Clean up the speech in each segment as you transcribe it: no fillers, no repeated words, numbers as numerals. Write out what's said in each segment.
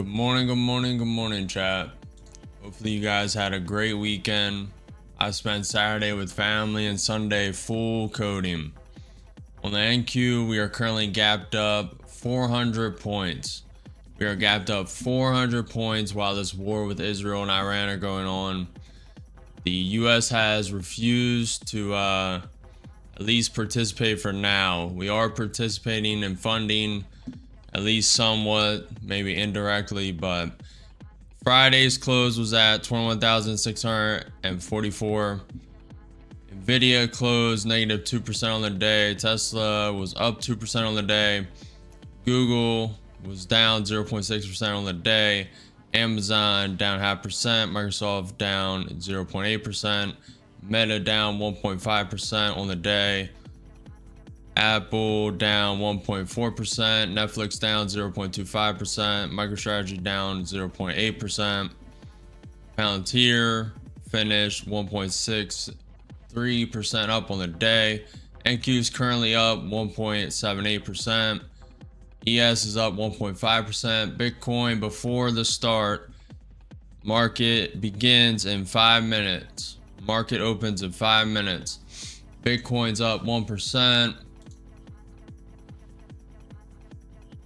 Good morning, chat. Hopefully you guys had a great weekend. I spent Saturday with family and Sunday full coding. On the NQ, we are currently gapped up 400 points. We are gapped up 400 points while this war with Israel and Iran are going on. The US has refused to at least participate for now. We are participating in funding, at least somewhat, maybe indirectly, but Friday's close was at 21,644. Nvidia closed negative 2% on the day. Tesla was up 2% on the day. Google was down 0.6% on the day. Amazon down 0.5%. Microsoft down 0.8%. Meta down 1.5% on the day. Apple down 1.4%, Netflix down 0.25%, MicroStrategy down 0.8%, Palantir finished 1.63% up on the day. NQ is currently up 1.78%. ES is up 1.5%. Bitcoin before the start. Market begins in 5 minutes. Market opens in 5 minutes. Bitcoin's up 1%.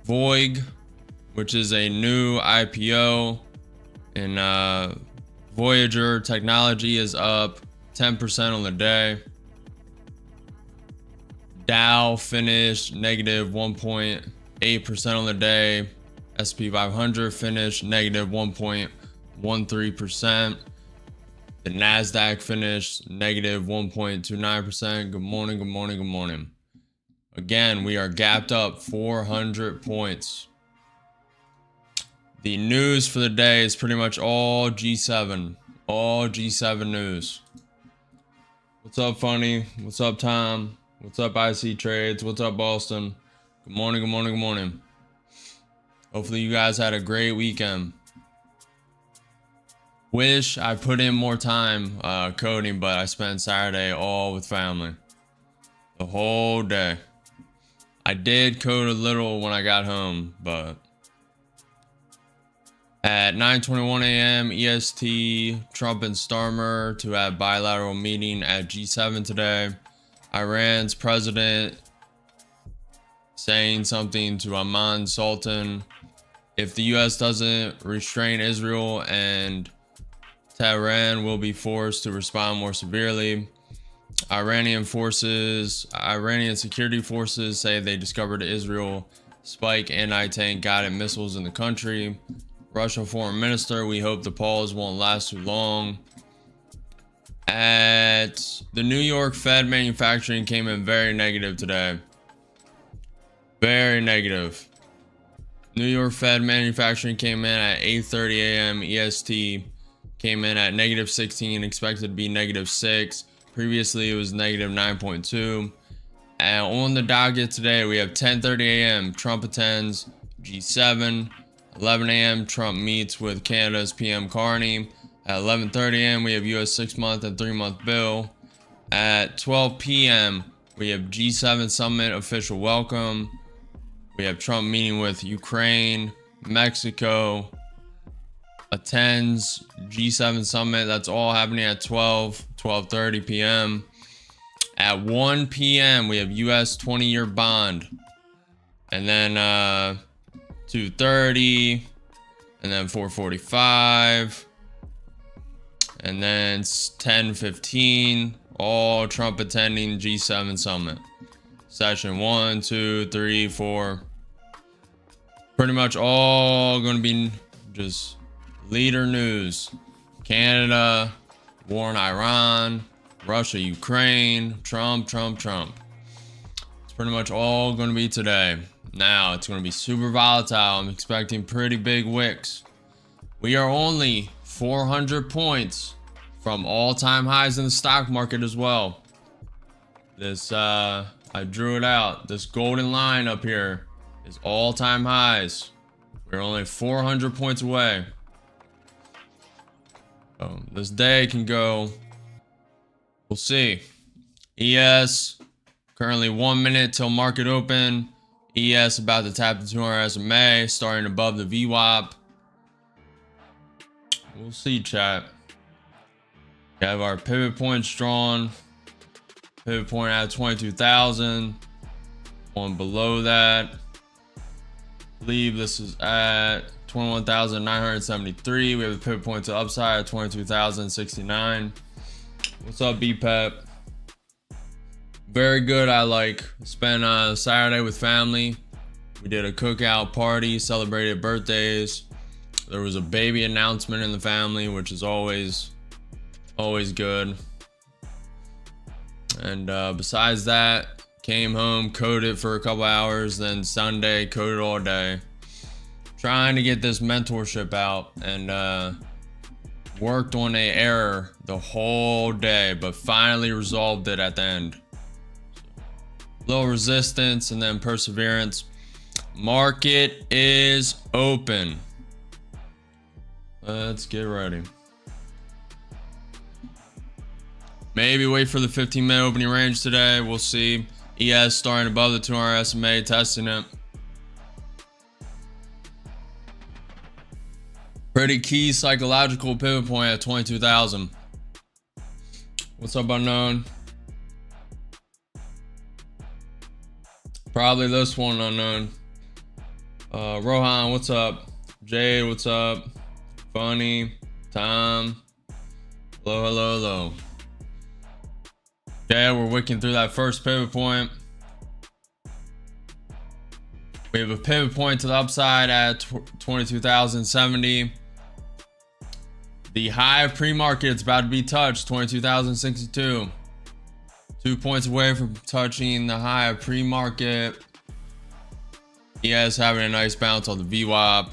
Voig, which is a new IPO in Voyager Technology, is up 10% on the day. Dow finished negative 1.8% on the day. SP 500 finished negative 1.13%. The Nasdaq finished negative 1.29%. Good morning. Again, we are gapped up 400 points. The news for the day is pretty much all G7. All G7 news. What's up, Funny? What's up, Tom? What's up, IC Trades? What's up, Boston? Good morning. Hopefully you guys had a great weekend. Wish I put in more time coding, but I spent Saturday all with family. The whole day. I did code a little when I got home, but at 9:21 a.m. EST, Trump and Starmer to have bilateral meeting at G7 today. Iran's president saying something to Amman Sultan. If the US doesn't restrain Israel, and Tehran will be forced to respond more severely. Iranian security forces say they discovered Israel spike anti-tank guided missiles in the country. Russian foreign minister, we hope the pause won't last too long. At the New York Fed, manufacturing came in very negative today. Very negative. New York Fed manufacturing came in at 8:30 a.m. EST. Came in at negative 16, expected to be negative 6. Previously, it was negative 9.2. And on the docket today, we have 10:30 a.m. Trump attends G7. 11 a.m. Trump meets with Canada's PM Carney. At 11:30 a.m. we have US 6-month and 3-month bill. At 12 p.m. we have G7 summit official welcome. We have Trump meeting with Ukraine. Mexico attends G7 summit. That's all happening at 12:30 p.m. At 1 p.m. we have US 20-year bond. And then 2:30, and then 4:45, and then 10:15, all Trump attending G7 summit. Session 1, 2, 3, 4. Pretty much all going to be just leader news. Canada, war in Iran, Russia, Ukraine, Trump. It's pretty much all going to be today. Now, it's going to be super volatile. I'm expecting pretty big wicks. We are only 400 points from all-time highs in the stock market as well. This, I drew it out. This golden line up here is all-time highs. We're only 400 points away. So this day can go. We'll see. ES, currently 1 minute till market open. ES about to tap the 200 SMA, starting above the VWAP. We'll see, chat. We have our pivot points drawn. Pivot point at 22,000. One below that. I believe this is at 21,973. We have a pivot point to the upside at 22,069. What's up, BPEP? Very good. I spent Saturday with family. We did a cookout party, celebrated birthdays. There was a baby announcement in the family, which is always good. And besides that, came home, coded for a couple hours, then Sunday coded all day, trying to get this mentorship out, and worked on an error the whole day, but finally resolved it at the end. Little resistance and then perseverance. Market is open. Let's get ready. Maybe wait for the 15-minute opening range today. We'll see. ES starting above the 200 SMA, testing it. Pretty key psychological pivot point at 22,000. What's up, unknown? Probably this one, unknown. Rohan, what's up? Jade, what's up? Funny, Tom. Hello, hello, hello. Yeah, we're wicking through that first pivot point. We have a pivot point to the upside at 22,070. The high of pre-market is about to be touched, 22,062. 2 points away from touching the high of pre-market. ES having a nice bounce on the VWAP.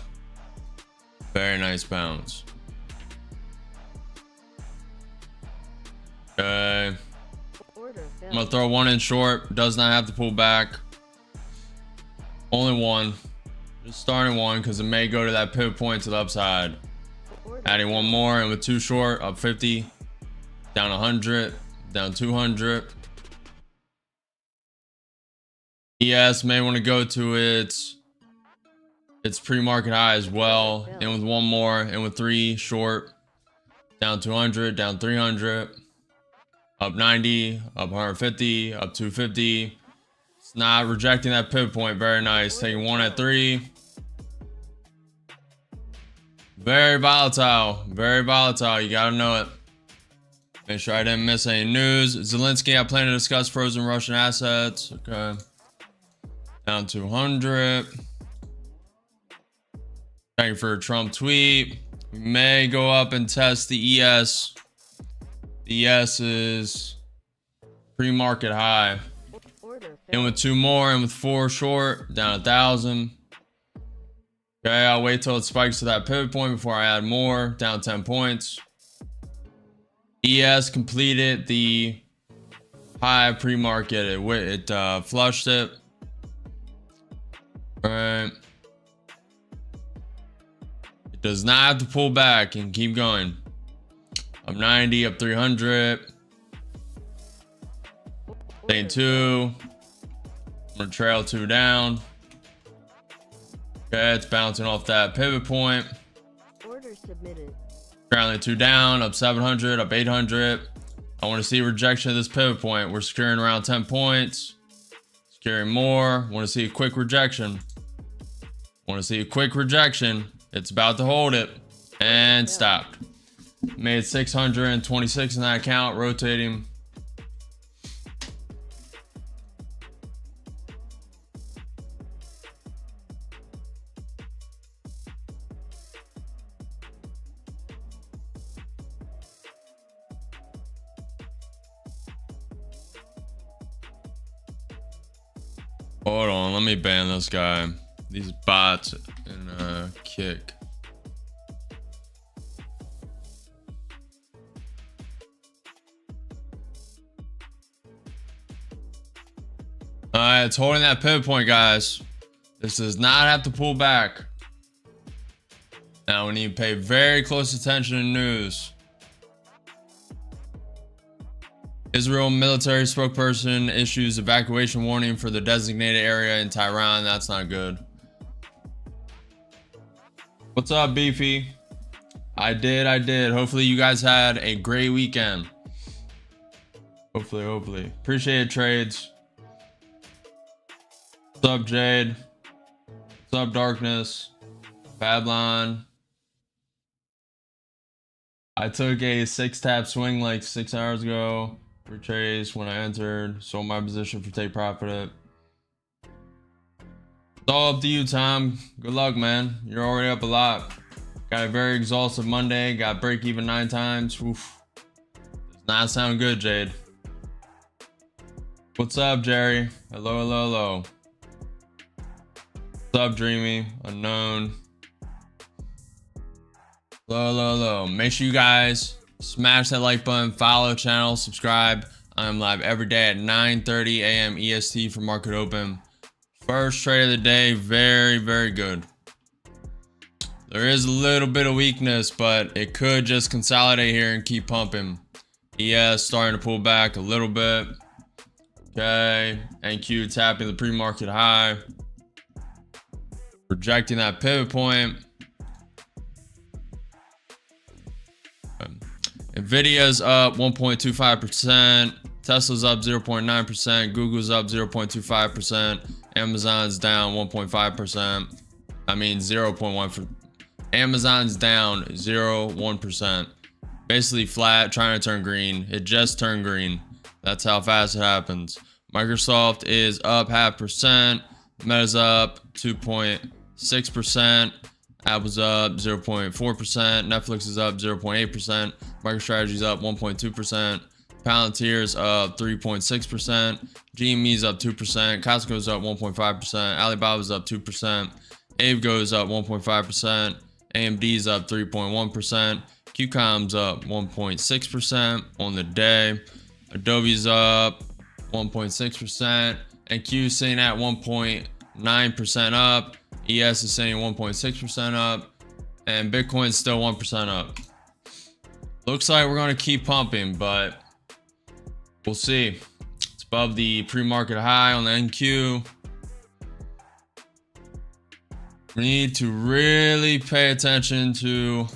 Very nice bounce. Okay. I'm gonna throw one in short. Does not have to pull back. Only one. Just starting one because it may go to that pivot point to the upside. Adding one more, and with two short, up 50, down 100, down 200. ES may want to go to its pre-market high as well. And with one more, and with three short, down 200, down 300, up 90, up 150, up 250. It's not rejecting that pivot point. Very nice. Taking one at 3. Very volatile. Very volatile. You gotta know it. Make sure I didn't miss any news. Zelensky, I plan to discuss frozen Russian assets. Okay. Down 200. Checking for a Trump tweet. We may go up and test the ES. The ES is pre-market high. And with two more, and with four short, down 1,000. Okay, I'll wait till it spikes to that pivot point before I add more. Down 10 points. ES completed the high pre-market. It flushed it. All right. It does not have to pull back and keep going. Up 90, up 300. Staying 2. I'm gonna trail 2 down. Okay, it's bouncing off that pivot point. Order submitted. Currently 2 down, up 700, up 800. I want to see rejection of this pivot point. We're securing around 10 points. Securing more. Want to see a quick rejection. Want to see a quick rejection. It's about to hold it. And stopped. Made 626 in that account, rotating. Hold on, let me ban this guy. These bots and kick. Alright, it's holding that pivot point, guys. This does not have to pull back. Now we need to pay very close attention to news. Israel military spokesperson issues evacuation warning for the designated area in Tehran. That's not good. What's up, Beefy? I did. Hopefully you guys had a great weekend. Hopefully. Appreciate trades. What's up, Jade? What's up, Darkness? Babylon. I took a 6-tap swing like 6 hours ago. Retrace when I entered. Sold my position for take profit. It's all up to you, Tom. Good luck, man. You're already up a lot. Got a very exhaustive Monday. Got break even 9 times. Oof. Does not sound good, Jade. What's up, Jerry? Hello. What's up, Dreamy? Unknown. Hello. Make sure you guys smash that like button, follow the channel, subscribe. I'm live every day at 9:30 a.m. EST for market open. First trade of the day, very good. There is a little bit of weakness, but it could just consolidate here and keep pumping. ES starting to pull back a little bit. Okay, NQ tapping the pre-market high. Rejecting that pivot point. Nvidia's up 1.25%, Tesla's up 0.9%, Google's up 0.25%, Amazon's down 1.5%. I mean 0.1%. Amazon's down 0.1%. Basically flat, trying to turn green. It just turned green. That's how fast it happens. Microsoft is up 0.5%, Meta's up 2.6%. Apple's up 0.4%, Netflix is up 0.8%, MicroStrategy's up 1.2%, Palantir's up 3.6%, GME's up 2%, Costco's up 1.5%, Alibaba's up 2%, Avego's up 1.5%, AMD's up 3.1%, QCOM's up 1.6% on the day, Adobe's up 1.6%, and Q's sitting at 1.9% up. ES is saying 1.6% up, and Bitcoin's still 1% up. Looks like we're going to keep pumping, but we'll see. It's above the pre-market high on the NQ. We need to really pay attention to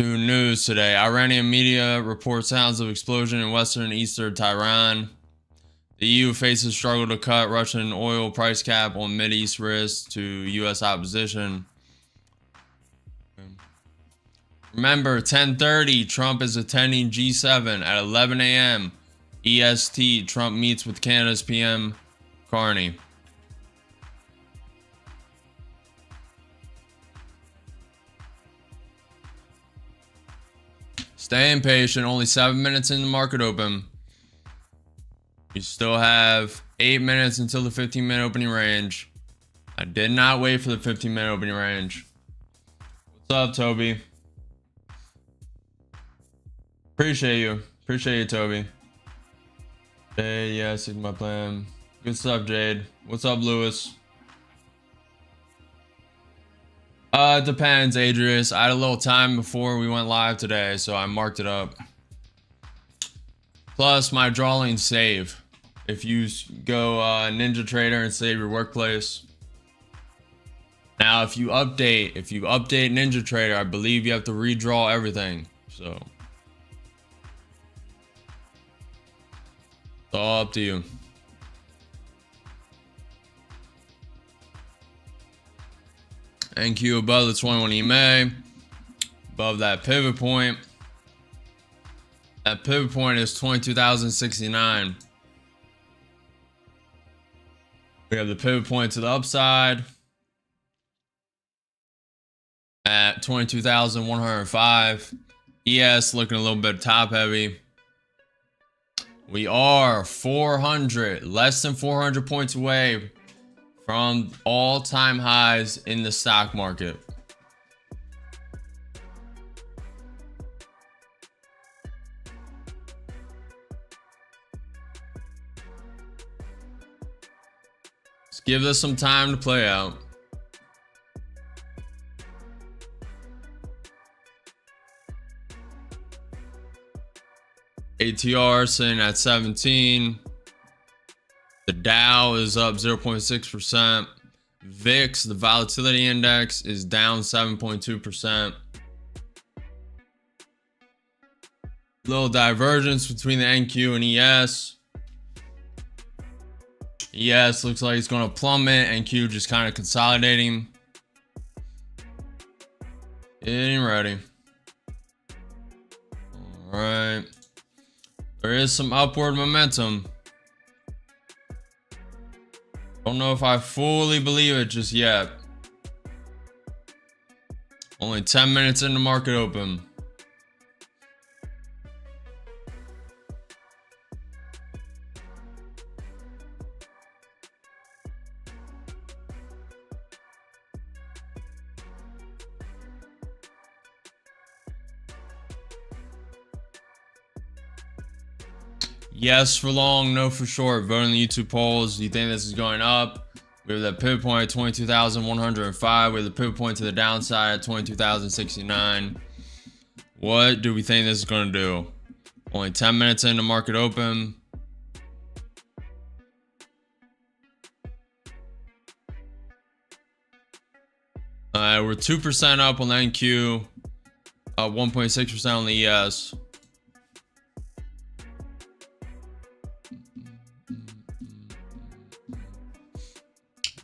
news today. Iranian media reports sounds of explosion in western and eastern Tehran. The EU faces struggle to cut Russian oil price cap on Mideast risk to US opposition. Remember, 10:30, Trump is attending G7 at 11 a.m. EST. Trump meets with Canada's PM Carney. Staying patient, only 7 minutes in the market open. You still have 8 minutes until the 15-minute opening range. I did not wait for the 15-minute opening range. What's up, Toby? Appreciate you, Toby. Hey, yes, it's my plan. Good stuff, Jade. What's up, Lewis? It depends, Adrius. I had a little time before we went live today, so I marked it up. Plus, my drawing save. If you go Ninja Trader and save your workplace. Now, if you update Ninja Trader, I believe you have to redraw everything. So, it's all up to you. NQ above the 21 EMA, above that pivot point. That pivot point is 22,069. We have the pivot point to the upside at 22,105. ES looking a little bit top heavy. We are less than 400 points away from all-time highs in the stock market. Let's give this some time to play out. ATR sitting at 17. The Dow is up 0.6%. VIX, the volatility index, is down 7.2%. Little divergence between the NQ and ES. ES looks like it's going to plummet. NQ just kind of consolidating. Getting ready. All right. There is some upward momentum. Don't know if I fully believe it just yet. Only 10 minutes into market open. Yes for long, no for short. Vote in the YouTube polls. Do you think this is going up? We have the pivot point at 22,105. We have the pivot point to the downside at 22,069. What do we think this is going to do? Only 10 minutes into market open. We're 2% up on the NQ, 1.6% on the ES.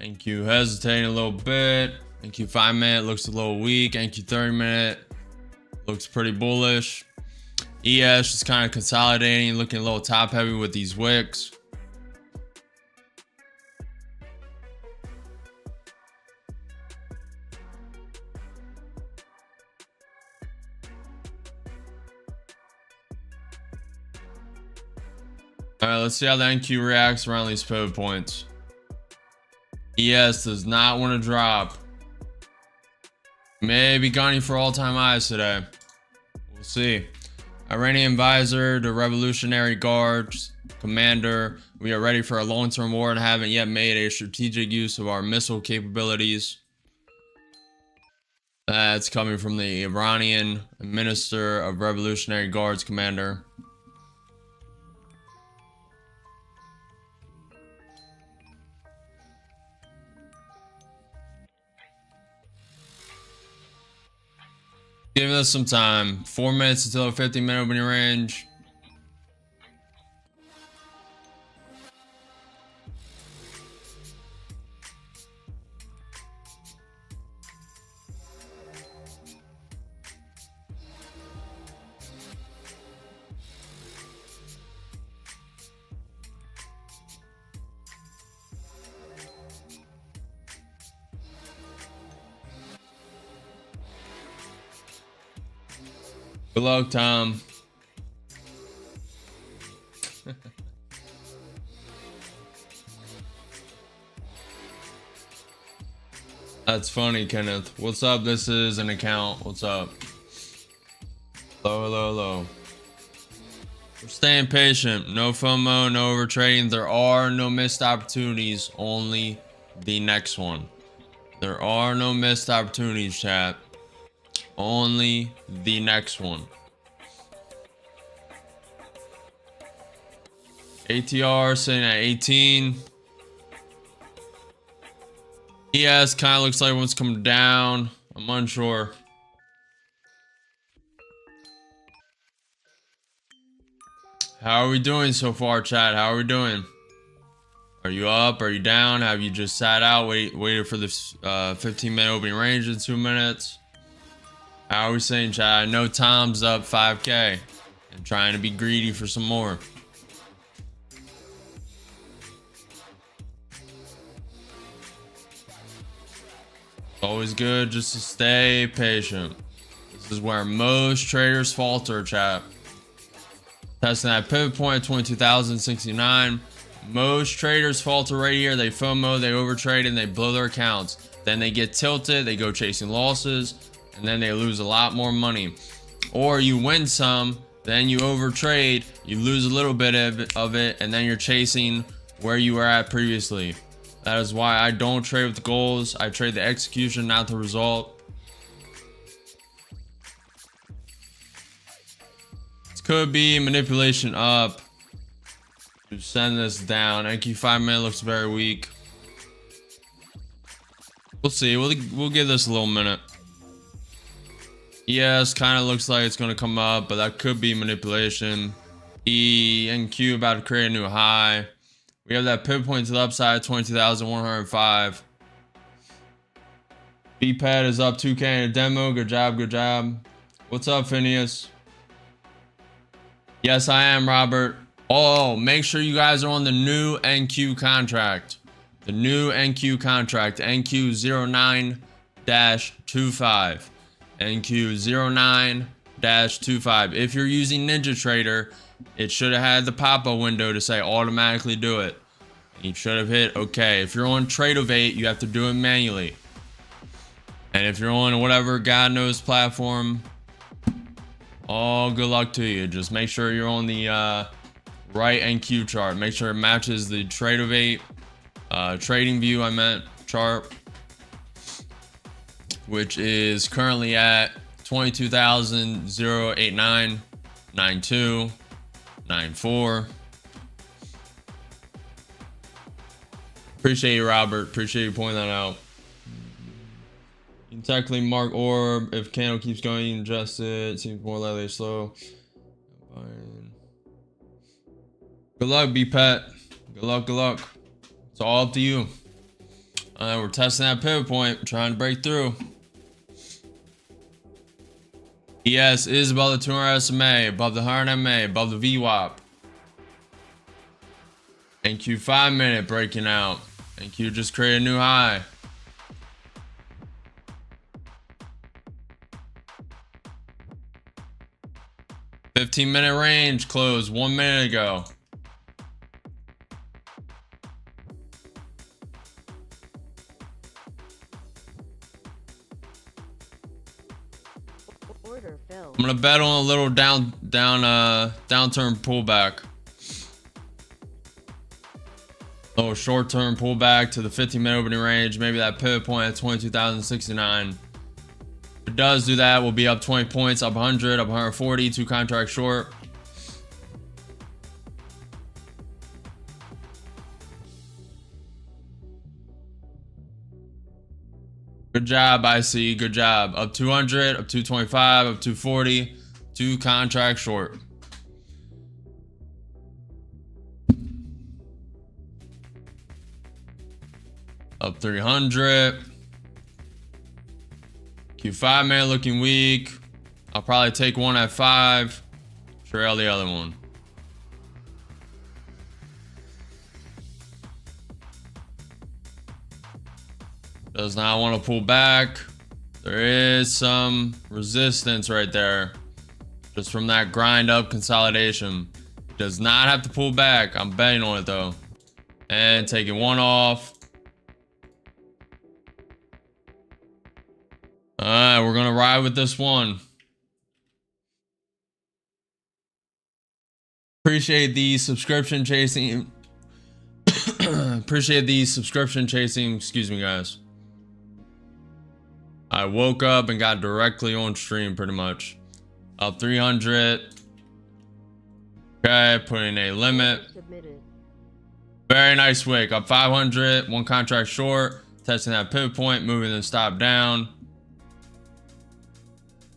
NQ hesitating a little bit. NQ 5-minute looks a little weak. NQ 30-minute looks pretty bullish. ES just kind of consolidating, looking a little top heavy with these wicks. All right, let's see how the NQ reacts around these pivot points. ES does not want to drop. Maybe gunning for all-time highs today. We'll see. Iranian visor, the Revolutionary Guards commander. We are ready for a long-term war and haven't yet made a strategic use of our missile capabilities. That's coming from the Iranian Minister of Revolutionary Guards commander. Give us some time. 4 minutes until a 50-minute opening range. Good luck, Tom. That's funny, Kenneth. What's up? This is an account. What's up? Hello, hello, hello. We're staying patient. No FOMO, no overtrading. There are no missed opportunities. Only the next one. There are no missed opportunities, chat. Only the next one. ATR sitting at 18. ES kind of looks like one's coming down. I'm unsure. How are we doing so far, chat? How are we doing? Are you up? Are you down? Have you just sat out, waited for this 15-minute opening range in 2 minutes? How are we saying, chat? I know Tom's up 5K and trying to be greedy for some more. Always good just to stay patient. This is where most traders falter, chat. Testing that pivot point at 22,069. Most traders falter right here. They FOMO, they overtrade, and they blow their accounts. Then they get tilted, they go chasing losses, and then they lose a lot more money. Or you win some, then you overtrade, you lose a little bit of it, and then you're chasing where you were at previously. That is why I don't trade with goals. I trade the execution, not the result. This could be manipulation up. to send this down. NQ 5-minute looks very weak. We'll see. We'll give this a little minute. Yes, kind of looks like it's going to come up, but that could be manipulation. NQ about to create a new high. We have that pivot point to the upside, 22,105. BPAD is up 2K in a demo. Good job, good job. What's up, Phineas? Yes, I am, Robert. Oh, make sure you guys are on the new NQ contract. The new NQ contract, NQ09-25. NQ09-25. If you're using NinjaTrader, it should have had the pop-up window to say automatically do it. You should have hit okay. If you're on Tradovate, you have to do it manually. And if you're on whatever God knows platform, oh, good luck to you. Just make sure you're on the right NQ chart. Make sure it matches the Tradovate, TradingView, I meant, chart, which is currently at 22,089.92.94. Appreciate you, Robert. Appreciate you pointing that out. You can technically mark orb. If candle keeps going, you can adjust it. Seems more likely slow. Good luck, B-Pet. Good luck, good luck. It's all up to you. We're testing that pivot point, trying to break through. ES is above the 200 SMA, above the 100 MA, above the VWAP. NQ 5-minute breaking out. NQ just created a new high. $15-minute range closed 1 minute ago. Order filled. I'm gonna bet on a little downturn pullback. Little short-term pullback to the 15-minute opening range. Maybe that pivot point at 22,069. If it does do that, we'll be up 20 points, up 100, up 140, 2 contracts short. Good job, IC. Good job. Up 200, up 225, up 240, 2 contracts short. Up 300. Q5-minute looking weak. I'll probably take one at 5. Trail the other one. Does not want to pull back. There is some resistance right there. Just from that grind up consolidation. Does not have to pull back. I'm betting on it though. And taking one off. Alright, we're gonna ride with this one. Appreciate the subscription chasing. Appreciate the subscription chasing. Excuse me, guys. I woke up and got directly on stream pretty much. Up 300. Okay, putting a limit. Submitted. Very nice wick. Up 500. 1 contract short. Testing that pivot point. Moving the stop down.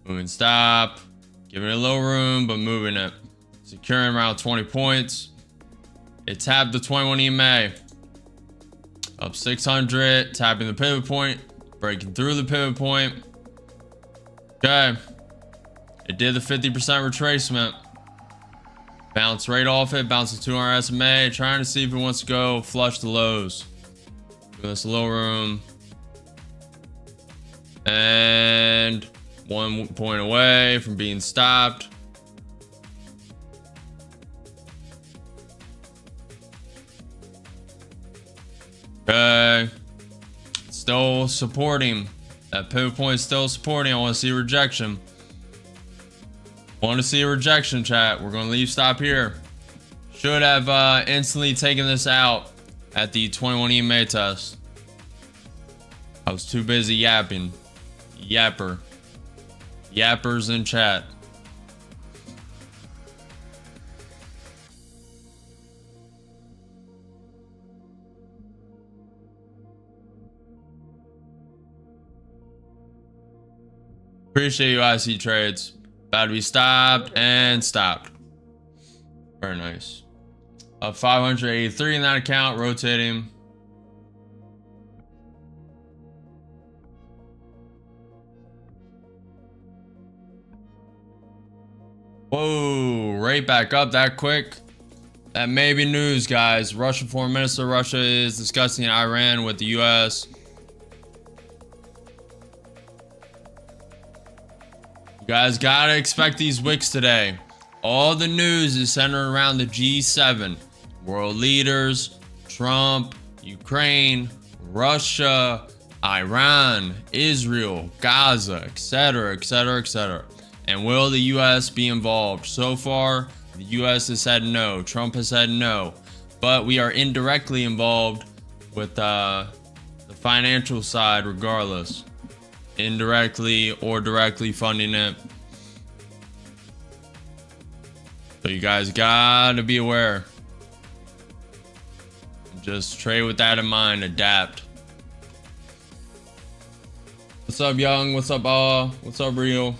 Moving stop. Giving it a little room, but moving it. Securing around 20 points. It tapped the 21 EMA. Up 600. Tapping the pivot point. Breaking through the pivot point. Okay. It did the 50% retracement. Bounced right off it. Bounced to 200 SMA. Trying to see if it wants to go flush the lows. Give us a little room. And 1 point away from being stopped. Okay. Still supporting. That pivot point is still supporting. I want to see rejection. Want to see a rejection, chat. We're going to leave stop here. Should have instantly taken this out at the 21 EMA test. I was too busy yapping. Yapper. Yappers in chat. Appreciate you, IC trades. About to be stopped and stopped. Very nice. 583 in that account, rotating. Whoa, right back up that quick. That may be news, guys. Russian Foreign Minister, Russia is discussing Iran with the US. You guys gotta expect these wicks today. All the news is centered around the G7. World leaders, Trump, Ukraine, Russia, Iran, Israel, Gaza, etc., etc., etc. And will the US be involved? So far, the US has said no. Trump has said no. But we are indirectly involved with the financial side regardless. Indirectly or directly funding it. So you guys gotta be aware. Just trade with that in mind. Adapt. What's up, Young? What's up, what's up, Real?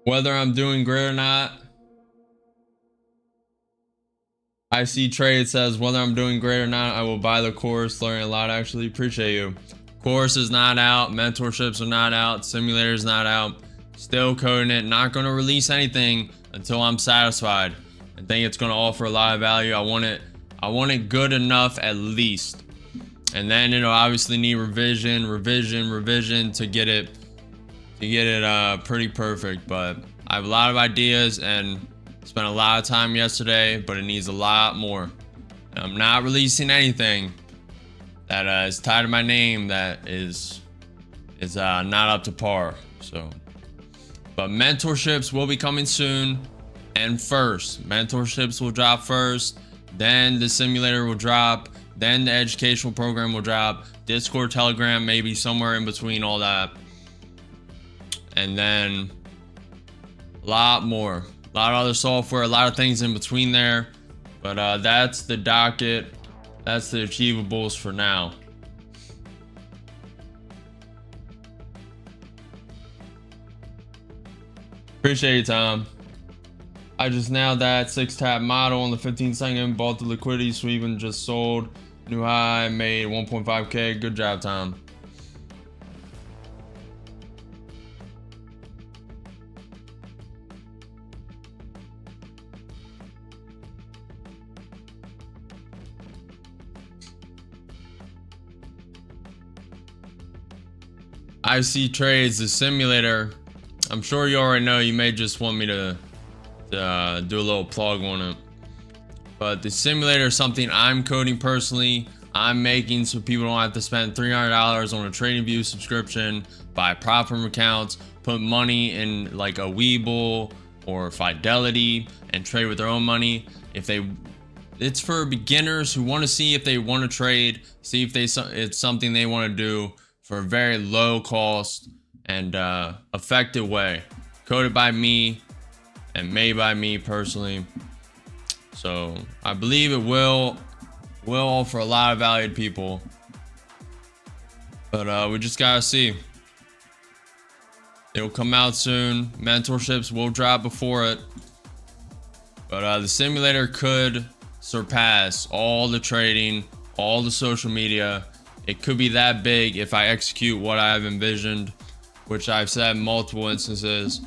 Whether I'm doing great or not. I see trade says whether I'm doing great or not, I will buy the course. Learning a lot, actually. Appreciate you. Course is not out. Mentorships are not out. Simulator is not out. Still coding it. Not going to release anything until I'm satisfied. I think it's going to offer a lot of value. I want it good enough at least. And then it'll obviously need revision to get it pretty perfect. But I have a lot of ideas and spent a lot of time yesterday, but it needs a lot more. And I'm not releasing anything that is tied to my name that is not up to par. So, but mentorships will be coming soon. And first, mentorships will drop first. Then the simulator will drop. Then the educational program will drop. Discord, Telegram, maybe somewhere in between all that. And then a lot more. A lot of other software, a lot of things in between there. But that's the docket. That's the achievables for now. Appreciate you, Tom. I just nailed that 6-tap model on the 15-second. Bought the liquidity sweep and just sold. New high, made 1.5K. Good job, Tom. I see trades, the simulator. I'm sure you already know. You may just want me to do a little plug on it. But the simulator is something I'm coding personally. I'm making so people don't have to spend $300 on a TradingView subscription, buy prop firm accounts, put money in like a Webull or Fidelity and trade with their own money. It's for beginners who want to see if they want to trade, see if it's something they want to do for a very low cost and effective way. Coded by me and made by me personally. So I believe it will offer a lot of value to people. But we just gotta see. It'll come out soon. Mentorships will drop before it. But the simulator could surpass all the trading, all the social media. It could be that big if I execute what I've envisioned, which I've said in multiple instances.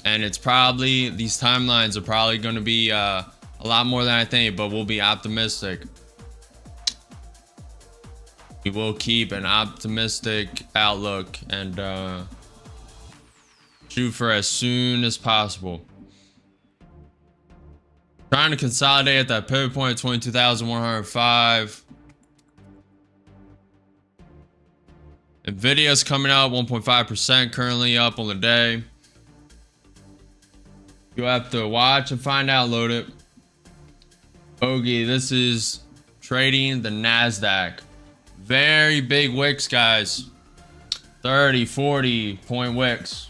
And it's probably, these timelines are probably going to be a lot more than I think, but we'll be optimistic. We will keep an optimistic outlook and shoot for as soon as possible. Trying to consolidate at that pivot point at 22,105. Nvidia's coming out 1.5% currently up on the day. You'll have to watch and find out, load it. Bogey, this is trading the Nasdaq. Very big wicks, guys. 30, 40 point wicks.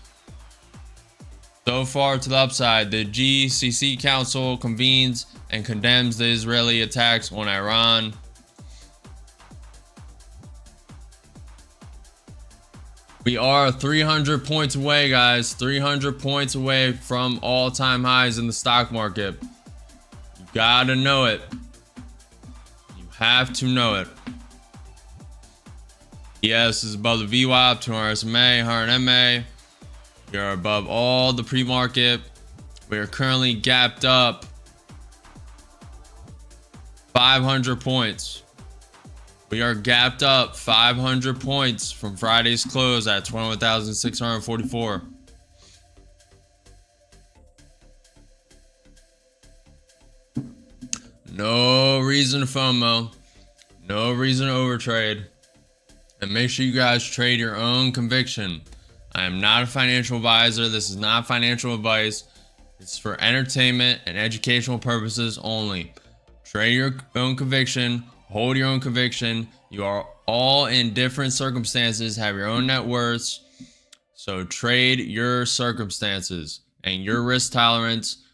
So far to the upside, the GCC Council convenes and condemns the Israeli attacks on Iran. We are 300 points away, guys. 300 points away from all-time highs in the stock market. You gotta know it. You have to know it. ES is above the VWAP, 200 SMA, 100 MA. We are above all the pre-market. We are currently gapped up 500 points. We are gapped up 500 points from Friday's close at 21,644. No reason to FOMO. No reason to overtrade. And make sure you guys trade your own conviction. I am not a financial advisor. This is not financial advice. It's for entertainment and educational purposes only. Trade your own conviction. Hold your own conviction. You are all in different circumstances, have your own net worths. So trade your circumstances and your risk tolerance,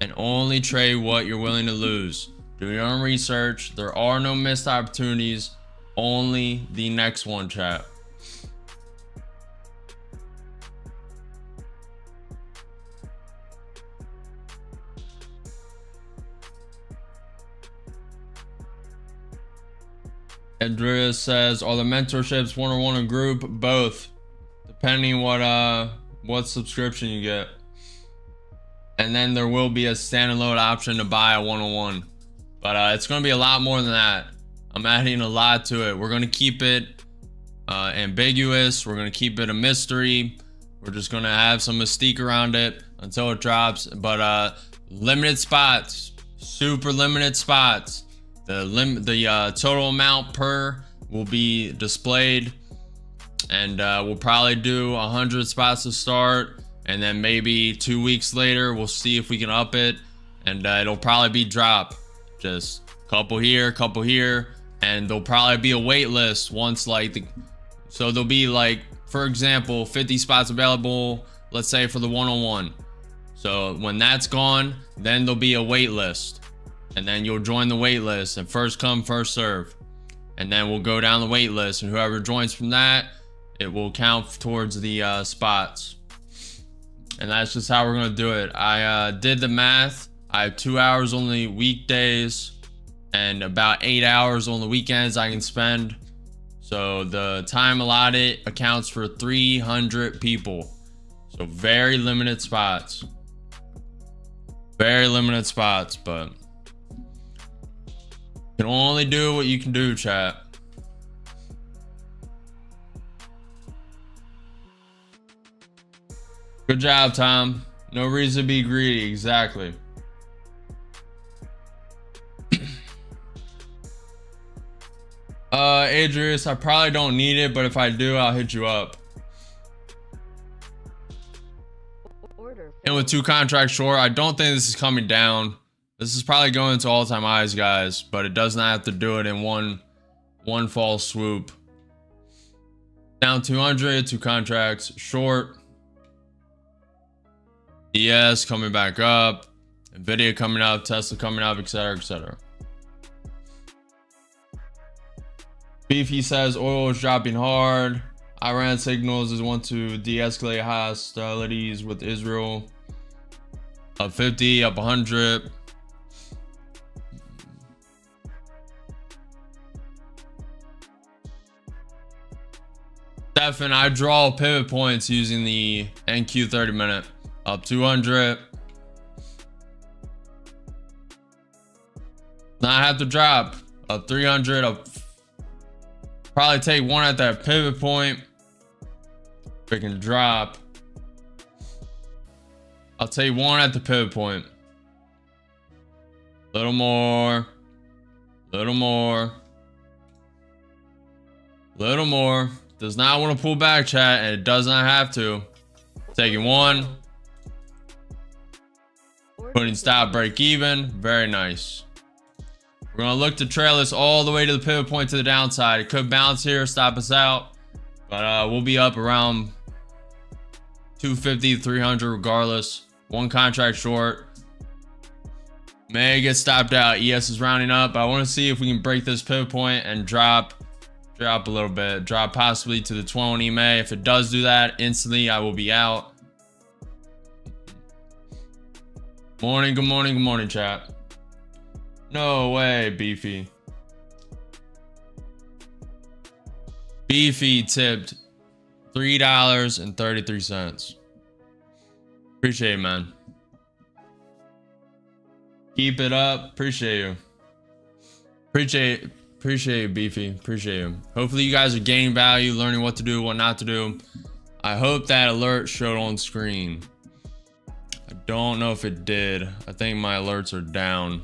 and only trade what you're willing to lose. Do your own research. There are no missed opportunities. Only the next one, chat. Andreas says, are the mentorships one-on-one or group? Both, depending what subscription you get. And then there will be a standalone option to buy a one-on-one, but it's going to be a lot more than that. I'm adding a lot to it. We're going to keep it ambiguous. We're going to keep it a mystery. We're just going to have some mystique around it until it drops. But limited spots, super limited spots. The total amount per will be displayed, and we'll probably do 100 spots to start, and then maybe 2 weeks later we'll see if we can up it, and it'll probably be drop, just couple here, and there'll probably be a wait list once so there'll be, like, for example, 50 spots available, let's say, for the one-on-one. So when that's gone, then there'll be a wait list. And then you'll join the wait list, and first come, first serve. And then we'll go down the wait list, and whoever joins from that, it will count towards the spots. And that's just how we're going to do it. I did the math. I have 2 hours on the weekdays and about 8 hours on the weekends I can spend. So the time allotted accounts for 300 people. So very limited spots. Very limited spots, but you can only do what you can do, chat. Good job, Tom. No reason to be greedy. Exactly. Adrius, I probably don't need it, but if I do, I'll hit you up. And with 2 contracts short, I don't think this is coming down. This is probably going to all-time highs, guys, but it does not have to do it in one fall swoop. Down 200, 2 contracts short. ES coming back up, Nvidia coming up, Tesla coming up, etc., etc. Beefy says oil is dropping hard. Iran signals is want to de-escalate hostilities with Israel. Up 50, up 100. Stefan, I draw pivot points using the NQ 30 minute. Up 200. Not have to drop. Up 300. Up. Probably take one at that pivot point. Freaking drop. I'll take one at the pivot point. Little more. Little more. Little more. Does not want to pull back, chat, and it does not have to. Taking one. Putting stop, break even. Very nice. We're going to look to trail this all the way to the pivot point to the downside. It could bounce here, stop us out. But we'll be up around 250, 300 regardless. One contract short. May get stopped out. ES is rounding up. I want to see if we can break this pivot point and drop a little bit. Drop possibly to the 20 EMA. If it does do that, instantly I will be out. Morning, good morning, chat. No way, Beefy. Beefy tipped $3.33. Appreciate it, man. Keep it up. Appreciate you. Appreciate you, Beefy. Appreciate you. Hopefully you guys are gaining value, learning what to do, what not to do. I hope that alert showed on screen. I don't know if it did. I think my alerts are down.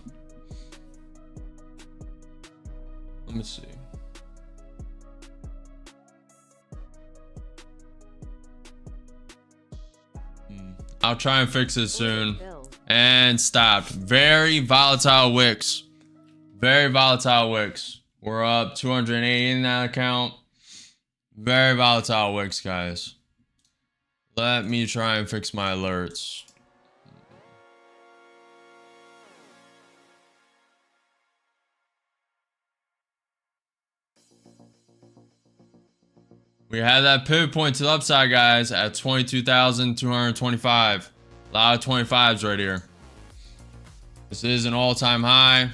Let me see. I'll try and fix this soon. And stopped. Very volatile wicks. Very volatile wicks. We're up 280 in that account. Very volatile wicks, guys. Let me try and fix my alerts. We had that pivot point to the upside, guys, at 22,225. A lot of 25s right here. This is an all-time high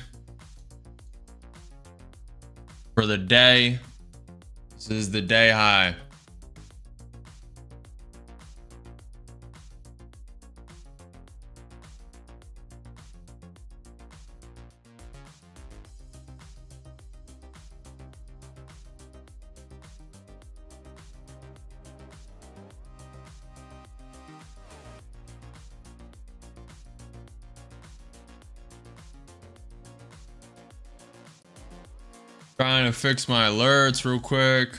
for the day. This is the day high. Trying to fix my alerts real quick.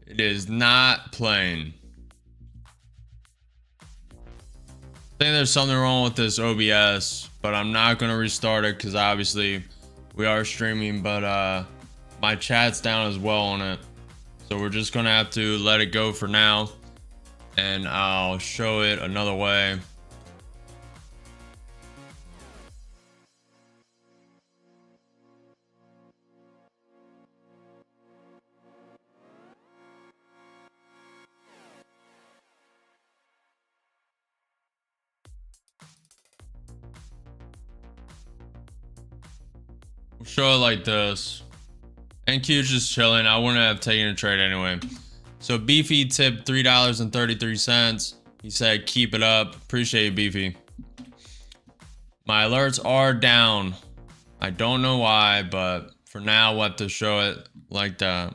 It is not playing. I think there's something wrong with this OBS, but I'm not going to restart it because obviously we are streaming, but my chat's down as well on it. So we're just going to have to let it go for now, and I'll show it another way. We'll show it like this. NQ's just chilling. I wouldn't have taken a trade anyway. So Beefy tipped $3.33. He said, keep it up. Appreciate you, Beefy. My alerts are down. I don't know why, but for now, we'll have to show it like that.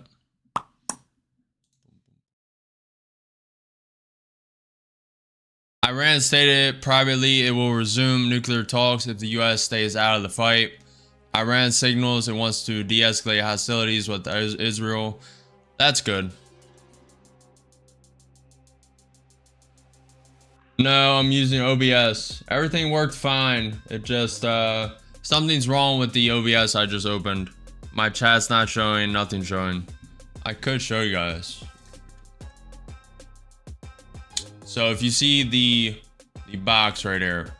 Iran stated privately it will resume nuclear talks if the US stays out of the fight. Iran signals it wants to de-escalate hostilities with Israel. That's good. No, I'm using OBS. Everything worked fine. It just, something's wrong with the OBS I just opened. My chat's not showing, nothing showing. I could show you guys. So if you see the box right here,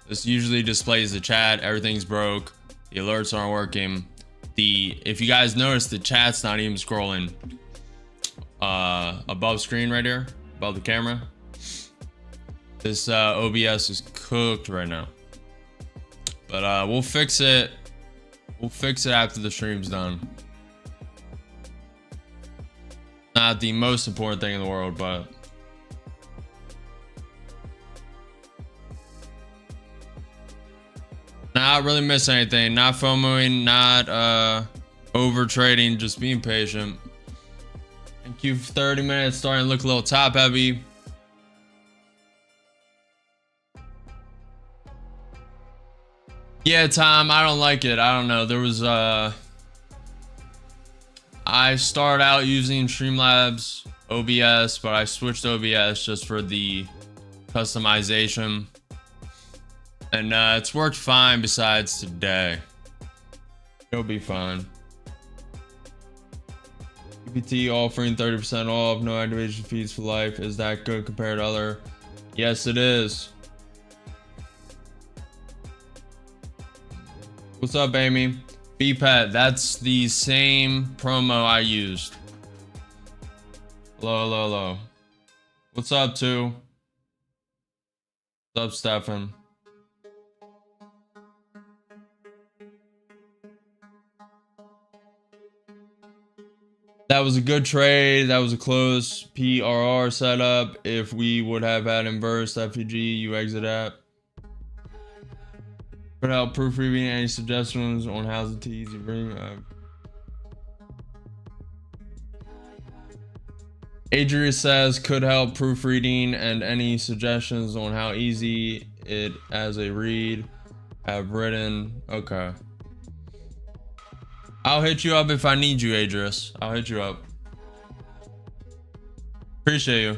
this usually displays the chat. Everything's broke. The alerts aren't working. If you guys notice, the chat's not even scrolling above screen right here, above the camera. This OBS is cooked right now, but we'll fix it. We'll fix it after the stream's done. Not the most important thing in the world, but not really miss anything. Not FOMOing, not over trading, just being patient. Thank you for 30 minutes. Starting to look a little top heavy. Yeah, Tom, I don't like it. I don't know. There was I started out using Streamlabs OBS, but I switched to OBS just for the customization. And it's worked fine besides today. It'll be fine. UPT offering 30% off, no activation fees for life. Is that good compared to other? Yes, it is. What's up, Amy? BPET, that's the same promo I used. Hello, hello, hello. What's up, too? What's up, Stefan? That was a good trade. That was a close PRR setup. If we would have had inverse FPG, you exit at. Could help proofreading. Any suggestions on how to easy bring? Adria says could help proofreading and any suggestions on how easy it as a read have written. Okay. I'll hit you up if I need you, Adris. I'll hit you up. Appreciate you.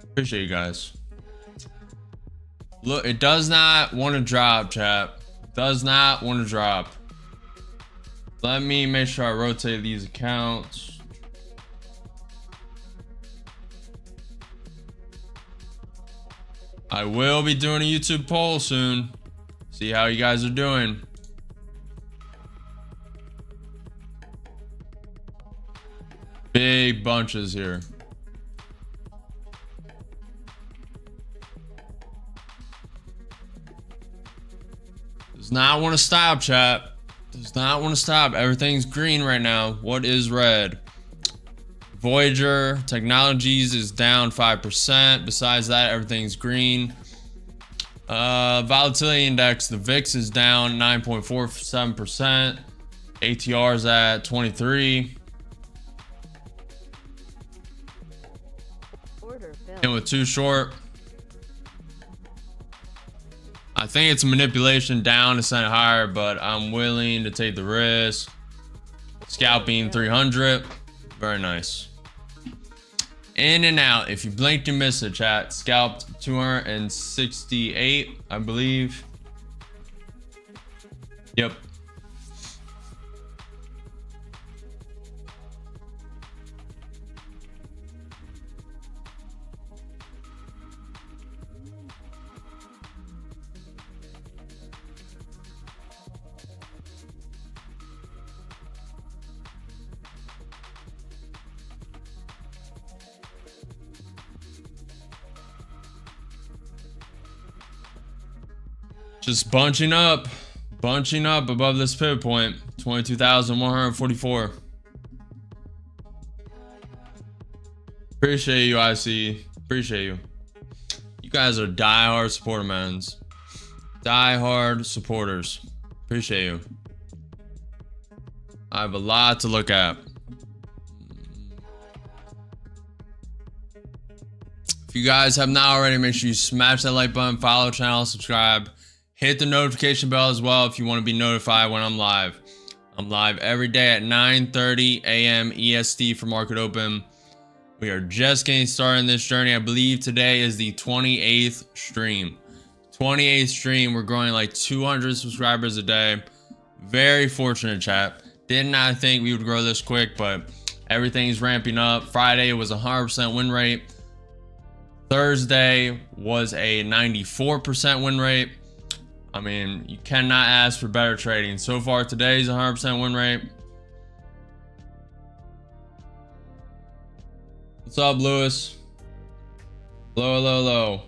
Appreciate you guys. Look, it does not want to drop, chat. Does not want to drop. Let me make sure I rotate these accounts. I will be doing a YouTube poll soon. See how you guys are doing. Big bunches here. Does not want to stop, chat. Does not want to stop. Everything's green right now. What is red? Voyager Technologies is down 5%. Besides that, everything's green. Volatility index, the VIX is down 9.47%. ATR is at 23. And with too short, I think it's a manipulation down to send it higher, but I'm willing to take the risk. Scalping 300. Very nice. In and out. If you blinked, you missed it, chat. Scalped 268, I believe. Yep. Just bunching up above this pivot point, 22,144. Appreciate you, IC. Appreciate you. You guys are diehard supporter mans. Diehard supporters. Appreciate you. I have a lot to look at. If you guys have not already, make sure you smash that like button, follow the channel, subscribe. Hit the notification bell as well if you want to be notified when I'm live. I'm live every day at 9:30 a.m. EST for market open. We are just getting started in this journey. I believe today is the 28th stream. 28th stream. We're growing like 200 subscribers a day. Very fortunate, chat. Did not think we would grow this quick, but everything's ramping up. Friday was a 100% win rate. Thursday was a 94% win rate. I mean, you cannot ask for better trading. So far, today's 100% win rate. What's up, Lewis? Hello, hello, hello.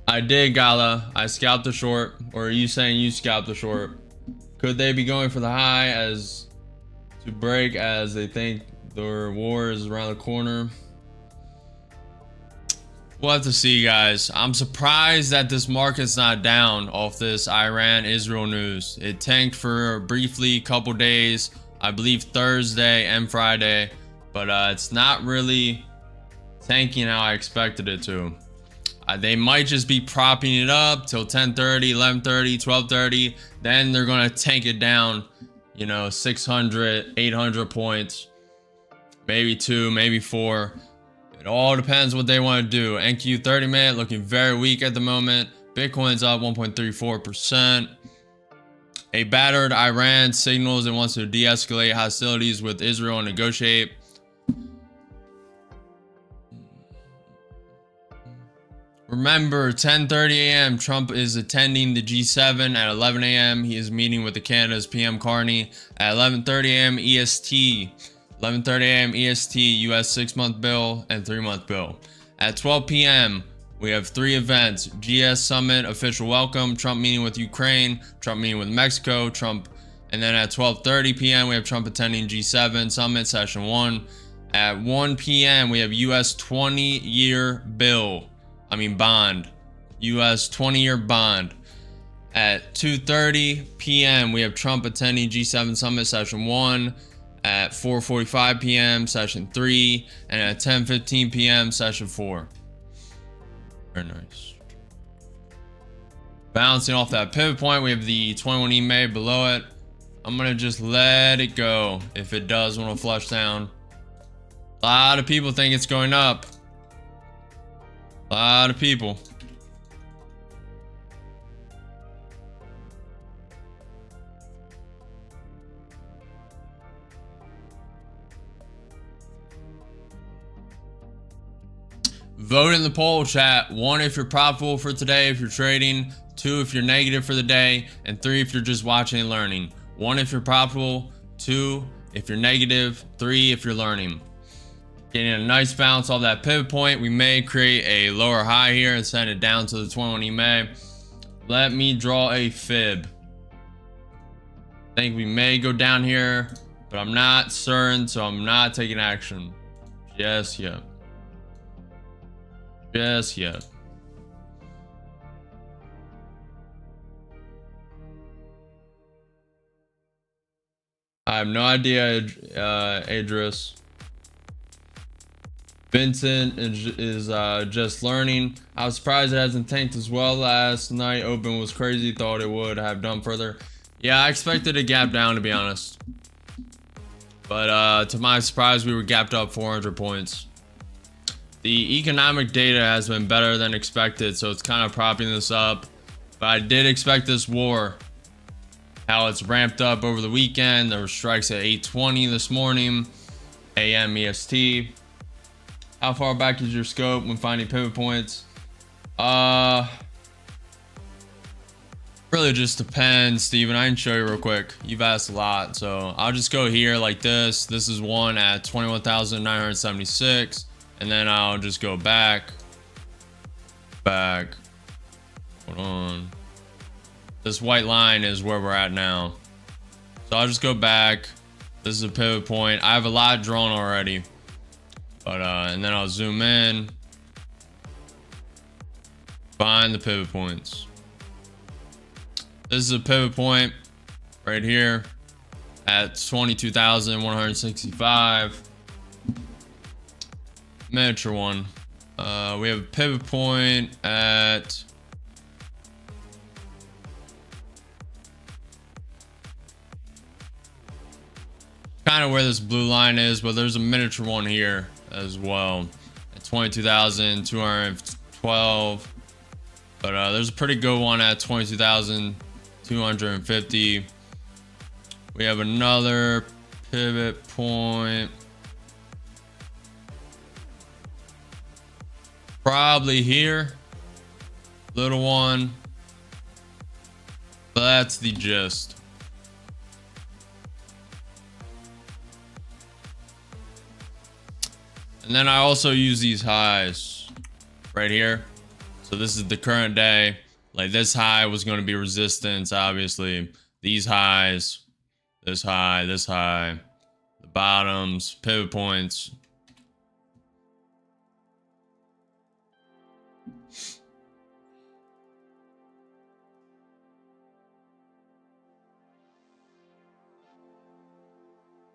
I did, Gala. I scalped the short. Or are you saying you scalped the short? Could they be going for the high as to break as they think their war is around the corner? We'll have to see, guys. I'm surprised that this market's not down off this Iran-Israel news. It tanked for briefly a couple days, I believe Thursday and Friday, but it's not really tanking how I expected it to. They might just be propping it up till 10:30, 11:30, 12:30. Then they're going to tank it down, you know, 600, 800 points, maybe 2, maybe 4. It all depends what they want to do. NQ 30-minute looking very weak at the moment. Bitcoin's up 1.34%. A battered Iran signals it wants to de-escalate hostilities with Israel and negotiate. Remember, 10:30 a.m. Trump is attending the G7 at 11 a.m. He is meeting with the Canada's PM Carney at 11:30 a.m. EST. 11:30 a.m. EST, US 6-month bill and 3-month bill. At 12 p.m., we have 3 events: GS Summit, official welcome, Trump meeting with Ukraine, Trump meeting with Mexico, Trump. And then at 12:30 p.m., we have Trump attending G7 Summit, session 1. At 1 p.m., we have US 20-year bill. Bond. US 20-year bond. At 2:30 p.m., we have Trump attending G7 Summit, session 1. At 4:45 p.m., session 3. And at 10:15 p.m., session 4. Very nice. Bouncing off that pivot point, we have the 21 EMA below it. I'm going to just let it go if it does want to flush down. A lot of people think it's going up. A lot of people. Vote in the poll, chat. 1 if you're profitable for today if you're trading, 2 if you're negative for the day, and 3 if you're just watching and learning. 1 if you're profitable, 2 if you're negative, 3 if you're learning. Getting a nice bounce off that pivot point. We may create a lower high here and send it down to the 21 EMA. Let me draw a fib. I think we may go down here, but I'm not certain, so I'm not taking action just yet. Just yet. I have no idea, Idris. Vincent is just learning. I was surprised it hasn't tanked as well last night. Open was crazy. Thought it would have done further. Yeah, I expected a gap down, to be honest. But to my surprise, we were gapped up 400 points. The economic data has been better than expected, so it's kind of propping this up. But I did expect this war. How it's ramped up over the weekend. There were strikes at 8:20 this morning, AM EST. How far back is your scope when finding pivot points? Really just depends, Steven. I can show you real quick. You've asked a lot, so I'll just go here like this. This is one at 21,976, and then I'll just go back. Hold on. This white line is where we're at now. So I'll just go back. This is a pivot point. I have a lot drawn already. But and then I'll zoom in. Find the pivot points. This is a pivot point right here at 22,165. Miniature one. We have a pivot point at kind of where this blue line is, but there's a miniature one here as well at 22,212. But there's a pretty good one at 22,250. We have another pivot point probably here, little one, but that's the gist. And then I also use these highs right here. So this is the current day. Like this high was going to be resistance, obviously. These highs, this high, the bottoms, pivot points.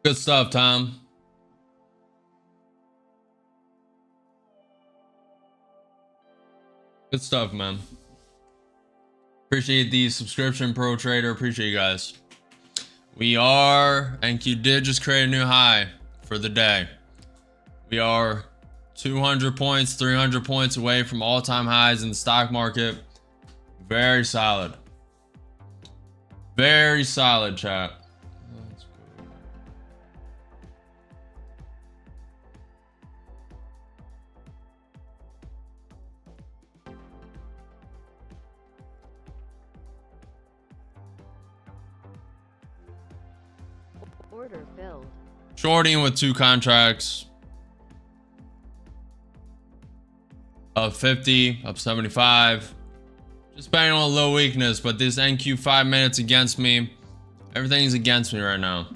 Good stuff, Tom. Good stuff, man. Appreciate the subscription, Pro Trader. Appreciate you guys. We are, NQ did just create a new high for the day. We are 200 points, 300 points away from all-time highs in the stock market. Very solid. Very solid, chat. That's good. Order filled. Shorting with 2 contracts. Up 50, up 75. Just betting on a low weakness, but this NQ 5 minutes against me. Everything's against me right now.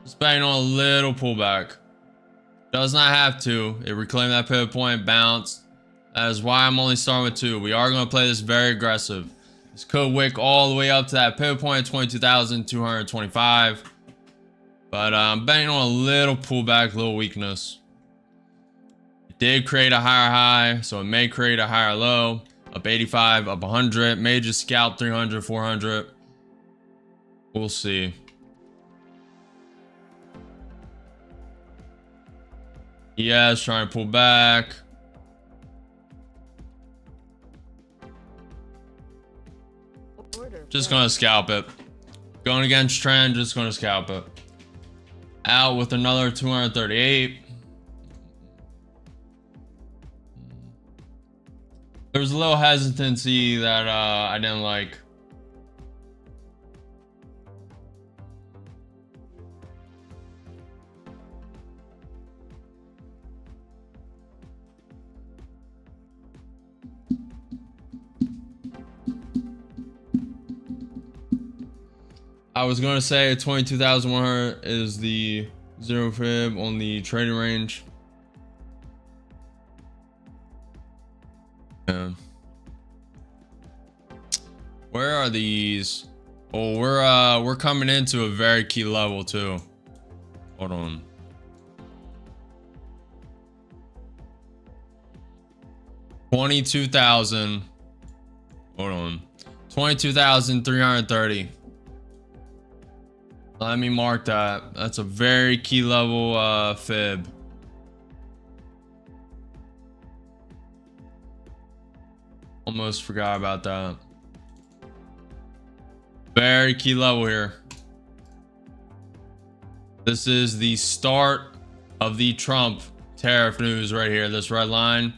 Just betting on a little pullback. Does not have to. It reclaimed that pivot point, bounced. That is why I'm only starting with 2. We are going to play this very aggressive. This could wick all the way up to that pivot point, 22,225. But I'm betting on a little pullback, little weakness. It did create a higher high, so it may create a higher low. Up 85, up 100, may just scalp 300, 400. We'll see. Yes, trying to pull back. Order Just filled. gonna scalp it. Going against trend, just gonna scalp it. Out with another 238. There was a little hesitancy that I didn't like. I was going to say 22,100 is the 0 fib on the trading range. Yeah. Where are these? Oh, we're coming into a very key level too. Hold on. $22,000. Hold on. 22,330. Let me mark that. That's a very key level fib. Almost forgot about that. Very key level here. This is the start of the Trump tariff news right here. This red line,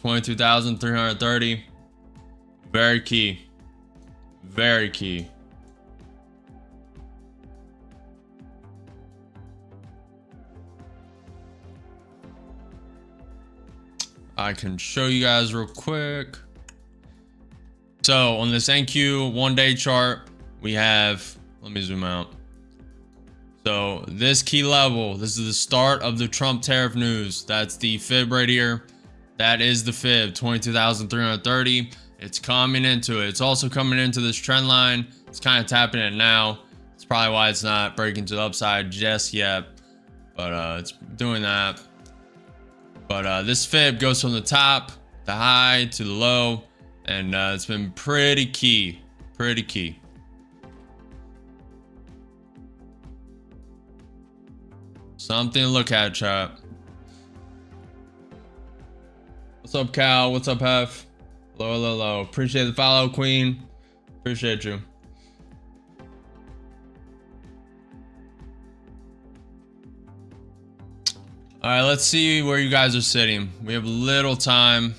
22,330. Very key. Very key. I can show you guys real quick. So on this NQ 1-day chart, we have, let me zoom out. So this key level, this is the start of the Trump tariff news. That's the fib right here. That is the fib, 22,330. It's coming into it. It's also coming into this trend line. It's kind of tapping it now. It's probably why it's not breaking to the upside just yet, but it's doing that. But this fib goes from the top, the high to the low, and it's been pretty key. Pretty key. Something to look at, chat. What's up, Cal? What's up, Hef? Hello, hello, hello. Appreciate the follow, Queen. Appreciate you. All right, let's see where you guys are sitting. We have little time.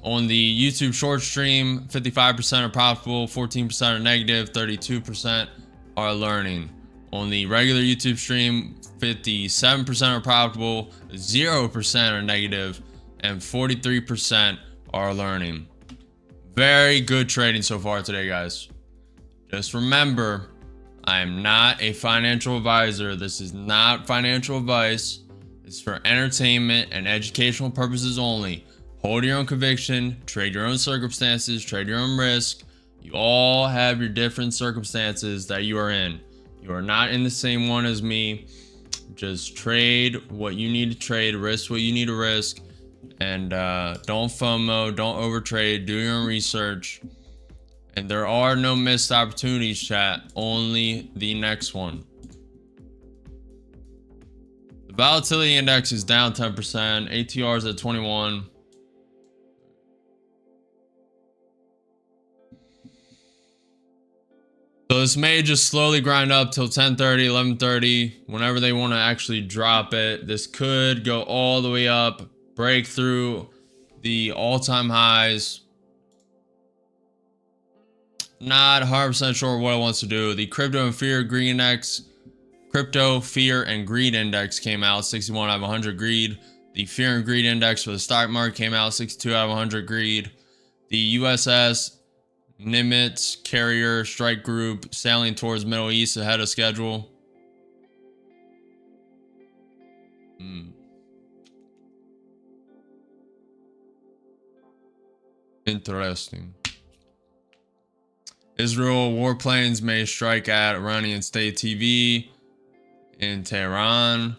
On the YouTube short stream, 55% are profitable, 14% are negative, 32% are learning. On the regular YouTube stream, 57% are profitable, 0% are negative, and 43% are learning. Very good trading so far today, guys. Just remember, I am not a financial advisor. This is not financial advice. It's for entertainment and educational purposes only. Hold your own conviction, trade your own circumstances, trade your own risk. You all have your different circumstances that you are in. You are not in the same one as me. Just trade what you need to trade, risk what you need to risk, And don't FOMO, don't overtrade, do your own research. And there are no missed opportunities, chat, only the next one. The volatility index is down 10%, ATR is at 21. So this may just slowly grind up till 10:30, 11:30, whenever they want to actually drop it. This could go all the way up, break through the all-time highs. Not 100% sure what it wants to do. The crypto and fear greed index, crypto fear and greed index came out 61 out of 100 greed. The fear and greed index for the stock market came out 62 out of 100 greed. The USS Nimitz carrier strike group sailing towards Middle East ahead of schedule. Interesting. Israel warplanes may strike at Iranian state TV in Tehran.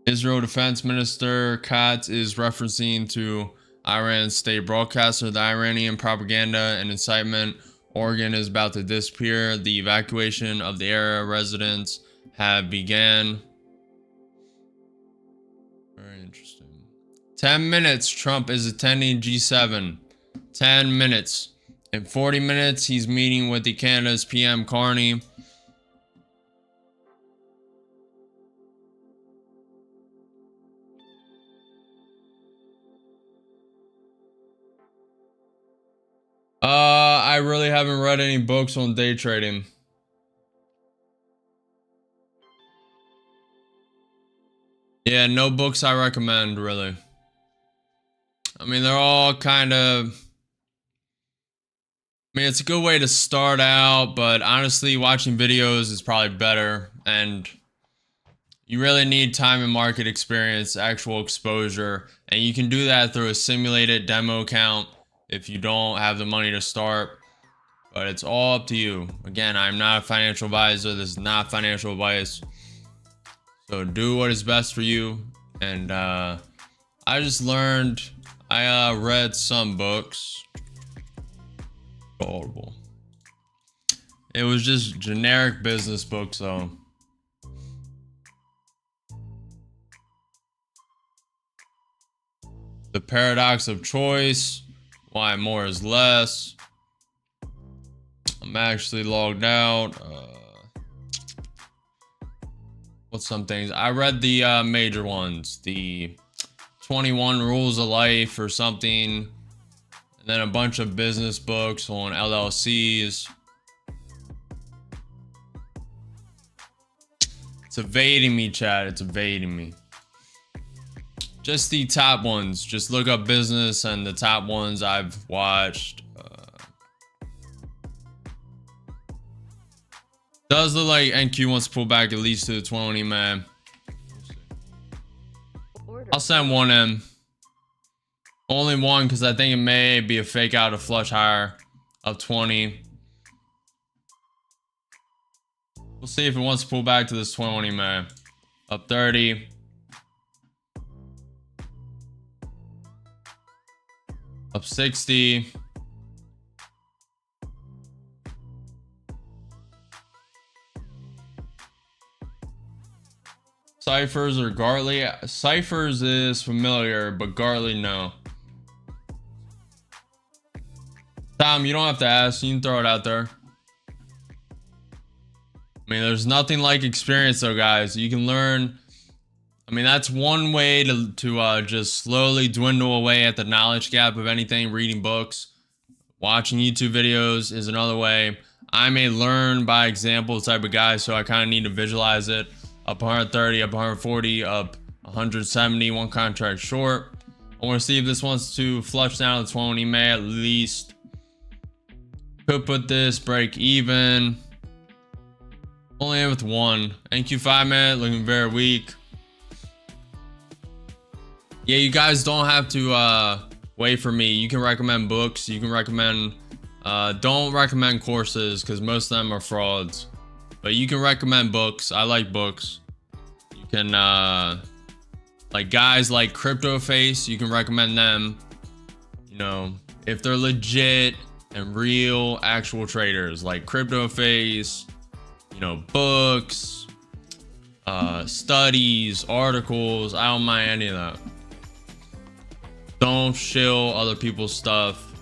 Israel Defense Minister Katz is referencing to Iran's state broadcaster, the Iranian propaganda and incitement organ is about to disappear. The evacuation of the area residents have began. Very interesting. 10 minutes, Trump is attending G7. 10 minutes. In 40 minutes, he's meeting with the Canada's PM Carney. I really haven't read any books on day trading. Yeah, no books I recommend, really. I mean, they're all kind of... I mean, it's a good way to start out, but honestly, watching videos is probably better. And you really need time and market experience, actual exposure. And you can do that through a simulated demo account if you don't have the money to start. But it's all up to you. Again, I'm not a financial advisor. This is not financial advice. So do what is best for you. And I just learned, I read some books. Horrible. It was just generic business books though. The Paradox of Choice. Why more is less. I'm actually logged out. What's some things? I read the major ones. The 21 Rules of Life or something. And then a bunch of business books on LLCs. It's evading me, chat. It's evading me. Just the top ones. Just look up business and the top ones I've watched. Does look like NQ wants to pull back at least to the 20, man. I'll send one in. Only one because I think it may be a fake out of flush higher of 20. We'll see if it wants to pull back to this 20, man. Up 30. Up 60. Ciphers or Gartley? Ciphers is familiar, but Gartley, no. Tom, you don't have to ask. You can throw it out there. I mean, there's nothing like experience though, guys. You can learn. I mean, that's one way to just slowly dwindle away at the knowledge gap of anything. Reading books, watching YouTube videos is another way. I'm a learn by example type of guy, so I kind of need to visualize it. Up 130, up 140, up 170, one contract short. I want to see if this wants to flush down to 20. May at least. Could put this break even. Only in with one. NQ5 minute looking very weak. Yeah, you guys don't have to wait for me. You can recommend books. You can recommend don't recommend courses because most of them are frauds. But you can recommend books. I like books. You can Like guys like Crypto Face, you can recommend them, you know, if they're legit and real actual traders. Like Crypto Face, you know, books, studies, articles. I don't mind any of that. Don't shill other people's stuff,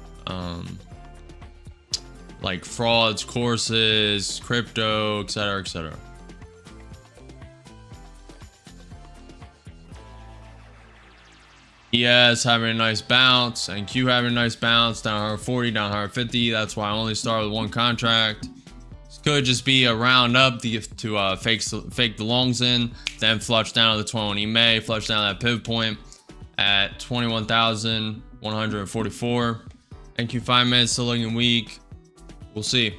like frauds, courses, crypto, etc., etc. ES having a nice bounce, and Q having a nice bounce, down 140, down 150. That's why I only start with one contract. This could just be a round up to fake the longs in, then flush down to the 21 EMA, flush down that pivot point at 21,144. NQ 5 minutes still looking weak. We'll see.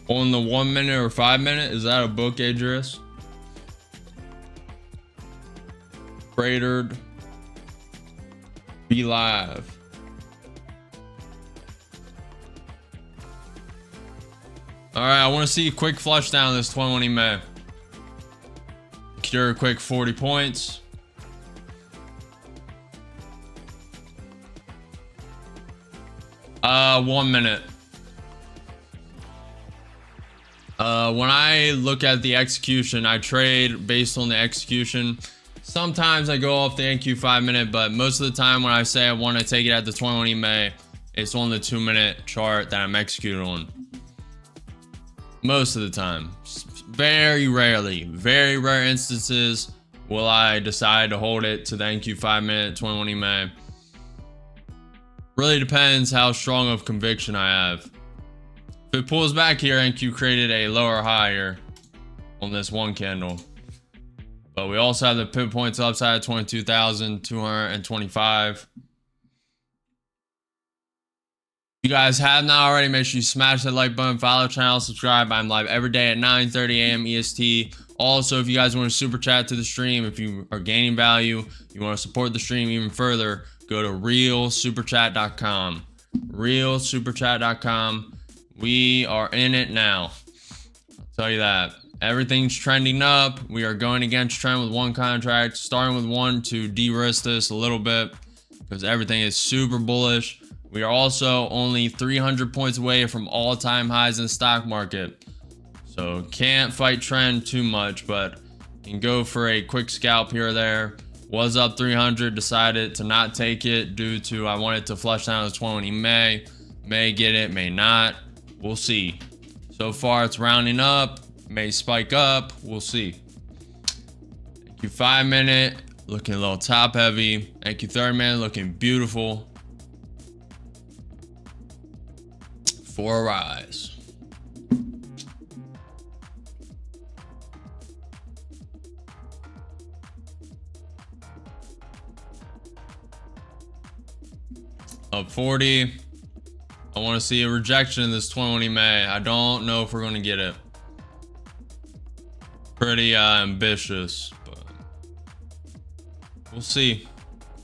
On the 1 minute or 5 minute, is that a book, Adrius? Tradered. Be live. All right, I want to see a quick flush down this 21 EMA. Secure a quick 40 points. One minute. When I look at the execution, I trade based on the execution. Sometimes I go off the NQ 5 minute, but most of the time when I say I want to take it at the 21 EMA, it's on the 2 minute chart that I'm executing on. Most of the time. Very rarely, very rare instances will I decide to hold it to the NQ 5 minute 21 EMA. Really depends how strong of conviction I have. If it pulls back here, NQ created a lower high here on this one candle. But we also have the pivot points upside at 22,225. If you guys have not already, make sure you smash that like button, follow the channel, subscribe. I'm live every day at 9:30 a.m. EST. Also, if you guys want to super chat to the stream, if you are gaining value, you want to support the stream even further, go to realsuperchat.com. Realsuperchat.com. We are in it now. I'll tell you that. Everything's trending up. We are going against trend with one contract, starting with one to de-risk this a little bit because everything is super bullish. We are also only 300 points away from all-time highs in the stock market. So can't fight trend too much, but you can go for a quick scalp here or there. Was up 300, decided to not take it due to I wanted to flush down to 20 May get it, may not. We'll see. So far it's rounding up, may spike up, we'll see. NQ 5 minute looking a little top heavy. NQ 30 minute looking beautiful. For a rise. Up 40. I want to see a rejection in this 21 May. I don't know if we're going to get it. Pretty ambitious, but we'll see.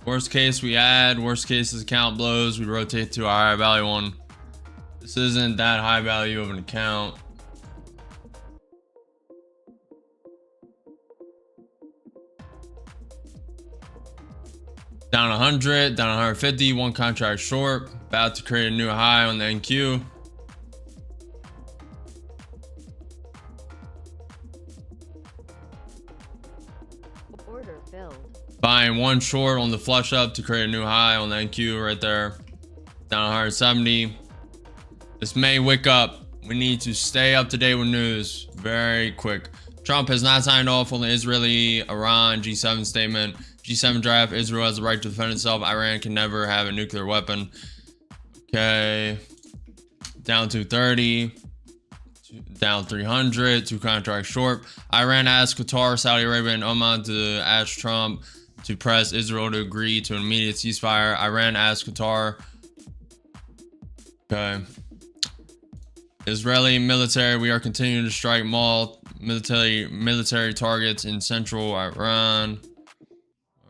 Worst case we add. Worst case this account blows. We rotate to a higher value one. This isn't that high value of an account. Down 100, down 150, one contract short. About to create a new high on the NQ. Order filled. Buying one short on the flush up to create a new high on the NQ right there. Down 170. This may wick up. We need to stay up to date with news very quick. Trump has not signed off on the Israeli-Iran G7 statement. G7 draft. Israel has the right to defend itself. Iran can never have a nuclear weapon. Okay. Down 230. Down 300. Two contracts short. Iran asked Qatar, Saudi Arabia, and Oman to ask Trump to press Israel to agree to an immediate ceasefire. Iran asked Qatar. Okay. Israeli military, we are continuing to strike military targets in central Iran.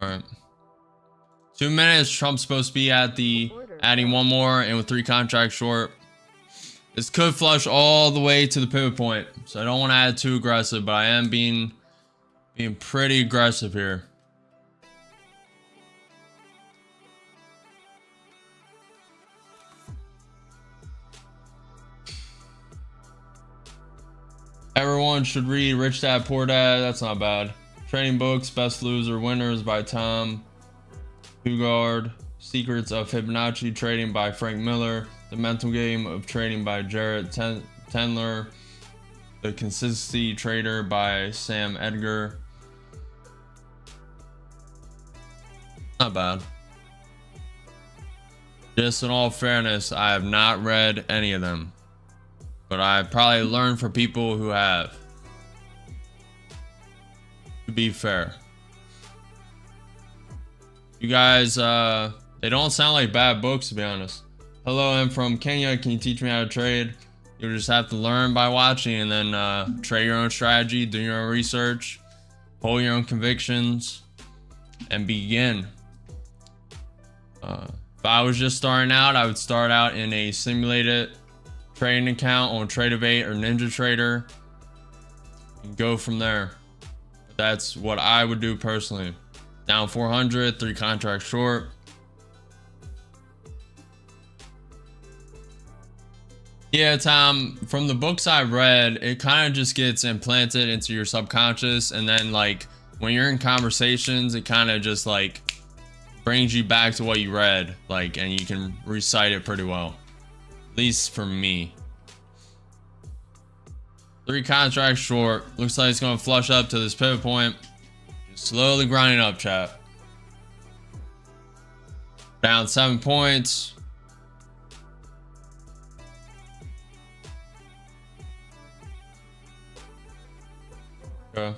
All right. 2 minutes. Trump's supposed to be at the adding one more, and with 3 contracts short, this could flush all the way to the pivot point. So I don't want to add too aggressive, but I am being pretty aggressive here. Everyone should read Rich Dad Poor Dad. That's not bad. Trading Books, Best Loser Winners by Tom Hugard. Secrets of Fibonacci Trading by Frank Miller. The Mental Game of Trading by Jarrett Tendler. The Consistency Trader by Sam Edgar. Not bad. Just in all fairness, I have not read any of them, but I probably learned from people who have. To be fair, you guys, they don't sound like bad books, to be honest. Hello, I'm from Kenya. Can you teach me how to trade? You'll just have to learn by watching, and then trade your own strategy, do your own research, hold your own convictions, and begin. If I was just starting out, I would start out in a simulated trading account on Trade8 or NinjaTrader and go from there. That's what I would do personally. Down 400, 3 contracts short. Yeah, Tom, from the books I've read, it kind of just gets implanted into your subconscious, and then like when you're in conversations, it kind of just like brings you back to what you read, like, and you can recite it pretty well. At least for me. 3 contracts short. Looks like it's going to flush up to this pivot point. Just slowly grinding up, chat. Down 7 points. Okay.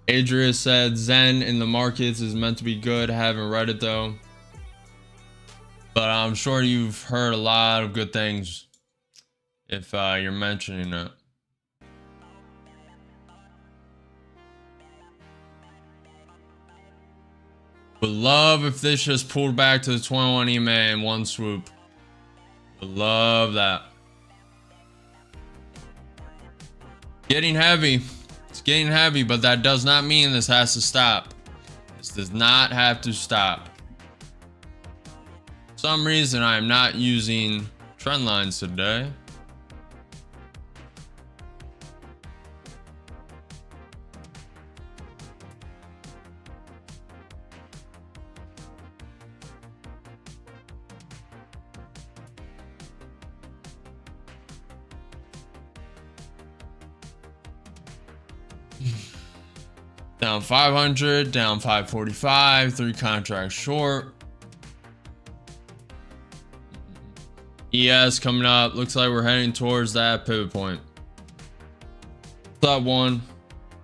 Adria said Zen in the markets is meant to be good. Haven't read it though, but I'm sure you've heard a lot of good things if you're mentioning it. Would love if this just pulled back to the 21 EMA in one swoop. Would love that. Getting heavy. It's getting heavy, but that does not mean this has to stop. This does not have to stop. For some reason, I am not using trend lines today. Down 500, down 545, 3 contracts short. ES coming up. Looks like we're heading towards that pivot point. Top 1.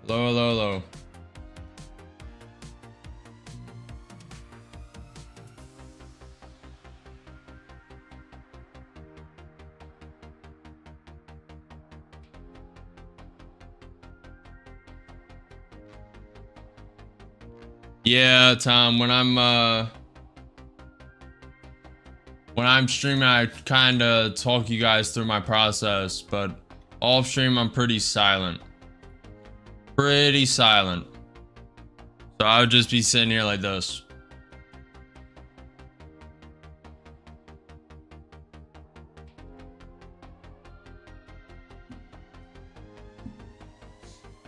Low, low, low. Yeah, Tom, when I'm streaming, I kind of talk you guys through my process, but off stream I'm pretty silent. Pretty silent. So I would just be sitting here like this.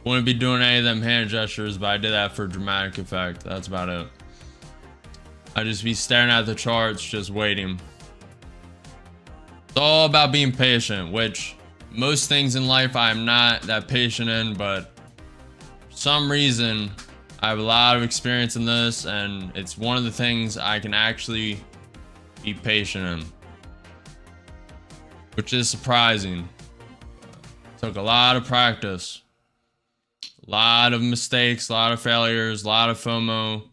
Wouldn't be doing any of them hand gestures, but I did that for dramatic effect. That's about it. I just be staring at the charts, just waiting. It's all about being patient, which most things in life I'm not that patient in, but for some reason I have a lot of experience in this, and it's one of the things I can actually be patient in, which is surprising. Took a lot of practice. A lot of mistakes, a lot of failures, a lot of FOMO.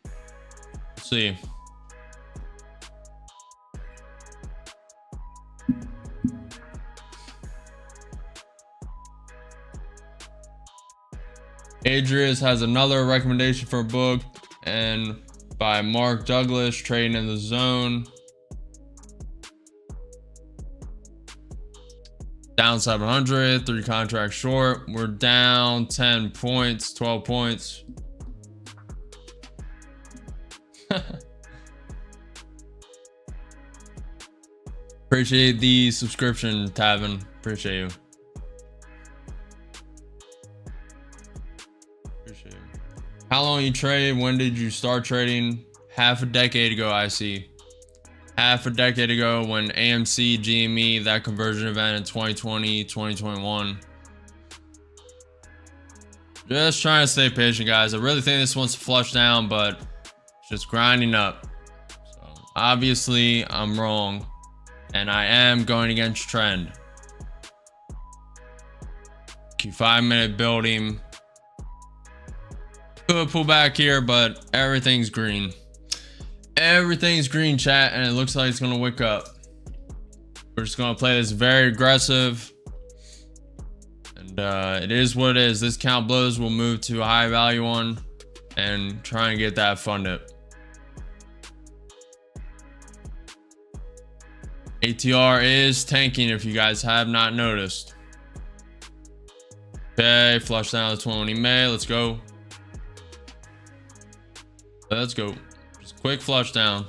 Let's see. Adrius has another recommendation for a book, and by Mark Douglas, Trading in the Zone. Down 700, 3 contracts short. We're down 10 points, 12 points. Appreciate the subscription, Tavin. Appreciate you. Appreciate you. How long you trade? When did you start trading? Half a decade ago, I see. Half a decade ago when AMC, GME, that conversion event in 2020, 2021. Just trying to stay patient, guys. I really think this one's flush down, but it's just grinding up. So obviously, I'm wrong. And I am going against trend. Q 5-minute building. Could pull back here, but everything's green. Everything's green, chat, and it looks like it's gonna wick up. We're just gonna play this very aggressive, and it is what it is. This count blows, will move to a high value one and try and get that funded. ATR is tanking if you guys have not noticed. Okay, flush down to 20 May. Let's go. Let's go. Quick flush down.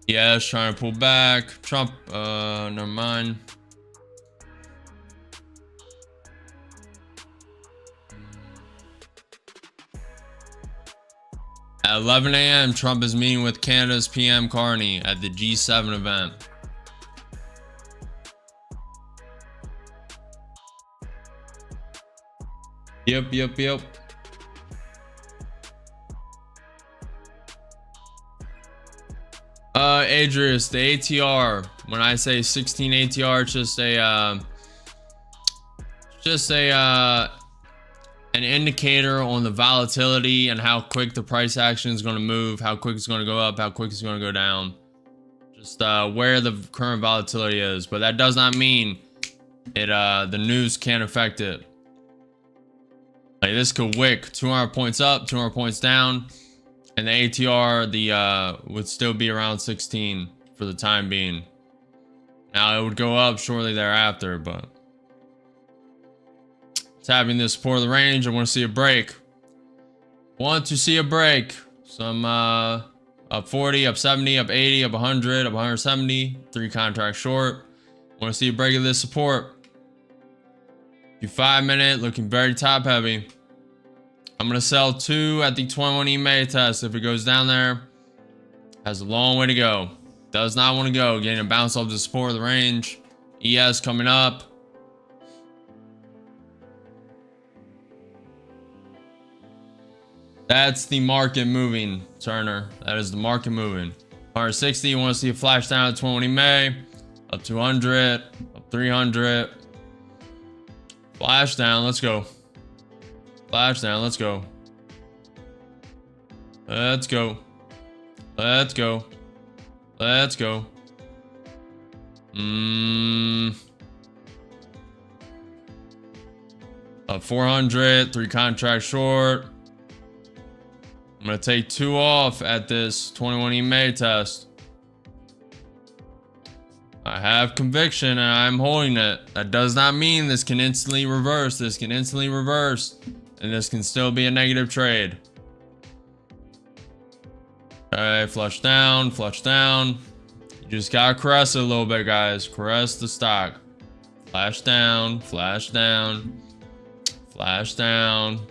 Yes, trying to pull back. Trump, never mind. At 11 a.m., Trump is meeting with Canada's PM Carney at the G7 event. Yep. Adrius, the ATR, when I say 16 ATR, it's just an indicator on the volatility and how quick the price action is going to move, how quick it's going to go up, how quick it's going to go down, just where the current volatility is. But that does not mean it the news can't affect it. Like, this could wick 200 points up, 200 points down, and the ATR would still be around 16 for the time being. Now it would go up shortly thereafter, but tapping this support of the range. I want to see a break. Want to see a break. Some up 40, up 70, up 80, up 100, up 170. 3 contracts short. Want to see a break of this support. Q5-minute looking very top heavy. I'm going to sell 2 at the 21 EMA test. If it goes down there, has a long way to go. Does not want to go. Getting a bounce off the support of the range. ES coming up. That's the market moving, Turner. That is the market moving. 160, you want to see a flash down at 20 EMA. Up 200, up 300. Flash down, let's go. Flash down, let's go. Let's go. Let's go. Let's go. Up 400, 3 contracts short. I'm going to take 2 off at this 21 EMA test. I have conviction and I'm holding it. That does not mean this can instantly reverse. This can instantly reverse. And this can still be a negative trade. Okay, flush down, flush down. You just gotta caress it a little bit, guys. Caress the stock. Flash down, flash down, flash down.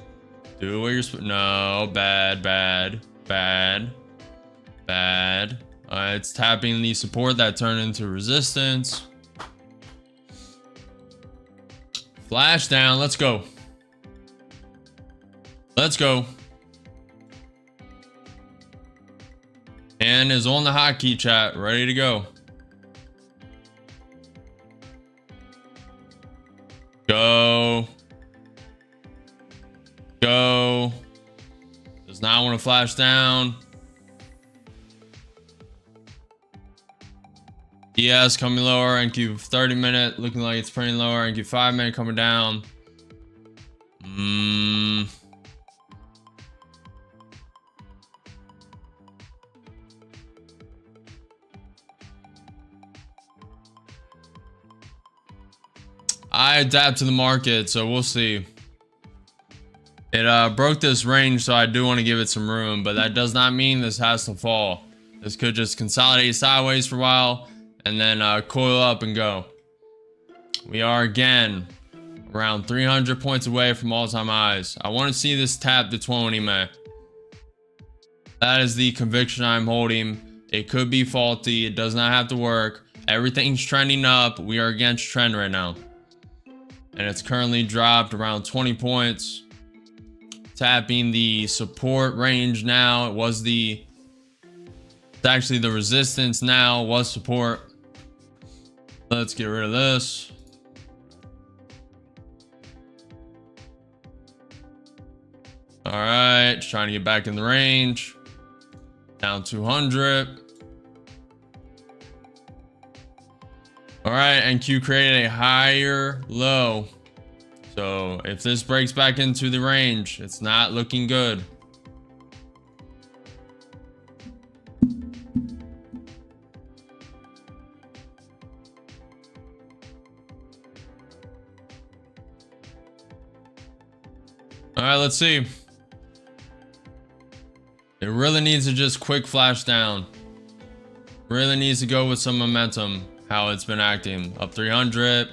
Do what you're supposed to. No, bad. It's tapping the support that turned into resistance. Flash down, let's go. Let's go. And is on the hotkey, chat, ready to go. Go. Go. Does not want to flash down. ES coming lower. NQ 30-minute looking like it's printing lower. NQ 5-minute coming down. I adapt to the market, so we'll see. It broke this range, so I do want to give it some room, but that does not mean this has to fall. This could just consolidate sideways for a while and then coil up and go. We are again around 300 points away from all-time highs. I want to see this tap the 20 EMA. That is the conviction I'm holding. It could be faulty. It does not have to work. Everything's trending up. We are against trend right now. And it's currently dropped around 20 points. Tapping the support range now. It's actually the resistance now. It was support. Let's get rid of this. All right, just trying to get back in the range. Down 200. All right, NQ created a higher low. So if this breaks back into the range, it's not looking good. All right, let's see. It really needs to just quick flash down. Really needs to go with some momentum, how it's been acting. Up 300.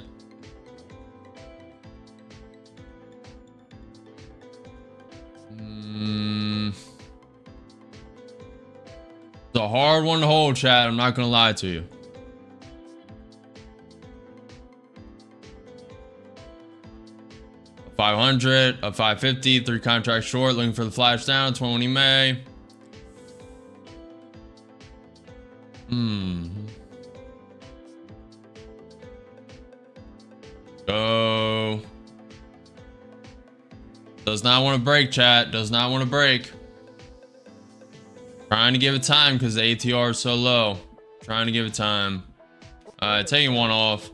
It's a hard one to hold, chat. I'm not gonna lie to you. A 500, a 550, 3 contracts short, looking for the flash down. 21 May. Go. Does not want to break, chat. Does not want to break. Trying to give it time because the ATR is so low. Trying to give it time. Taking one off.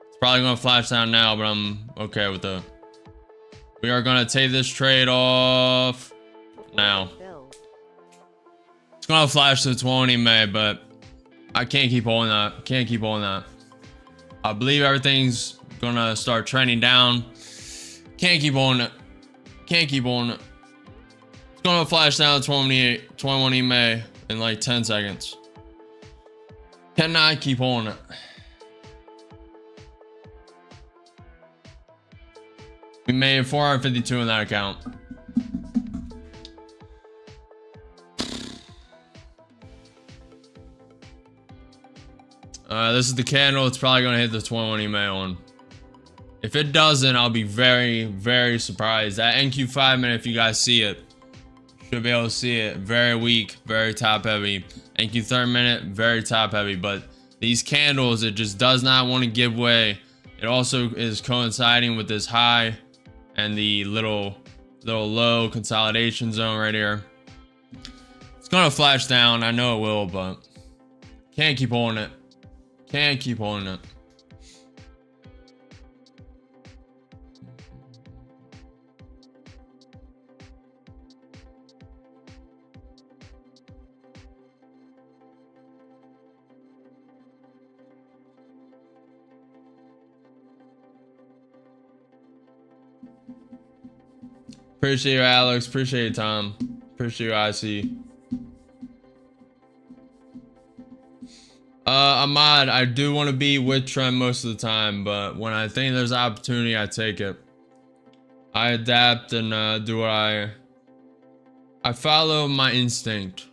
It's probably going to flash down now, but I'm okay with it. We are going to take this trade off now. It's going to flash to 20 May, but I can't keep holding that. Can't keep holding that. I believe everything's going to start trending down. Can't keep holding it. Can't keep holding it. It's going to flash down to 21 EMA in like 10 seconds. Cannot keep holding it. We made 452 in that account. This is the candle. It's probably going to hit the 21 EMA one. If it doesn't, I'll be very, very surprised. That NQ 5 minute, if you guys see it, should be able to see it. Very weak, very top heavy. NQ 30 minute, very top heavy. But these candles, it just does not want to give way. It also is coinciding with this high and the little low consolidation zone right here. It's going to flash down. I know it will, but can't keep holding it. Can't keep holding it. Appreciate you, Alex. Appreciate you, Tom. Appreciate you, IC. Ahmad, I do want to be with trend most of the time, but when I think there's opportunity, I take it. I adapt and do what I follow my instinct.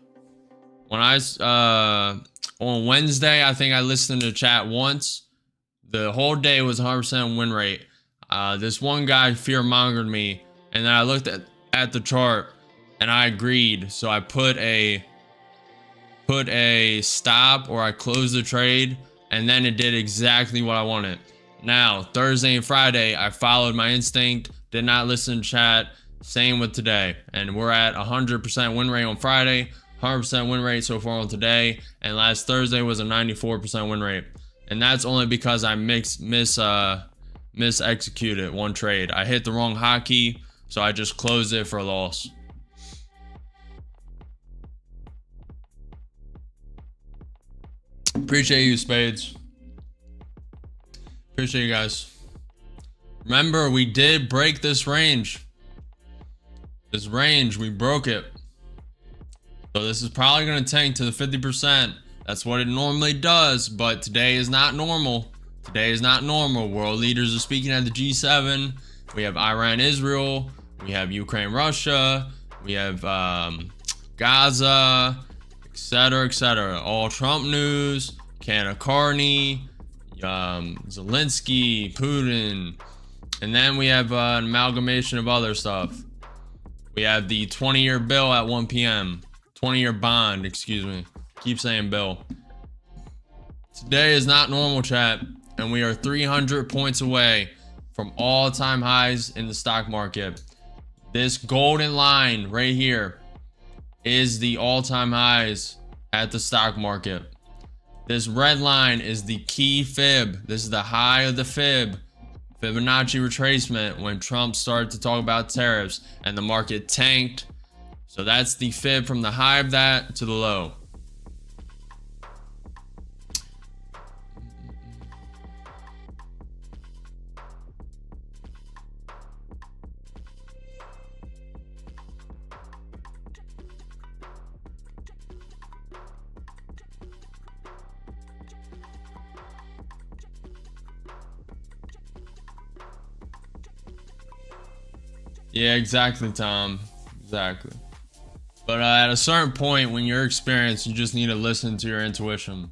When on Wednesday, I think I listened to chat once. The whole day was 100% win rate. This one guy fear-mongered me, and then I looked at the chart and I agreed. So I put a stop, or I closed the trade, and then it did exactly what I wanted. Now, Thursday and Friday, I followed my instinct, did not listen to chat. Same with today. And we're at 100% win rate on Friday, 100% win rate so far on today, and last Thursday was a 94% win rate. And that's only because I misexecuted one trade. I hit the wrong hotkey, so I just closed it for a loss. Appreciate you, Spades. Appreciate you guys. Remember, we did break this range. This range, we broke it. So this is probably going to tank to the 50%. That's what it normally does, but today is not normal. Today is not normal. World leaders are speaking at the G7. We have Iran, Israel. We have Ukraine, Russia. We have Gaza, etc., etc. All Trump news. Canada Carney, Zelensky, Putin. And then we have an amalgamation of other stuff. We have the 20-year bill at 1 p.m. 20-year bond, excuse me. Keep saying bill. Today is not normal, chat. And we are 300 points away from all-time highs in the stock market. This golden line right here is the all-time highs at the stock market. This red line is the key fib. This is the high of the fib. Fibonacci retracement when Trump started to talk about tariffs and the market tanked. So that's the fib from the high of that to the low. Yeah, exactly, Tom. Exactly. But at a certain point, when you're experienced, you just need to listen to your intuition.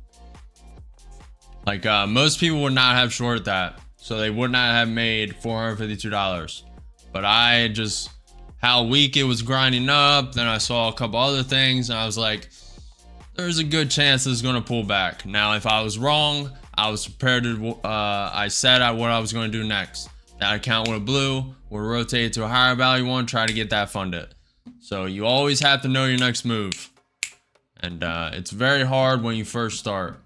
Like, most people would not have shorted that, so they would not have made $452. But I just, how weak it was grinding up, then I saw a couple other things, and I was like, there's a good chance this is going to pull back. Now, if I was wrong, I was prepared to, I said what I was going to do next. That account would have blew, would rotate to a higher value one, try to get that funded. So you always have to know your next move. And it's very hard when you first start.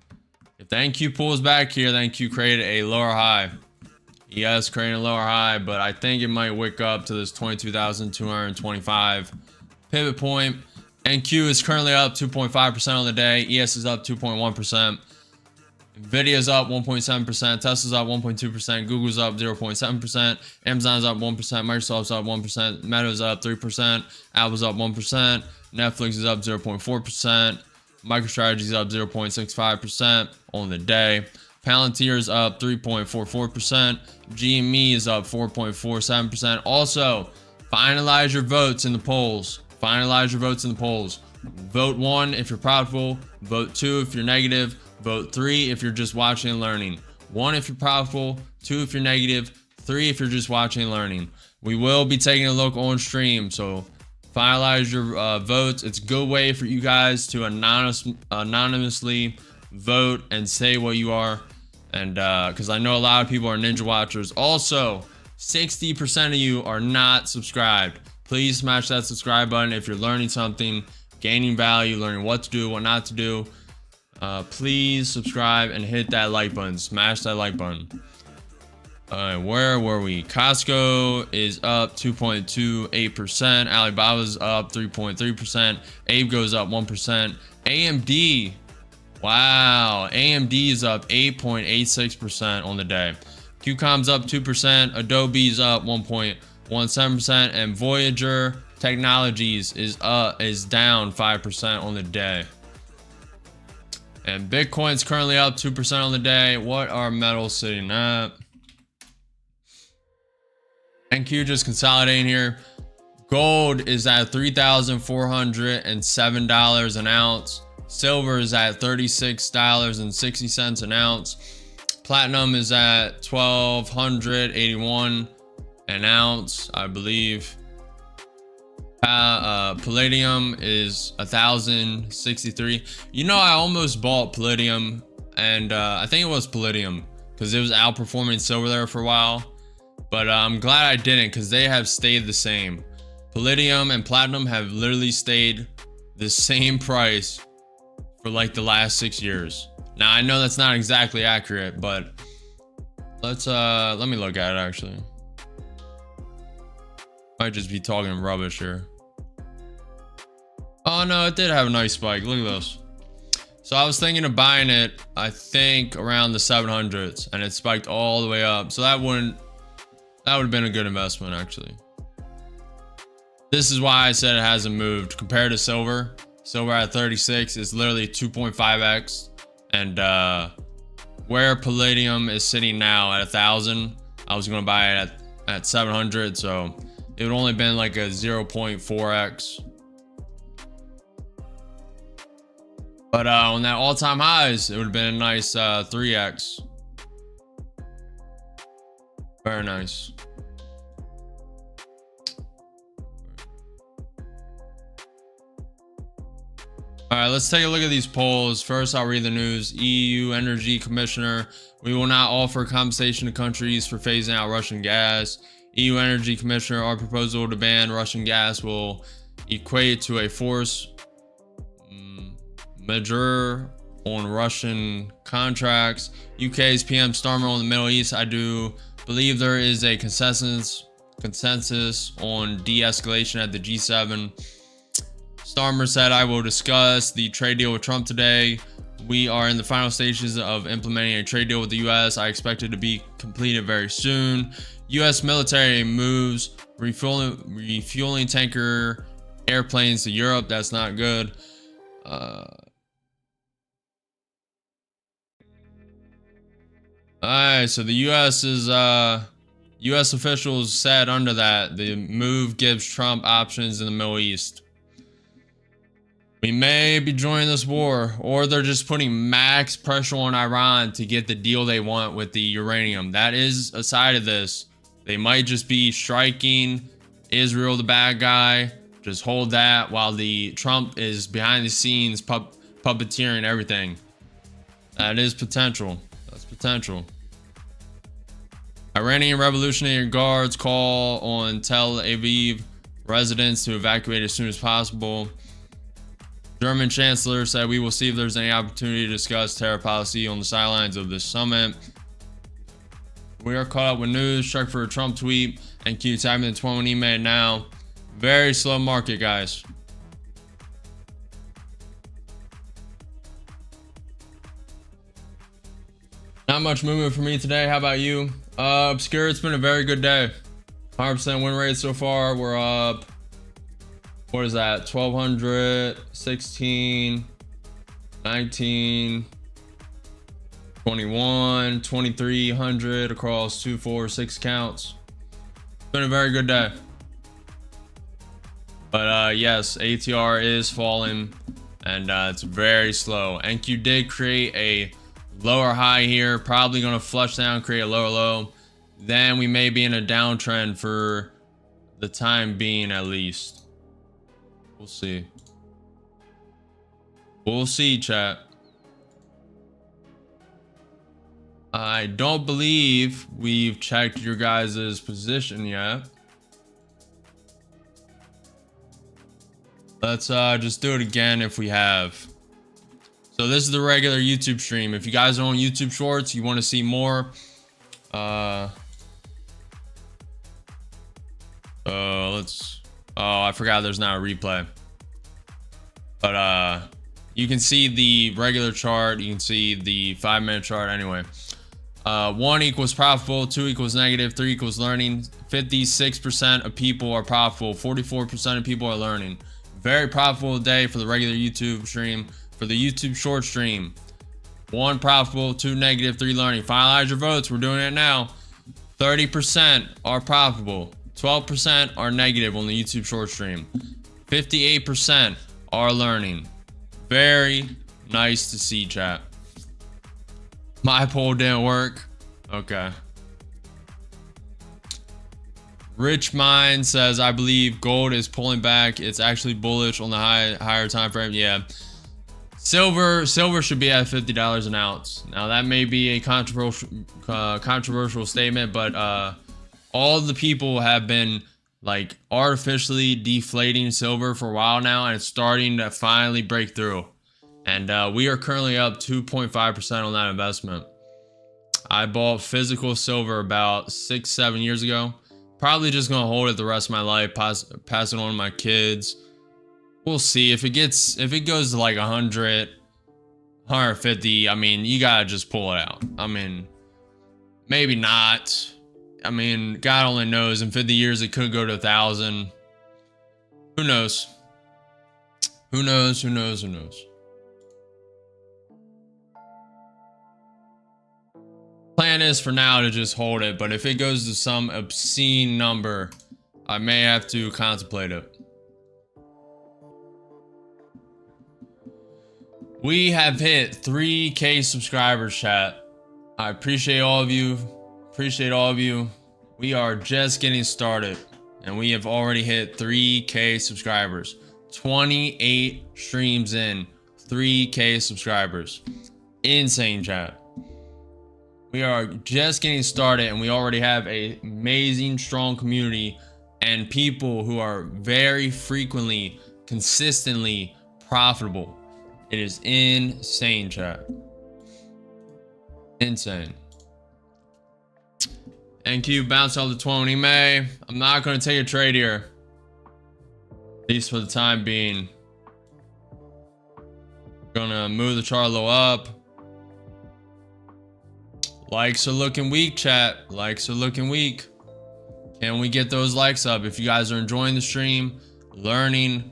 If the NQ pulls back here, the NQ created a lower high. Yes, creating a lower high, but I think it might wick up to this 22,225 pivot point. NQ is currently up 2.5% on the day. ES is up 2.1%. Nvidia's up 1.7%, Tesla's up 1.2%, Google's up 0.7%, Amazon's up 1%, Microsoft's up 1%, Meta's up 3%, Apple's up 1%, Netflix is up 0.4%, MicroStrategy's up 0.65% on the day, Palantir's up 3.44%, GME is up 4.47%. Also, finalize your votes in the polls. Finalize your votes in the polls. Vote 1 if you're profitable, vote 2 if you're negative, vote 3 if you're just watching and learning. 1 if you're profitable, 2 if you're negative, 3 if you're just watching and learning. We will be taking a look on stream, so finalize your votes. It's a good way for you guys to anonymously vote and say what you are. And because I know a lot of people are ninja watchers. Also, 60% of you are not subscribed. Please smash that subscribe button if you're learning something, gaining value, learning what to do, what not to do. Please subscribe and hit that like button. Smash that like button. Where were we? Costco is up 2.28%. Alibaba's up 3.3%. Abe goes up 1%. AMD. Wow. AMD is up 8.86% on the day. QCOM's up 2%. Adobe's up 1.17%. And Voyager Technologies is down 5% on the day. And Bitcoin's currently up 2% on the day. What are metals sitting at? NQ just consolidating here. Gold is at $3,407 an ounce. Silver is at $36.60 an ounce. Platinum is at $1,281 an ounce, I believe. Palladium is $1,063. You know, I almost bought Palladium, and I think it was Palladium because it was outperforming silver there for a while. But I'm glad I didn't because they have stayed the same. Palladium and platinum have literally stayed the same price for like the last 6 years. Now I know that's not exactly accurate, but Let's let me look at it actually. Might just be talking rubbish here. Oh no, it did have a nice spike. Look at this. So I was thinking of buying it, I think around the 700s, and it spiked all the way up. So that would have been a good investment actually. This is why I said it hasn't moved compared to silver. Silver at 36 is literally 2.5x, and where palladium is sitting now at 1,000, I was going to buy it at 700, so it would only been like a 0.4x. But on that all-time highs, it would have been a nice 3x. Very nice. All right, let's take a look at these polls. First, I'll read the news. EU Energy Commissioner, we will not offer compensation to countries for phasing out Russian gas. EU Energy Commissioner, our proposal to ban Russian gas will equate to a force majeure on Russian contracts. UK's PM Starmer on the Middle East. I do believe there is a consensus on de-escalation at the G7. Starmer said, I will discuss the trade deal with Trump today. We are in the final stages of implementing a trade deal with the US. I expect it to be completed very soon. US military moves refueling tanker airplanes to Europe. That's not good. Alright, so the US officials said under that the move gives Trump options in the Middle East. We may be joining this war, or they're just putting max pressure on Iran to get the deal they want with the uranium. That is a side of this. They might just be striking Israel, the bad guy. Just hold that while the Trump is behind the scenes puppeteering everything. That is potential. That's potential. Iranian Revolutionary Guards call on Tel Aviv residents to evacuate as soon as possible. German Chancellor said, we will see if there's any opportunity to discuss tariff policy on the sidelines of this summit. We are caught up with news. Check for a Trump tweet and keep typing the 20 email now. Very slow market, guys. Not much movement for me today. How about you? Obscure, it's been a very good day. 100% win rate so far. We're up. What is that? 1,200, 16, 19, 21, 2,300 across 2, 4, 6 counts. It's been a very good day. But yes, ATR is falling, and it's very slow. NQ did create a lower high here, probably going to flush down, create a lower low. Then we may be in a downtrend for the time being, at least. We'll see. We'll see, chat. I don't believe we've checked your guys' position yet. Let's just do it again if we have. So this is the regular YouTube stream. If you guys are on YouTube Shorts, you want to see more. Oh, I forgot there's not a replay. But you can see the regular chart. You can see the 5-minute chart anyway. 1 equals profitable, 2 equals negative, 3 equals learning. 56% of people are profitable, 44% of people are learning. Very profitable day for the regular YouTube stream. For the YouTube short stream, 1 profitable, 2 negative, 3 learning. Finalize your votes. We're doing it now. 30% are profitable, 12% are negative on the YouTube short stream. 58% are learning. Very nice to see, chat. My poll didn't work. Okay. Rich Mind says, I believe gold is pulling back. It's actually bullish on the higher time frame. Yeah. Silver should be at $50 an ounce. Now that may be a controversial statement, but all the people have been like artificially deflating silver for a while now, and it's starting to finally break through. And we are currently up 2.5% on that investment. I bought physical silver about 6-7 years ago. Probably just gonna hold it the rest of my life, pass it on to my kids. We'll see if it goes to like 100, 150. I mean, you gotta just pull it out. I mean, maybe not. I mean, God only knows. In 50 years, it could go to 1,000. Who knows? Who knows? Who knows? Who knows? Plan is for now to just hold it, but if it goes to some obscene number, I may have to contemplate it. We have hit 3K subscribers, chat. I appreciate all of you. Appreciate all of you. We are just getting started and we have already hit 3K subscribers. 28 streams in, 3K subscribers. Insane, chat. We are just getting started and we already have an amazing, strong community and people who are very frequently, consistently profitable. It is insane, chat. Insane. NQ bounce out the 20 May. I'm not going to take a trade here. At least for the time being. Gonna move the chart low up. Likes are looking weak, chat. Likes are looking weak. Can we get those likes up? If you guys are enjoying the stream, learning,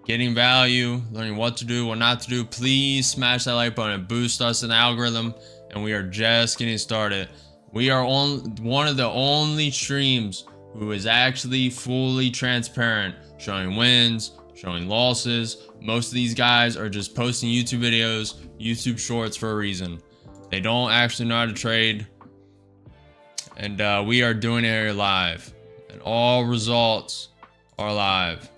getting value, learning what to do, what not to do, please smash that like button. It boosts us in the algorithm, and we are just getting started. We are on one of the only streams who is actually fully transparent, showing wins, showing losses. Most of these guys are just posting YouTube videos, YouTube shorts for a reason. They don't actually know how to trade. And we are doing it here live. And all results are live.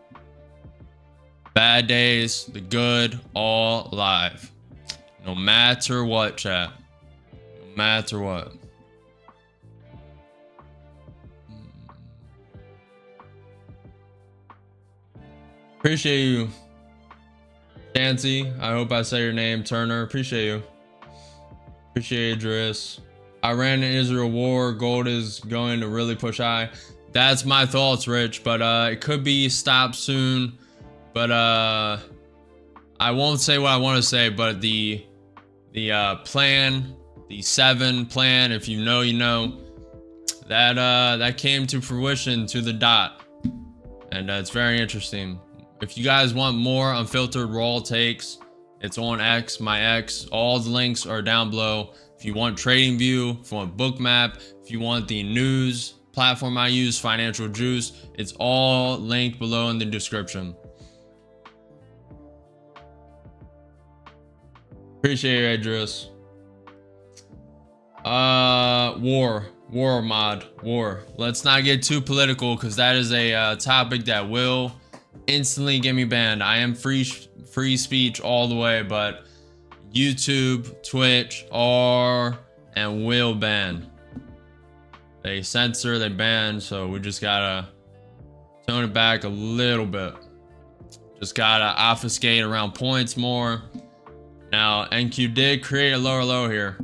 Bad days, the good, all live. No matter what, chat. No matter what. Appreciate you, Chancy. I hope I say your name, Turner. Appreciate you. Appreciate you, Driss. Iran and Israel war. Gold is going to really push high. That's my thoughts, Rich. But it could be stopped soon. But I won't say what I want to say. But the plan, the 7 plan, if you know, you know, that came to fruition to the dot, and it's very interesting. If you guys want more unfiltered raw takes, it's on X, my X. All the links are down below. If you want TradingView, if you want Bookmap, if you want the news platform I use, FinancialJuice, it's all linked below in the description. Appreciate you, Idris. War mod. Let's not get too political because that is a topic that will instantly get me banned. I am free speech all the way, but YouTube, Twitch are and will ban. They censor, they ban, so we just gotta tone it back a little bit. Just gotta obfuscate around points more. Now NQ did create a lower low here.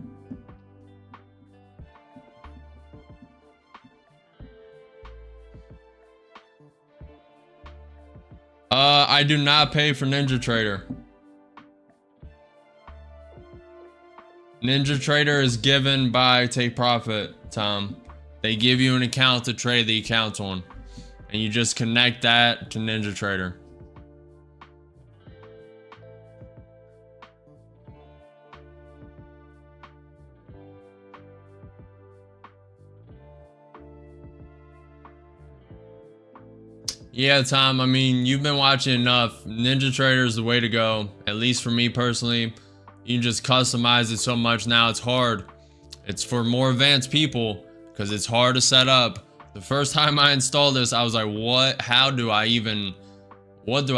I do not pay for NinjaTrader. NinjaTrader is given by Take Profit, Tom. They give you an account to trade the accounts on, and you just connect that to NinjaTrader. Yeah, Tom, I mean, you've been watching enough. NinjaTrader is the way to go, at least for me personally. You can just customize it so much now. It's hard. It's for more advanced people because it's hard to set up. The first time I installed this, I was like, what do I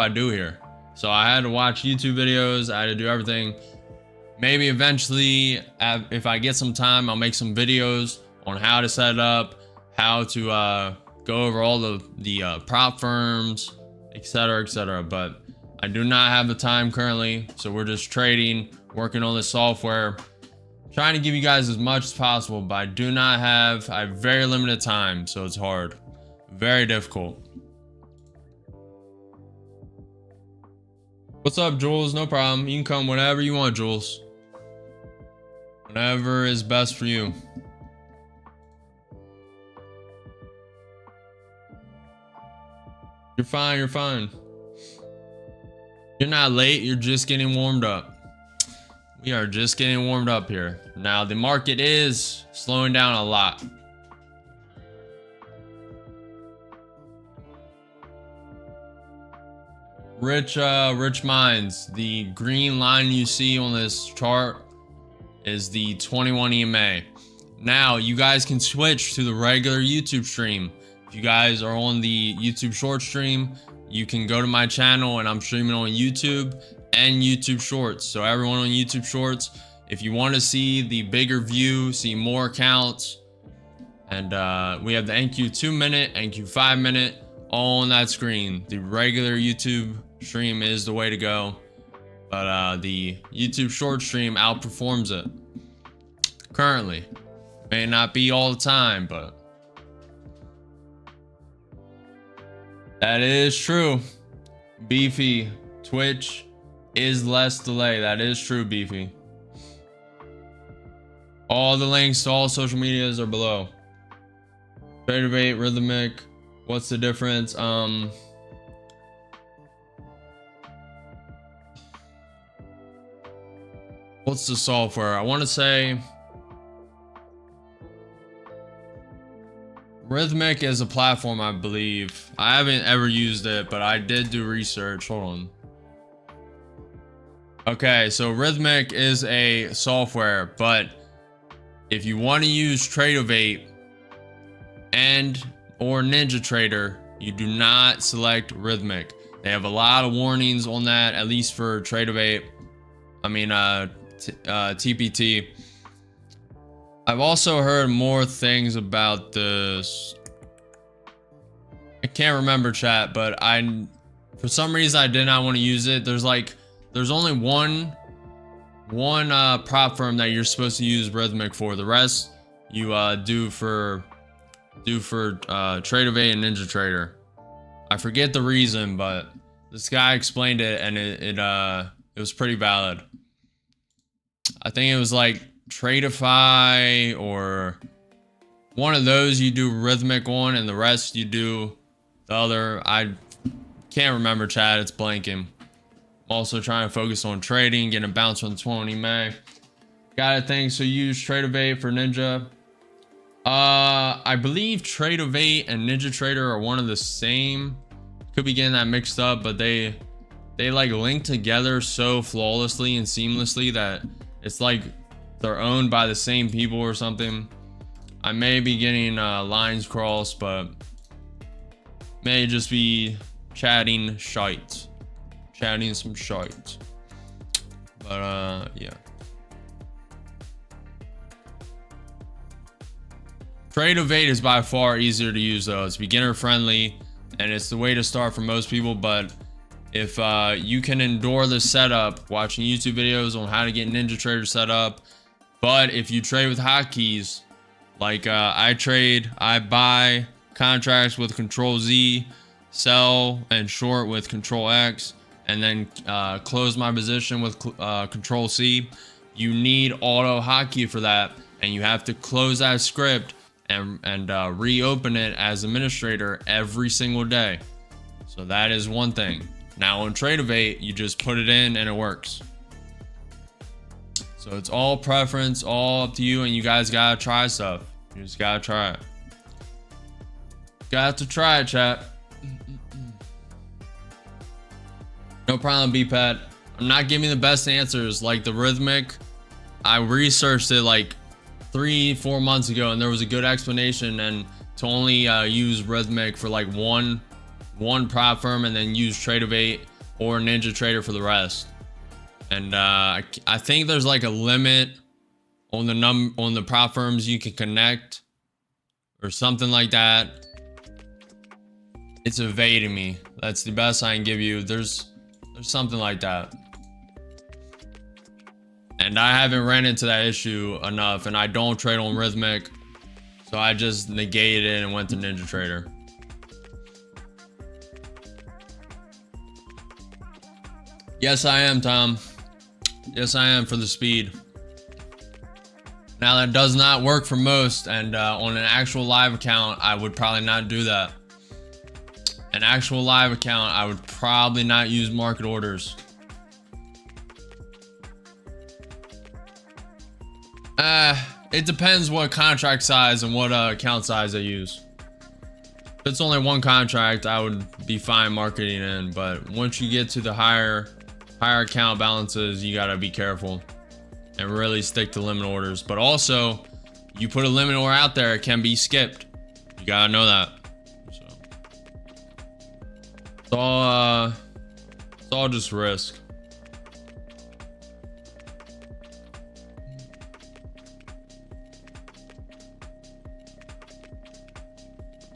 do here? So I had to watch YouTube videos. I had to do everything. Maybe eventually, if I get some time, I'll make some videos on how to set it up, how to go over all the prop firms, etc. But I do not have the time currently, so we're just trading, working on this software, Trying to give you guys as much as possible, but I have very limited time, so it's hard. Very difficult. What's up, Jules? No problem. You can come whenever you want, Jules. Whatever is best for you. You're fine, you're fine. You're not late, you're just getting warmed up. We are just getting warmed up here. Now, the market is slowing down a lot. Rich minds. The green line you see on this chart is the 21 EMA. Now, you guys can switch to the regular YouTube stream. If you guys are on the YouTube short stream, you can go to my channel and I'm streaming on YouTube and YouTube shorts. So everyone on YouTube shorts, if you want to see the bigger view, see more accounts, and we have the NQ 2-minute, NQ 5-minute all on that screen. The regular YouTube stream is the way to go, but the YouTube short stream outperforms it currently. May not be all the time, but that is true. Beefy, Twitch is less delay. That is true, Beefy. All the links to all social medias are below. TradingView, Rhythmic. What's the difference? What's the software? I want to say Rhythmic is a platform, I believe. I haven't ever used it, but I did do research. Hold on. Okay, so Rhythmic is a software, but if you want to use TradingView and or NinjaTrader, you do not select Rhythmic. They have a lot of warnings on that, at least for TradingView. I mean, TPT. I've also heard more things about this. I can't remember, chat, but for some reason I did not want to use it. There's only one prop firm that you're supposed to use Rhythmic for. The rest you do for TradingView and NinjaTrader. I forget the reason, but this guy explained it and it was pretty valid. I think it was like Tradify or one of those you do Rhythmic on and the rest you do the other. I can't remember, chat. It's blanking. I'm also trying to focus on trading, getting a bounce on the 20 May. Got it, thanks. So use TradingView for Ninja. I believe TradingView and NinjaTrader are one of the same. Could be getting that mixed up, but they like link together so flawlessly and seamlessly that it's like they're owned by the same people or something. I may be getting lines crossed, but may just be chatting shite. Chatting some shite. But yeah. TradingView is by far easier to use though. It's beginner friendly and it's the way to start for most people. But if you can endure the setup, watching YouTube videos on how to get NinjaTrader set up, but if you trade with hotkeys, like I buy contracts with Control Z, sell and short with Control X, and then close my position with Control C. You need auto hotkey for that, and you have to close that script and reopen it as administrator every single day. So that is one thing. Now on TradingView, you just put it in and it works. So it's all preference, all up to you, and you guys gotta try stuff. You just gotta try it. Got to try it, chat. No problem, BPAT. I'm not giving the best answers like the Rhythmic. I researched it like 3-4 months ago and there was a good explanation, and to only use Rhythmic for like one prop firm and then use TradingView or NinjaTrader for the rest. And I think there's like a limit on the prop firms you can connect or something like that. It's evading me. That's the best I can give you. There's something like that. And I haven't ran into that issue enough, and I don't trade on Rhythmic. So I just negated it and went to NinjaTrader. Yes, I am, Tom. Yes, I am, for the speed. Now, that does not work for most, and on an actual live account, I would probably not do that. An actual live account, I would probably not use market orders. It depends what contract size and what account size I use. If it's only one contract, I would be fine marketing in, but once you get to the higher account balances, you gotta be careful and really stick to limit orders. But also, you put a limit order out there, it can be skipped. You gotta know that. So it's all just risk.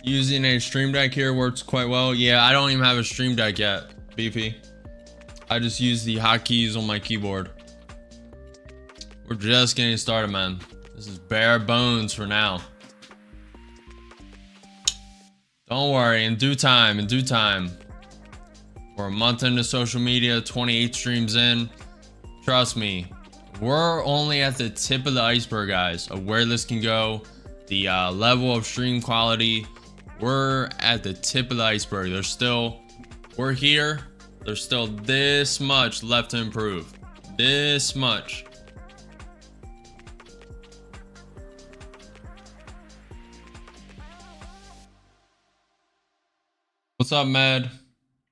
Using a Stream Deck here works quite well. Yeah, I don't even have a Stream Deck yet, BP. I just use the hotkeys on my keyboard. We're just getting started, man. This is bare bones for now. Don't worry, in due time, in due time. We're a month into social media, 28 streams in. Trust me, we're only at the tip of the iceberg, guys, of where this can go. The level of stream quality. We're at the tip of the iceberg. We're here. There's still this much left to improve. This much. What's up, Med?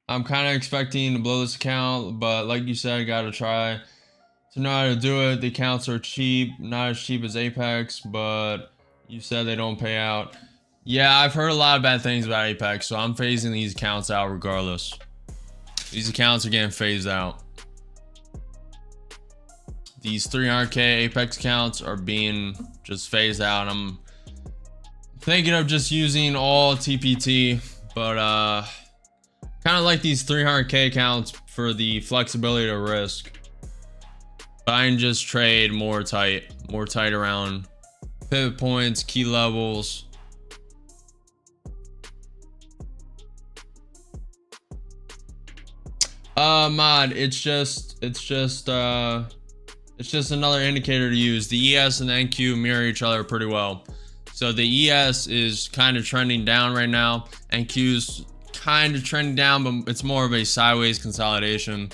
I'm kind of expecting to blow this account, but like you said, I gotta try to know how to do it. The accounts are cheap, not as cheap as Apex, but you said they don't pay out. Yeah, I've heard a lot of bad things about Apex, so I'm phasing these accounts out regardless. These accounts are getting phased out. These 300k Apex accounts are being just phased out. I'm thinking of just using all TPT, but kind of like these 300k accounts for the flexibility to risk. But I can just trade more tight around pivot points, key levels. Mod, it's just another indicator to use. The ES and the NQ mirror each other pretty well. So the ES is kind of trending down right now. NQ's kind of trending down, but it's more of a sideways consolidation.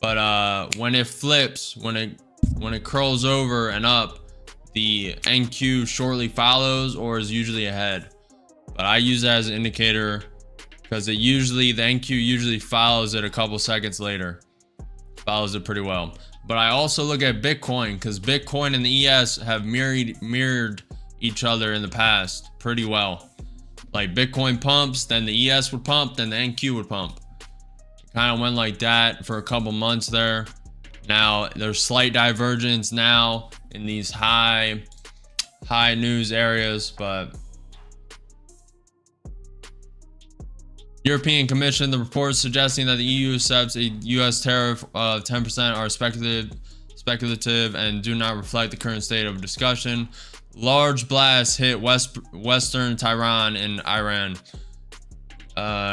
But when it flips, when it curls over and up, the NQ shortly follows or is usually ahead. But I use that as an indicator because the NQ usually follows it a couple seconds later. Follows it pretty well. But I also look at Bitcoin because Bitcoin and the ES have mirrored each other in the past pretty well. Like Bitcoin pumps, then the ES would pump, then the NQ would pump. Kind of went like that for a couple months there. Now there's slight divergence now in these high news areas, but European Commission, the report suggesting that the EU accepts a US tariff of 10% are speculative and do not reflect the current state of discussion. Large blasts hit western Tehran and Iran.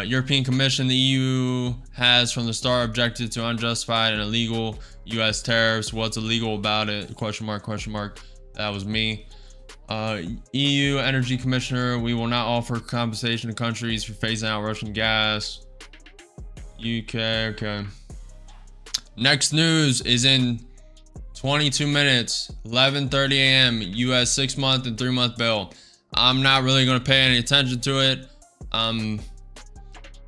European Commission, the EU has from the start objected to unjustified and illegal US tariffs. What's illegal about it? Question mark, question mark. That was me. EU Energy Commissioner, we will not offer compensation to countries for phasing out Russian gas. UK, okay. Next news is in 22 minutes, 11:30 a.m. US 6-month and 3-month bill. I'm not really going to pay any attention to it.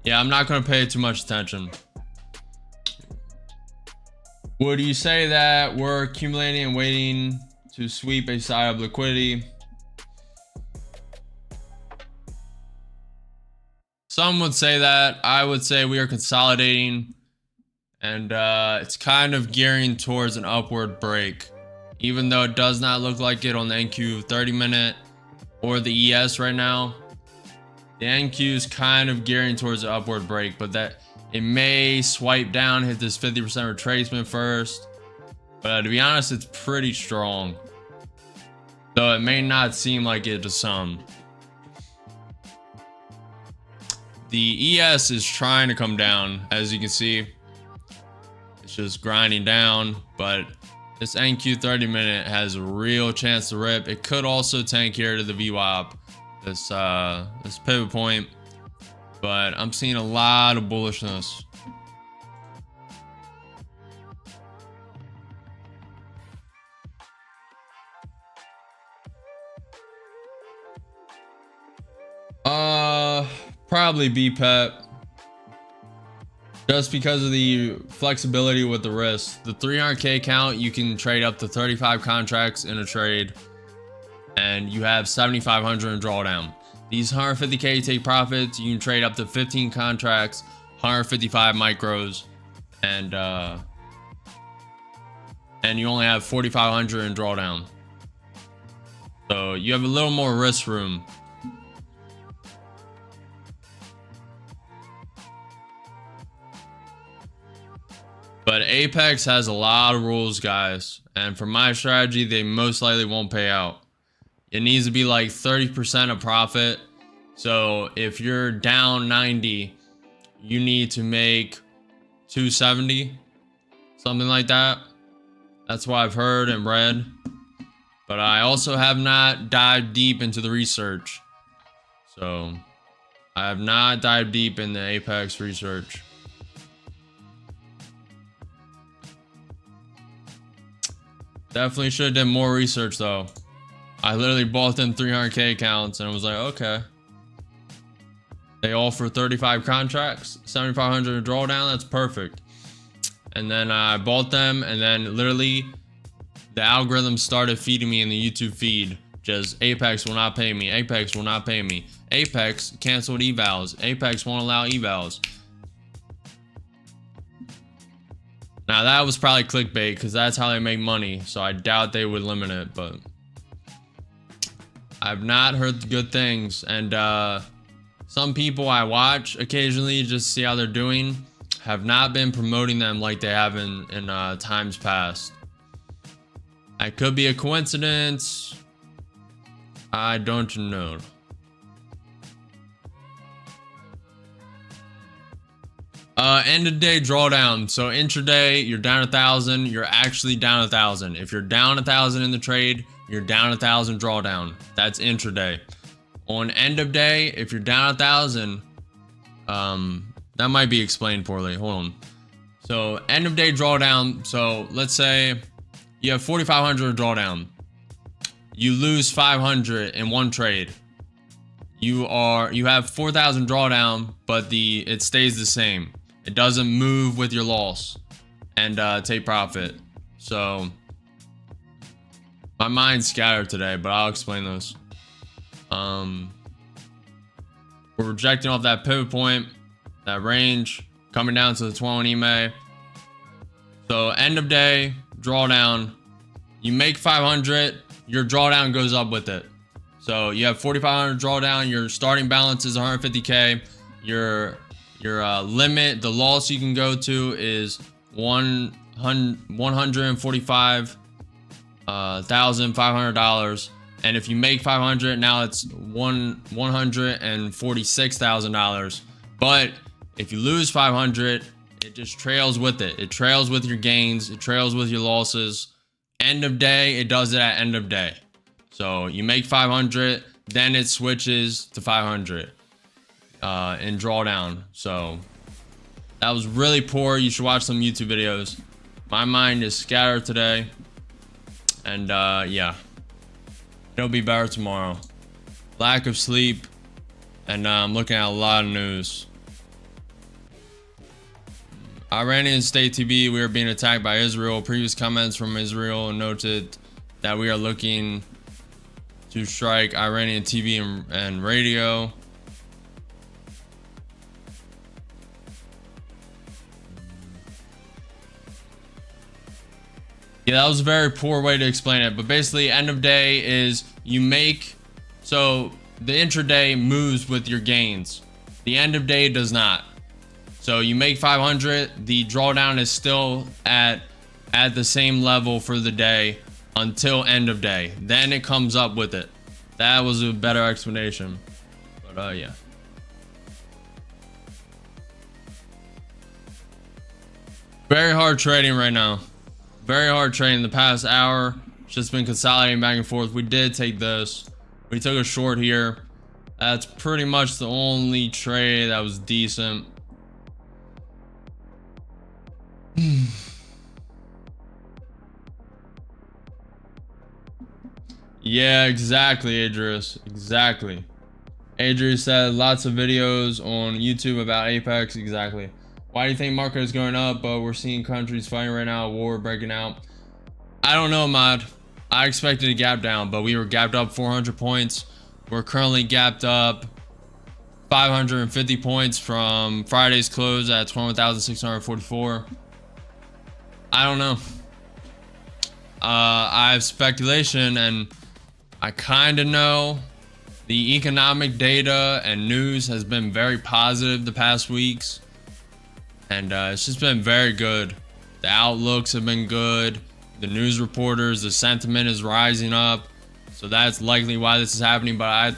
Yeah, I'm not going to pay too much attention. Would you say that we're accumulating and waiting to sweep a side of liquidity? Some would say that. I would say we are consolidating, and it's kind of gearing towards an upward break, even though it does not look like it on the NQ 30-minute or the ES right now. The NQ is kind of gearing towards an upward break, but that it may swipe down, hit this 50% retracement first, But to be honest, it's pretty strong. Though it may not seem like it to some. The ES is trying to come down, as you can see. It's just grinding down, but this NQ 30 minute has a real chance to rip. It could also tank here to the VWAP, this pivot point, but I'm seeing a lot of bullishness. Probably BPEP. Just because of the flexibility with the risk. The 300K count, you can trade up to 35 contracts in a trade, and you have 7,500 in drawdown. These 150K take profits, you can trade up to 15 contracts, 155 micros, and you only have 4,500 in drawdown. So you have a little more risk room. But Apex has a lot of rules, guys. And for my strategy, they most likely won't pay out. It needs to be like 30% of profit. So if you're down 90, you need to make 270, something like that. That's what I've heard and read. But I also have not dived deep into the research. So I have not dived deep in the Apex research. Definitely should have done more research though. I literally bought them 300K accounts and I was like, okay. They offer 35 contracts, 7,500 drawdown, that's perfect. And then I bought them, and then literally the algorithm started feeding me in the YouTube feed. Just Apex will not pay me, Apex will not pay me. Apex canceled evals, Apex won't allow evals. Now that was probably clickbait because that's how they make money, so I doubt they would limit it, but I've not heard good things. And some people I watch occasionally just to see how they're doing have not been promoting them like they have in times past. That could be a coincidence. I don't know. End of day drawdown. So intraday, you're down 1,000. You're actually down 1,000. If you're down 1,000 in the trade, you're down 1,000 drawdown. That's intraday. On end of day, if you're down 1,000, that might be explained poorly. Hold on. So end of day drawdown. So let's say you have 4,500 drawdown. You lose 500 in one trade. You have 4,000 drawdown, but it stays the same. It doesn't move with your loss and take profit. So my mind's scattered today, but I'll explain this. We're rejecting off that pivot point, that range, coming down to the 20 EMA. So end of day drawdown, you make 500, your drawdown goes up with it. So you have 4,500 drawdown, your starting balance is 150K, your limit, the loss you can go to is $145,500, and if you make 500, now it's $146,000. But if you lose 500, it just trails with it. It trails with your gains, it trails with your losses. End of day, it does it at end of day. So you make 500, then it switches to 500 in drawdown. So that was really poor. You should watch some YouTube videos. My mind is scattered today, and yeah, it'll be better tomorrow. Lack of sleep, and I'm looking at a lot of news. Iranian state TV, we are being attacked by Israel. Previous comments from Israel noted that we are looking to strike Iranian TV and radio. Yeah, that was a very poor way to explain it, but basically end of day is you make, so the intraday moves with your gains. The end of day does not. So you make 500, the drawdown is still at at the same level for the day until end of day. Then it comes up with it. That was a better explanation. But yeah. Very hard trading right now. Very hard trading. The past hour, it's just been consolidating back and forth. We did take this. We took a short here. That's pretty much the only trade that was decent. Yeah, exactly, Idris. Exactly. Idris said lots of videos on YouTube about Apex. Exactly. Why do you think market is going up, but we're seeing countries fighting right now, war breaking out? I don't know, Mod. I expected a gap down, but we were gapped up 400 points. We're currently gapped up 550 points from Friday's close at 21,644. I don't know. I have speculation, and I kind of know the economic data and news has been very positive the past weeks, and it's just been very good. The outlooks have been good. The news reporters, the sentiment is rising up, so that's likely why this is happening. But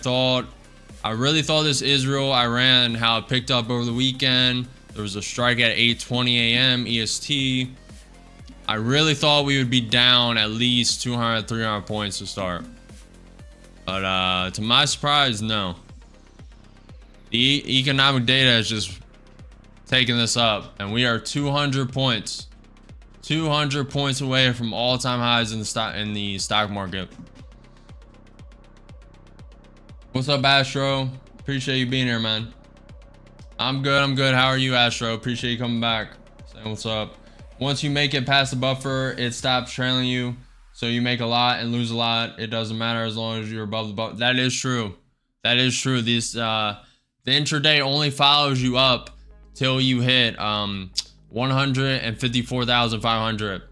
I really thought this Israel-Iran, how it picked up over the weekend. There was a strike at 8:20 a.m. EST. I really thought we would be down at least 200, 300 points to start. But to my surprise, no. The economic data is just taking this up, and we are 200 points. 200 points away from all-time highs in the stock market. What's up, Astro? Appreciate you being here, man. I'm good. How are you, Astro? Appreciate you coming back. Saying what's up. Once you make it past the buffer, it stops trailing you. So you make a lot and lose a lot. It doesn't matter as long as you're above the buffer. That is true. That is true. The intraday only follows you up till you hit 154,500,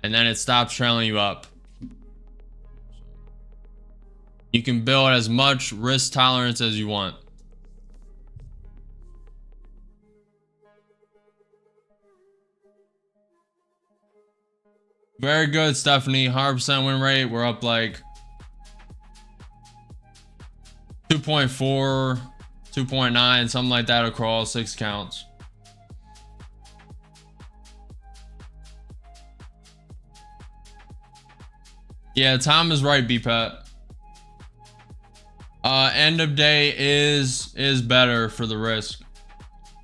and then it stops trailing you up. You can build as much risk tolerance as you want. Very good, Stephanie. 100% win rate. We're up like 2.4, 2.9, something like that across 6 counts. Yeah, Tom is right, BPAT. End of day is better for the risk.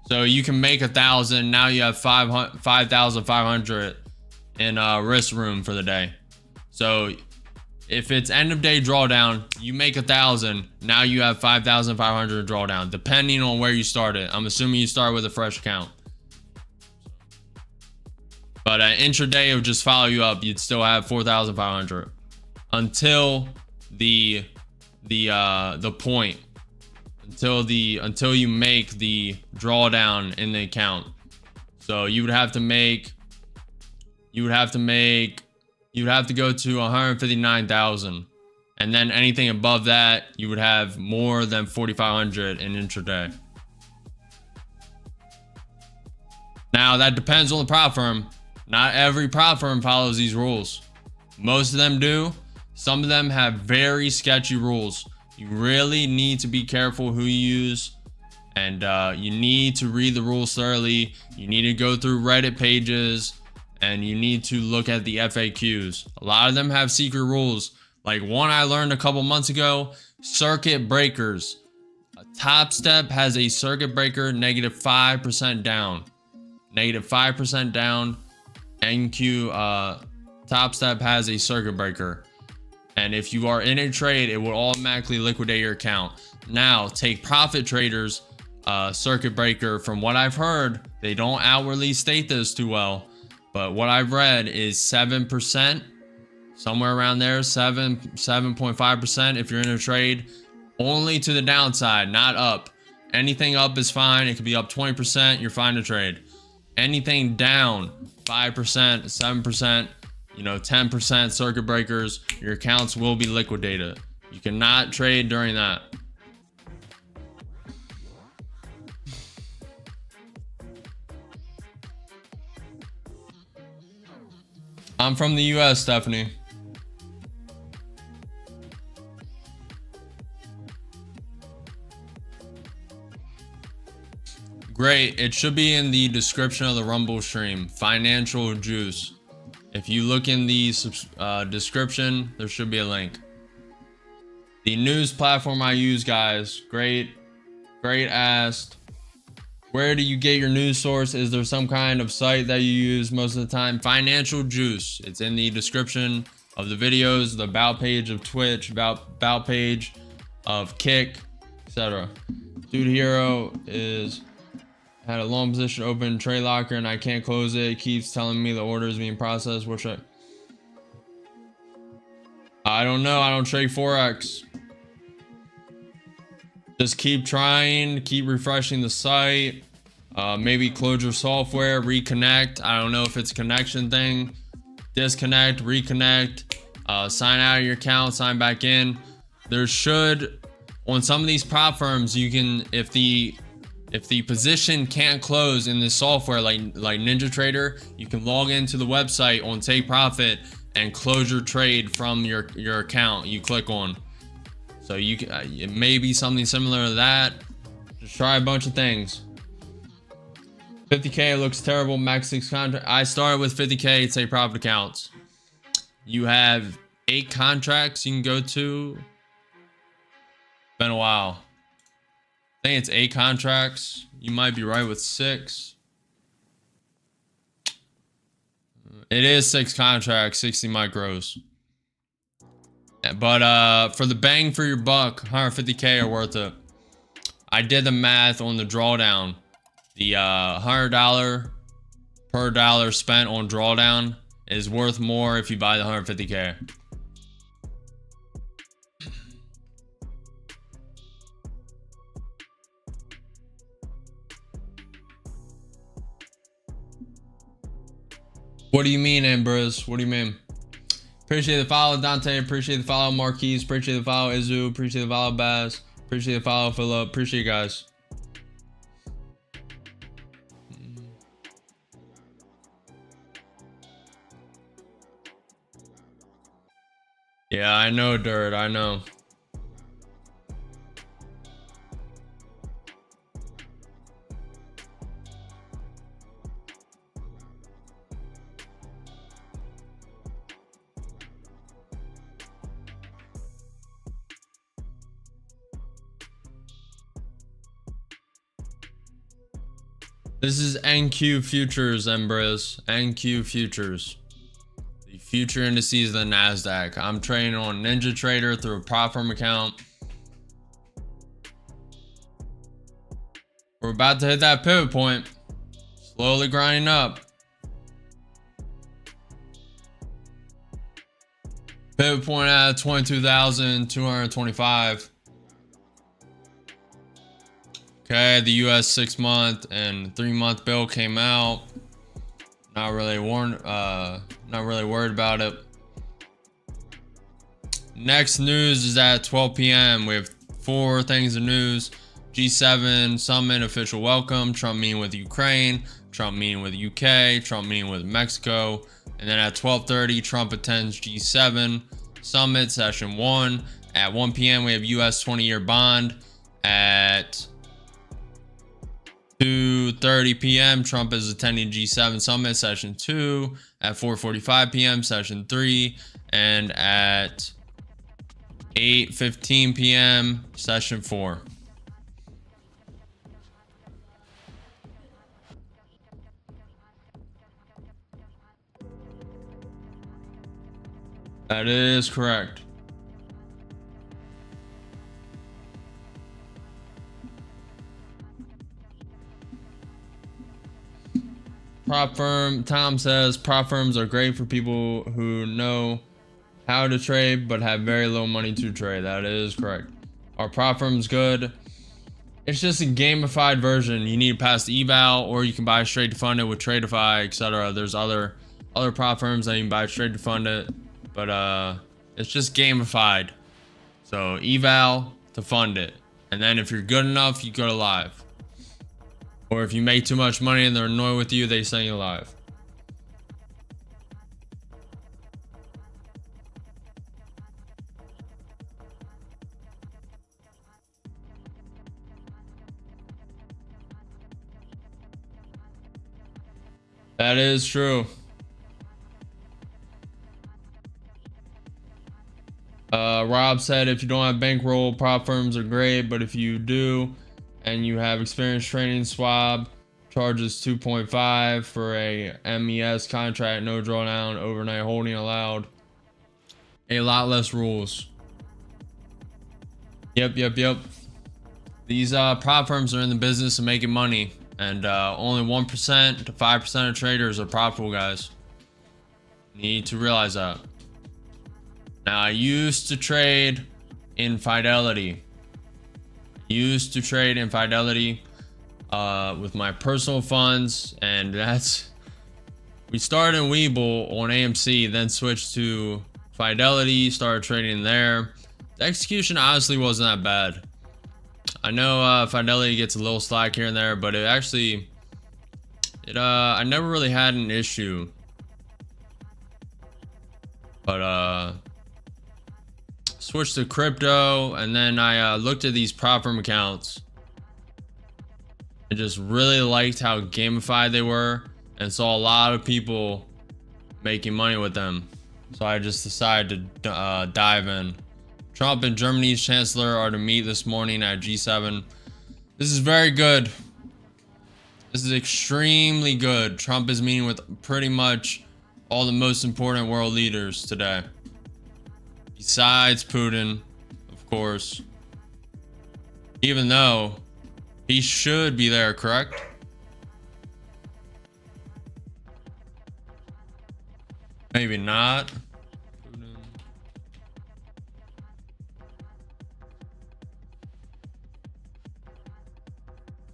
So you can make 1,000. Now you have 5,500 in risk room for the day. So if it's end of day drawdown, you make 1,000. Now you have 5,500 drawdown, depending on where you started. I'm assuming you start with a fresh account. But intraday, it would just follow you up. You'd still have 4,500 until the point, until you make the drawdown in the account. So you would have to go to 159,000, and then anything above that, you would have more than 4,500 in intraday. Now that depends on the prop firm. Not every prop firm follows these rules. Most of them do. Some of them have very sketchy rules. You really need to be careful who you use, and you need to read the rules thoroughly. You need to go through Reddit pages, and you need to look at the FAQs. A lot of them have secret rules. Like one I learned a couple months ago, circuit breakers. A top step has a circuit breaker -5% down. -5% down. NQ top step has a circuit breaker. And if you are in a trade, it will automatically liquidate your account. Now, take profit traders circuit breaker. From what I've heard, they don't outwardly state this too well, but what I've read is 7%, somewhere around there, 7.5% if you're in a trade, only to the downside, not up. Anything up is fine. It could be up 20%, you're fine to trade. Anything down 5%, 7%, 10% circuit breakers, your accounts will be liquidated. You cannot trade during that. I'm from the US, Stephanie. Great. It should be in the description of the Rumble stream. FinancialJuice. If you look in the description, there should be a link. The news platform I use, guys. Great asked. Where do you get your news source? Is there some kind of site that you use most of the time? FinancialJuice. It's in the description of the videos, the about page of Twitch, about page of Kick, etc. Dude Hero had a long position open trade locker and I can't close it. It keeps telling me the order is being processed. What should I don't know. I don't trade Forex. Just keep trying, keep refreshing the site. Maybe close your software, reconnect. I don't know if it's a connection thing. Disconnect, reconnect, sign out of your account, sign back in. There should, on some of these prop firms, you can, if the position can't close in this software like NinjaTrader, you can log into the website on Take Profit and close your trade from your account you click on. So you can, it may be something similar to that. Just try a bunch of things. 50K looks terrible. Max 6 contract. I started with 50K Take Profit accounts. You have 8 contracts you can go to. Been a while. I think it's 8 contracts. You might be right with 6. It is 6 contracts, 60 micros. But for the bang for your buck, 150K are worth it. I did the math on the drawdown. The $100 per dollar spent on drawdown is worth more if you buy the 150K. What do you mean, Ambrose? What do you mean? Appreciate the follow, Dante. Appreciate the follow, Marquise. Appreciate the follow, Izu. Appreciate the follow, Baz. Appreciate the follow, Philip. Appreciate you guys. Yeah, I know, Dirt. I know. This is NQ Futures, Embrace. NQ Futures. The future indices of the Nasdaq. I'm trading on NinjaTrader through a prop firm account. We're about to hit that pivot point. Slowly grinding up. Pivot point at 22,225. Okay, the US 6-month and 3-month bill came out. Not really worried about it. Next news is at 12 p.m. We have 4 things of news. G7 summit official welcome. Trump meeting with Ukraine. Trump meeting with UK. Trump meeting with Mexico. And then at 12:30, Trump attends G7 summit session 1. At 1 p.m. we have US 20-year bond. At 2:30 p.m. Trump is attending G7 summit session 2. At 4:45 p.m. session 3. And at 8:15 p.m. session 4. That is correct. Prop firm, Tom says prop firms are great for people who know how to trade but have very little money to trade. That is correct. Are prop firms good? It's just a gamified version. You need to pass the eval, or you can buy straight to fund it with Tradeify, etc. There's other prop firms that you can buy straight to fund it, but it's just gamified. So eval to fund it, and then if you're good enough, you go to live. Or if you make too much money and they're annoyed with you, they send you live. That is true. Rob said if you don't have bankroll, prop firms are great, but if you do and you have experience trading, swap charges 2.5 for a MES contract, no drawdown, overnight holding allowed. A lot less rules. Yep. These prop firms are in the business of making money, and only 1% to 5% of traders are profitable, guys. You need to realize that. Now, I used to trade in Fidelity. With my personal funds, and we started in Webull on AMC, then switched to Fidelity, started trading there. The execution honestly wasn't that bad. I know Fidelity gets a little slack here and there, but I never really had an issue. But switched to crypto, and then I looked at these prop firm accounts. I just really liked how gamified they were, and saw a lot of people making money with them. So I just decided to dive in. Trump and Germany's chancellor are to meet this morning at G7. This is very good. This is extremely good. Trump is meeting with pretty much all the most important world leaders today. Besides Putin, of course. Even though he should be there, correct? Maybe not. Putin.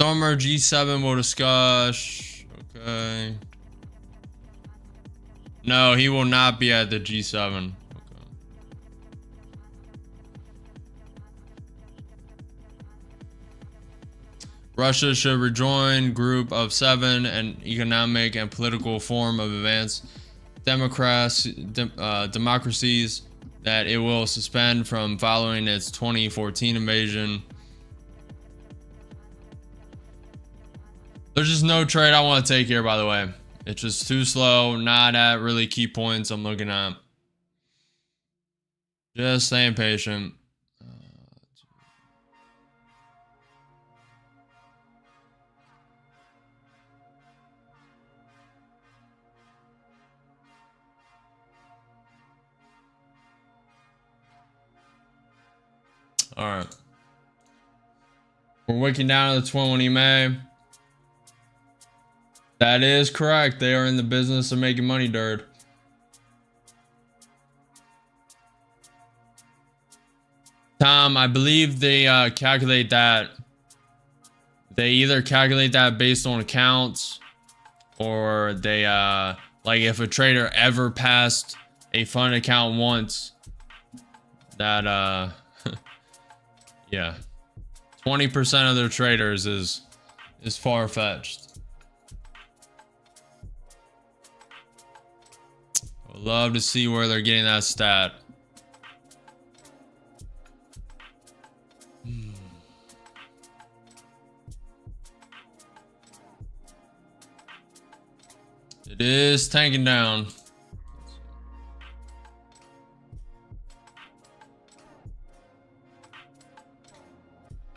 Summer G7 will discuss. Okay. No, he will not be at the G7. Russia should rejoin Group of Seven, an economic and political form of advanced democracies that it will suspend from following its 2014 invasion. There's just no trade I want to take here, by the way. It's just too slow, not at really key points I'm looking at. Just staying patient. All right. We're wicking down to the 21 EMA. That is correct. They are in the business of making money, Dirt. Tom, I believe they calculate that. They either calculate that based on accounts, or they like if a trader ever passed a fund account once, that yeah, 20% of their traders is far-fetched. I'd love to see where they're getting that stat. It is tanking down.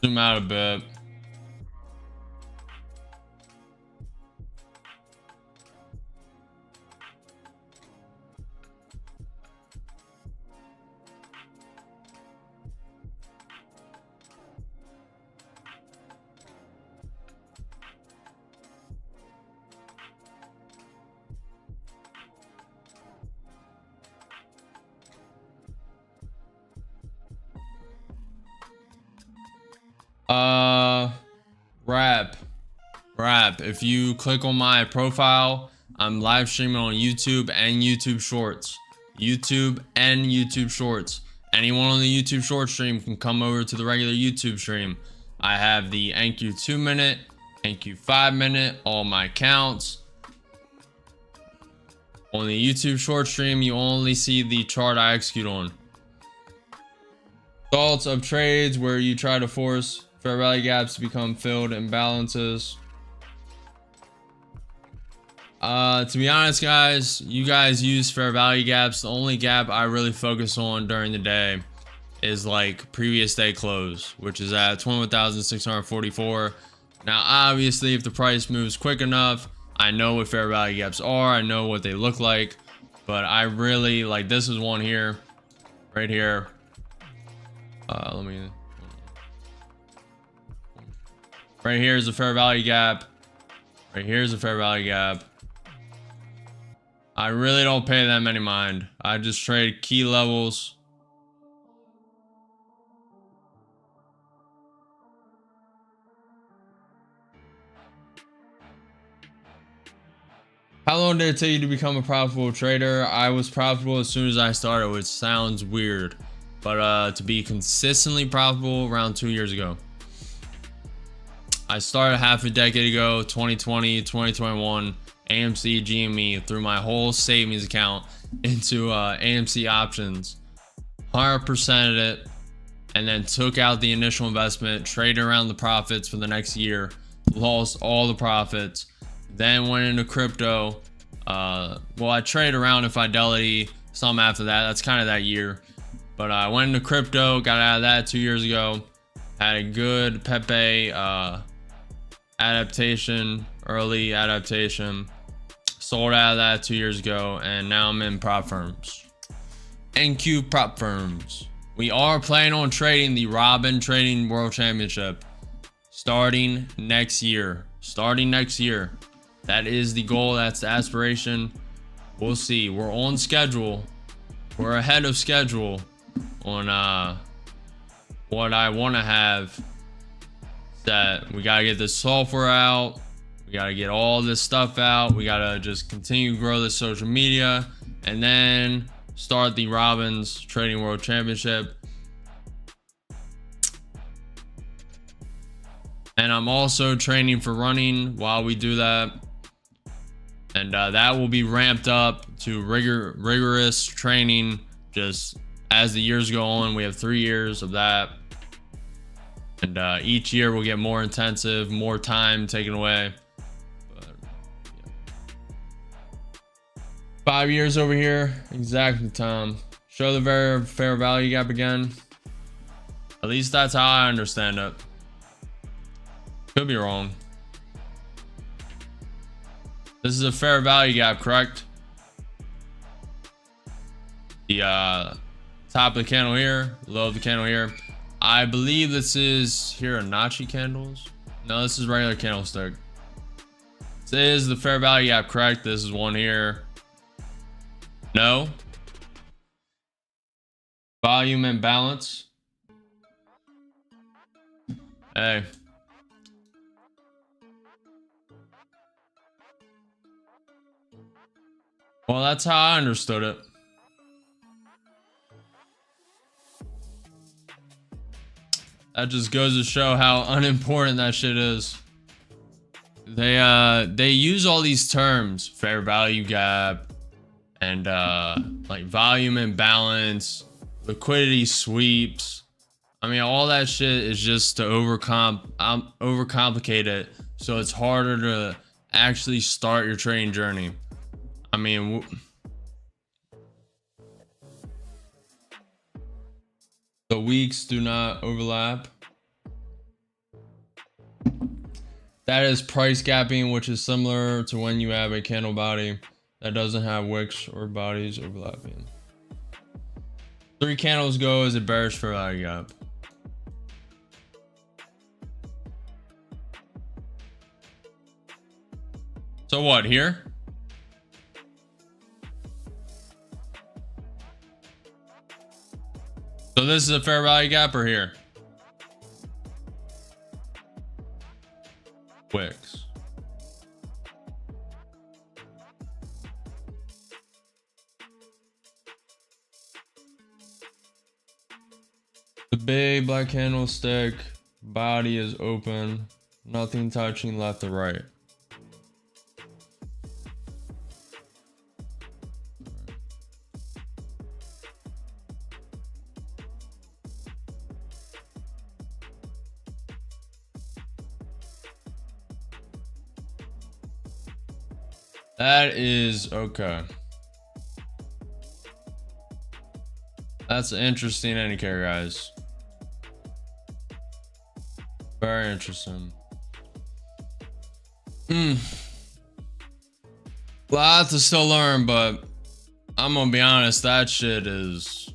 Zoom out a bit. Rap. If you click on my profile, I'm live streaming on YouTube and YouTube Shorts. Anyone on the YouTube short stream can come over to the regular YouTube stream. I have the NQ 2-minute, NQ 5-minute, all my accounts. On the YouTube short stream, you only see the chart I execute on. Thoughts of trades where you try to force fair value gaps to become filled imbalances. To be honest, guys, you guys use fair value gaps. The only gap I really focus on during the day is like previous day close, which is at 21,644. Now, obviously, if the price moves quick enough, I know what fair value gaps are. I know what they look like, but I really like this is one here, right here. Right here is a fair value gap. Right here is a fair value gap. I really don't pay that many mind. I just trade key levels. How long did it take you to become a profitable trader? I was profitable as soon as I started, which sounds weird, but to be consistently profitable around 2 years ago. I started half a decade ago, 2020, 2021, AMC, GME, threw my whole savings account into AMC options, 100%ed it, and then took out the initial investment, traded around the profits for the next year, lost all the profits, then went into crypto. Well, I traded around in Fidelity, some after that. That's kind of that year. But I went into crypto, got out of that 2 years ago. Had a good Pepe adaptation, early adaptation. Sold out of that 2 years ago, and now I'm in prop firms. NQ prop firms. We are planning on trading the Robin Trading World Championship starting next year. That is the goal. That's the aspiration. We'll see. We're on schedule. We're ahead of schedule on what I want to have set. We got to get the software out. We got to get all this stuff out. We got to just continue to grow the social media and then start the Robin's Trading World Championship. And I'm also training for running while we do that. And that will be ramped up to rigorous training just as the years go on. We have 3 years of that. And each year will get more intensive, more time taken away. But, yeah. 5 years over here. Exactly, Tom. Show the fair value gap again. At least that's how I understand it. Could be wrong. This is a fair value gap, correct? The top of the candle here, low of the candle here. I believe this is Hirachi candles. No, this is regular candlestick. This is the fair value gap, correct? This is one here. No. Volume and balance. Hey. Well, that's how I understood it. That just goes to show how unimportant that shit is. They use all these terms, fair value gap, and like volume and balance, liquidity sweeps. I mean, all that shit is just to overcomplicate it, so it's harder to actually start your trading journey. I mean, the weeks do not overlap. That is price gapping, which is similar to when you have a candle body that doesn't have wicks or bodies overlapping. 3 candles go as a bearish fair value gap. So what, here? So this is a fair value gap or here? Wicks. The big black candlestick body is open, nothing touching left or right. That is okay. That's an interesting indicator, guys. Very interesting. Lot to still learn, but I'm gonna be honest, that shit is...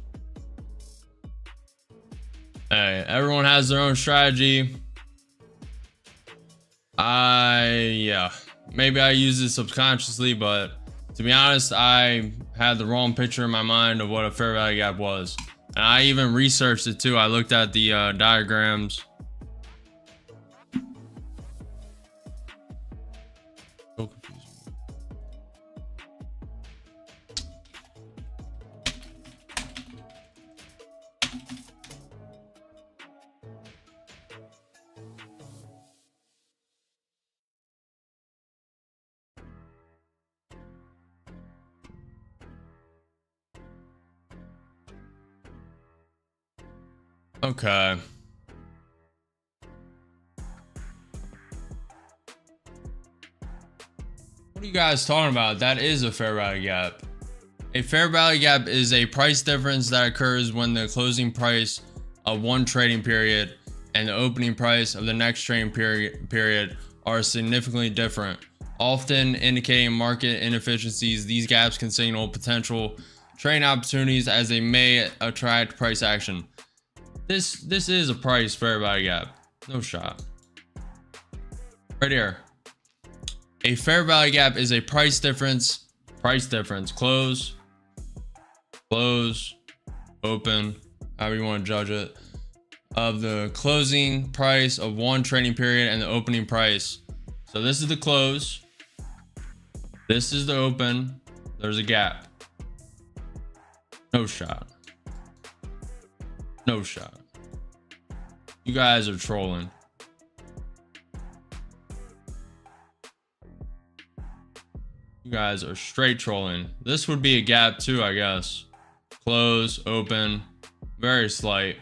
Hey, everyone has their own strategy. Yeah, maybe I use it subconsciously, but to be honest, I had the wrong picture in my mind of what a fair value gap was. And I even researched it too. I looked at the diagrams. So confusing. Okay. What are you guys talking about? That is a fair value gap. A fair value gap is a price difference that occurs when the closing price of one trading period and the opening price of the next trading period are significantly different, often indicating market inefficiencies. These gaps can signal potential trading opportunities as they may attract price action. This is a price fair value gap. No shot. Right here. A fair value gap is a price difference, close, open, however you want to judge it, of the closing price of one trading period and the opening price. So this is the close. This is the open. There's a gap. No shot. No shot. You guys are trolling. You guys are straight trolling. This would be a gap too, I guess. Close, open, very slight.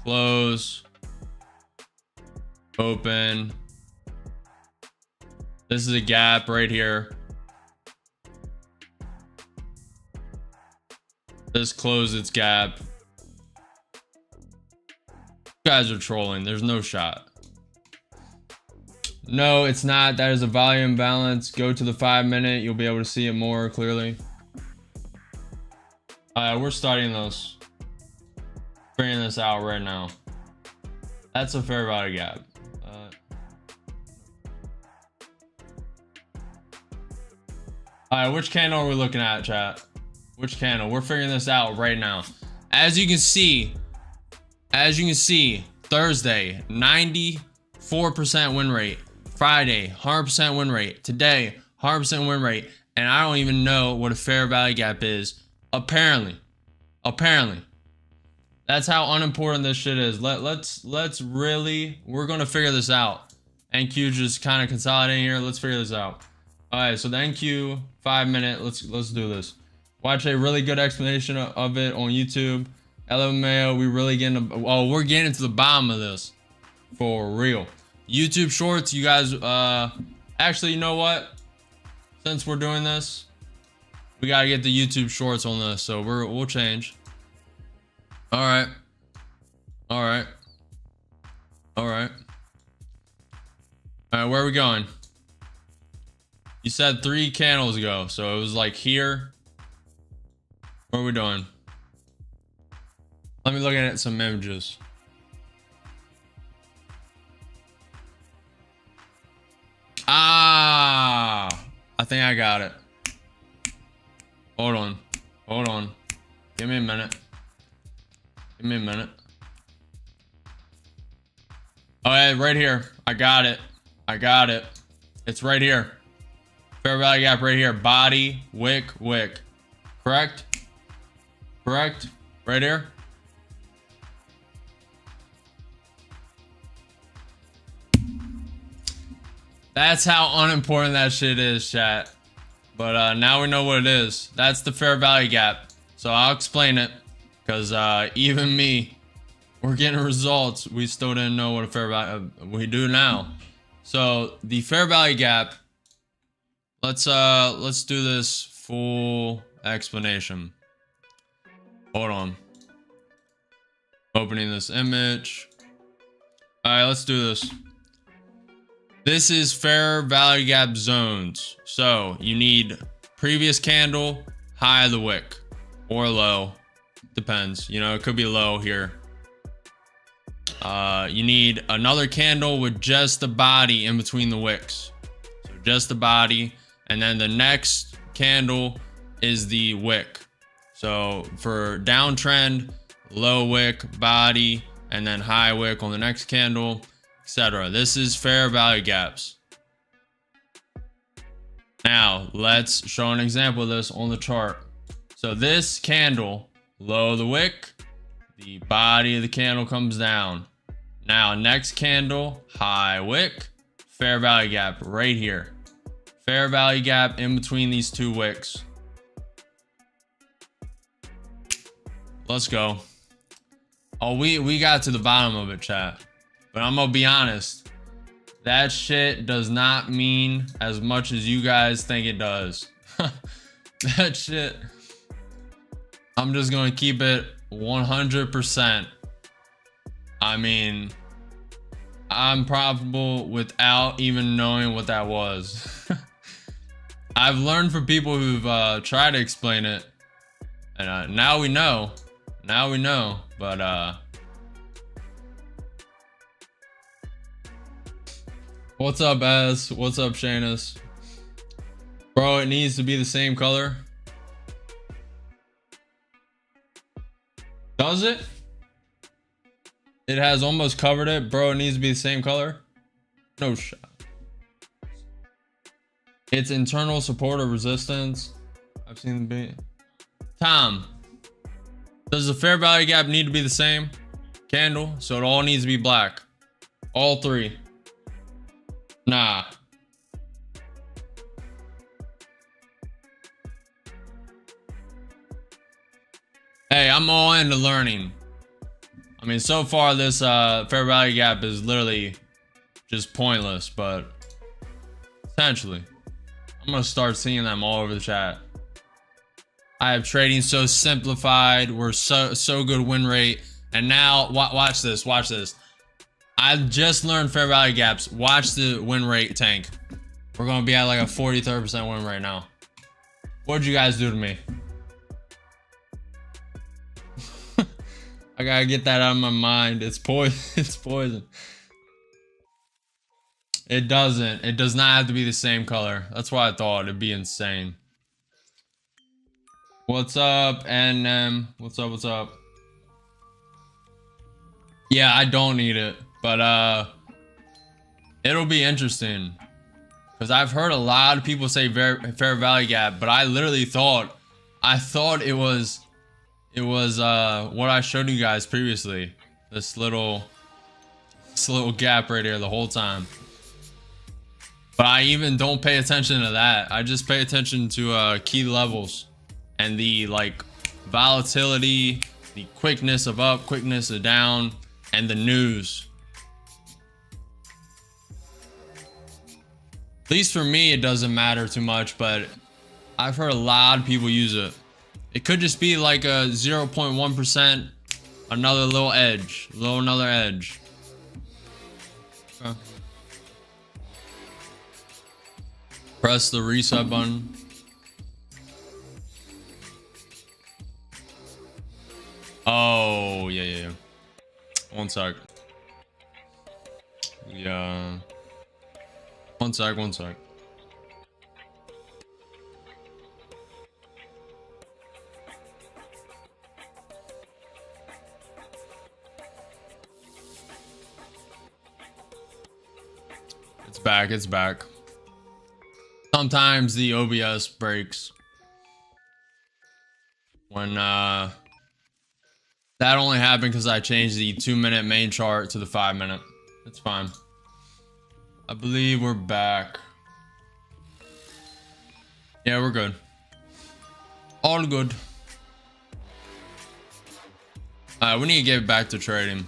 Close, open. This is a gap right here. This closed its gap. You guys are trolling. There's no shot. No, it's not. That is a volume balance. Go to the 5-minute. You'll be able to see it more clearly. We're studying this. Figuring this out right now. That's a fair value gap. Which candle are we looking at, chat? Which candle? We're figuring this out right now. As you can see, Thursday, 94% win rate. Friday, 100% win rate. Today, 100% win rate. And I don't even know what a fair value gap is. Apparently. That's how unimportant this shit is. Let's really, we're gonna figure this out. NQ just kind of consolidating here. Let's figure this out. All right, so the NQ 5-minute. Let's do this. Watch a really good explanation of it on YouTube. LMAO, we really getting to, we're getting to the bottom of this for real. YouTube shorts, you guys, actually, you know what? Since we're doing this, we gotta get the YouTube shorts on this, so we'll change. All right, where are we going? You said 3 candles ago, so it was like here. What are we doing? Let me look at some images. I think I got it. Hold on. Give me a minute. Oh, yeah, right here. I got it. It's right here. Fair value gap right here. Body, wick. Correct? Right here. That's how unimportant that shit is, chat. But now we know what it is. That's the fair value gap. So I'll explain it. Because even me, we're getting results. We still didn't know what a fair value... we do now. So the fair value gap Let's do this full explanation. Hold on. Opening this image. All right, let's do this. This is fair value gap zones. So you need previous candle, high of the wick, or low. Depends. You know, it could be low here. You need another candle with just the body in between the wicks. So just the body. And then the next candle is the wick. So for downtrend, low wick, body, and then high wick on the next candle, etc. This is fair value gaps. Now let's show an example of this on the chart. So this candle, low of the wick, the body of the candle comes down. Now next candle, high wick, fair value gap right here. Fair value gap in between these two wicks. Let's go. Oh, we got to the bottom of it, chat. But I'm gonna be honest. That shit does not mean as much as you guys think it does. That shit. I'm just gonna keep it 100%. I mean, I'm profitable without even knowing what that was. I've learned from people who've tried to explain it, and now we know. Now we know, but what's up, Az? What's up, Shanus? Bro, it needs to be the same color. Does it? It has almost covered it. Bro, it needs to be the same color. No shot. It's internal support or resistance. I've seen the beat. Tom, does the fair value gap need to be the same candle? So it all needs to be black. All three. Nah. Hey, I'm all into learning. I mean, so far this fair value gap is literally just pointless, but essentially, I'm gonna start seeing them all over the chat. I have trading so simplified. We're so good win rate. And now watch this. Watch this. I just learned fair value gaps. Watch the win rate tank. We're gonna be at like a 43% win rate now. What'd you guys do to me? I gotta get that out of my mind. It's poison. It's poison. It doesn't. It does not have to be the same color. That's why I thought it'd be insane. What's up, NM? What's up? What's up? Yeah, I don't need it, but it'll be interesting because I've heard a lot of people say fair value gap, but I literally thought it was what I showed you guys previously. This little gap right here the whole time. But I even don't pay attention to that. I just pay attention to key levels and the like volatility, the quickness of up, quickness of down, and the news. At least for me, it doesn't matter too much, but I've heard a lot of people use it. It could just be like a 0.1%, another little edge, another edge. Okay. Press the reset button. Oh, yeah. One sec. Yeah. One sec. It's back. Sometimes the OBS breaks. When that only happened because I changed the 2-minute main chart to the 5-minute. It's fine. I believe we're back. Yeah, we're good. All good. Alright, we need to get back to trading.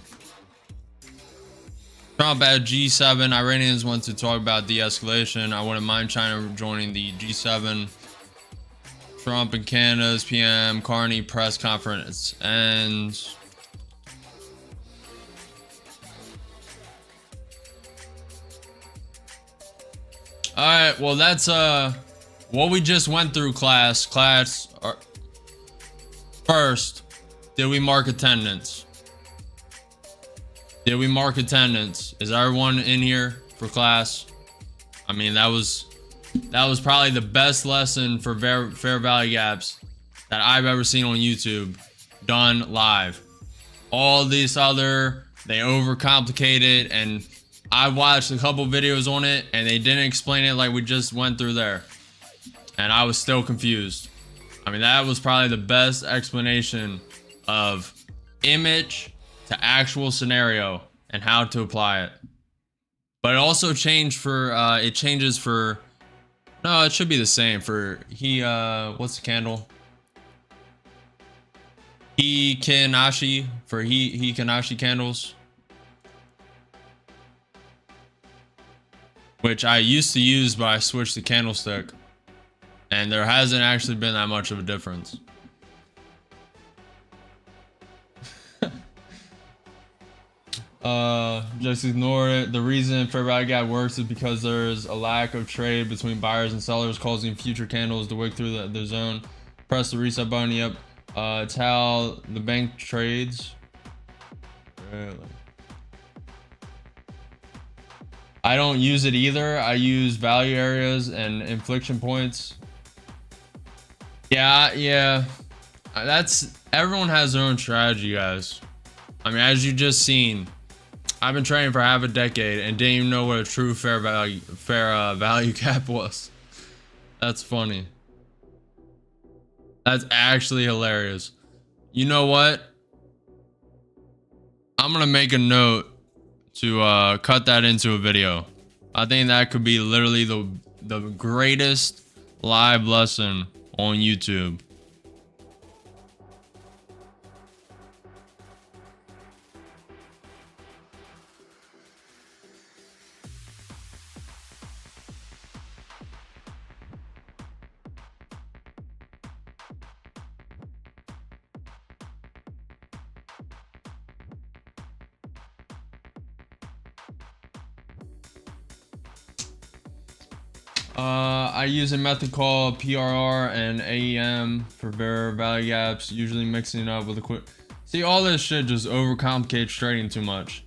Trump at G7. Iranians want to talk about de-escalation. I wouldn't mind China joining the G7. Trump and Canada's PM Carney press conference. And all right, well, that's what we just went through, class. First, did we mark attendance? Did we mark attendance? Is everyone in here for class? I mean, that was probably the best lesson for fair value gaps that I've ever seen on YouTube done live. All these other, they overcomplicate it, and I watched a couple videos on it and they didn't explain it like we just went through there, and I was still confused. I mean, that was probably the best explanation of image to actual scenario and how to apply it. But it also changed for it changes for, no, it should be the same for what's the candle? Hikanashi, for Hikanashi candles, which I used to use, but I switched to candlestick, and there hasn't actually been that much of a difference. Just ignore it. The reason fair value gap works is because there's a lack of trade between buyers and sellers, causing future candles to wick through the zone. Press the reset button. Yep. It's how the bank trades. Really? I don't use it either. I use value areas and inflection points. Yeah. That's, everyone has their own strategy, guys. I mean, as you just seen, I've been trading for half a decade and didn't even know what a true fair value gap was. That's funny. That's actually hilarious. You know what? I'm gonna make a note to cut that into a video. I think that could be literally the greatest live lesson on YouTube. I use a method called PRR and AEM for fair value gaps, usually mixing it up with a quick. See, all this shit just overcomplicates trading too much.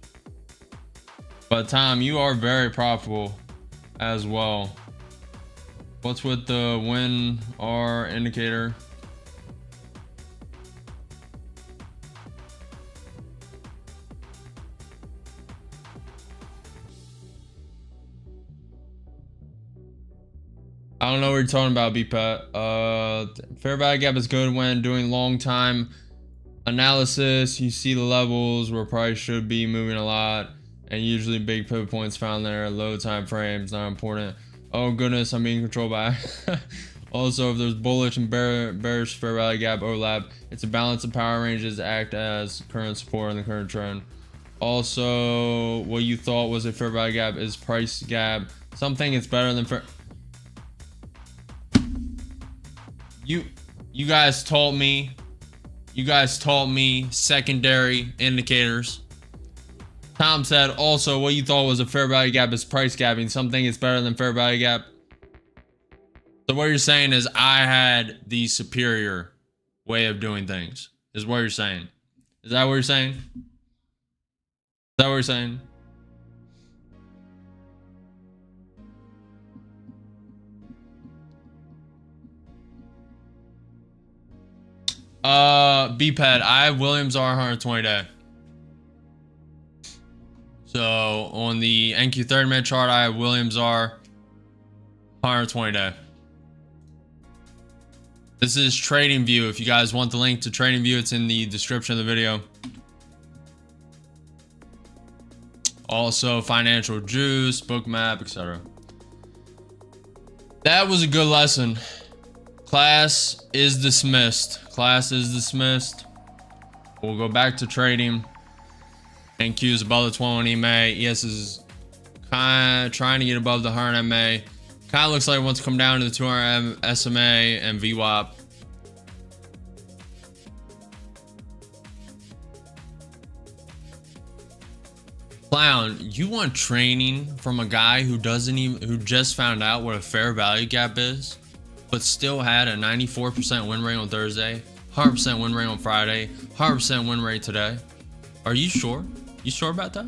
But Tom, you are very profitable as well. What's with the WinR indicator? I don't know what you're talking about, BPAT. Fair value gap is good when doing long time analysis. You see the levels where price should be moving a lot, and usually big pivot points found there. Low time frames, not important. Oh goodness, I'm being controlled by. Also, if there's bullish and bearish fair value gap overlap, it's a balance of power ranges act as current support in the current trend. Also, what you thought was a fair value gap is price gap. Something it's better than fair. You guys taught me secondary indicators. Tom said also what you thought was a fair value gap is price gapping. Something is better than fair value gap. So what you're saying is I had the superior way of doing things, is what you're saying. Is that what you're saying? Is that what you're saying? BPAD, I have Williams R 120 day. So on the NQ 30-minute chart, I have Williams R 120 day. This is TradingView. If you guys want the link to TradingView, it's in the description of the video. Also, FinancialJuice, Bookmap, etc. That was a good lesson. Class is dismissed. Class is dismissed. We'll go back to trading. NQ is above the 21 EMA. ES is kind of trying to get above the 100 MA. Kind of looks like it wants to come down to the 200 SMA and VWAP. Clown, you want training from a guy who just found out what a fair value gap is, but still had a 94% win rate on Thursday, 100% win rate on Friday, 100% win rate today. Are you sure? You sure about that?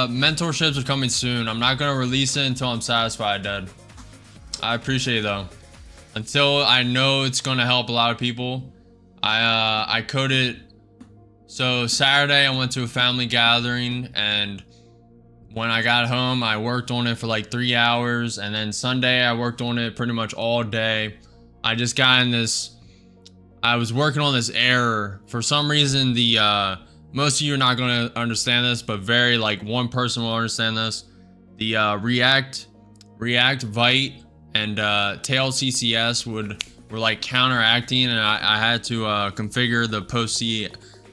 Mentorships are coming soon. I'm not gonna release it until I'm satisfied, Dad. I appreciate it though. Until I know it's gonna help a lot of people. I coded. So Saturday I went to a family gathering, and when I got home I worked on it for like 3 hours, and then Sunday I worked on it pretty much all day. I just got in this, I was working on this error. For some reason, the most of you are not going to understand this, but very like one person will understand this. The React, Vite, and Tail CCS were like counteracting, and I had to configure the post C.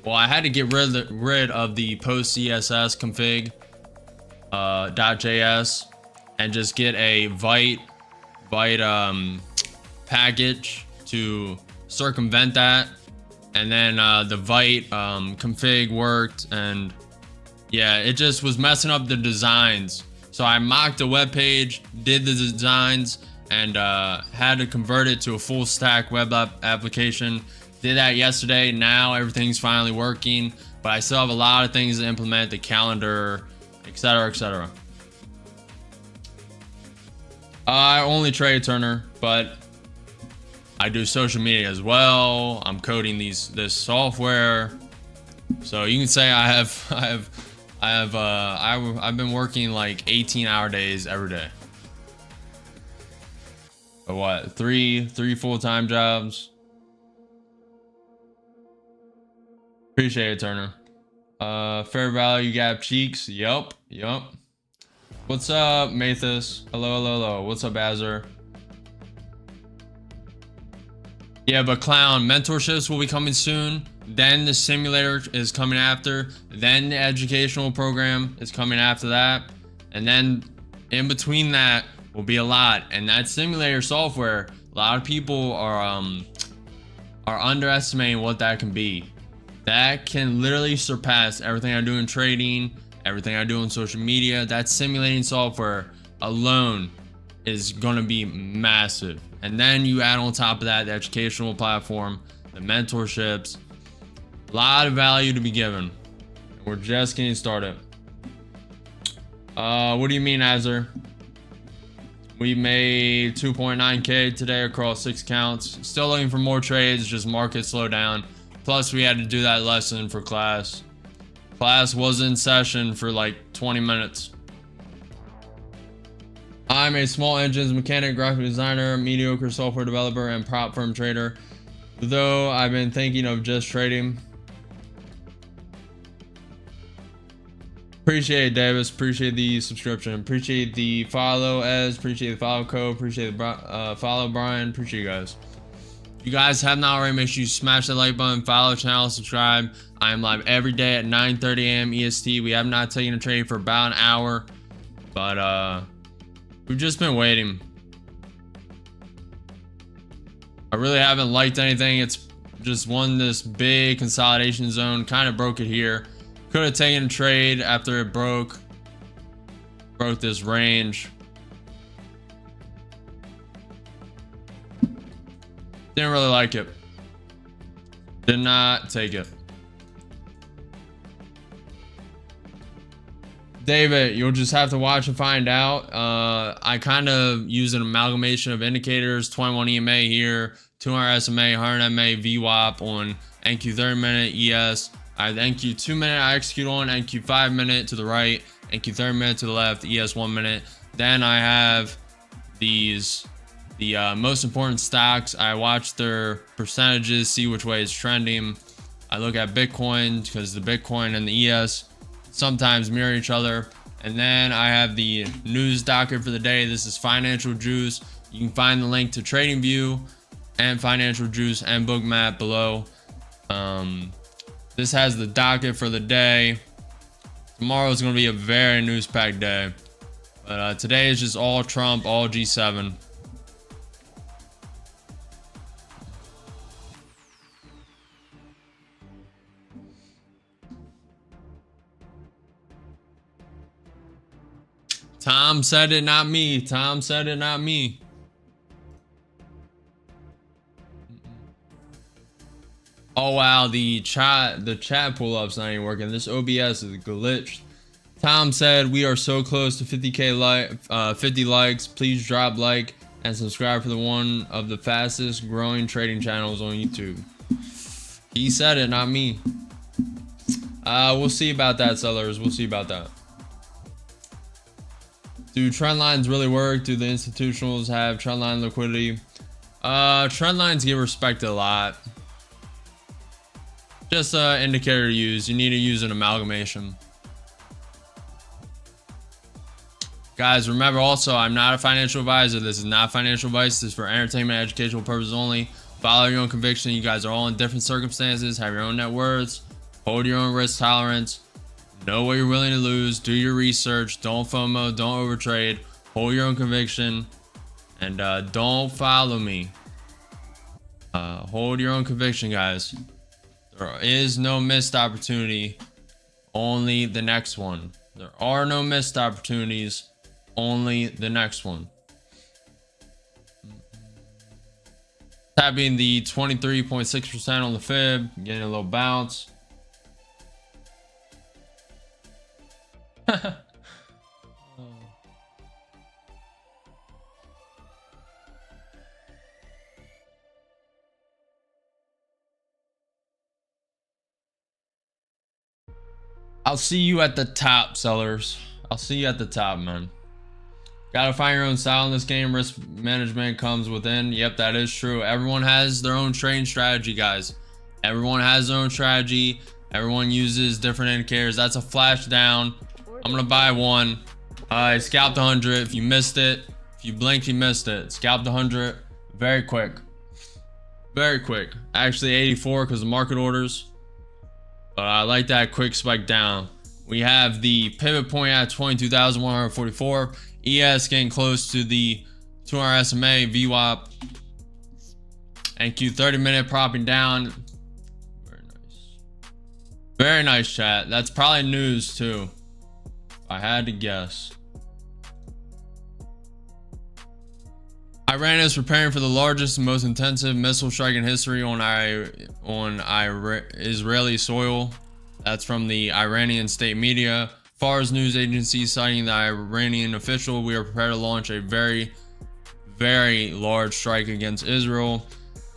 Well, I had to get rid of the post CSS config .js and just get a Vite package to circumvent that. And then the Vite config worked, and yeah, it just was messing up the designs. So I mocked the web page, did the designs, and had to convert it to a full stack web application. Did that yesterday. Now everything's finally working, but I still have a lot of things to implement, the calendar, etc., etc. I only trade Turner, but I do social media as well. I'm coding this software, so you can say I've been working like 18-hour days every day. But what, three full-time jobs? Appreciate it, Turner. Fair value gap cheeks. Yup. What's up, Mathis? Hello. What's up, Azur? Yeah, but Clown, mentorships will be coming soon. Then the simulator is coming after. Then the educational program is coming after that. And then in between that will be a lot. And that simulator software, a lot of people are underestimating what that can be. That can literally surpass everything I do in trading, everything I do on social media. That simulating software alone is gonna be massive. And then you add on top of that the educational platform, the mentorships, a lot of value to be given. We're just getting started. What do you mean, Azur? We made 2.9K today across 6 accounts. Still looking for more trades, just market slow down. Plus we had to do that lesson for class. Class was in session for like 20 minutes. I'm a small engines mechanic, graphic designer, mediocre software developer, and prop firm trader. Though I've been thinking of just trading. Appreciate it, Davis. Appreciate the subscription. Appreciate the follow, Ez. Appreciate the follow code. Appreciate the follow, Brian. Appreciate you guys. If you guys have not already, make sure you smash that like button, follow the channel, subscribe. I am live every day at 9:30 a.m. EST. We have not taken a trade for about an hour, but we've just been waiting. I really haven't liked anything. It's just won this big consolidation zone, kind of broke it here. Could have taken a trade after it broke this range. Didn't really like it. Did not take it. David, you'll just have to watch and find out. I kind of use an amalgamation of indicators. 21 EMA here, 200 SMA, 100 MA, VWAP on NQ 30 minute, ES. I have the NQ 2 minute I execute on, NQ 5 minute to the right, NQ 30 minute to the left, ES 1 minute. Then I have the most important stocks. I watch their percentages, see which way it's trending. I look at Bitcoin because the Bitcoin and the ES sometimes mirror each other. And then I have the news docket for the day. This is FinancialJuice. You can find the link to TradingView and FinancialJuice and Bookmap below. This has the docket for the day. Tomorrow is going to be a very news-packed day, but today is just all Trump, all G7. Tom said it, not me. Tom said it, not me. Oh wow, the chat pull-up's not even working. This OBS is glitched. Tom said we are so close to 50 likes. Please drop like and subscribe for one of the fastest growing trading channels on YouTube. He said it, not me. We'll see about that, sellers. We'll see about that. Do trend lines really work? Do the institutionals have trend line liquidity? Trend lines get respected a lot. Just an indicator to use. You need to use an amalgamation. Guys, remember also, I'm not a financial advisor. This is not financial advice. This is for entertainment and educational purposes only. Follow your own conviction. You guys are all in different circumstances. Have your own net worths. Hold your own risk tolerance. Know what you're willing to lose. Do your research. Don't FOMO. Don't overtrade. Hold your own conviction. And don't follow me. Hold your own conviction, guys. There is no missed opportunity. Only the next one. There are no missed opportunities. Only the next one. Tapping the 23.6% on the fib. Getting a little bounce. I'll see you at the top, sellers. I'll see you at the top, man. Gotta find your own style in this game. Risk management comes within. Yep, that is true. Everyone has their own trading strategy, guys. Everyone has their own strategy. Everyone uses different indicators. That's a flash down. I'm gonna buy one. I scalped 100. If you missed it, if you blinked, you missed it. Scalped 100. Very quick. Very quick. Actually 84 because of market orders. But I like that quick spike down. We have the pivot point at 22,144. ES getting close to the 200 SMA, VWAP, and Q 30-minute propping down. Very nice. Very nice, chat. That's probably news too, if I had to guess. Iran is preparing for the largest and most intensive missile strike in history on Israeli soil. That's from the Iranian state media. Fars news agency citing the Iranian official, we are prepared to launch a very, very large strike against Israel.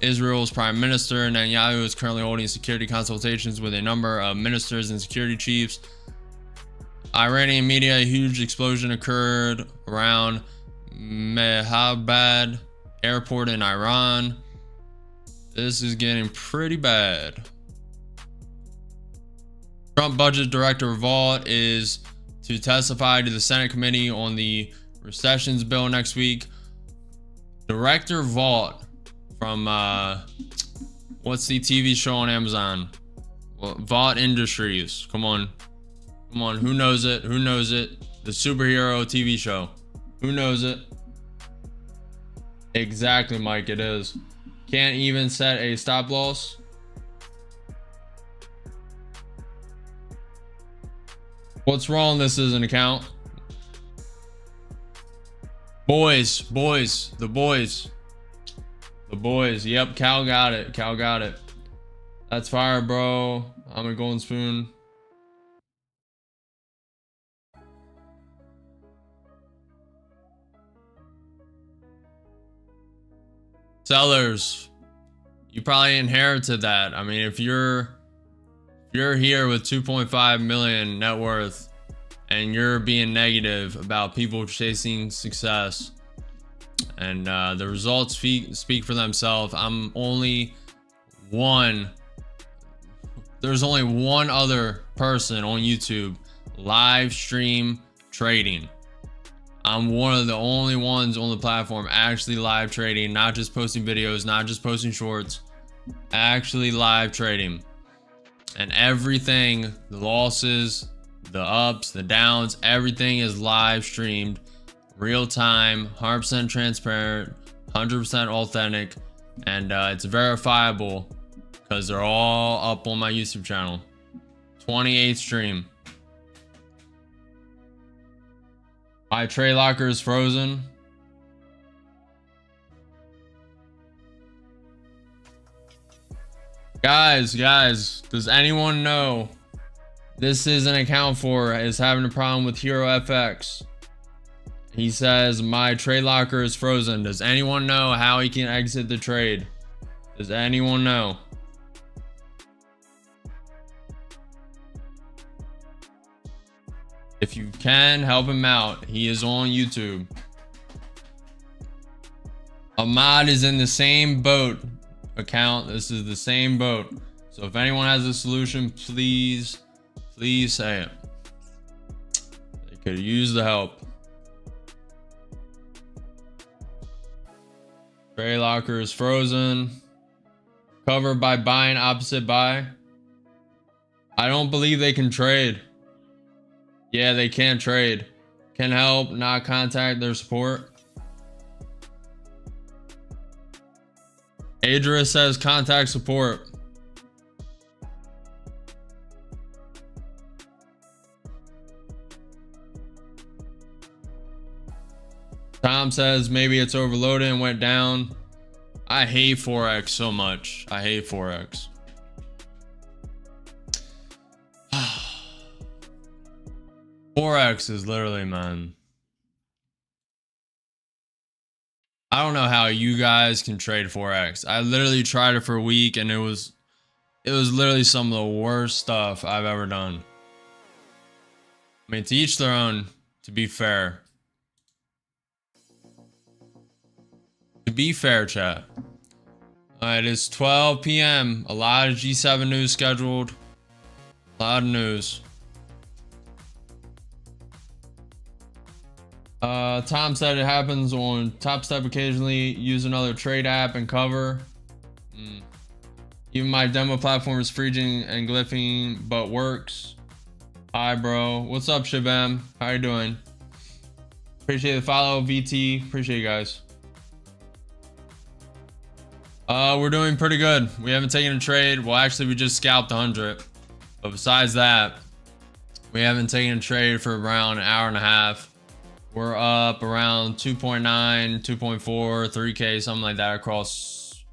Israel's Prime Minister Netanyahu is currently holding security consultations with a number of ministers and security chiefs. Iranian media, a huge explosion occurred around Mehabad airport in Iran. This is getting pretty bad. Trump budget director Vaught is to testify to the Senate committee on the recessions bill next week. Director Vaught from what's the TV show on Amazon? Well, Vaught Industries. Come on, who knows it? Who knows it? The superhero TV show. Who knows it? Exactly, Mike, it is. Can't even set a stop loss. What's wrong? This is an account. Boys. The boys. Yep, Cal got it. That's fire, bro. I'm a golden spoon. Sellers, you probably inherited that. I mean, if you're here with 2.5 million net worth and you're being negative about people chasing success, and the results speak for themselves. There's only one other person on YouTube live stream trading. I'm one of the only ones on the platform actually live trading, not just posting videos, not just posting shorts, actually live trading. And everything, the losses, the ups, the downs, everything is live streamed, real time, 100% transparent, 100% authentic, and it's verifiable because they're all up on my YouTube channel. 28th stream. My trade locker is frozen. Guys, does anyone know this is an account for is having a problem with Hero FX? He says my trade locker is frozen. Does anyone know how he can exit the trade? Does anyone know? If you can, help him out. He is on YouTube. Ahmad is in the same boat account. This is the same boat. So if anyone has a solution, please say it. They could use the help. Trade locker is frozen. Covered by buying opposite buy. I don't believe they can trade. Yeah, they can trade. Can help, not contact their support. Adria says contact support. Tom says maybe it's overloaded and went down. I hate Forex so much. I hate Forex. Forex is literally, man. I don't know how you guys can trade Forex. I literally tried it for a week and it was literally some of the worst stuff I've ever done. I mean, to each their own, to be fair. To be fair, chat. Alright, it's 12 p.m. A lot of G7 news scheduled. A lot of news. Tom said it happens on Top Step occasionally. Use another trade app and cover. Even my demo platform is freezing and glyphing, but works. Hi, bro. What's up, Shabam? How you doing? Appreciate the follow, VT. Appreciate you guys. We're doing pretty good. We haven't taken a trade. Well, actually, we just scalped 100. But besides that, we haven't taken a trade for around an hour and a half. We're up around 2.9, 2.4, 3K, something like that across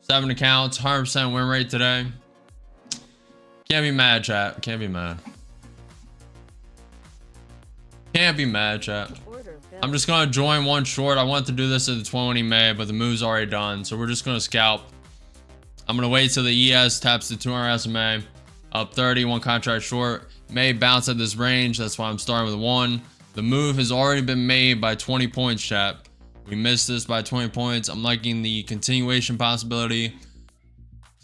7 accounts. 100% win rate today. Can't be mad, chat. Can't be mad. Can't be mad, chat. I'm just going to join one short. I want to do this at the 20 May, but the move's already done. So we're just going to scalp. I'm going to wait till the ES taps the 200 SMA. Up 30, one contract short. May bounce at this range. That's why I'm starting with 1. The move has already been made by 20 points, chat. We missed this by 20 points. I'm liking the continuation possibility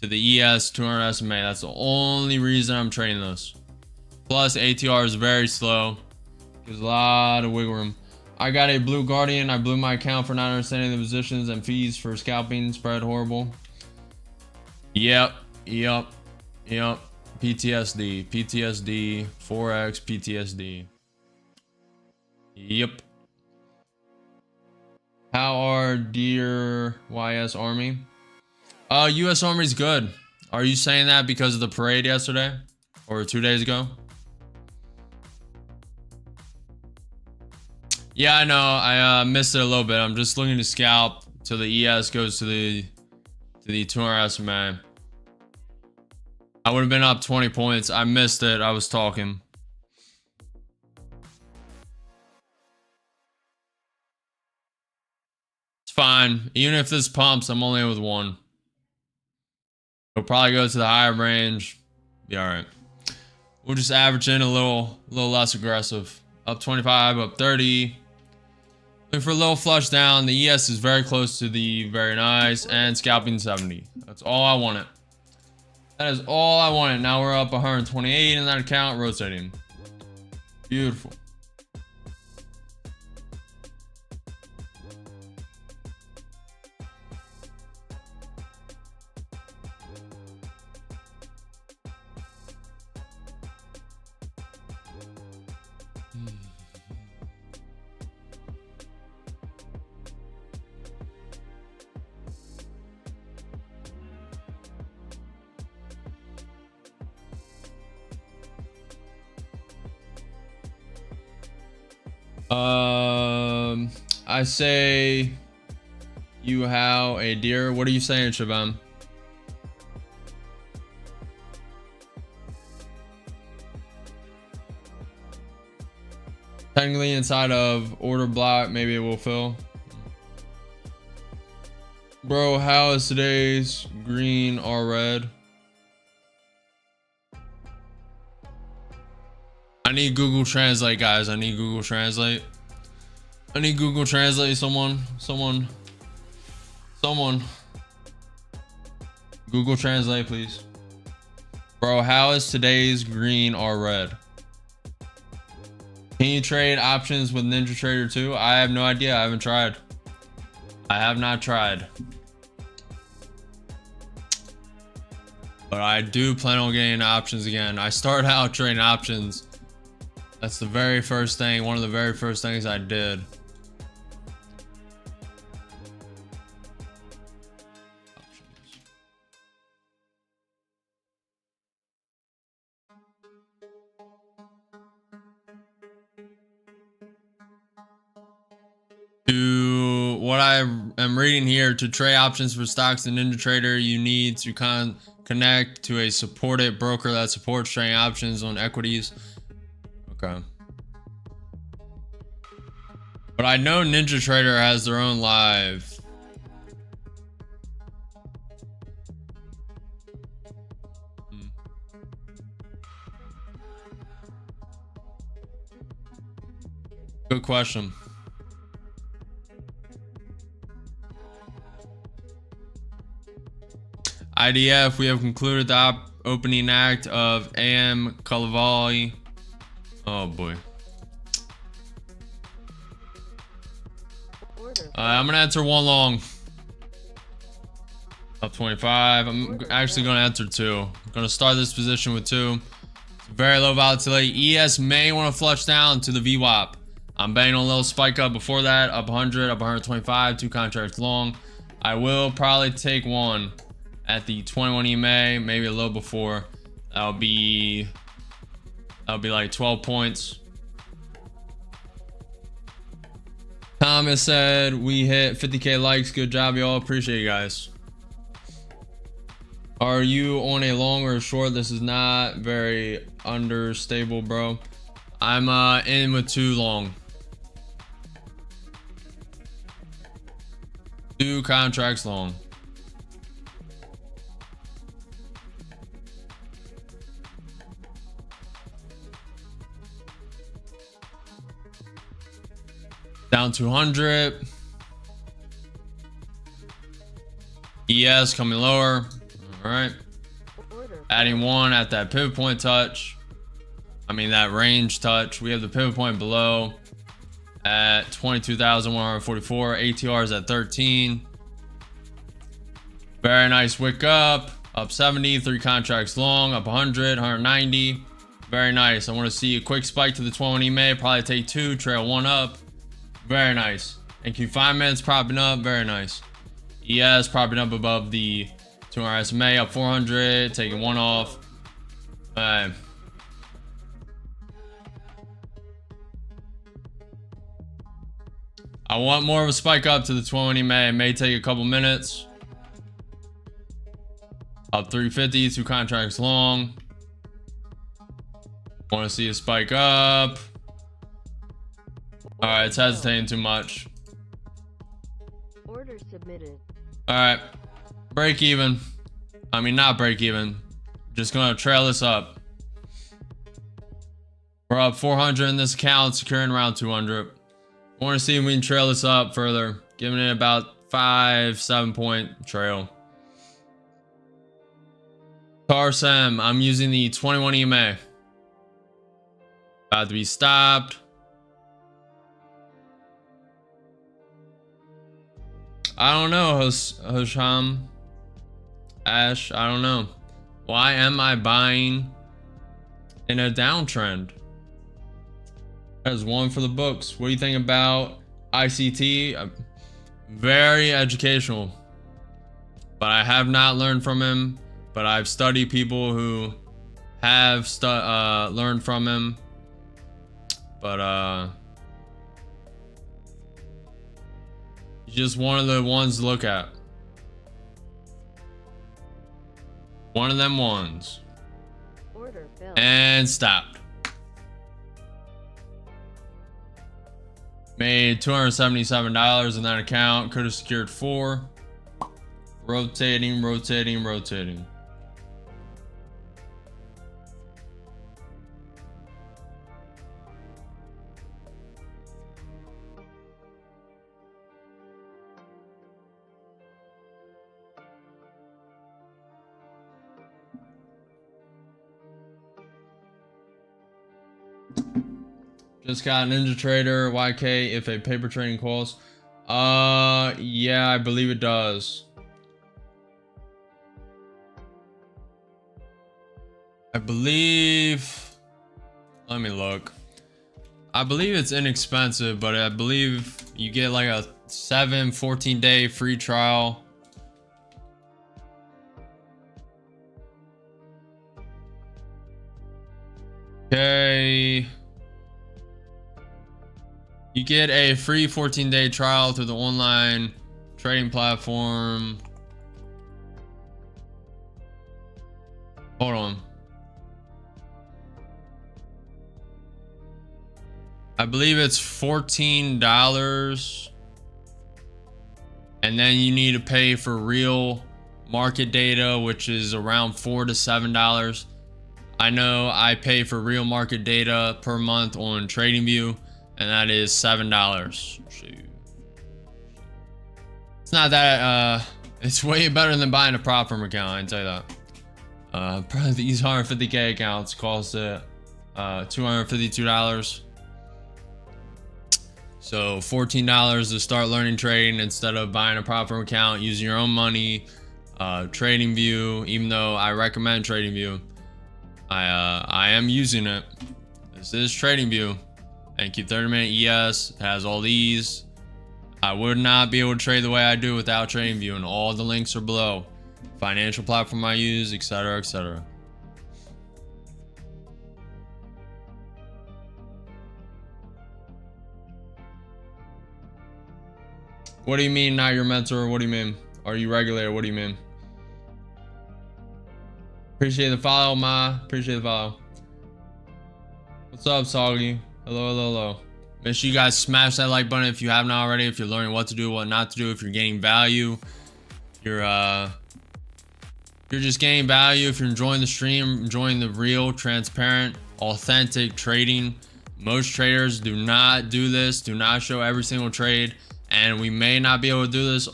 to the ES 200 SMA. That's the only reason I'm trading this. Plus, ATR is very slow. Gives a lot of wiggle room. I got a blue guardian. I blew my account for not understanding the positions and fees for scalping. Spread horrible. Yep. PTSD. Forex PTSD. Yep. How are dear YS Army? US Army's good. Are you saying that because of the parade yesterday or 2 days ago? Yeah, I know. I missed it a little bit. I'm just looking to scalp till the ES goes to the 200 SMA. I would have been up 20 points. I missed it. I was talking. It's fine. Even if this pumps, I'm only with 1. It'll probably go to the higher range. Be all right. We'll just average in a little less aggressive. Up 25, up 30. Looking for a little flush down. The ES is very close to the very nice and scalping 70. That's all I wanted. That is all I wanted. Now we're up 128 in that account, rotating. Beautiful. I say you have a deer. What are you saying, Shabam? Technically inside of order block, maybe it will fill. Bro, how is today's green or red? I need Google Translate, guys. I need Google Translate. I need Google Translate. Someone. Google Translate, please. Bro, how is today's green or red? Can you trade options with NinjaTrader 2? I have no idea. I haven't tried. I have not tried. But I do plan on getting options again. I started out trading options. That's the very first thing, one of the very first things I did. To what I am reading here, to trade options for stocks in NinjaTrader, you need to connect to a supported broker that supports trading options on equities. Okay. But I know NinjaTrader has their own live. Good question. IDF, we have concluded the opening act of AM Cavalli. Oh boy. I'm gonna enter one long. Up 25. I'm actually gonna enter two. I'm gonna start this position with two. It's very low volatility. ES may want to flush down to the VWAP. I'm betting on a little spike up before that. Up 100, up 125. Two contracts long. I will probably take one at the 21 EMA, maybe a little before. That'll be like 12 points. Thomas said we hit 50k likes. Good job, y'all. Appreciate you guys. Are you on a long or a short? This is not very understable, bro. I'm in with two long. Two contracts long. Down 200. ES coming lower. All right. Adding one at that pivot point touch. I mean that range touch. We have the pivot point below at 22,144. ATR is at 13. Very nice wick up. Up 70. Three contracts long. Up 100. 190. Very nice. I want to see a quick spike to the 20 EMA. Probably take two. Trail one up. Very nice. And Q5 minutes propping up. Very nice. ES propping up above the 200 SMA. Up 400. Taking one off. I want more of a spike up to the 20 EMA. It may take a couple minutes. Up 350. Two contracts long. Want to see a spike up. All right, it's hesitating too much. Order submitted. All right, break even. I mean, not break even. Just gonna trail this up. We're up 400 in this account, securing around 200. Want to see if we can trail this up further, giving it about 5-7 point trail. Tarsem, I'm using the 21 EMA. About to be stopped. I don't know, Hosham. Ash, I don't know. Why am I buying in a downtrend? There's one for the books. What do you think about ICT? Very educational. But I have not learned from him. But I've studied people who have learned from him. But Just one of the ones to look at. One of them ones. Order filled. And stopped. Made $277 in that account. Could have secured 4. Rotating, rotating, rotating. Just got Ninja Trader YK if a paper trading calls. Yeah, I believe it does. I believe, let me look. I believe it's inexpensive, but I believe you get like a 14-day free trial. Okay. You get a free 14-day trial through the online trading platform. Hold on. I believe it's $14. And then you need to pay for real market data, which is around $4 to $7. I know I pay for real market data per month on TradingView, and that is $7. Shoot. It's not that it's way better than buying a prop firm account, I can tell you that. Probably these 150K accounts cost it $252. So $14 to start learning trading instead of buying a prop firm account, using your own money. TradingView, even though I recommend TradingView, I am using it. This is TradingView. And keep 30-minute ES. It has all these. I would not be able to trade the way I do without TradingView, and all the links are below. Financial platform I use, etc., etc. What do you mean not your mentor? What do you mean? Are you regulated? What do you mean? Appreciate the follow, Ma. Appreciate the follow. What's up, Soggy? Hello, hello, hello. Make sure you guys smash that like button if you haven't already. If you're learning what to do, what not to do, if you're getting value, if you're just getting value, if you're enjoying the stream, enjoying the real, transparent, authentic trading. Most traders do not do this, do not show every single trade, and we may not be able to do this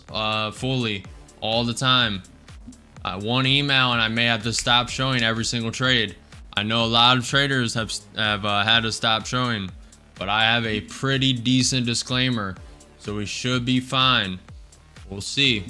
fully all the time. One email and I may have to stop showing every single trade. I know a lot of traders have had to stop showing, but I have a pretty decent disclaimer, so we should be fine. We'll see.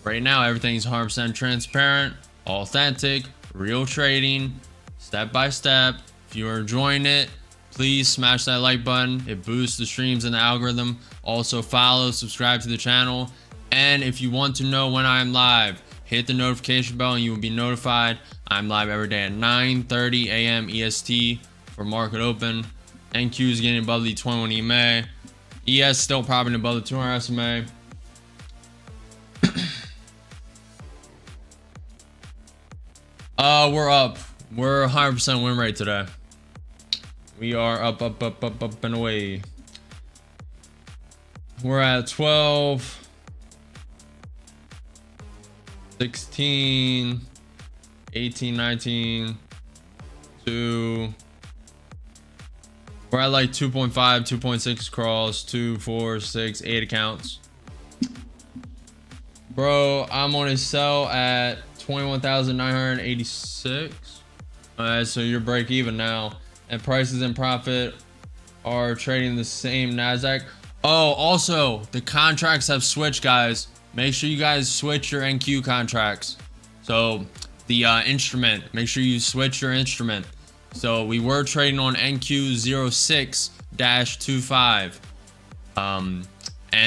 Right now, everything's 100% transparent, authentic, real trading, step by step. If you are enjoying it, please smash that like button. It boosts the streams and the algorithm. Also follow, subscribe to the channel. And if you want to know when I'm live, hit the notification bell and you will be notified. I'm live every day at 9:30 a.m. EST for market open. NQ is getting above the 21 EMA. ES still probably above the 200 SMA. We're up. We're 100% win rate today. We are up and away. We're at 12, 16, 18, 19, 2. We're at like 2.5, 2.6 crawls, 2, 4, 6, 8 accounts. Bro, I'm on a sell at 21,986. Alright, so you're break even now. And prices and profit are trading the same Nasdaq. Oh, also, the contracts have switched, guys. Make sure you guys switch your NQ contracts. So the instrument, make sure you switch your instrument. So we were trading on NQ06-25. And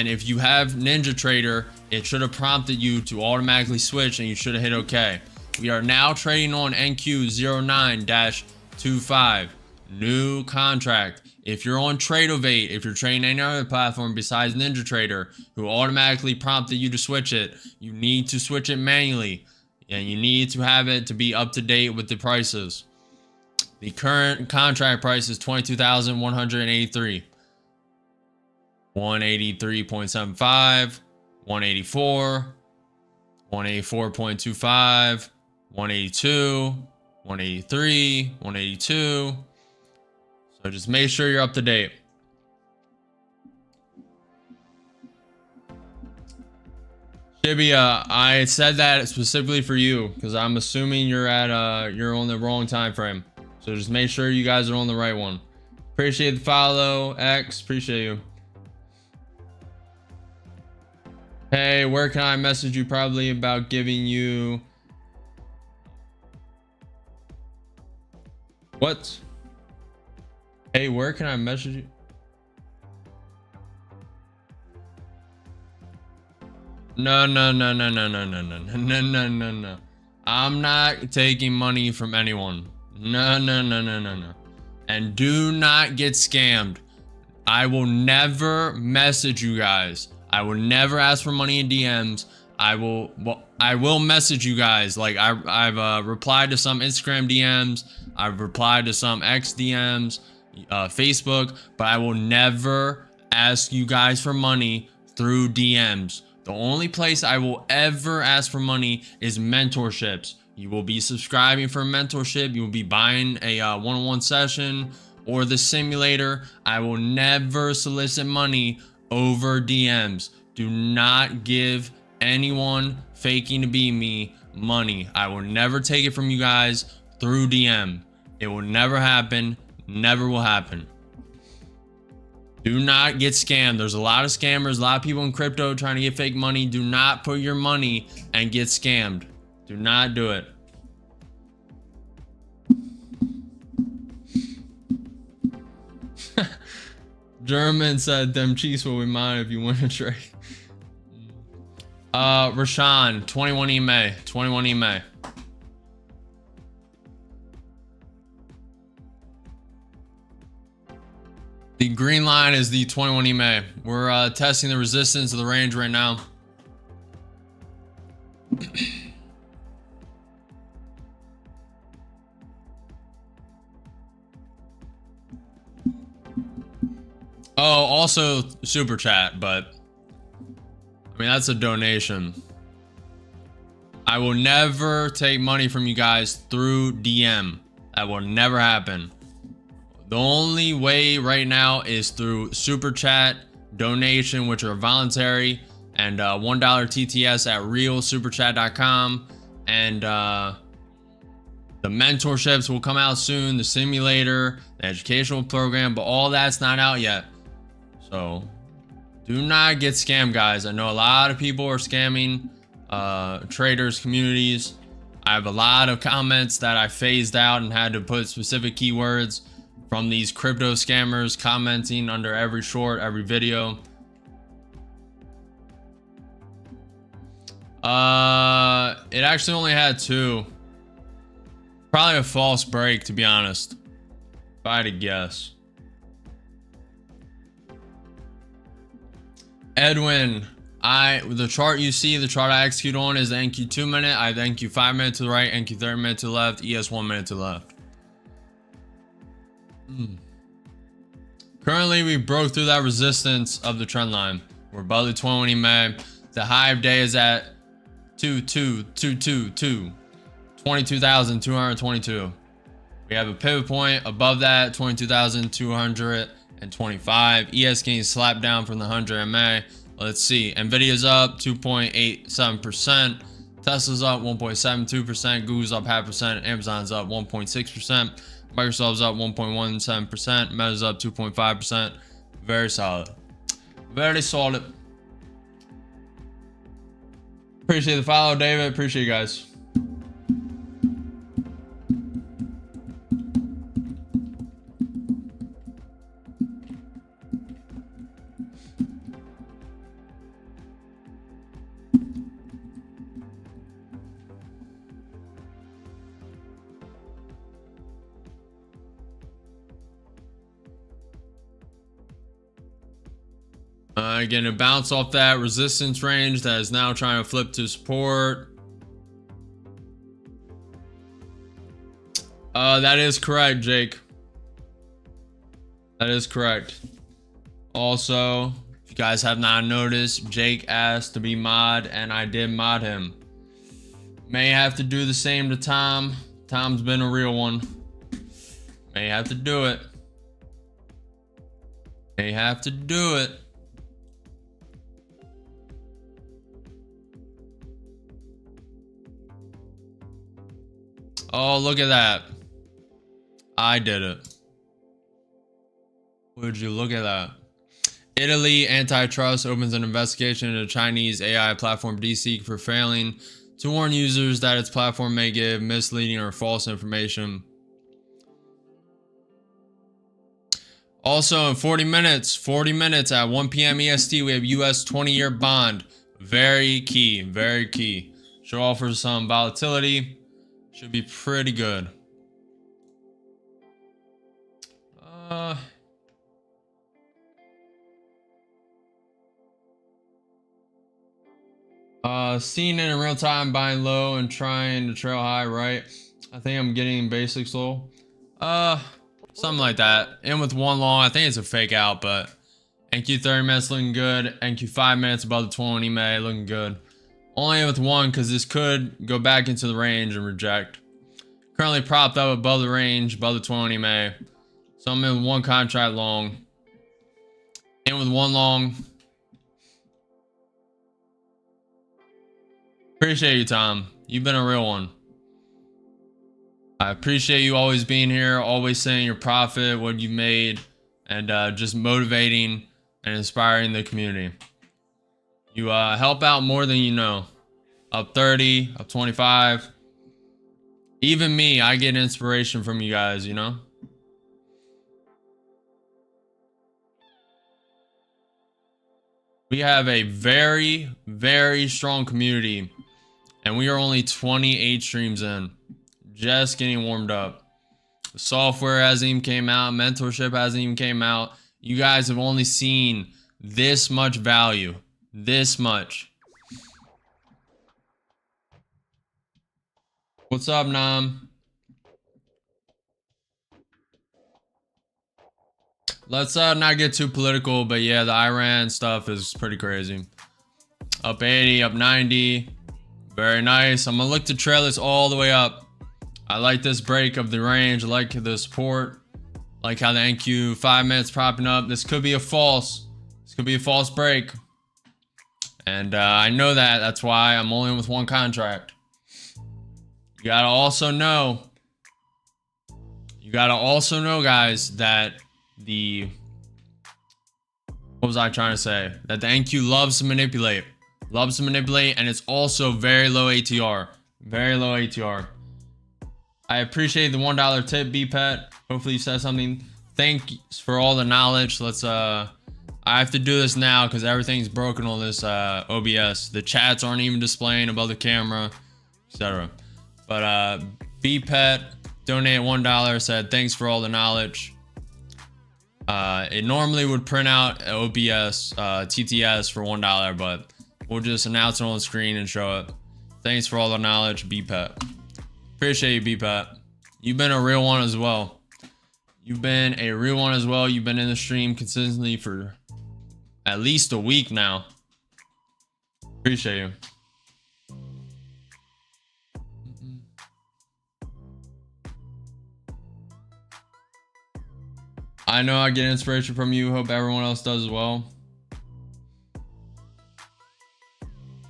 if you have Ninja Trader, it should have prompted you to automatically switch and you should have hit OK. We are now trading on NQ09-25. New contract. If you're on Tradeovate, if you're trading any other platform besides NinjaTrader, who automatically prompted you to switch it, you need to switch it manually. And you need to have it to be up to date with the prices. The current contract price is $22,183. 183.75, 184, 184.25, 182, 183, 182. So just make sure you're up to date. Shibia, I said that specifically for you because I'm assuming you're on the wrong time frame. So just make sure you guys are on the right one. Appreciate the follow, X. Appreciate you. Hey, where can I message you? Probably about giving you what? Hey, where can I message you? No. I'm not taking money from anyone. No. And do not get scammed. I will never message you guys. I will never ask for money in DMs. I will message you guys. Like I've replied to some Instagram DMs. I've replied to some X DMs, Facebook, but I will never ask you guys for money through DMs. The only place I will ever ask for money is mentorships. You will be subscribing for a mentorship. You will be buying a one-on-one session or the simulator. I will never solicit money over DMs. Do not give anyone faking to be me money. I will never take it from you guys through DM. It will never happen. Never will happen. Do not get scammed. There's a lot of scammers, a lot of people in crypto trying to get fake money. Do not put your money and get scammed. Do not do it. German said, them cheese will be mine if you win a trade. Rashawn, 21 EMA. 21 EMA. The green line is the 21 EMA. We're testing the resistance of the range right now. Oh, also super chat, but I mean, that's a donation. I will never take money from you guys through DM. That will never happen. The only way right now is through super chat, donation, which are voluntary, and $1 TTS at realsuperchat.com. And the mentorships will come out soon, the simulator, the educational program, but all that's not out yet. So do not get scammed, guys. I know a lot of people are scamming traders, communities. I have a lot of comments that I phased out and had to put specific keywords from these crypto scammers commenting under every short, every video. It actually only had 2. Probably a false break, to be honest, if I had to guess. Edwin, the chart you see, the chart I execute on is the NQ 2 minute. I have NQ 5 minute to the right, NQ 30 minute to the left, ES 1 minute to the left. Currently, we broke through that resistance of the trend line. We're above the 21 EMA. The high of day is at 22,222. We have a pivot point above that, 22,225. ES getting slapped down from the 100 MA. Let's see. Nvidia's up 2.87%. Tesla's up 1.72%. Google's up 0.5%. Amazon's up 1.6%. Microsoft's up 1.17%. Meta's up 2.5%. Very solid. Very solid. Appreciate the follow, David. Appreciate you guys. Getting a bounce off that resistance range that is now trying to flip to support. That is correct, Jake. That is correct. Also, if you guys have not noticed, Jake asked to be mod, and I did mod him. May have to do the same to Tom. Tom's been a real one. May have to do it. May have to do it. Oh, look at that. I did it. Would you look at that? Italy antitrust opens an investigation into Chinese AI platform DeepSeek for failing to warn users that its platform may give misleading or false information. Also, in 40 minutes at 1 p.m. EST, we have US 20-year bond. Very key, very key. Should offer some volatility. Should be pretty good. Seeing it in real time, buying low and trying to trail high, right? I think I'm getting basics low. Something like that. In with one long, I think it's a fake out, but NQ 30 minutes looking good. NQ 5 minutes above the 20 May looking good. Only in with one because this could go back into the range and reject. Currently propped up above the range, above the 20 May. So I'm in with one contract long. In with one long. Appreciate you, Tom. You've been a real one. I appreciate you always being here, always saying your profit, what you made, and just motivating and inspiring the community. You help out more than you know. Up 30, up 25. Even me, I get inspiration from you guys, you know? We have a very, very strong community, and we are only 28 streams in. Just getting warmed up. The software hasn't even came out. Mentorship hasn't even came out. You guys have only seen this much value. This much. What's up, Nam? Let's not get too political, but yeah, the Iran stuff is pretty crazy. Up 80, up 90. Very nice. I'm gonna look to trail this all the way up. I like this break of the range. I like the support. Like how the NQ 5 minutes propping up. This could be a false. This could be a false break. And I know that. That's why I'm only with one contract. You gotta also know. You gotta also know, guys, that the... What was I trying to say? That the NQ loves to manipulate. Loves to manipulate, and it's also very low ATR. Very low ATR. I appreciate the $1 tip, BPET. Hopefully you said something. Thanks for all the knowledge. Let's I have to do this now because everything's broken on this OBS. The chats aren't even displaying above the camera, etc. But BPET donated $1, said thanks for all the knowledge. It normally would print out OBS TTS for $1, but we'll just announce it on the screen and show it. Thanks for all the knowledge, BPET. Appreciate you, BPAT. You've been a real one as well. You've been a real one as well. You've been in the stream consistently for at least a week now. Appreciate you. I know I get inspiration from you. Hope everyone else does as well.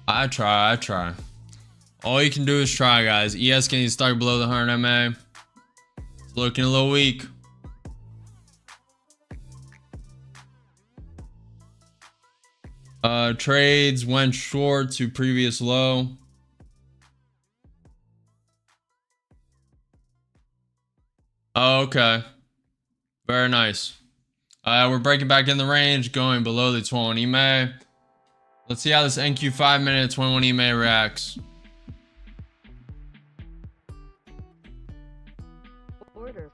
I try. All you can do is try, guys. ES getting stuck below the 100 MA. It's looking a little weak. Trades went short to previous low. Oh, okay. Very nice. We're breaking back in the range, going below the 21 EMA. Let's see how this NQ 5 minute 21 EMA reacts.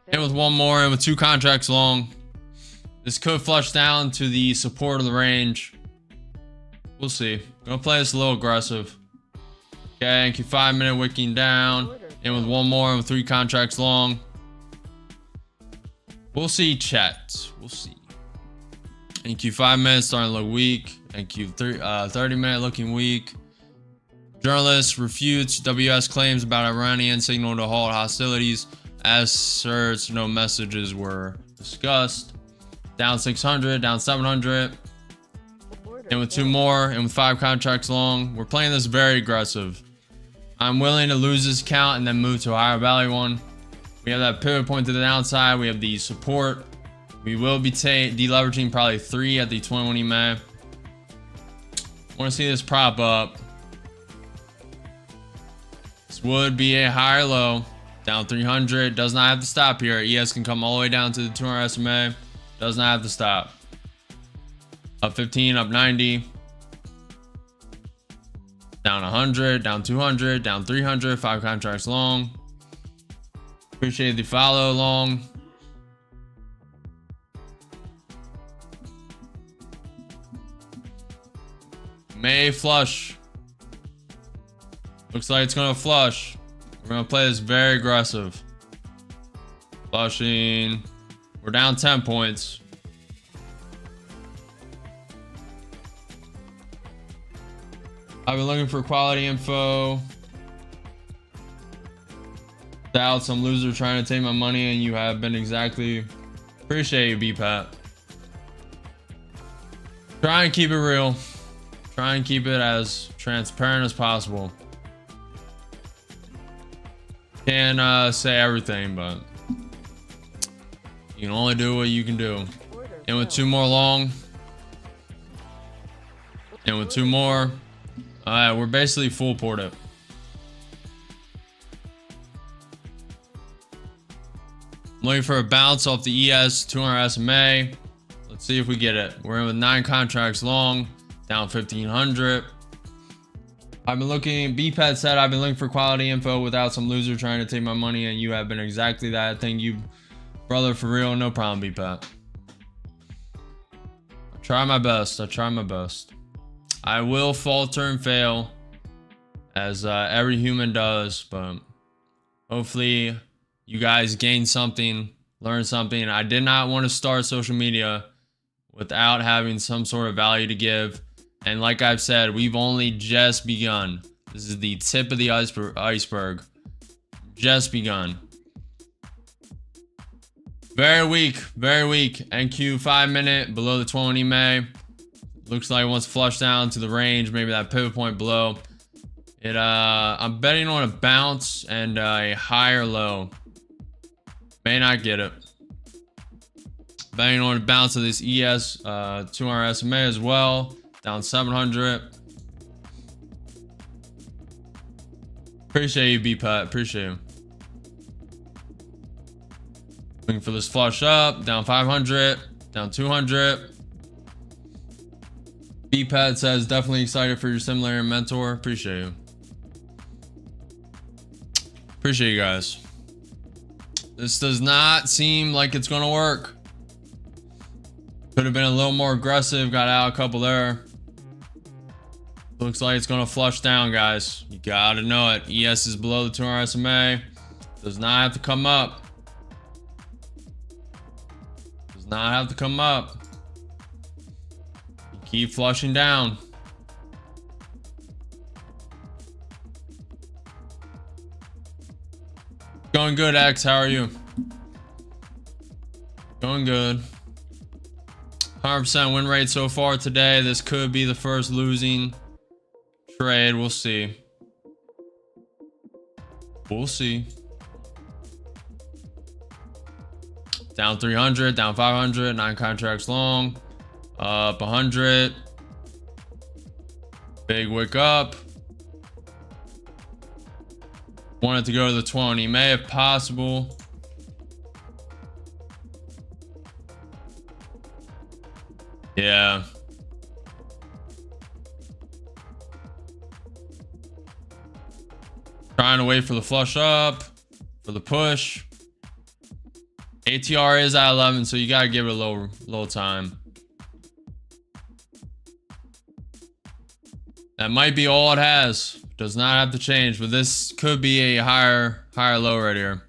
And with one more and with two contracts long, this could flush down to the support of the range. We'll see. Gonna play this a little aggressive. Okay, NQ 5-minute wicking down. In with one more and with 3 contracts long. We'll see, chat. We'll see. NQ 5 minutes starting to look weak. NQ 30-minute looking weak. Journalist refutes WS claims about Iranian signal to halt hostilities. Asserts no messages were discussed. Down 600, down 700. And with 2 more and with 5 contracts long, we're playing this very aggressive. I'm willing to lose this count and then move to a higher value one. We have that pivot point to the downside. We have the support. We will be deleveraging probably 3 at the 21 EMA. Want to see this prop up. This would be a higher low. Down 300. Does not have to stop here. ES can come all the way down to the 200 SMA. Does not have to stop. Up 15, up 90. Down 100, down 200, down 300. 5 contracts long. Appreciate the follow along. May flush. Looks like it's gonna flush. We're gonna play this very aggressive. Flushing. We're down 10 points. I've been looking for quality info. Doubt some loser trying to take my money, and you have been exactly. Appreciate you, BPAT. Try and keep it real. Try and keep it as transparent as possible. Can't say everything, but you can only do what you can do. And with 2 more long. And with 2 more. Alright, we're basically full ported. I'm looking for a bounce off the ES 200 SMA. Let's see if we get it. We're in with 9 contracts long. Down 1500. I've been looking, BPAT said I've been looking for quality info without some loser trying to take my money, and you have been exactly that. Thank you, brother, for real. No problem, BPAT. I try my best. I try my best. I will falter and fail, as every human does, but hopefully you guys gain something, learn something. I did not want to start social media without having some sort of value to give. And like I've said, we've only just begun. This is the tip of the iceberg. Just begun. Very weak, very weak. NQ 5-minute below the 20 EMA. Looks like it wants to flush down to the range, maybe that pivot point below. I'm betting on a bounce and a higher low. May not get it. Betting on a bounce of this ES 200 SMA as well. Down 700. Appreciate you, BPAT. Appreciate you. Looking for this flush up. Down 500. Down 200. BPAT says definitely excited for your simulator mentor. Appreciate you. Appreciate you guys. This does not seem like it's gonna work. Could have been a little more aggressive. Got out a couple there. Looks like it's gonna flush down, guys. You gotta know it. ES is below the 200 SMA. Does not have to come up. Does not have to come up. Keep flushing down. Going good, X. How are you? Going good. 100% win rate so far today. This could be the first losing trade. We'll see. We'll see. Down 300, down 500, 9 contracts long. Up 100. Big wick up. Want it to go to the 20 EMA if possible. Yeah. Trying to wait for the flush up, for the push. ATR is at 11, so you gotta give it a little time. That might be all it has. Does not have to change, but this could be a higher low right here.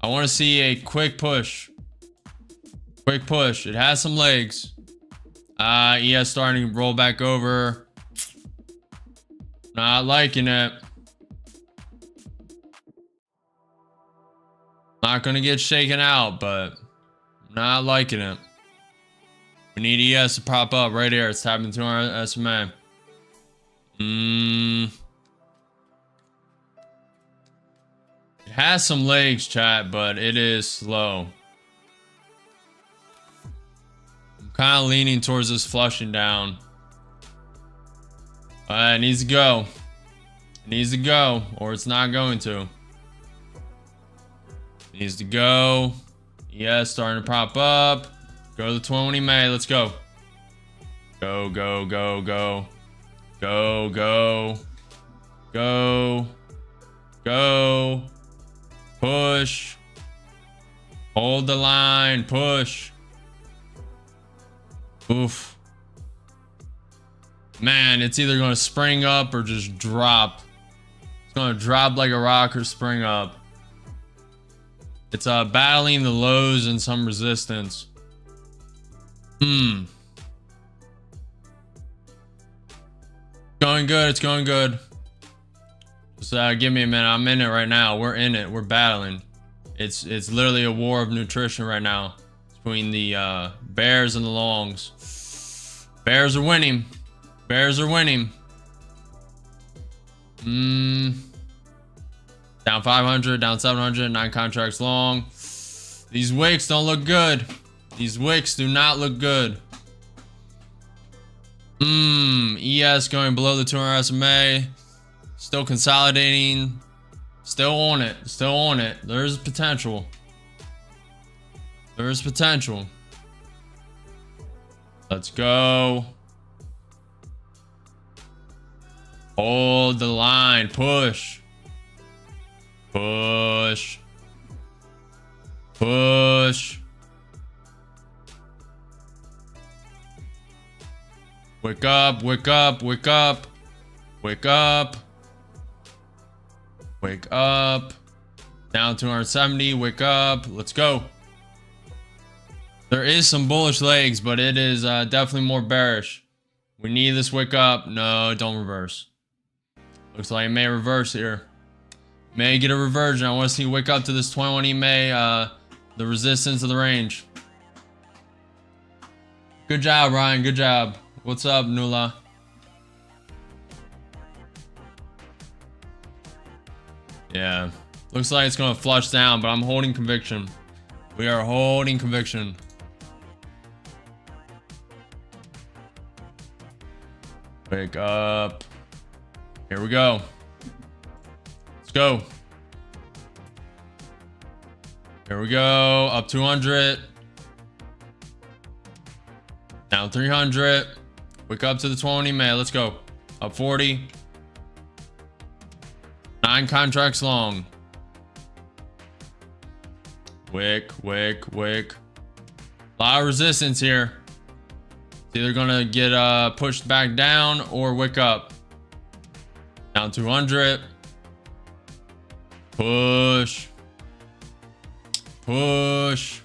I want to see a quick push. Quick push. It has some legs. ES starting to roll back over. Not liking it. Not gonna get shaken out, but not liking it. We need ES to pop up right here. It's tapping to our SMA. It has some legs, chat, but it is slow. I'm kind of leaning towards this flushing down. It needs to go. It needs to go, or it's not going to. It needs to go. Yes, starting to prop up. Go to the 20 May. Let's go. Go, go, go, go. Go, go. Go. Go. Push. Hold the line. Push. Oof. Man, it's either going to spring up or just drop. It's going to drop like a rock or spring up. It's battling the lows and some resistance. Going good. It's going good. Just give me a minute. I'm in it right now. We're in it. We're battling. It's literally a war of nutrition right now between the bears and the longs. Bears are winning. Bears are winning. Down 500, down 700, 9 contracts long. These wicks don't look good. These wicks do not look good. ES going below the 200 SMA. Still consolidating. Still on it. Still on it. There's potential. There's potential. Let's go. Hold the line. Push. Push. Push. Wake up, wake up, wake up. Wake up. Wake up. Down 270, wake up. Let's go. There is some bullish legs, but it is definitely more bearish. We need this wake up. No, don't reverse. Looks like it may reverse here. May get a reversion. I want to see wake up to this 21 EMA, the resistance of the range. Good job, Ryan. Good job. What's up, Nula? Yeah. Looks like it's going to flush down, but I'm holding conviction. We are holding conviction. Wake up. Here we go. Let's go. Here we go. Up 200. Down 300. Wake up to the 20 May. Let's go. Up 40. 9 contracts long. Wick, wick, wick. A lot of resistance here. It's either gonna get pushed back down or wick up. Down 200. Push. Push.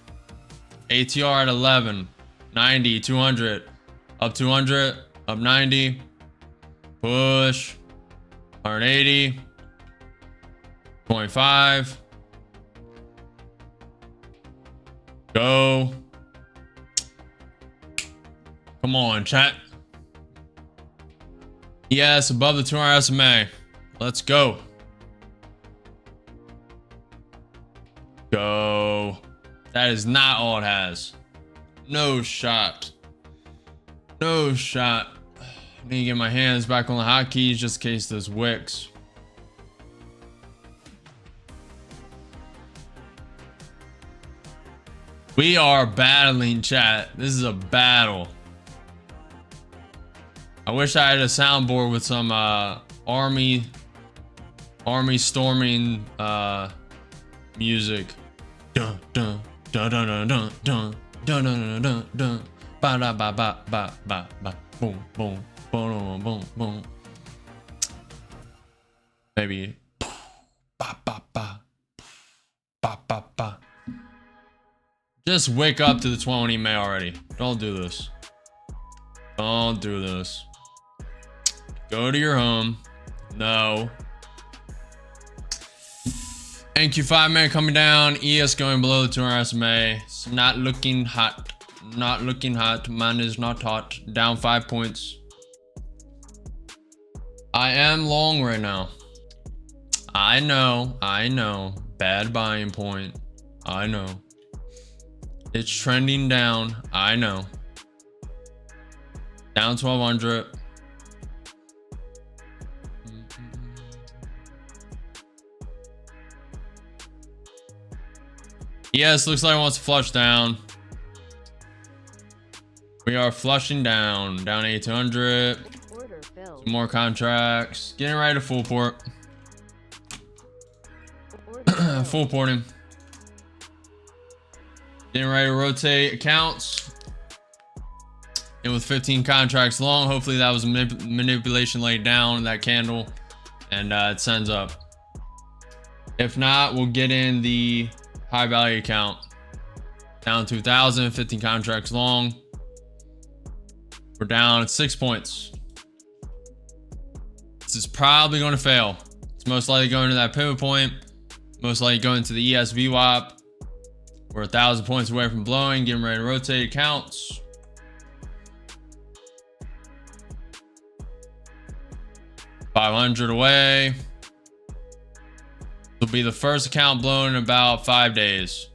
ATR at 11. 90, 200. Up 200. Up 90. Push. 180. 25. Go. Come on, chat. Yes, above the 200 SMA. Let's go. Go. That is not all it has. No shot. No shot. I need to get my hands back on the hotkeys just in case this wicks. We are battling, chat. This is a battle. I wish I had a soundboard with some army storming music. Dun dun dun dun dun dun dun dun dun dun dun. Ba da ba ba ba ba ba. Boom boom boom boom boom. Maybe. Ba, ba, ba. Ba, ba, ba. Just wake up to the 20 May already. Don't do this. Don't do this. Go to your home. No. NQ5 man coming down. ES going below the 200 SMA. It's not looking hot. Not looking hot. Man is not hot. Down 5 points. I am long right now. I know. Bad buying point. I know. It's trending down. I know. Down 1200. Yes, looks like it wants to flush down. We are flushing down. Down 800. Some more contracts. Getting ready to full port. Full porting. Getting ready to rotate accounts. And with 15 contracts long, hopefully that was manipulation laid down, that candle, and it sends up. If not, we'll get in the high value account. Down 2,000, 15 contracts long. We're down 6 points. This is probably going to fail. It's most likely going to that pivot point. Most likely going to the ES VWAP. We're 1,000 points away from blowing. Getting ready to rotate accounts. $500 away. This will be the first account blown in about 5 days.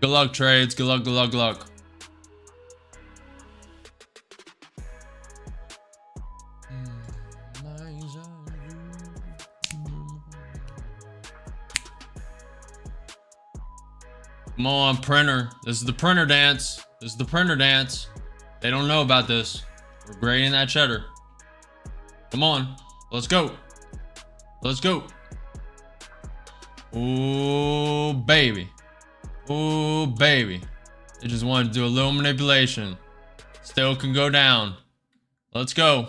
Good luck, trades. Good luck, good luck, good luck. Come on, printer. This is the printer dance. This is the printer dance. They don't know about this. We're grading that cheddar. Come on. Let's go. Let's go. Ooh, baby. Ooh, baby. They just wanted to do a little manipulation. Still can go down. Let's go.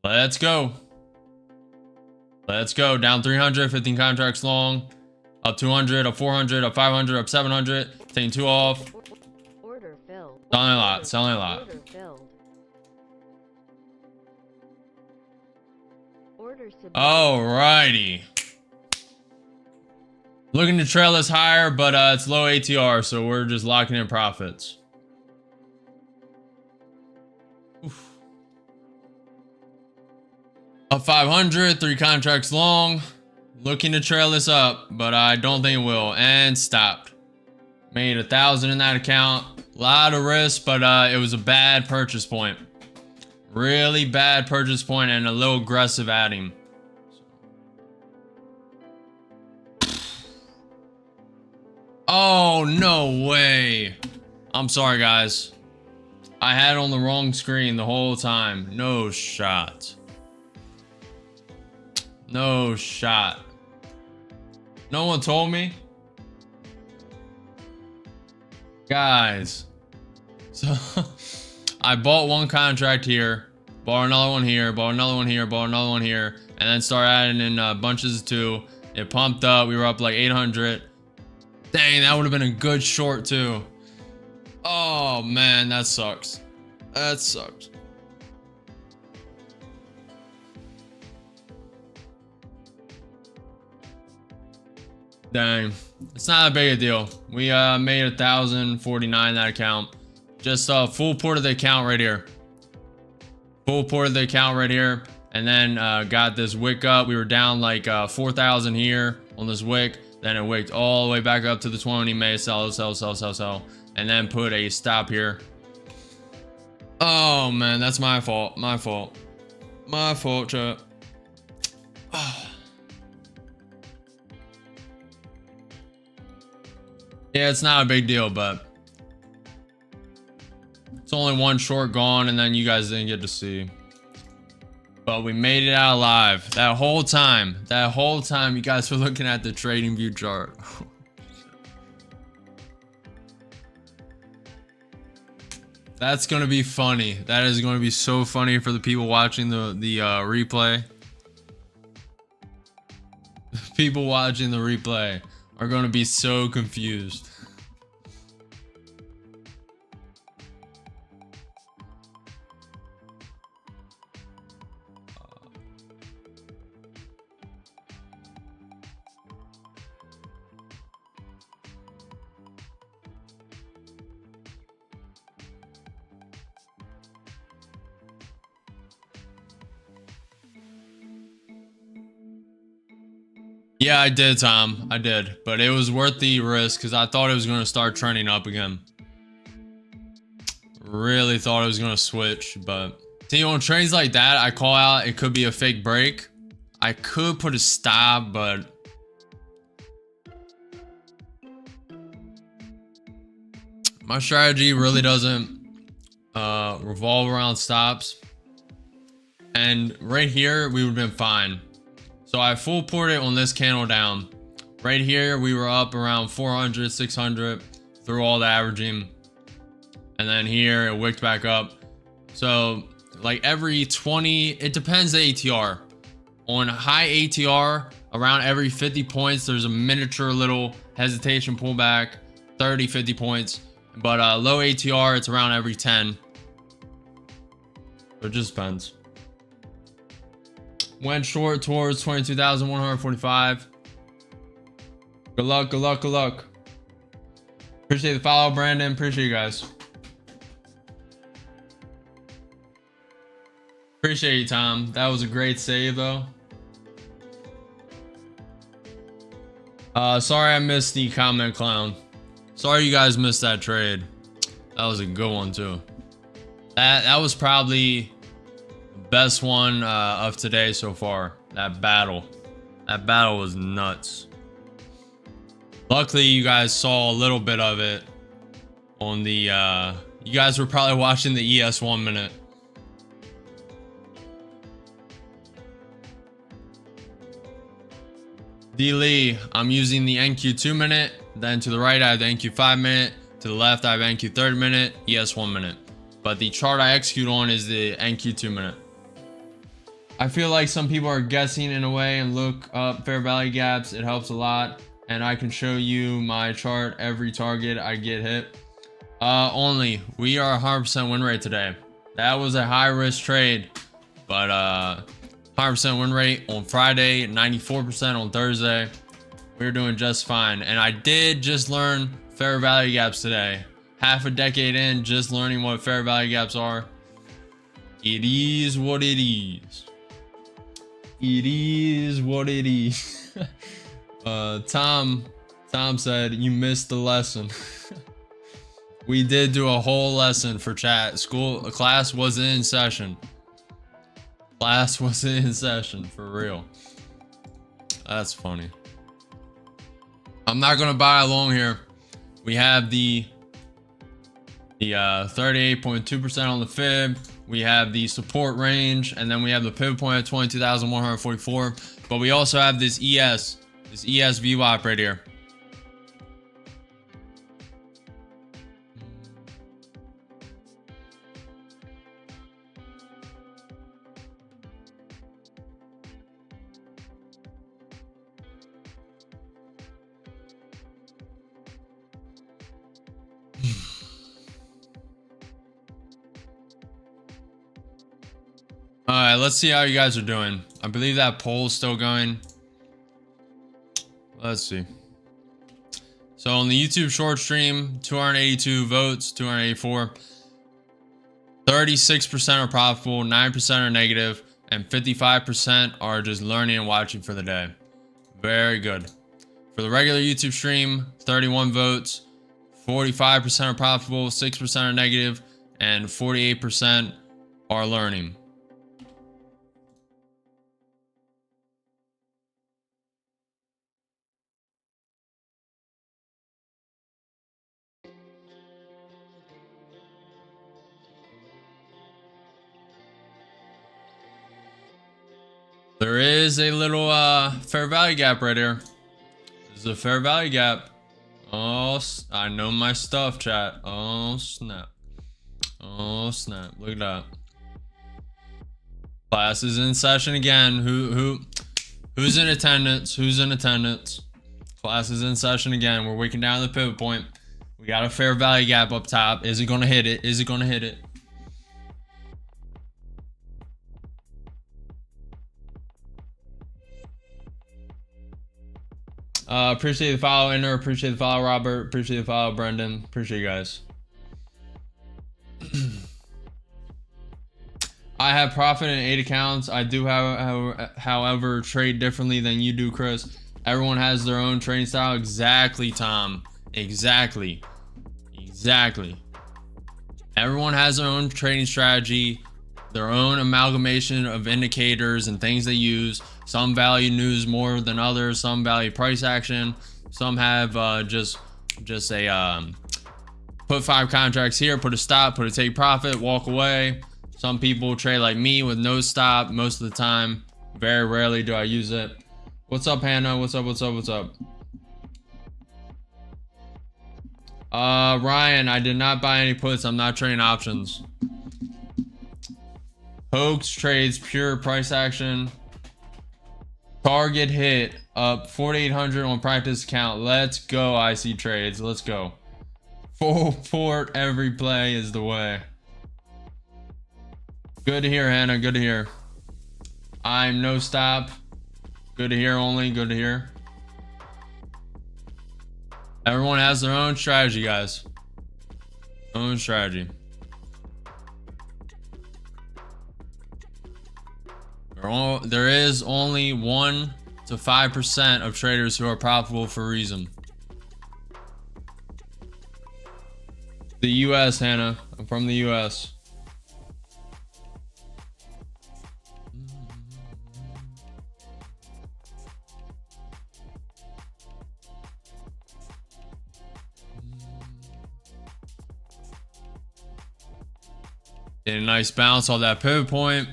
Let's go. Let's go. Down 300, 15 contracts long. Up 200, up 400, up 500, up 700. Taking 2 off. Order filled. Selling a lot. Selling a lot. Order filled. Order submitted. Alrighty. Looking to trail this higher, but it's low ATR, so we're just locking in profits. Oof. Up 500, 3 contracts long. Looking to trail this up, but I don't think it will. And stopped. Made 1,000 in that account. A lot of risk, but it was a bad purchase point. Really bad purchase point and a little aggressive adding. Oh, no way. I'm sorry, guys. I had it on the wrong screen the whole time. No shot. No shot. No one told me. Guys. So, I bought one contract here. Bought another one here. Bought another one here. Bought another one here. And then started adding in bunches of 2. It pumped up. We were up like 800. Dang, that would have been a good short too. Oh man, that sucks. That sucks. Dang, it's not a big a deal. We made 1,049 that account. Just full port of the account right here. Full port of the account right here. And then got this wick up. We were down like 4,000 here on this wick. Then it wicked all the way back up to the 20 May. Sell, sell, sell, sell, sell. And then put a stop here. Oh man, that's my fault. My fault. My fault, chat. Yeah, it's not a big deal, but it's only one short gone, and then you guys didn't get to see. But we made it out alive. That whole time, you guys were looking at the TradingView chart. That's gonna be funny. That is gonna be so funny for the people watching the replay. People watching the replay are gonna be so confused. Yeah, I did, Tom. I did. But it was worth the risk because I thought it was going to start trending up again. Really thought it was going to switch. But see, on trades like that, I call out it could be a fake break. I could put a stop, but my strategy really doesn't revolve around stops. And right here, we would have been fine. So I full ported on this candle down. Right here, we were up around 400, 600 through all the averaging. And then here, it wicked back up. So like every 20, it depends the ATR. On high ATR, around every 50 points, there's a miniature little hesitation pullback, 30, 50 points. But low ATR, it's around every 10. It just depends. Went short towards 22,145. Good luck, good luck, good luck. Appreciate the follow, Brandon. Appreciate you guys. Appreciate you, Tom. That was a great save, though. Sorry I missed the comment clown. Sorry you guys missed that trade. That was a good one, too. That was probably best one of today so far. That battle was nuts. Luckily you guys saw a little bit of it on the you guys were probably watching the ES 1 minute. D Lee, I'm using the NQ 2 minute, then to the right I have the NQ 5 minute, to the left I have NQ 30 minute, ES 1 minute, but the chart I execute on is the NQ 2 minute. I feel like some people are guessing in a way and look up fair value gaps. It helps a lot. And I can show you my chart. Every target I get hit. Only we are 100% win rate today. That was a high risk trade, but 100% win rate on Friday, 94% on Thursday. We're doing just fine. And I did just learn fair value gaps today. Half a decade in, just learning what fair value gaps are. It is what it is. It is what it is. Tom said you missed the lesson. We did do a whole lesson for chat. Class was in session. Class was in session for real. That's funny. I'm not gonna buy along here. We have the 38.2% on the fib. We have the support range, and then we have the pivot point at 22,144. But we also have this ES VWAP right here. All right, let's see how you guys are doing. I believe that poll is still going. Let's see. So on the YouTube short stream, 282 votes, 284. 36% are profitable, 9% are negative, and 55% are just learning and watching for the day. Very good. For the regular YouTube stream, 31 votes, 45% are profitable, 6% are negative, and 48% are learning. There is a little fair value gap right here. There's a fair value gap. Oh, I know my stuff, chat. Oh, snap. Oh snap! Look at that. Class is in session again. Who's in attendance? Who's in attendance? Class is in session again. We're waking down the pivot point. We got a fair value gap up top. Is it gonna hit it? Is it gonna hit it? Appreciate the follow, Inner. Appreciate the follow, Robert. Appreciate the follow, Brendan. Appreciate you guys. I have profit in 8 accounts. I do have, however, trade differently than you do, Chris. Everyone has their own trading style. Exactly, Tom. Exactly. Exactly. Everyone has their own trading strategy, their own amalgamation of indicators and things they use. Some value news more than others. Some value price action. Some have just a put 5 contracts here, put a stop, put a take profit, walk away. Some people trade like me with no stop most of the time. Very rarely do I use it. What's up, Hannah? What's up? What's up? What's up? Ryan, I did not buy any puts. I'm not trading options. Hoax trades, pure price action. Target hit up 4,800 on practice account. Let's go, IC trades. Let's go. Full port every play is the way. Good to hear, Hannah. Good to hear. I'm no stop. Good to hear only. Good to hear. Everyone has their own strategy, guys. Own strategy. There is only 1 to 5% of traders who are profitable for a reason. The US, Hannah. I'm from the US. Get a nice bounce off that pivot point.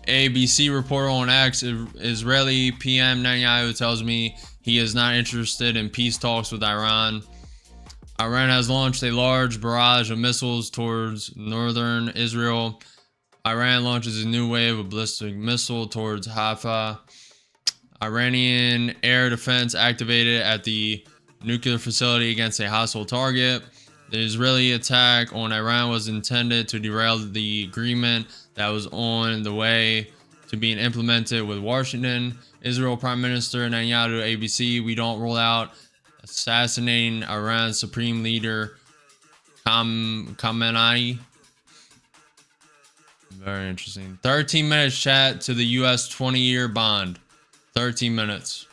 ABC reporter on X, Israeli PM Netanyahu tells me he is not interested in peace talks with Iran. Iran has launched a large barrage of missiles towards northern Israel. Iran launches a new wave of ballistic missile towards Haifa. Iranian air defense activated at the nuclear facility against a hostile target. The Israeli attack on Iran was intended to derail the agreement that was on the way to being implemented with Washington. Israel Prime Minister Netanyahu, ABC, we don't rule out assassinating Iran's supreme leader, Khamenei. Very interesting. 13 minutes chat to the US 20-year bond. 13 minutes.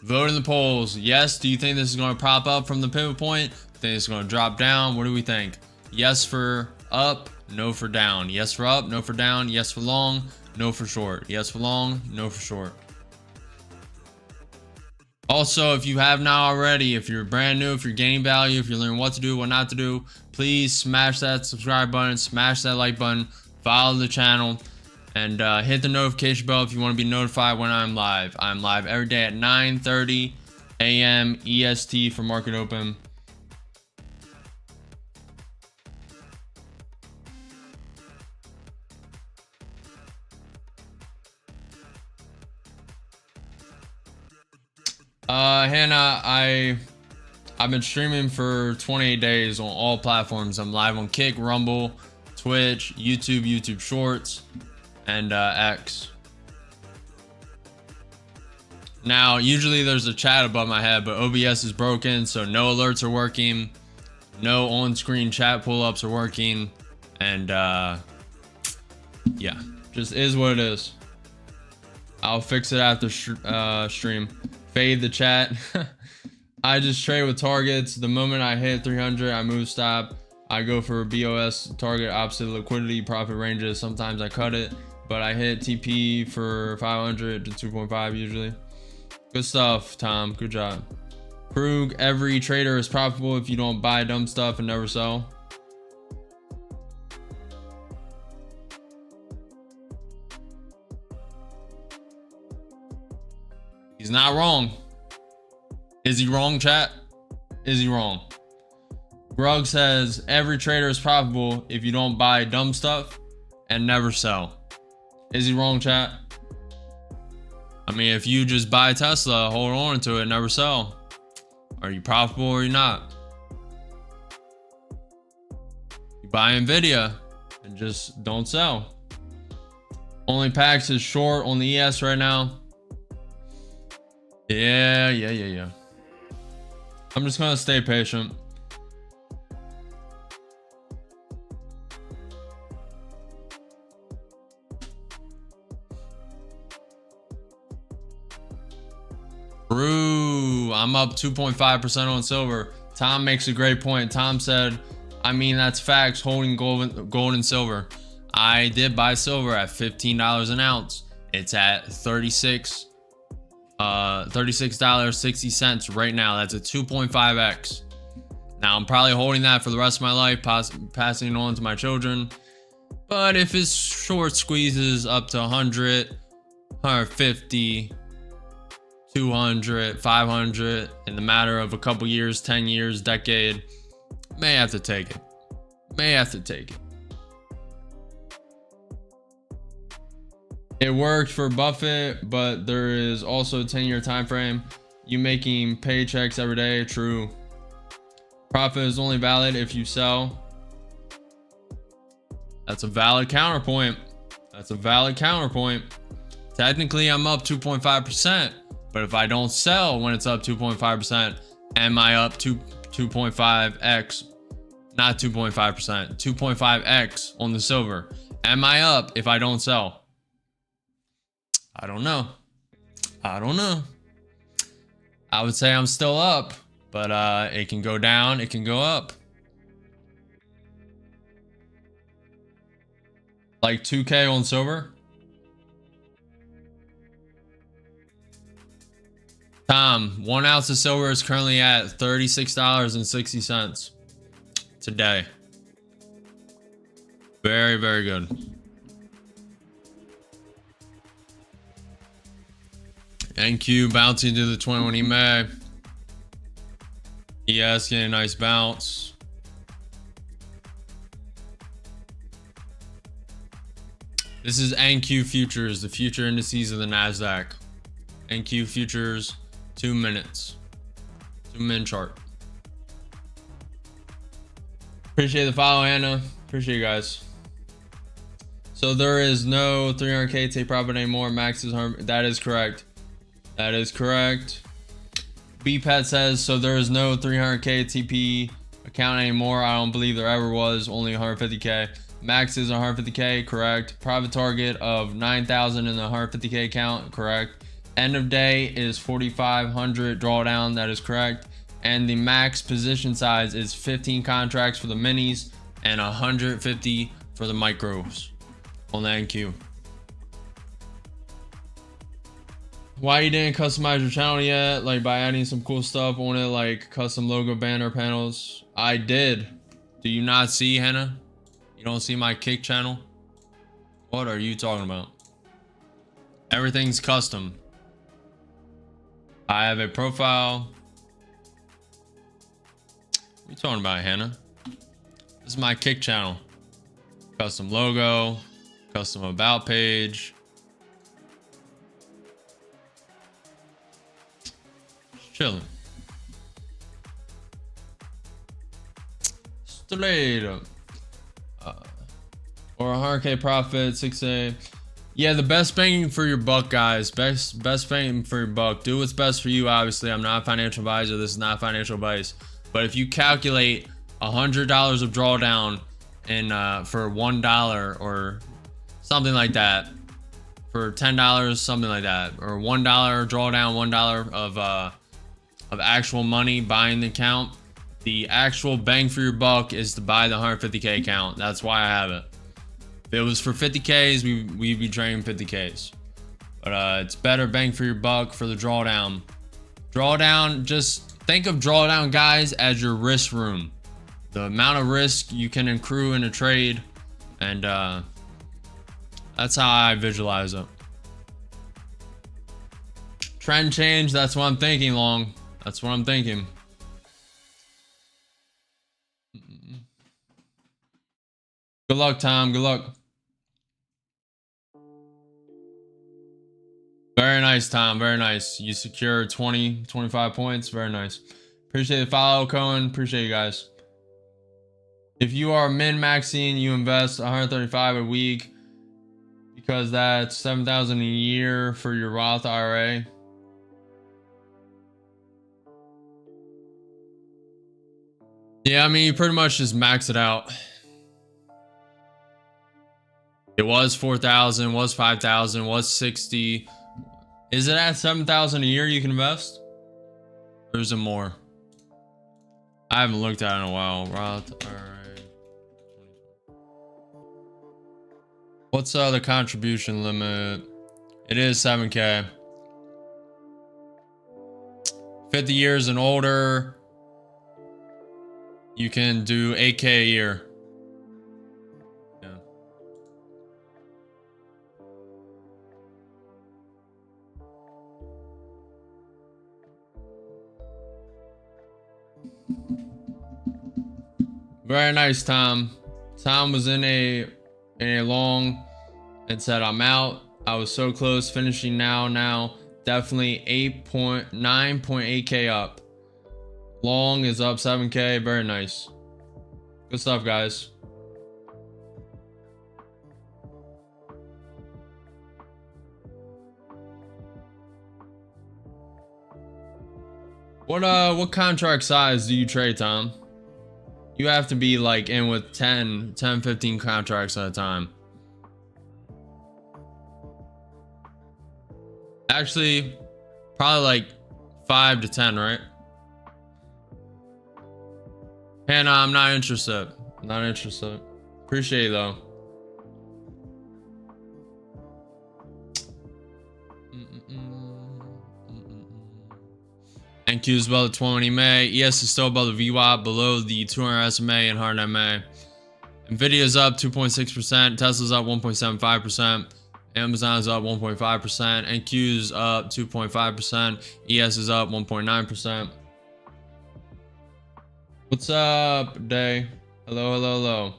Vote in the polls. Yes, do you think this is going to prop up from the pivot point? Think it's going to drop down? What do we think? Yes for up, no for down. Yes for up, no for down. Yes for long, no for short. Yes for long, no for short. Also, if you have not already, if you're brand new, if you're gaining value, if you're learning what to do, what not to do, please smash that subscribe button, smash that like button, follow the channel, and hit the notification bell if you want to be notified when I'm live. I'm live every day at 9:30 a.m. EST for market open. Hannah, I've been streaming for 28 days on all platforms. I'm live on Kick, Rumble, Twitch, YouTube Shorts, and X. Now, usually there's a chat above my head, but OBS is broken, so no alerts are working, no on-screen chat pull-ups are working, and yeah, just is what it is. I'll fix it after stream. Fade the chat. I just trade with targets. The moment I hit 300, I move stop. I go for a BOS target opposite liquidity profit ranges. Sometimes I cut it, but I hit TP for 500 to 2.5 usually. Good stuff, Tom. Good job. Krug, every trader is profitable if you don't buy dumb stuff and never sell. He's not wrong. Is he wrong, chat? Is he wrong? Grug says every trader is profitable if you don't buy dumb stuff and never sell. Is he wrong, chat? I mean, if you just buy Tesla, hold on to it, never sell, are you profitable or are you not? You buy Nvidia and just don't sell. Only Pax is short on the ES right now. Yeah. I'm just gonna stay patient. True. I'm up 2.5% on silver. Tom makes a great point. Tom said, I mean, that's facts, holding gold and silver. I did buy silver at $15 an ounce. It's at $36.60 right now. That's a 2.5x. Now I'm probably holding that for the rest of my life, passing it on to my children. But if it's short squeezes up to 100, 150, 200, 500 in the matter of a couple years, 10 years, decade, may have to take it. It worked for Buffett, but there is also a 10-year time frame. You making paychecks every day. True. Profit is only valid if you sell. That's a valid counterpoint. Technically, I'm up 2.5%, but if I don't sell when it's up 2.5%, am I up 2.5x? Not 2.5%, 2.5x on the silver. Am I up if I don't sell? I don't know. I would say I'm still up, but it can go down, it can go up. Like 2K on silver. Tom, 1 ounce of silver is currently at $36.60 today. Very, very good. NQ bouncing to the 21 EMA. ES getting a nice bounce. This is NQ futures, the future indices of the Nasdaq. NQ futures, 2 minutes. 2-minute chart. Appreciate the follow, Anna. Appreciate you guys. So there is no 300K take profit anymore. Max is harm. That is correct. That is correct. BPAT says, so there is no 300K TP account anymore. I don't believe there ever was. Only 150K. Max is 150K. Correct. Private target of 9,000 in the 150K account. Correct. End of day is 4,500 drawdown. That is correct. And the max position size is 15 contracts for the minis and 150 for the micros on the NQ. Why you didn't customize your channel yet? Like by adding some cool stuff on it, like custom logo banner panels. I did. Do you not see, Hannah? You don't see my kick channel? What are you talking about? Everything's custom. I have a profile. What are you talking about, Hannah? This is my kick channel. Custom logo, custom about page. Chilling. Straight up. Or 100K profit, 6A. Yeah, the best bang for your buck, guys. Best bang for your buck. Do what's best for you, obviously. I'm not a financial advisor. This is not financial advice. But if you calculate $100 of drawdown in for $1 or something like that, for $10, something like that, or $1 drawdown, $1 of actual money buying the account, the actual bang for your buck is to buy the 150K account. That's why I have it. If it was for 50Ks, we'd be trading 50Ks. But it's better bang for your buck for the drawdown. Drawdown, just think of drawdown, guys, as your risk room. The amount of risk you can accrue in a trade. And that's how I visualize it. Trend change, that's what I'm thinking, Long. That's what I'm thinking. Good luck, Tom. Good luck. Very nice, Tom. Very nice. You secured 25 points. Very nice. Appreciate the follow, Cohen. Appreciate you guys. If you are min-maxing, you invest 135 a week because that's 7,000 a year for your Roth IRA. Yeah, I mean, you pretty much just max it out. It was 4,000, was 5,000, was 60. Is it at 7,000 a year you can invest? Or is it more? I haven't looked at it in a while. Roth IRA. What's the contribution limit? It is 7K. 50 years and older, you can do 8K a year. Yeah. Very nice, Tom. Tom was in a long and said, I'm out. I was so close finishing now. Definitely 9.8K up. Long is up 7K. Very nice. Good stuff, guys. What contract size do you trade, Tom? You have to be like in with 10, 15 contracts at a time. Actually, probably like 5 to 10, right? Hannah, I'm not interested. Not interested. Appreciate it though. NQ is above the 20 MA. ES is still above the VWAP, below the 200 SMA and hard MA. Nvidia is up 2.6%. Tesla's up 1.75%. Amazon is up 1.5%. NQ is up 2.5%. ES is up 1.9%. What's up, Day? Hello.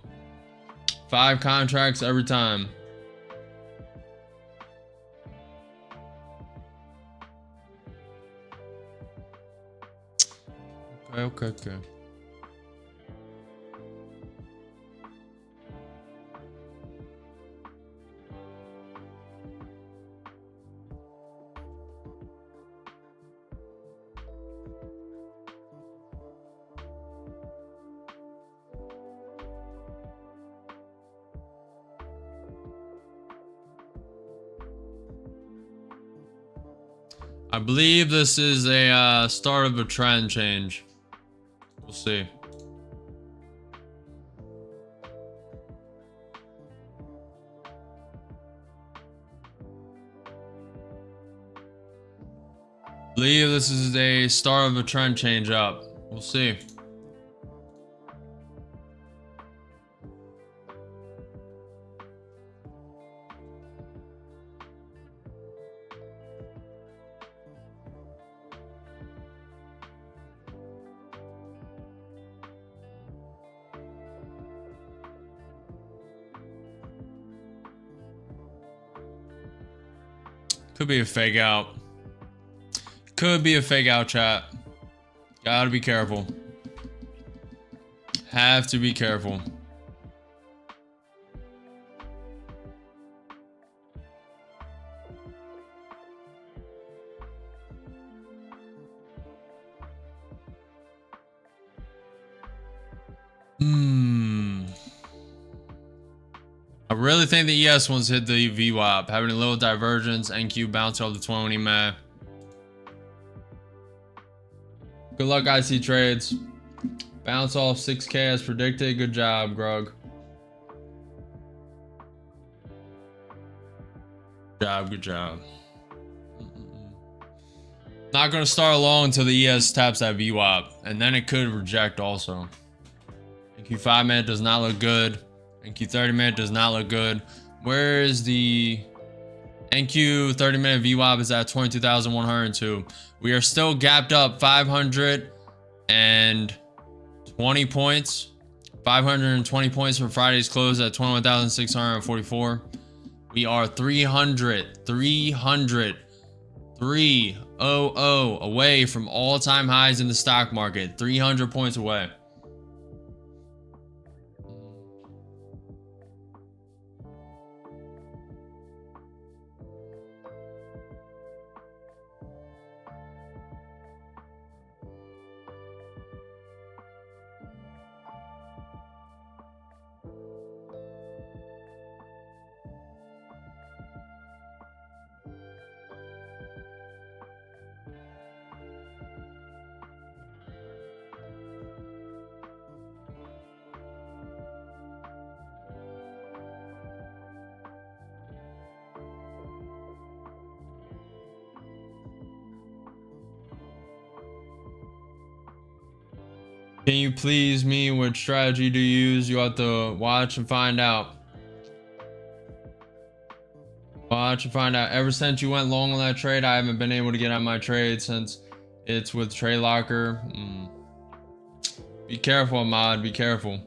5 contracts every time. Okay. I believe this is a start of a trend change. We'll see. I believe this is a start of a trend change up. We'll see. Could be a fake out. Could be a fake out, chat. Gotta be careful. Have to be careful. I really think the ES ones hit the VWAP, having a little divergence. NQ bounce off the 20 MA. Good luck, IC trades. Bounce off 6K as predicted. Good job, Grug. Good job. Not gonna start long until the ES taps that VWAP, and then it could reject also. NQ 5 minute does not look good. NQ 30 minute does not look good. Where is the NQ 30 minute VWAP? Is at 22,102. We are still gapped up 520 points 520 points for Friday's close at 21,644. We are 300 away from all-time highs in the stock market. 300 points away. Can you please me? What strategy do you use? You have to watch and find out. Watch and find out. Ever since you went long on that trade, I haven't been able to get on my trade since it's with Trade Locker. Be careful, Ahmad. Be careful.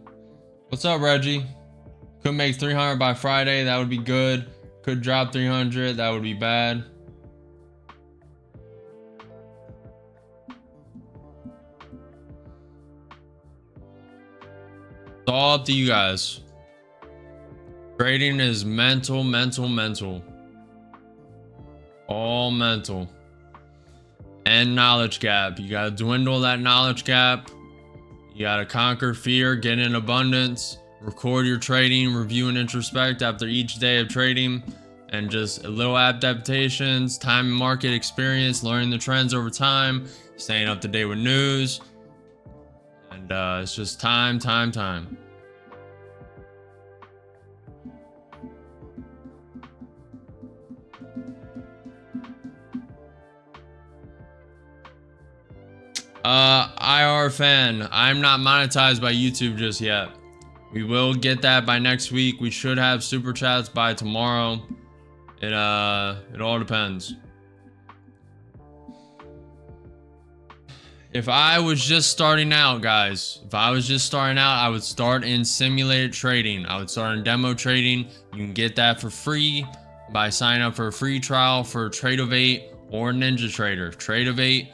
What's up, Reggie? Could make 300 by Friday. That would be good. Could drop 300. That would be bad. It's all up to you guys. Trading is mental. All mental. And knowledge gap. You gotta dwindle that knowledge gap. You gotta conquer fear, get in abundance, record your trading, review and introspect after each day of trading, and just little adaptations, time and market experience, learning the trends over time, staying up to date with news. And it's just time. IR fan, I'm not monetized by YouTube just yet. We will get that by next week. We should have super chats by tomorrow. It all depends. If I was just starting out, guys, I would start in simulated trading. I would start in demo trading. You can get that for free by signing up for a free trial for Tradovate or Ninja Trader. Tradovate,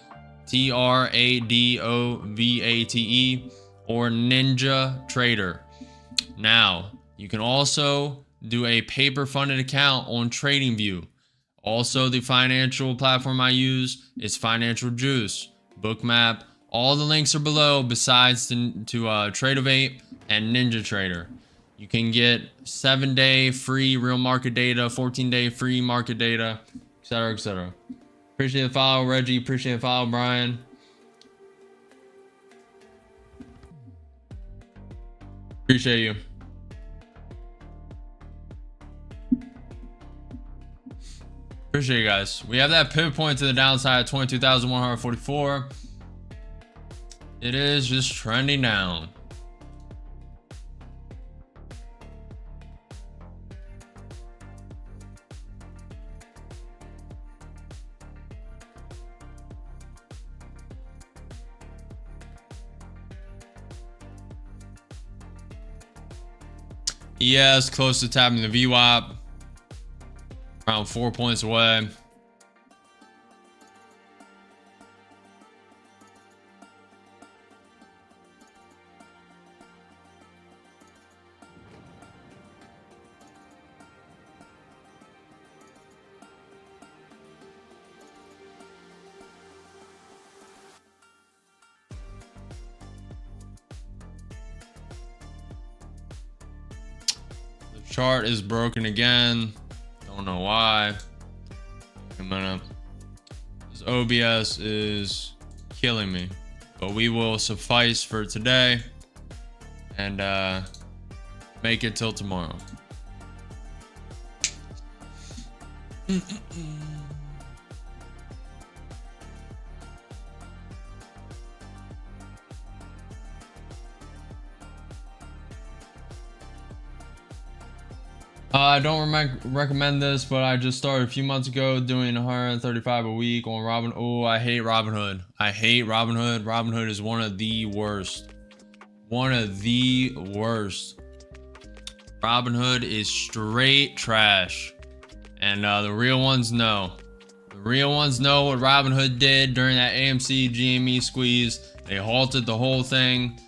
TradOVATE, or Ninja Trader. Now, you can also do a paper funded account on TradingView. Also, the financial platform I use is FinancialJuice, Bookmap. All the links are below besides to Tradovate and Ninja Trader. You can get 7-day free real market data, 14-day free market data, etc., etc. Appreciate the follow, Reggie. Appreciate the follow, Brian. Appreciate you. Appreciate you guys. We have that pivot point to the downside at 22,144. It is just trending down. ES close to tapping the VWAP, around 4 points away. Chart is broken again. Don't know why. A minute. This OBS is killing me, but we will suffice for today and make it till tomorrow. I don't recommend this, but I just started a few months ago doing 135 a week on Robinhood. Oh, I hate Robinhood. I hate Robinhood. Robinhood is one of the worst. One of the worst. Robinhood is straight trash. And the real ones know. The real ones know what Robinhood did during that AMC GME squeeze. They halted the whole thing.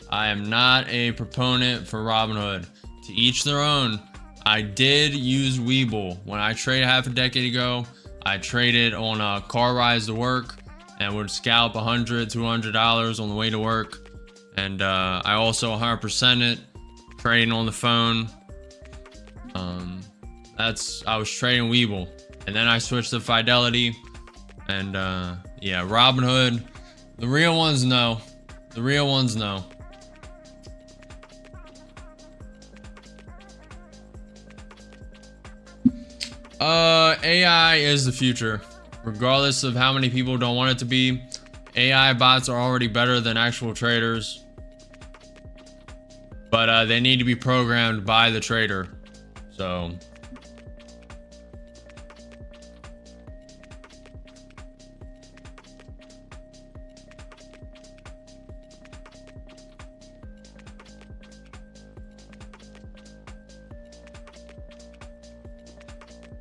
I am not a proponent for Robinhood. To each their own. I did use Webull. When I traded half a decade ago, I traded on a car rides to work and would scalp $100, $200 on the way to work. And I also 100% it, trading on the phone. I was trading Webull, and then I switched to Fidelity. And yeah, Robinhood, the real ones know. The real ones know. AI is the future. Regardless of how many people don't want it to be, AI bots are already better than actual traders. But they need to be programmed by the trader. So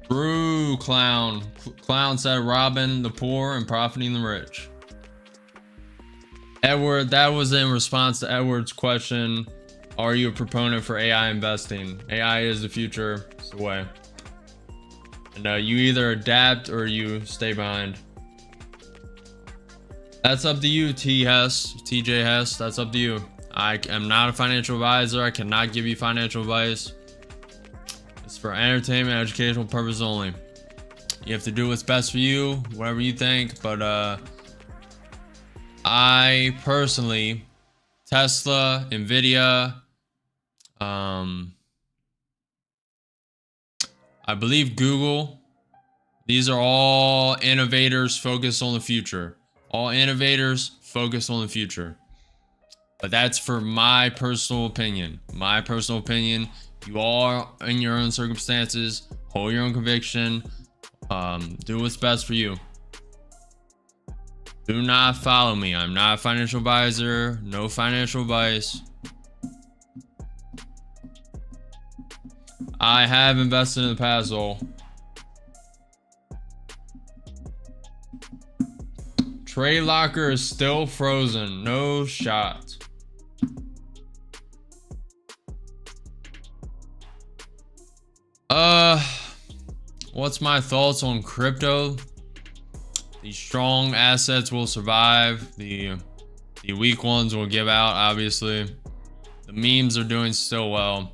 Brew clown. Clown said robbing the poor and profiting the rich. Edward, that was in response to Edward's question. Are you a proponent for AI investing? AI is the future. It's the way. And you either adapt or you stay behind. That's up to you, TJ Hess. That's up to you. I am not a financial advisor. I cannot give you financial advice. It's for entertainment, educational purposes only. You have to do what's best for you, whatever you think. But I personally, Tesla, Nvidia, I believe Google, these are all innovators focused on the future. All innovators focused on the future. But that's for my personal opinion. My personal opinion. You are in your own circumstances. Hold your own conviction. Do what's best for you. Do not follow me. I'm not a financial advisor. No financial advice. I have invested in the past, though. Trade locker is still frozen. No shot. What's my thoughts on crypto? The strong assets will survive. The weak ones will give out, obviously. The memes are doing still well.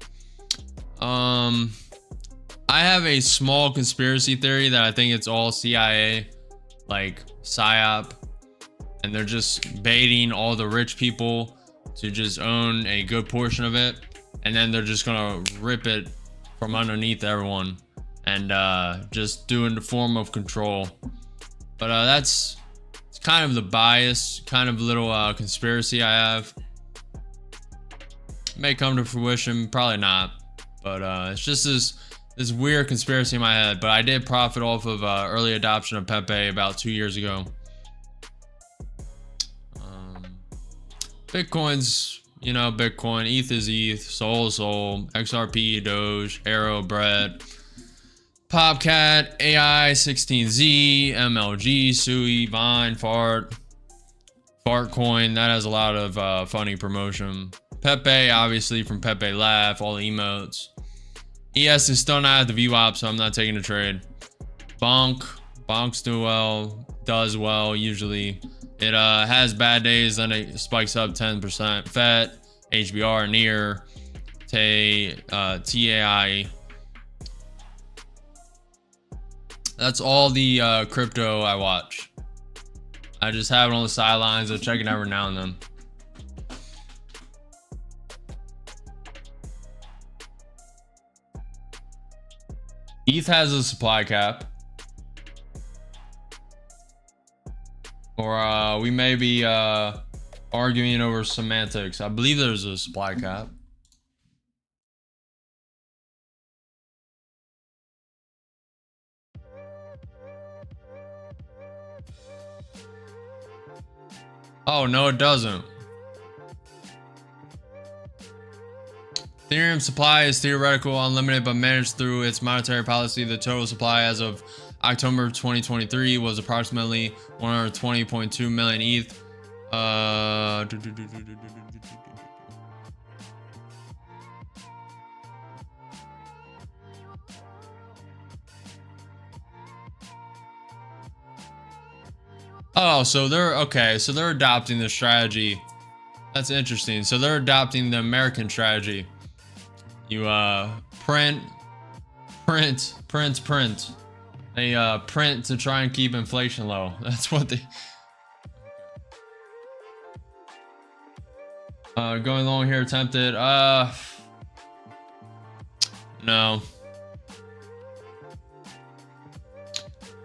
I have a small conspiracy theory that I think it's all CIA, like PSYOP, and they're just baiting all the rich people to just own a good portion of it, and then they're just gonna rip it from underneath everyone and just do it in the form of control. But it's kind of the bias, kind of little conspiracy I have. May come to fruition, probably not. But it's just this weird conspiracy in my head. But I did profit off of early adoption of Pepe about 2 years ago. Bitcoin's, you know, Bitcoin. ETH is ETH. Sol is Sol. XRP, Doge, Arrow, Bread, Popcat, AI, 16Z, MLG, Sui, Vine, Fart Coin. That has a lot of funny promotion. Pepe, obviously, from Pepe Laugh, all the emotes. ES is still not at the VWAP, so I'm not taking a trade. Bonk's does well usually. It has bad days, then it spikes up 10%. FET, HBR, NEAR, TAI. That's all the crypto I watch. I just have it on the sidelines. I check it every now and then. ETH has a supply cap. Or we may be arguing over semantics. I believe there's a supply cap. Oh, no, it doesn't. Ethereum supply is theoretical, unlimited, but managed through its monetary policy. The total supply as of October 2023 was approximately 120.2 million ETH. Oh, so they're okay. So they're adopting the strategy. That's interesting. So they're adopting the American strategy. You print. They print to try and keep inflation low. That's what they. Going long here, attempted. No.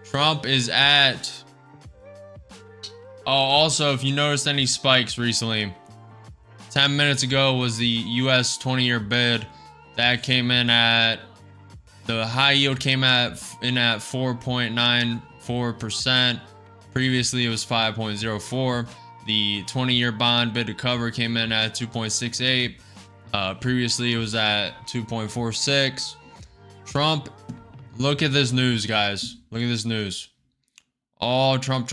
Trump is at. Oh, also, if you noticed any spikes recently, 10 minutes ago was the US 20-year bid that came in at, the high yield came in at 4.94%. Previously, it was 5.04. The 20-year bond bid to cover came in at 2.68. Previously, it was at 2.46. Trump, look at this news, guys. Look at this news. All Trump.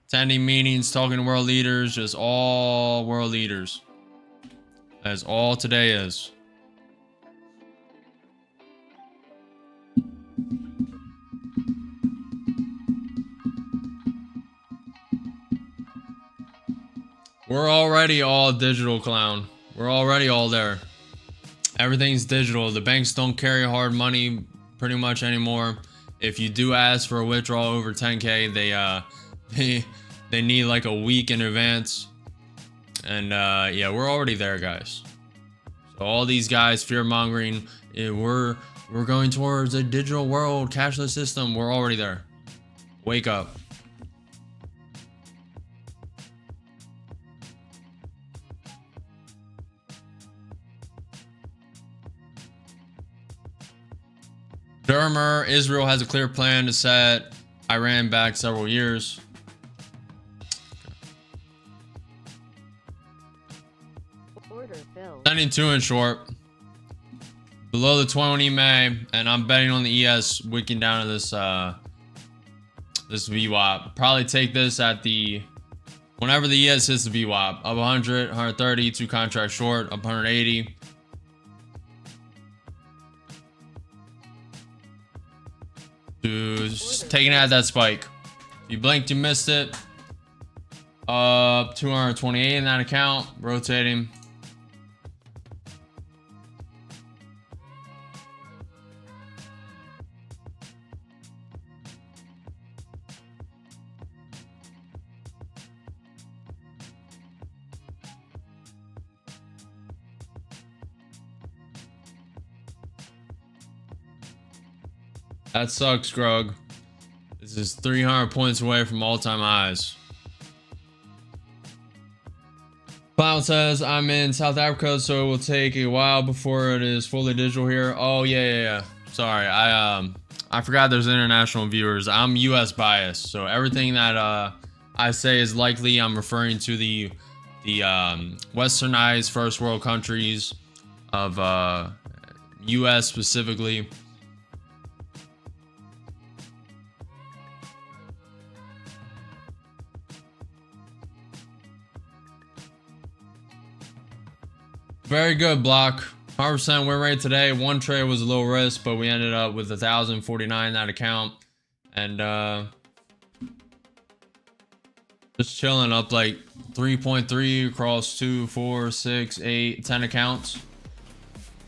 Attending meetings, talking to world leaders, just all world leaders. As all today is. We're already all digital, clown. We're already all there. Everything's digital. The banks don't carry hard money pretty much anymore. If you do ask for a withdrawal over 10K, they need like a week in advance. And yeah, we're already there, guys. So all these guys fear mongering, we're going towards a digital world, cashless system. We're already there. Wake up. Dermer, Israel has a clear plan to set Iran back several years. Order filled. Sending 2 in short. Below the 20 EMA, and I'm betting on the ES wicking down to this this VWAP. Probably take this at the whenever the ES hits the VWAP. Up 100, 130, 2 contracts short, up 180. Taking out that spike. If you blinked, you missed it. Up 228 in that account. Rotating. That sucks, Grug. This is 300 points away from all-time highs. Clown says, I'm in South Africa, so it will take a while before it is fully digital here. Oh, yeah. Sorry, I forgot there's international viewers. I'm US biased, so everything that I say is likely I'm referring to the westernized first world countries of US specifically. Very good, Block. 100% win rate today. One trade was a low risk, but we ended up with 1,049 in that account. And just chilling up like 3.3 across 2, 4, 6, 8, 10 accounts.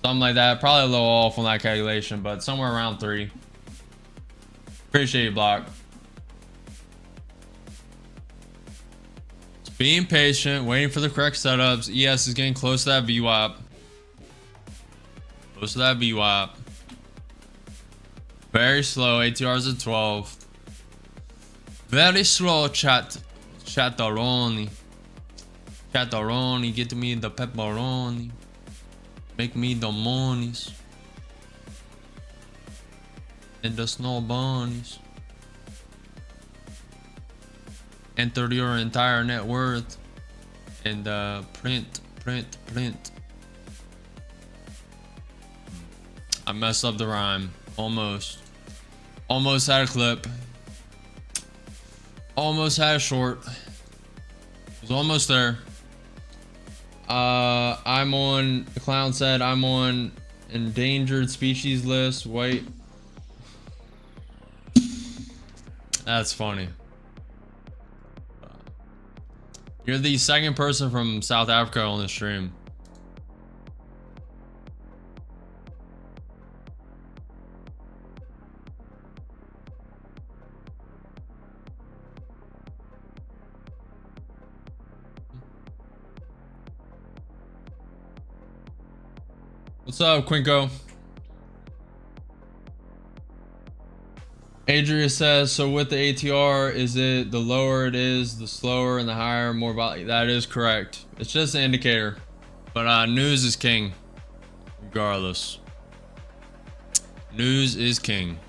Something like that. Probably a little off on that calculation, but somewhere around 3. Appreciate you, Block. Being patient, waiting for the correct setups. ES is getting close to that VWAP. Close to that VWAP. Very slow. ATRs at 12. Very slow, Chatteroni. Chatteroni, get me the pepperoni. Make me the monies. And the snow bunnies. Enter your entire net worth and print. I messed up the rhyme. Almost had a clip. Almost had a short. Was almost there. I'm on, the clown said I'm on endangered species list. Wait. That's funny. You're the second person from South Africa on the stream. What's up, Quinko? Adria says, so with the ATR, is it the lower it is, the slower, and the higher, more value? That is correct. It's just an indicator. But news is king. Regardless. News is king.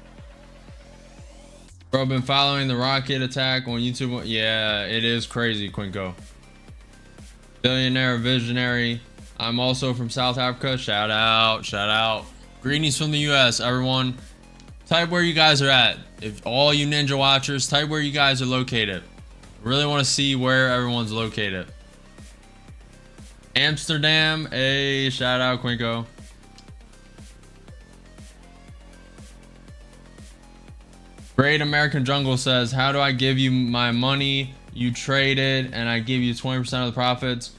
Bro, been following the rocket attack on YouTube. Yeah, it is crazy, Quinko. Billionaire visionary. I'm also from South Africa. Shout out, shout out. Greetings from the US, everyone. Type where you guys are at. If all you ninja watchers, type where you guys are located. Really want to see where everyone's located. Amsterdam. Hey, shout out, Quinko. Great American Jungle says, how do I give you my money? You traded and I give you 20% of the profits.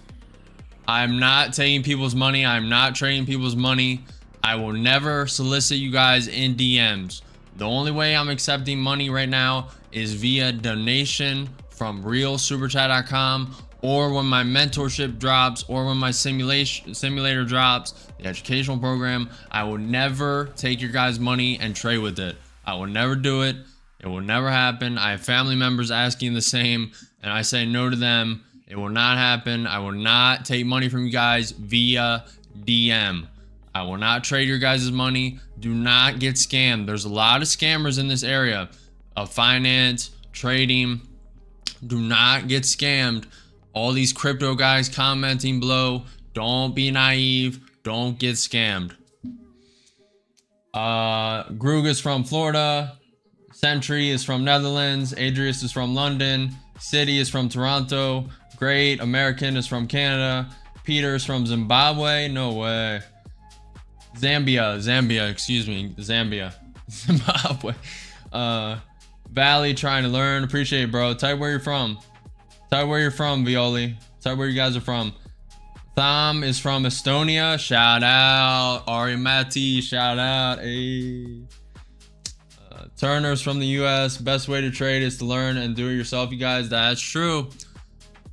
I'm not taking people's money. I'm not trading people's money. I will never solicit you guys in DMs. The only way I'm accepting money right now is via donation from realsuperchat.com, or when my mentorship drops, or when my simulator drops, the educational program. I will never take your guys' money and trade with it. I will never do it. It will never happen. I have family members asking the same, and I say no to them. It will not happen. I will not take money from you guys via DM. I will not trade your guys' money. Do not get scammed. There's a lot of scammers in this area of finance, trading. Do not get scammed. All these crypto guys commenting below. Don't be naive. Don't get scammed. Grug is from Florida. Sentry is from Netherlands. Adrius is from London. City is from Toronto. Great American is from Canada. Peter is from Zimbabwe. No way. Zambia, excuse me. Zambia. Zimbabwe. Valley trying to learn. Appreciate it, bro. Type where you're from. Type where you're from, Violi. Type where you guys are from. Tham is from Estonia. Shout out. Arimati. Shout out. Hey. Turner's from the US. Best way to trade is to learn and do it yourself, you guys. That's true.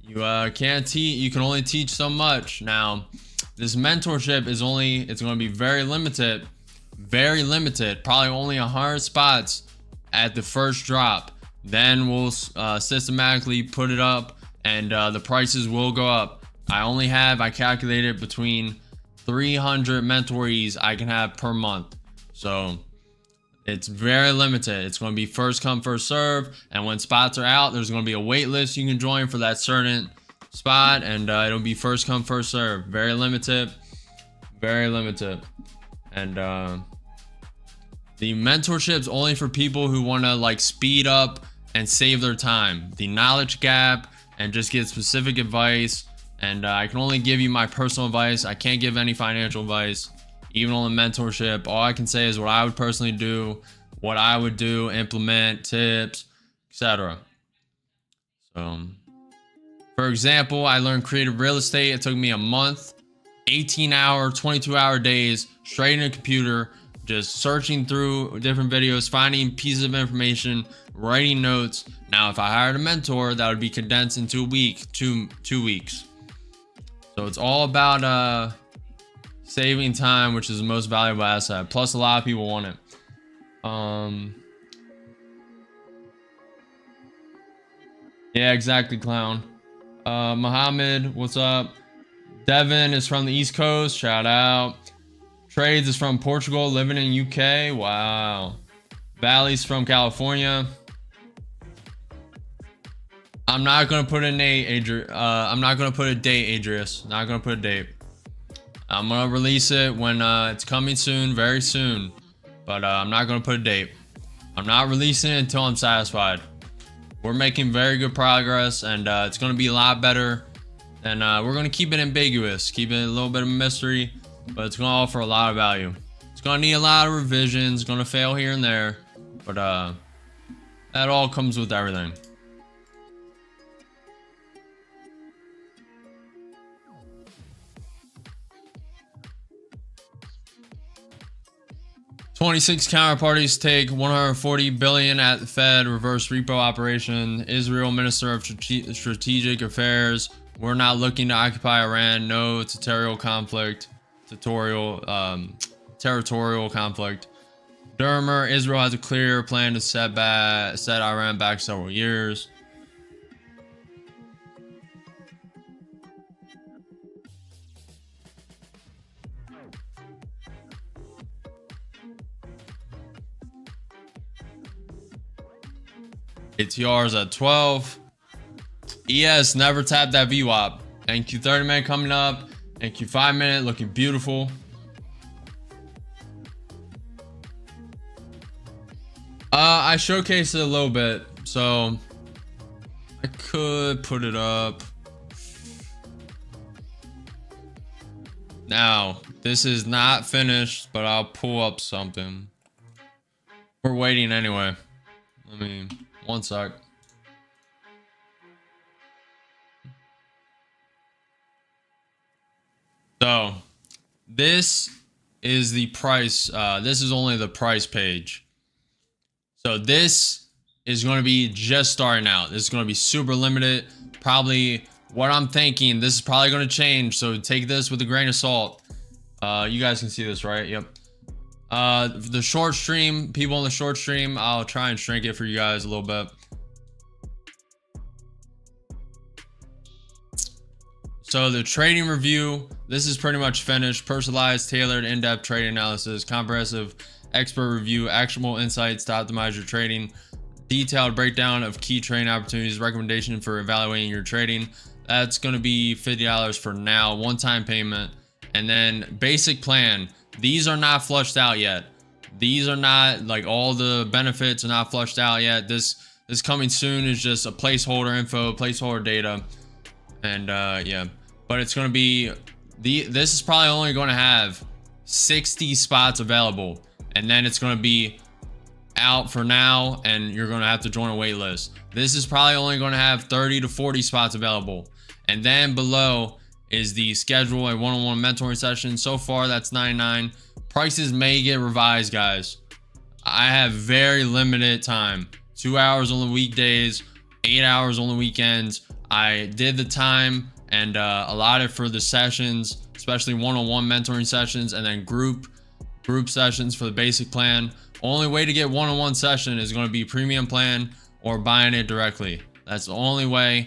You can't teach. You can only teach so much. Now, this mentorship is it's going to be very limited. Very limited. Probably only 100 spots at the first drop. Then we'll systematically put it up, and the prices will go up. I calculated between 300 mentorees I can have per month. So it's very limited. It's going to be first come, first serve. And when spots are out, there's going to be a wait list you can join for that certain spot. And it'll be first come, first serve. Very limited. Very limited. And the mentorship's only for people who want to like speed up and save their time. The knowledge gap and just get specific advice. And I can only give you my personal advice. I can't give any financial advice. Even on the mentorship, all I can say is what I would personally do, what I would do, implement, tips, etc. So, for example, I learned creative real estate. It took me a month, 18-hour, 22-hour days, straight in a computer, just searching through different videos, finding pieces of information, writing notes. Now, if I hired a mentor, that would be condensed into a week, two weeks. So it's all about saving time, which is the most valuable asset. Plus, a lot of people want it. Yeah, exactly, clown. Mohammed, what's up? Devin is from the East Coast. Shout out. Trades is from Portugal, living in UK. Wow. Valley's from California. I'm not gonna put a date, Adrius. Not gonna put a date. I'm gonna release it when it's coming soon, very soon. But I'm not gonna put a date. I'm not releasing it until I'm satisfied. We're making very good progress, and it's gonna be a lot better. And we're gonna keep it ambiguous, keep it a little bit of a mystery, but it's gonna offer a lot of value. It's gonna need a lot of revisions, gonna fail here and there, but that all comes with everything. $26 counterparties take $140 billion at the Fed reverse repo operation. Israel Minister of Strategic Affairs. We're not looking to occupy Iran. No territorial conflict. Territorial conflict. Dermer. Israel has a clear plan to set Iran back several years. ATR's at 12. ES never tapped that VWAP. NQ 30 minute coming up. NQ 5 minute looking beautiful. I showcased it a little bit, so I could put it up. Now, this is not finished, but I'll pull up something. We're waiting anyway. Let me, one sec. So, this is the price. This is only the price page. So this is going to be just starting out. This is going to be super limited. Probably what I'm thinking, this is probably going to change. So take this with a grain of salt. You guys can see this, right? Yep. The short stream, people in the short stream, I'll try and shrink it for you guys a little bit. So the trading review, this is pretty much finished. Personalized, tailored, in-depth trading analysis, comprehensive expert review, actionable insights to optimize your trading, detailed breakdown of key trading opportunities, recommendation for evaluating your trading. That's going to be $50 for now, one-time payment. And then basic plan. These are not flushed out yet. These are not, like, all the benefits are not flushed out yet. This coming soon is just a placeholder info, placeholder data. And yeah, but it's going to be this is probably only going to have 60 spots available. And then it's going to be out for now, and you're going to have to join a wait list. This is probably only going to have 30 to 40 spots available. And then below is the schedule a one-on-one mentoring session. So far, that's $99. Prices may get revised, guys. I have very limited time. 2 hours on the weekdays, 8 hours on the weekends. I did the time and allotted for the sessions, especially one-on-one mentoring sessions, and then group sessions for the basic plan. Only way to get one-on-one session is going to be premium plan or buying it directly. That's the only way.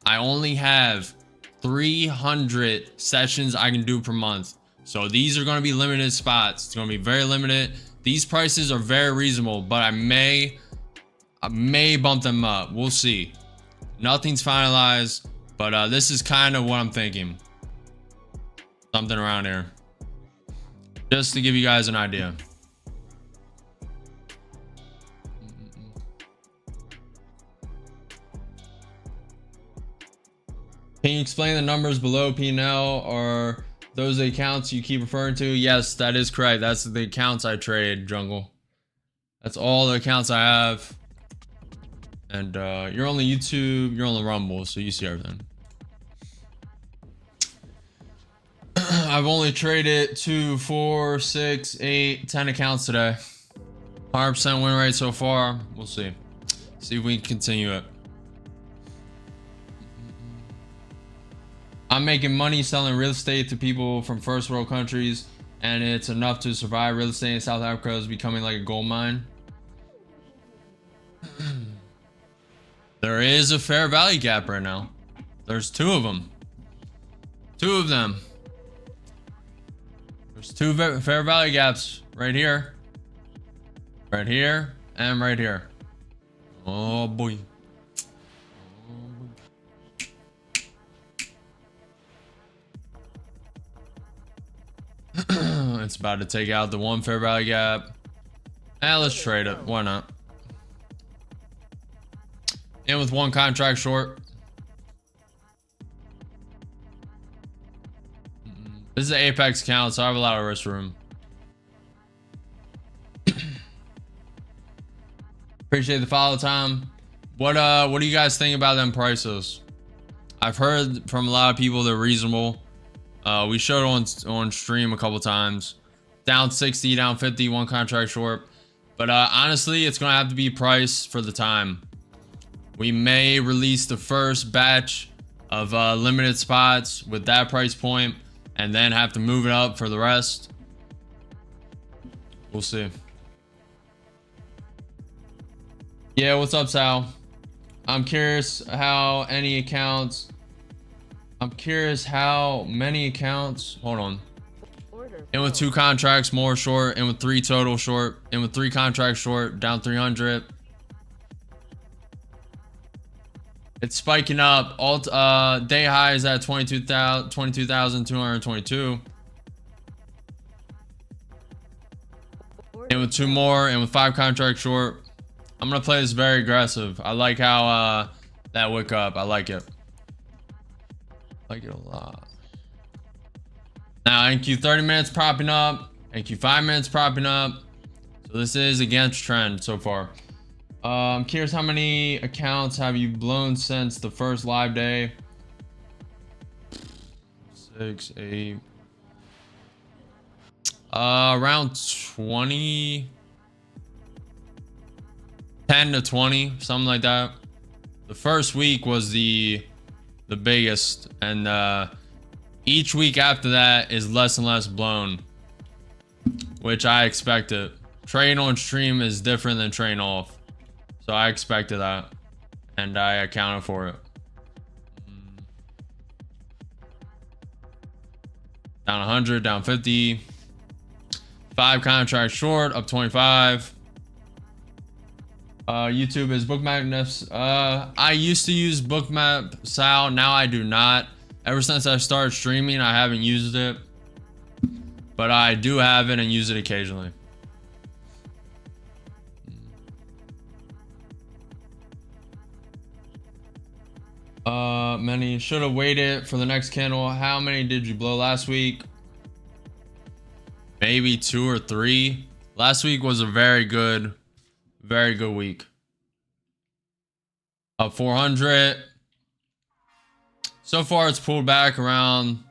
I only have 300 sessions I can do per month, so these are going to be limited spots. It's going to be very limited. These prices are very reasonable, but I may bump them up. We'll see. Nothing's finalized, but this is kind of what I'm thinking. Something around here, just to give you guys an idea. Can you explain the numbers below P&L? Are those the accounts you keep referring to? Yes, that is correct. That's the accounts I trade, Jungle. That's all the accounts I have. And you're on the YouTube, you're on the Rumble, so you see everything. I've only traded 2, 4, 6, 8, 10 accounts today. 100% win rate so far. We'll see. See if we can continue it. I'm making money selling real estate to people from first world countries, and it's enough to survive. Real estate in South Africa is becoming like a gold mine. There is a fair value gap right now. There's two of them. Two of them. There's two fair value gaps right here. Right here and right here. Oh boy. It's about to take out the one fair value gap. Let's trade it. Why not? In with one contract short. This is an Apex account, so I have a lot of risk room. Appreciate the follow time. What do you guys think about them prices? I've heard from a lot of people they're reasonable. We showed on stream a couple times. Down 60, down 50, one contract short. But honestly, it's gonna have to be priced for the time. We may release the first batch of limited spots with that price point, and then have to move it up for the rest. We'll see. Yeah, what's up, Sal? I'm curious how many accounts. Hold on. In with two contracts more short. In with three total short. In with three contracts short. Down 300. It's spiking up. Alt day high is at 22,222. And with two more, and with five contracts short. I'm gonna play this very aggressive. I like how that wick up. I like it. Like it a lot. Now NQ 30 minutes propping up. NQ 5 minutes propping up. So this is against trend so far. I'm curious, how many accounts have you blown since the first live day? 6, 8. Around 20. 10 to 20, something like that. The first week was the biggest, and each week after that is less and less blown, which I expected. Trading on stream is different than trading off. So I expected that, and I accounted for it. Down 100, down 50. 5 contracts short, up 25. YouTube is Bookmap. I used to use Bookmap, Sal. Now I do not. Ever since I started streaming, I haven't used it. But I do have it and use it occasionally. Many should have waited for the next candle. How many did you blow last week? Maybe 2 or 3. Last week was a very good week. Up 400. So far it's pulled back around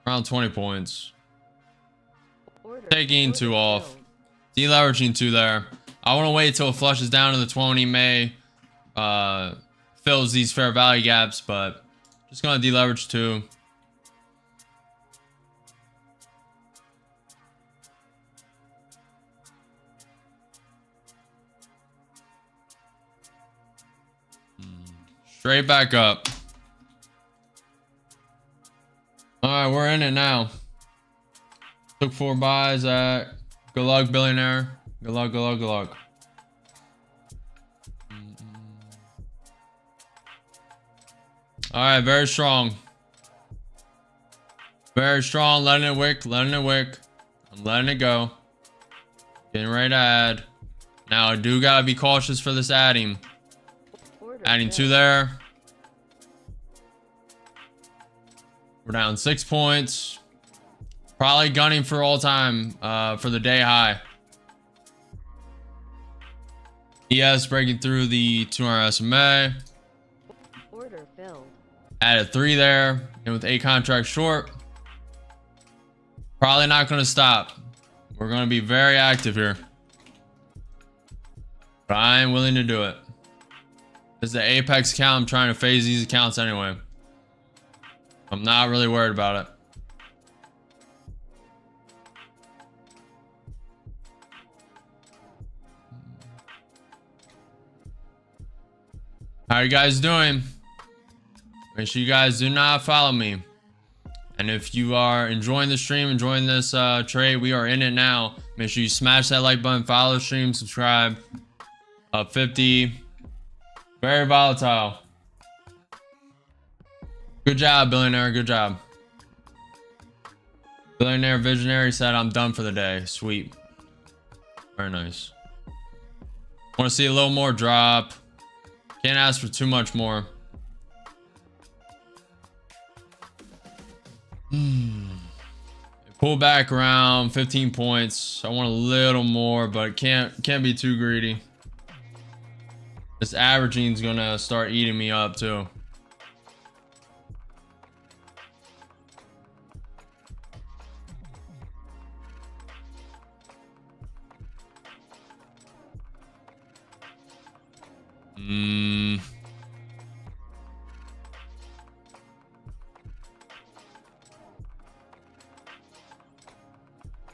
20 points. Taking 2 off. Deleveraging 2 there. I want to wait till it flushes down to the 20. May fills these fair value gaps, but just gonna deleverage 2. Straight back up. All right, we're in it now. Took 4 buys at good luck, billionaire. Good luck, good luck, good luck. All right, very strong. Very strong. Letting it wick, letting it wick. I'm letting it go. Getting ready to add. Now I do gotta be cautious for this adding. Adding 2 there. We're down 6 points. Probably gunning for all time for the day high. ES breaking through the 200 SMA. Order filled. Added 3 there. And with 8 contracts short. Probably not going to stop. We're going to be very active here. But I am willing to do it. This is the Apex account. I'm trying to phase these accounts anyway. I'm not really worried about it. How are you guys doing? Make sure you guys do not follow me. And if you are enjoying the stream, enjoying this trade, we are in it now. Make sure you smash that like button, follow the stream, subscribe. Up 50. Very volatile. Good job, billionaire. Good job. Billionaire Visionary said, I'm done for the day. Sweet. Very nice. Want to see a little more drop. Can't ask for too much more. Pull back around 15 points. I want a little more, but can't be too greedy. This averaging is gonna start eating me up too.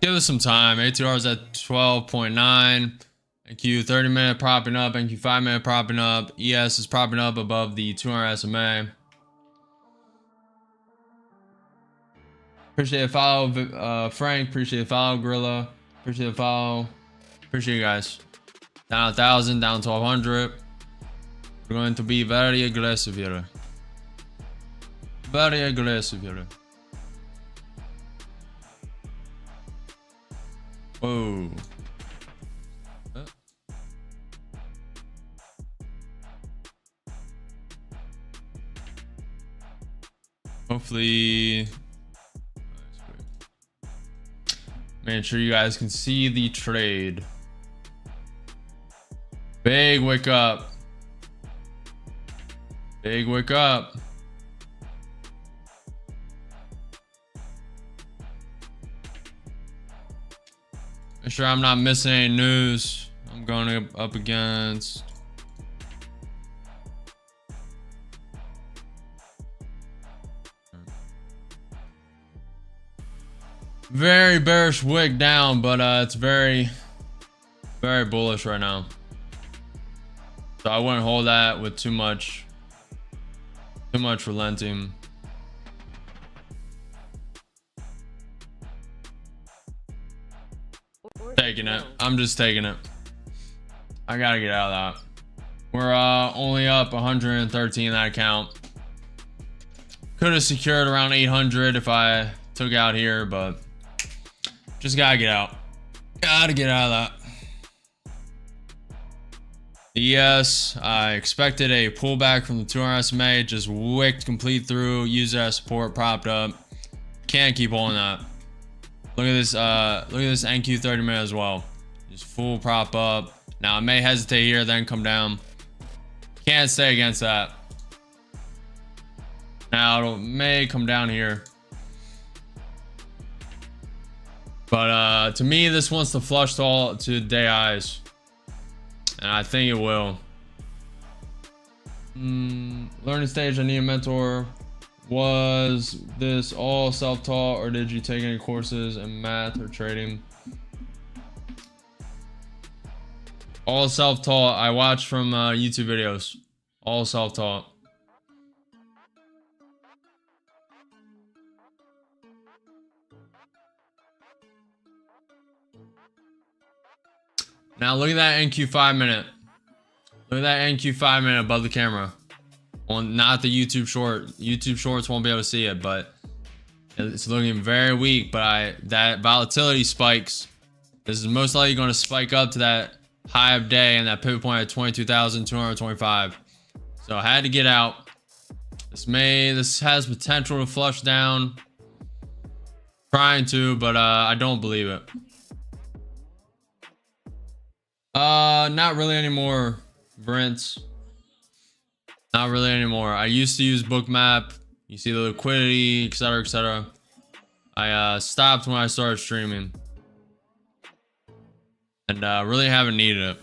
Give us some time. ATR is at 12.9. NQ 30-minute propping up. NQ 5-minute propping up. ES is propping up above the 200 SMA. Appreciate the follow, Frank. Appreciate the follow, Gorilla. Appreciate the follow. Appreciate you guys. Down 1,000, down 1,200. We're going to be very aggressive here. Very aggressive here. Whoa. Hopefully, make sure you guys can see the trade. Big wick up. Big wick up. Make sure I'm not missing any news. I'm going up against very bearish wick down, but it's very bullish right now. So I wouldn't hold that with too much relenting. Taking it. I'm just taking it. I gotta get out of that. We're only up 113 that account. Could have secured around 800 if I took out here, but just gotta get out. Gotta get out of that. Yes, I expected a pullback from the 200 SMA. Just wicked complete through. Used that support, propped up. Can't keep holding that. Look at this. Look at this NQ 30-minute as well. Just full prop up. Now I may hesitate here, then come down. Can't stay against that. Now it may come down here. But to me, this wants to flush to day highs, and I think it will. Learning stage, I need a mentor. Was this all self-taught, or did you take any courses in math or trading? All self-taught. I watched from YouTube videos. All self-taught. Now look at that NQ 5-minute. Look at that NQ 5-minute above the camera. On not the YouTube short. YouTube shorts won't be able to see it, but it's looking very weak. But that volatility spikes. This is most likely going to spike up to that high of day and that pivot point at 22,225. So I had to get out. This has potential to flush down. Trying to, but I don't believe it. Not really anymore, Brent. Not really anymore. I used to use Bookmap. You see the liquidity, etc., etc. I stopped when I started streaming, and really haven't needed it.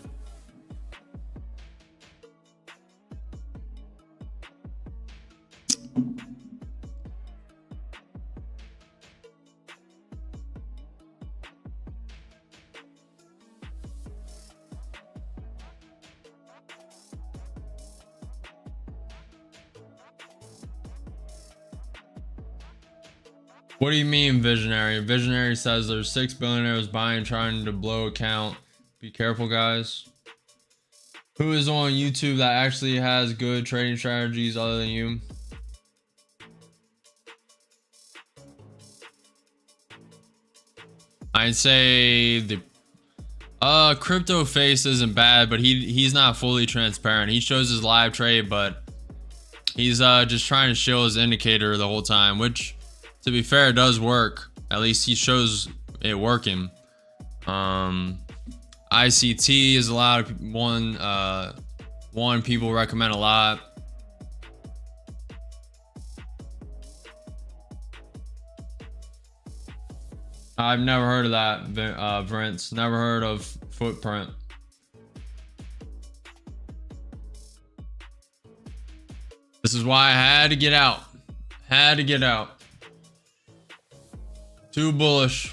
What do you mean, visionary? Visionary says there's 6 billionaires buying, trying to blow account. Be careful, guys. Who is on YouTube that actually has good trading strategies other than you? I'd say the crypto face isn't bad, but he's not fully transparent. He shows his live trade, but he's just trying to show his indicator the whole time, which to be fair does work. At least he shows it working. ICT is a lot of one people recommend a lot. I've never heard of that, Vince. Never heard of Footprint. This is why I had to get out. Had to get out. Too bullish.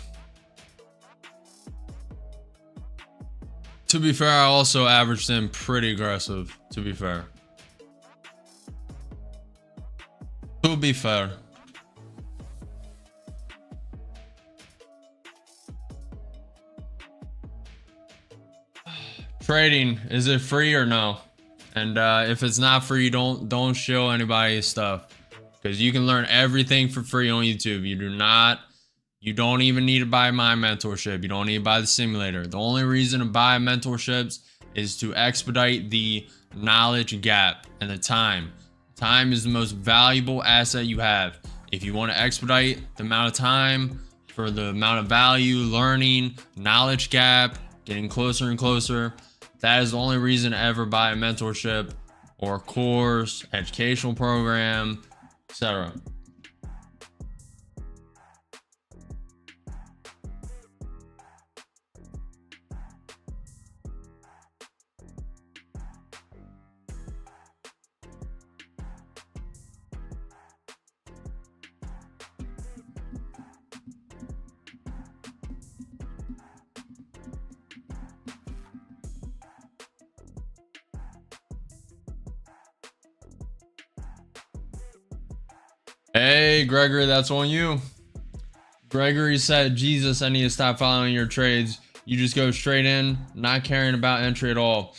To be fair, I also averaged in pretty aggressive, to be fair. To be fair. Trading, is it free or no? And if it's not free, don't show anybody stuff, because you can learn everything for free on YouTube. You don't even need to buy my mentorship. You don't need to buy the simulator. The only reason to buy mentorships is to expedite the knowledge gap and the time. Time is the most valuable asset you have. If you want to expedite the amount of time for the amount of value, learning, knowledge gap, getting closer and closer, that is the only reason to ever buy a mentorship or a course, educational program, etc. Hey, Gregory, that's on you. Gregory said, Jesus, I need to stop following your trades. You just go straight in, not caring about entry at all.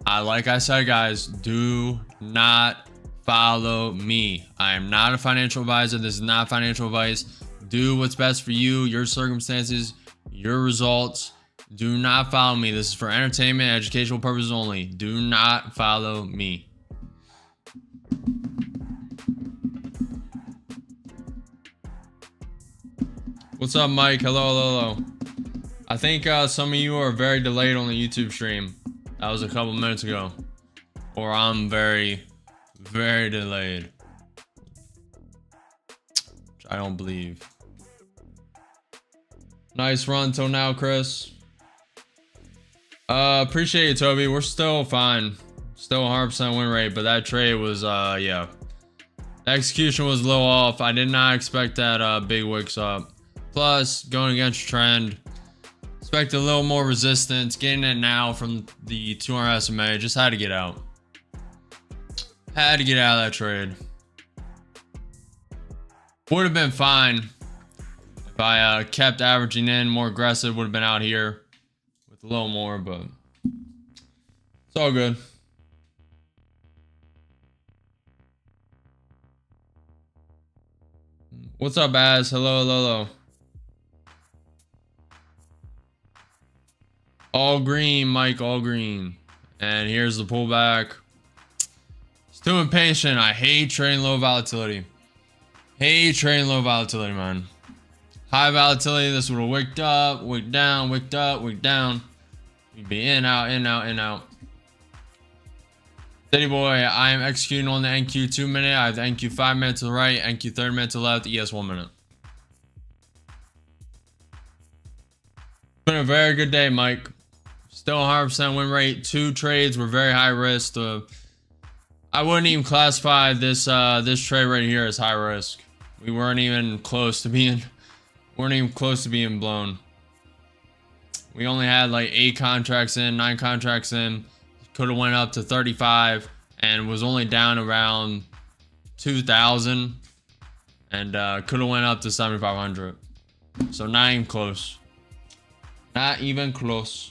Like I said, guys, do not follow me. I am not a financial advisor. This is not financial advice. Do what's best for you, your circumstances, your results. Do not follow me. This is for entertainment and educational purposes only. Do not follow me. What's up, Mike? Hello. I think some of you are very delayed on the YouTube stream. That was a couple minutes ago. Or I'm very, very delayed. Which I don't believe. Nice run till now, Chris. Appreciate you, Toby. We're still fine. Still 100% win rate, but that trade was, yeah. The execution was a little off. I did not expect that big wicks up. Plus, going against trend, expect a little more resistance. Getting it now from the 200 SMA, just had to get out. Had to get out of that trade. Would have been fine if I kept averaging in more aggressive. Would have been out here with a little more, but it's all good. What's up, Az? Hello. All green, Mike, all green. And here's the pullback. It's too impatient. I hate trading low volatility. Hate trading low volatility, man. High volatility, this would have wicked up, wicked down, wicked up, wicked down. You'd be in, out, in, out, in, out. City boy, I am executing on the NQ 2 minute. I have the NQ 5 minute to the right, NQ 30 minute to the left, ES 1 minute. It's been a very good day, Mike. Still 100% win rate. 2 trades were very high risk. I wouldn't even classify this this trade right here as high risk. We weren't even close to being blown. We only had like 8 contracts in, 9 contracts in. Could have went up to 35 and was only down around 2,000, and could have went up to 7,500. So not even close. Not even close.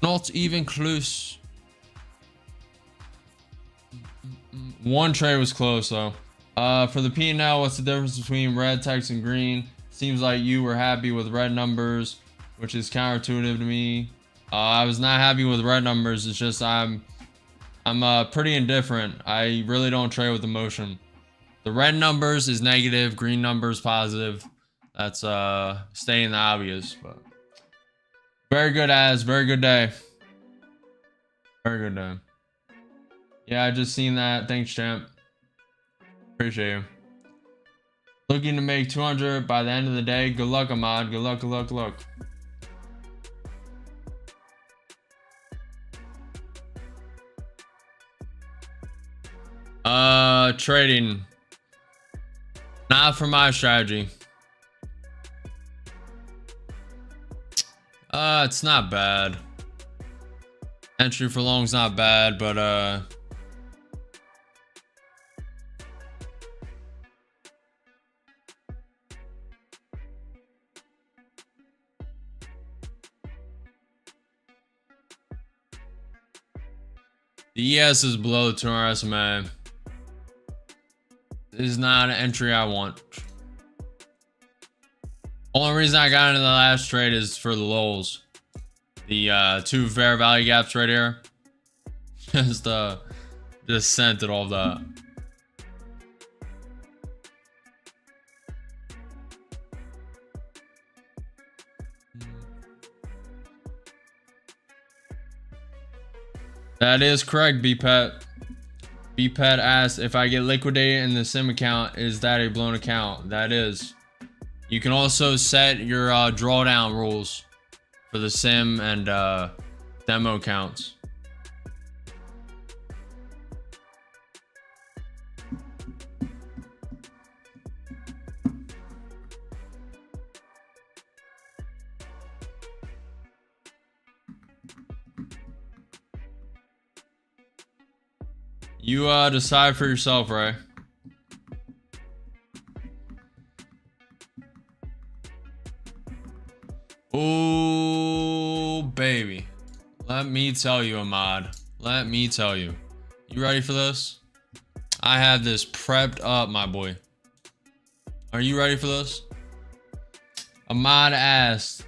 Not even close. One trade was close though. For the P&L, what's the difference between red text and green? Seems like you were happy with red numbers, which is counterintuitive to me. I was not happy with red numbers. It's just I'm pretty indifferent. I really don't trade with emotion. The red numbers is negative, green numbers positive. That's stating the obvious, but very good very good day. Very good day. Yeah, I just seen that. Thanks, champ. Appreciate you. Looking to make 200 by the end of the day. Good luck, Ahmad. Good luck, good luck, good luck. Trading. Not for my strategy. It's not bad. Entry for long's not bad, but the ES is below the 200 SMA. This is not an entry I want. Only reason I got into the last trade is for the lows. The two fair value gaps right here. Just sent it all that. That is correct, BPET. BPET asked if I get liquidated in the sim account, is that a blown account? That is. You can also set your drawdown rules for the sim and demo accounts. You decide for yourself, Ray. Oh, baby. Let me tell you, Ahmad. Let me tell you. You ready for this? I have this prepped up, my boy. Are you ready for this? Ahmad asked,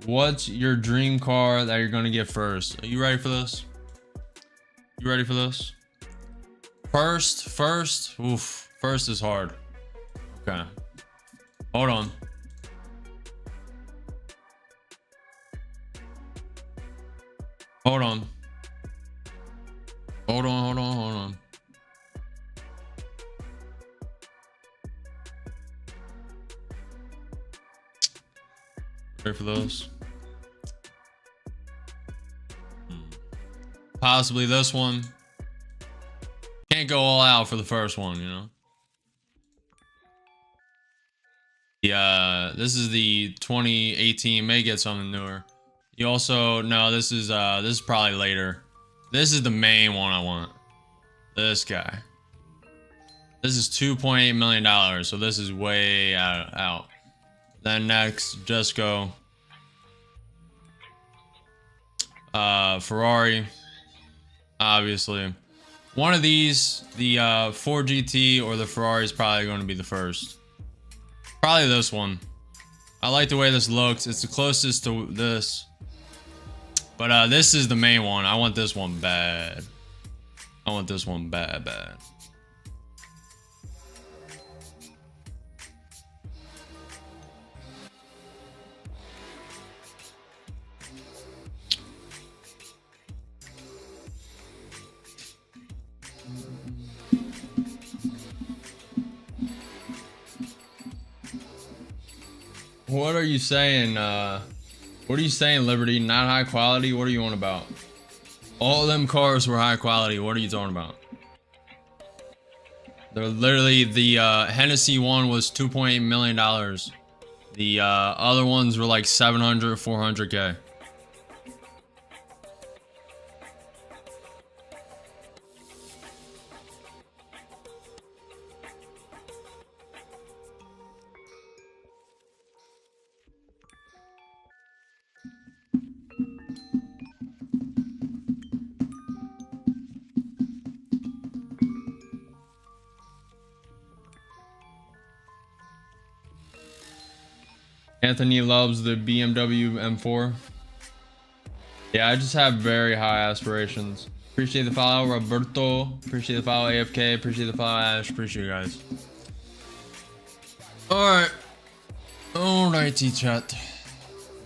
what's your dream car that you're going to get first? Are you ready for this? You ready for this? First, oof, first is hard. Okay. Hold on. Hold on. Hold on. Ready for those? Possibly this one. Can't go all out for the first one, you know. Yeah, this is the 2018. May get something newer. You also no, this is probably later. This is the main one I want. This guy. This is $2.8 million, so this is way out. Then next, just go. Ferrari, obviously. One of these, the Ford GT or the Ferrari is probably going to be the first. Probably this one. I like the way this looks. It's the closest to this. But this is the main one. I want this one bad. I want this one bad. What are you saying? What are you saying, Liberty? Not high quality? What are you on about? All of them cars were high quality. What are you talking about? They're literally, the Hennessy one was $2.8 million. The other ones were like 700, 400K. Anthony loves the BMW M4. Yeah, I just have very high aspirations. Appreciate the follow, Roberto. Appreciate the follow, AFK. Appreciate the follow, Ash. Appreciate you guys. Alright. Alrighty, chat.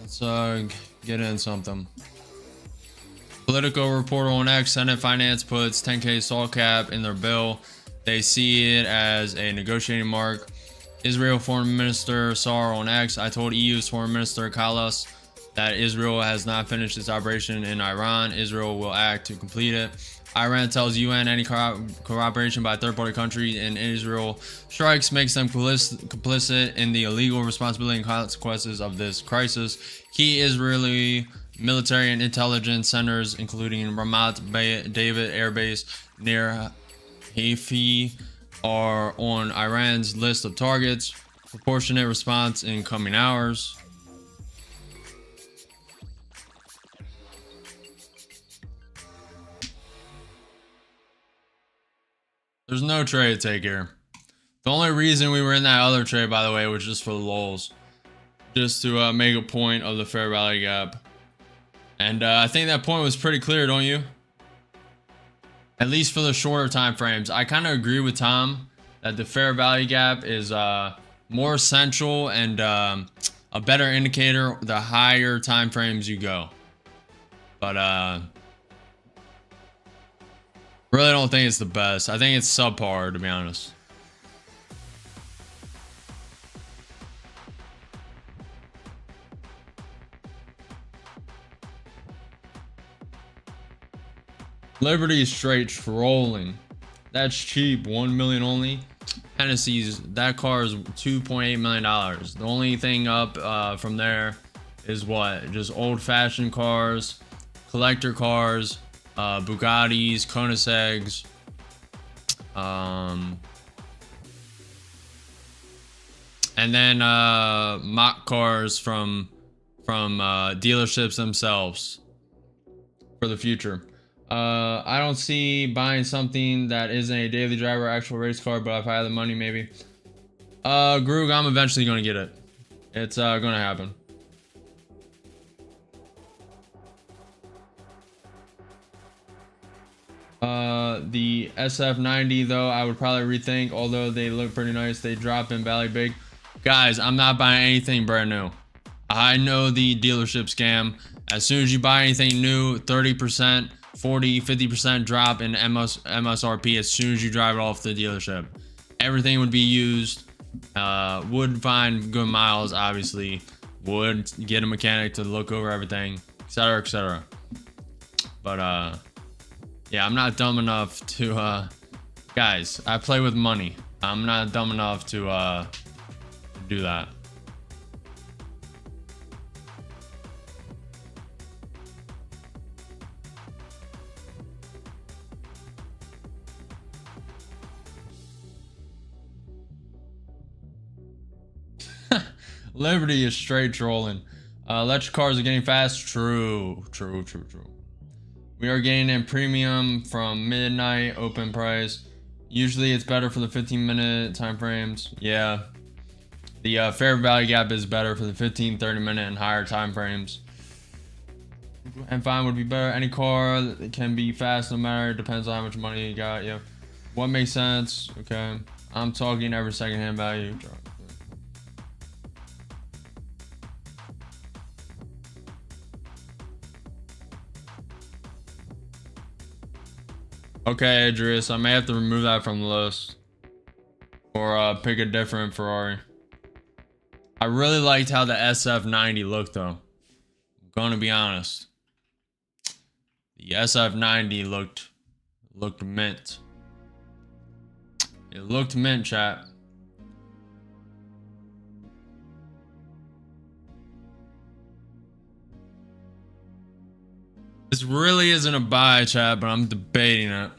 Let's get in something. Political reporter on X, Senate Finance puts 10K salt cap in their bill. They see it as a negotiating mark. Israel Foreign Minister Sar on X, I told EU's Foreign Minister Kalas that Israel has not finished its operation in Iran. Israel will act to complete it. Iran tells UN any cooperation by a third-party country in Israel strikes makes them complicit in the illegal responsibility and consequences of this crisis. Key Israeli military and intelligence centers, including Ramat David Air Base near Haifa, are on Iran's list of targets. Proportionate response in coming hours. There's no trade take here. The only reason we were in that other trade, by the way, was just for the lulz. Just to make a point of the fair value gap. And I think that point was pretty clear, don't you? At least for the shorter time frames. I kind of agree with Tom that the fair value gap is more essential and a better indicator the higher time frames you go. But really don't think it's the best. I think it's subpar, to be honest. Liberty is straight trolling. That's cheap. 1 million only. Hennessy's, that car is $2.8 million. The only thing up from there is what? Just old-fashioned cars, collector cars, Bugattis, Koenigsegg's, and then mock cars from dealerships themselves for the future. I don't see buying something that isn't a daily driver actual race car, but if I had the money, maybe. Grug, I'm eventually gonna get it. It's gonna happen. The SF90 though, I would probably rethink, although they look pretty nice. They drop in Valley Big. Guys, I'm not buying anything brand new. I know the dealership scam. As soon as you buy anything new, 30%, 40, 50% drop in MSRP as soon as you drive it off the dealership. Everything would be used. Would find good miles, obviously. Would get a mechanic to look over everything, etc., etc. But yeah, I'm not dumb enough to guys, I play with money. I'm not dumb enough to do that. Liberty is straight trolling. Electric cars are getting fast. True. We are getting a premium from midnight open price. Usually it's better for the 15-minute time frames. Yeah. The fair value gap is better for the 15, 30-minute and higher time frames. And fine would be better. Any car that can be fast no matter. Depends on how much money you got. Yeah. What makes sense? Okay. I'm talking every second-hand value. Okay, Idris, I may have to remove that from the list. Or pick a different Ferrari. I really liked how the SF90 looked though. I'm gonna be honest. The SF90 looked mint. It looked mint, chat. This really isn't a buy, chat, but I'm debating it.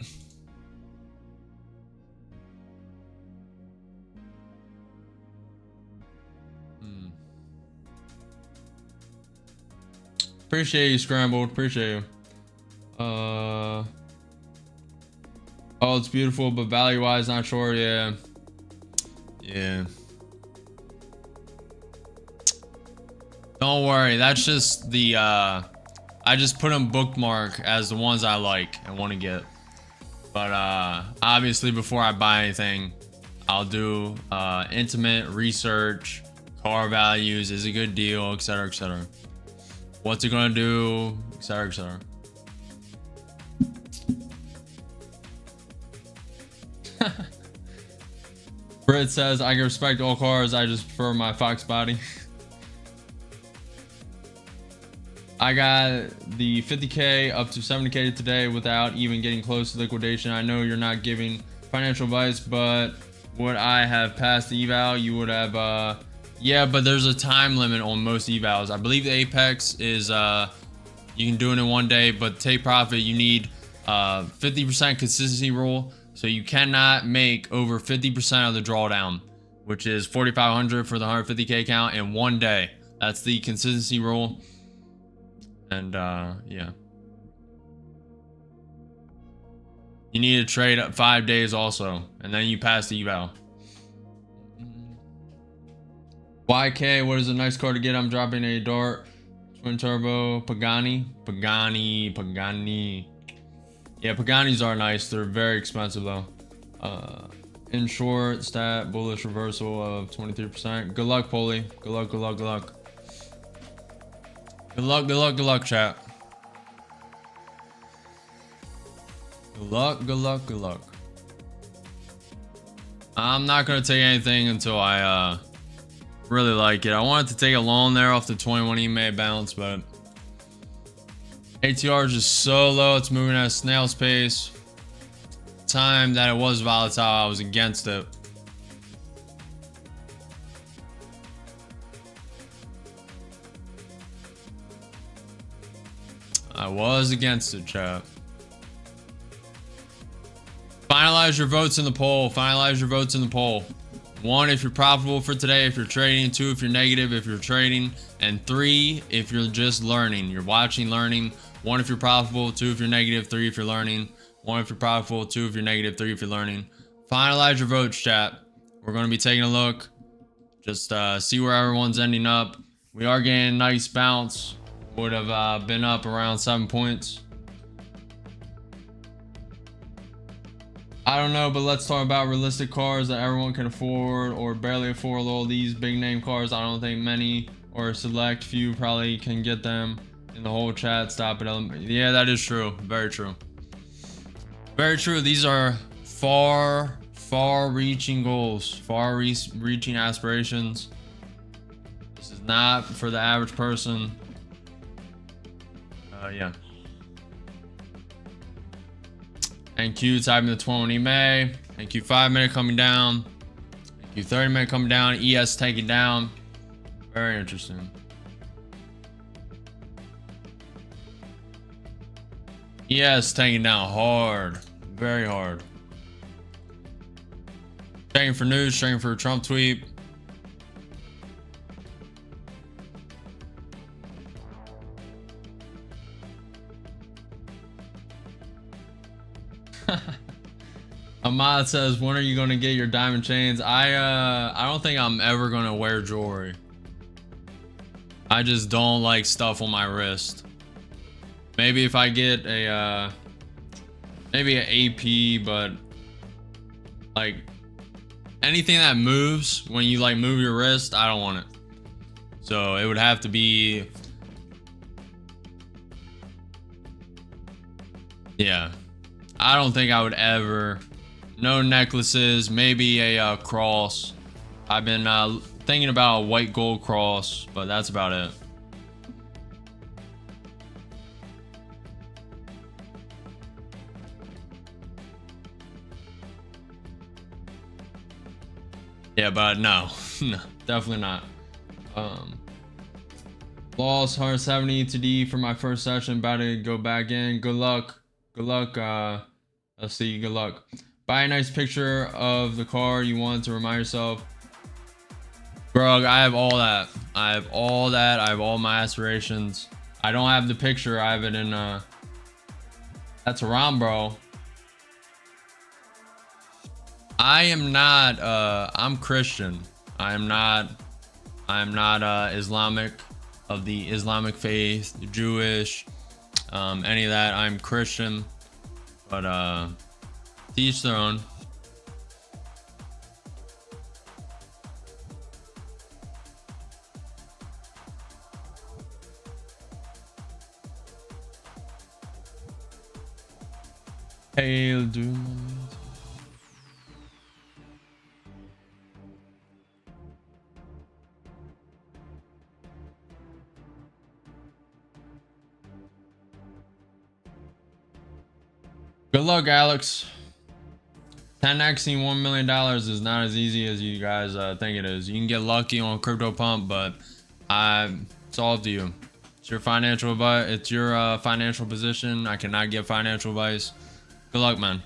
Appreciate you, Scrambled. Appreciate you. Oh, it's beautiful, but value-wise, not sure. Yeah. Don't worry, that's just the I just put them bookmark as the ones I like and want to get. But obviously before I buy anything, I'll do intimate research, car values, is a good deal, etc., etc. What's it gonna do, etc., etc. Britt says, I can respect all cars, I just prefer my Fox body. I got the 50K up to 70K today without even getting close to liquidation. I know you're not giving financial advice, but would I have passed the eval? You would have, yeah, but there's a time limit on most evals. I believe the Apex is, you can do it in 1 day, but take profit, you need 50% consistency rule. So you cannot make over 50% of the drawdown, which is 4,500 for the 150K count in 1 day. That's the consistency rule. And yeah, you need to trade up 5 days also, and then you pass the eval. YK, what is a nice car to get? I'm dropping a Dart twin turbo Pagani. Yeah, Paganis are nice. They're very expensive though. In short, stat bullish reversal of 23%. Good luck, Polly. Good luck, good luck, good luck. Good luck, good luck, good luck, chat. Good luck, good luck, good luck. I'm not gonna take anything until I really like it. I wanted to take a loan there off the 21 EMA bounce, but ATR is just so low, it's moving at a snail's pace. Time that it was volatile, I was against it. I was against it, chat. Finalize your votes in the poll. Finalize your votes in the poll. 1, if you're profitable for today, if you're trading. 2, if you're negative, if you're trading. And 3, if you're just learning. You're watching, learning. 1, if you're profitable. 2, if you're negative. 3, if you're learning. 1, if you're profitable. 2, if you're negative. 3, if you're learning. Finalize your votes, chat. We're going to be taking a look. Just see where everyone's ending up. We are getting a nice bounce. Would have been up around 7 points. I don't know, but let's talk about realistic cars that everyone can afford or barely afford. All these big name cars, I don't think many or a select few probably can get them. In the whole chat, stop it. Yeah, that is true. Very true. Very true. These are far-reaching goals, far-reaching aspirations. This is not for the average person. Yeah. NQ typing the 20 EMA. NQ 5 minute coming down. NQ 30 minute coming down. ES taking down. Very interesting. ES taking down hard. Very hard. Checking for news. Checking for a Trump tweet. Ahmad says, when are you gonna get your diamond chains? I don't think I'm ever gonna wear jewelry. I just don't like stuff on my wrist. Maybe if I get a maybe an AP, but like anything that moves when you like move your wrist, I don't want it. So it would have to be, yeah. I don't think I would ever. No necklaces, maybe a cross. I've been thinking about a white gold cross, but that's about it. Yeah, but no, no, definitely not. Lost 170 to D for my first session. About to go back in. Good luck. Good luck. Let's see. Good luck. Buy a nice picture of the car you want to remind yourself. Bro, I have all that. I have all that. I have all my aspirations. I don't have the picture. I have it in that's around, bro. I am not I'm Christian. I am not Islamic. of the Islamic faith, Jewish, any of that. I'm Christian, but to each their own. Hail Doom. Good luck, Alex. 10xing $1 million is not as easy as you guys think it is. You can get lucky on Crypto Pump, but it's all up to you. It's your financial advice. It's your financial position. I cannot give financial advice. Good luck, man.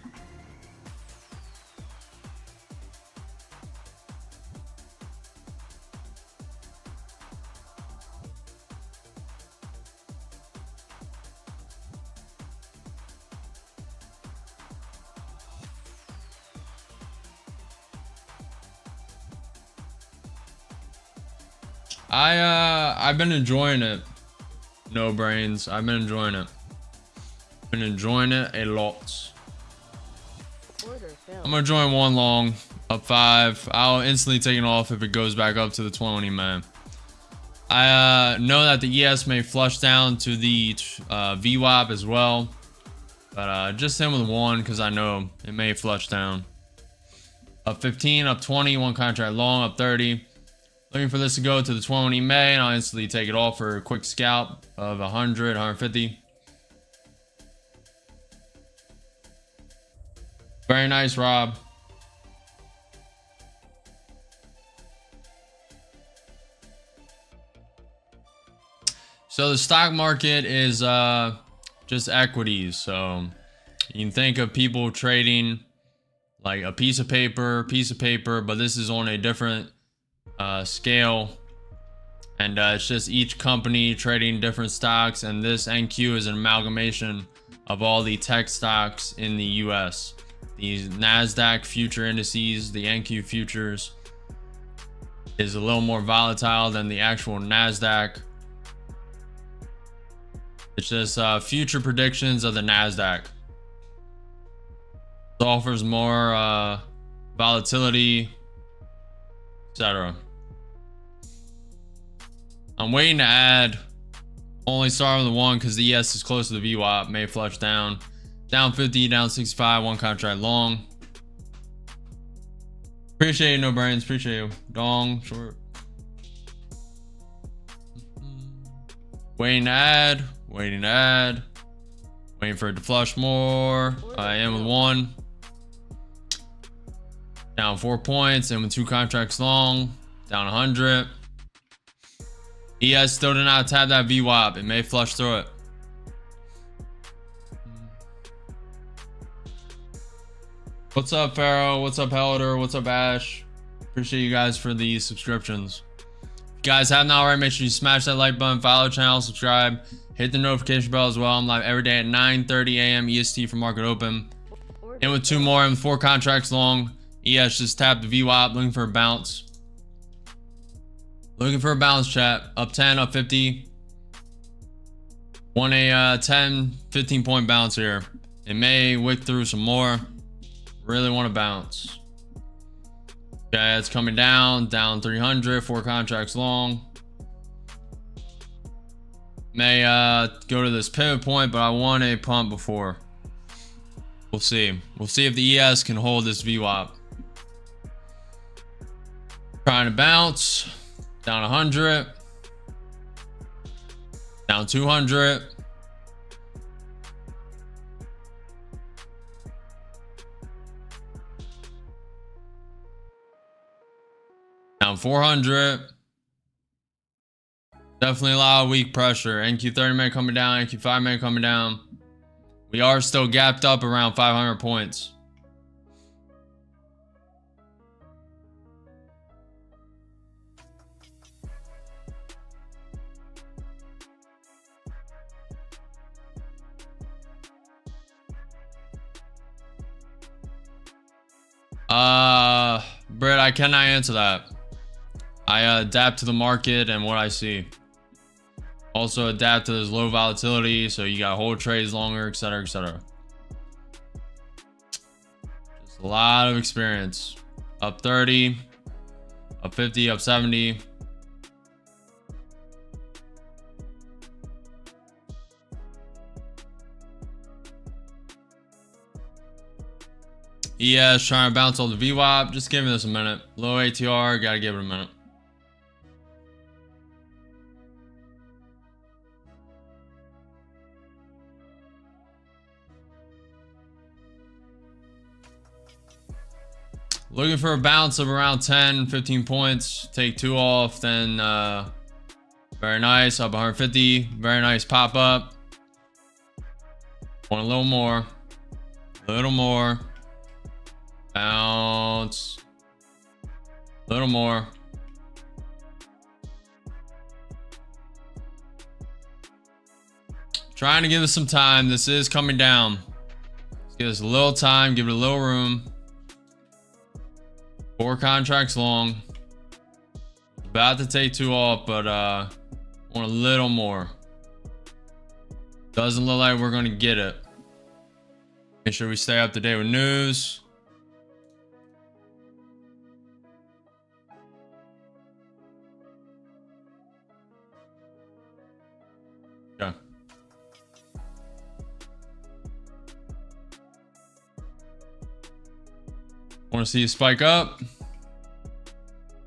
I've been enjoying it. No brains. I've been enjoying it. Been enjoying it a lot. I'm gonna join one long up 5. I'll instantly take it off if it goes back up to the 20, man. I know that the ES may flush down to the VWAP as well, but just in with 1 because I know it may flush down. Up 15, up 20, one contract long, up 30. Looking for this to go to the 20 May, and I'll instantly take it off for a quick scalp of 100, 150. Very nice, Rob. So the stock market is just equities. So you can think of people trading like a piece of paper, but this is on a different scale, and it's just each company trading different stocks, and this NQ is an amalgamation of all the tech stocks in the US. These Nasdaq future indices, the NQ futures, is a little more volatile than the actual Nasdaq. It's just future predictions of the Nasdaq. It offers more volatility, etc. I'm waiting to add. Only starting with the 1 because the ES is close to the VWAP. May flush down. Down 50, down 65, one contract long. Appreciate you, no brains. Appreciate you. Dong, short. Waiting to add. Waiting to add. Waiting for it to flush more. I am with 1. Down 4 points. And with 2 contracts long. Down 100. ES still did not tap that VWAP. It may flush through it. What's up, Pharaoh? What's up, Helder? What's up, Ash? Appreciate you guys for the subscriptions. If you guys have not already, make sure you smash that like button, follow the channel, subscribe, hit the notification bell as well. I'm live every day at 9:30 a.m. EST for market open. And with 2 more and 4 contracts long, ES just tapped the VWAP, looking for a bounce. Looking for a bounce, chat. Up 10, up 50. Want a 10, 15 point bounce here. It may wick through some more. Really want to bounce. Okay, it's coming down 300, 4 contracts long. May go to this pivot point, but I want a pump before. We'll see. We'll see if the ES can hold this VWAP. Trying to bounce. Down 100. Down 200. Down 400. Definitely a lot of weak pressure. NQ30 may coming down. NQ5 may coming down. We are still gapped up around 500 points. Brett, I cannot answer that. I adapt to the market and what I see. Also adapt to this low volatility, so you got hold trades longer, etc., etc. Just a lot of experience. Up 30, up 50, up 70. ES trying to bounce off the VWAP. Just give me this a minute. Low ATR, gotta give it a minute. Looking for a bounce of around 10, 15 points. Take 2 off, then very nice. Up 150. Very nice pop up. Want a little more. A little more. Bounce. A little more. Trying to give us some time. This is coming down. Let's give us a little time. Give it a little room. 4 contracts long. About to take 2 off, but want a little more. Doesn't look like we're going to get it. Make sure we stay up to date with news. Okay. Want to see a spike up.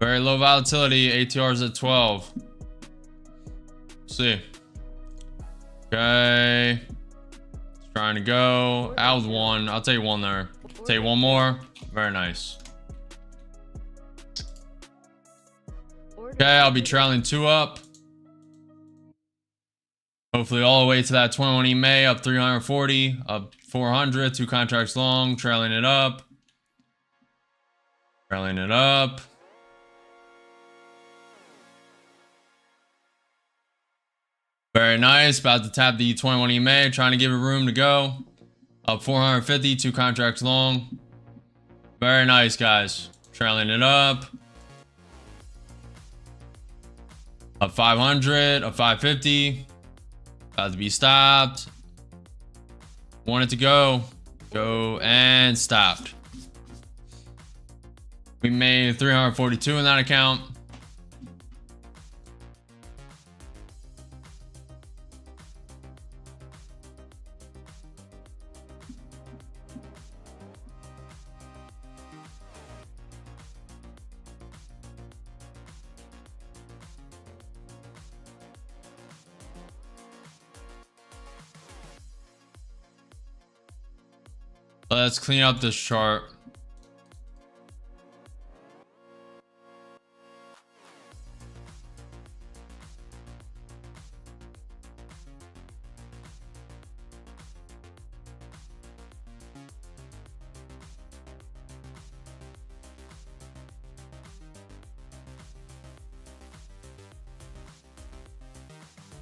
Very low volatility. ATR is at 12. Let's see. Okay. It's trying to go. Out with 1. I'll take 1 there. Take 1 more. Very nice. Okay, I'll be trailing 2 up. Hopefully all the way to that 21 EMA. Up 340. Up 400. 2 contracts long. Trailing it up. Trailing it up. Very nice. About to tap the 21 EMA. Trying to give it room to go. Up 450. 2 contracts long. Very nice, guys. Trailing it up. Up 500. Up 550. About to be stopped. Want it to go. Go and stopped. We made 342 in that account. Let's clean up this chart.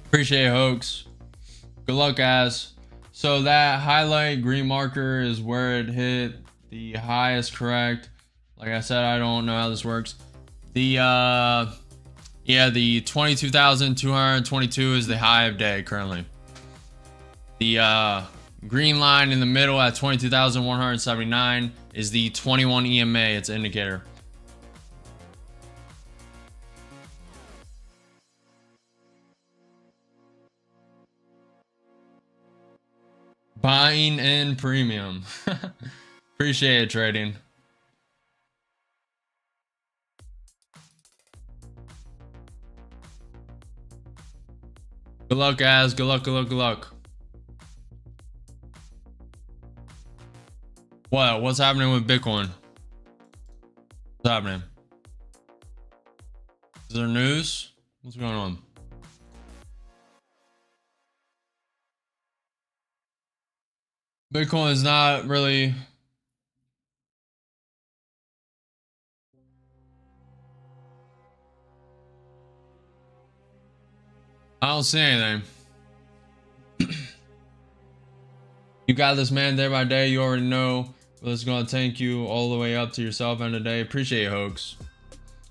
Appreciate it, Hoax. Good luck, guys. So that highlight green marker is where it hit the highest, correct? Like I said, I don't know how this works. The yeah, the 22,222 is the high of day currently. The green line in the middle at 22,179 is the 21 EMA. It's an indicator. Buying in premium. Appreciate it, trading. Good luck, guys. Good luck, good luck, good luck. What? What's happening with Bitcoin? What's happening? Is there news? What's going on? Bitcoin is not really. I don't see anything. You got this, man. Day by day, you already know. But it's gonna take you all the way up to yourself end of the day. Appreciate you, Hoax.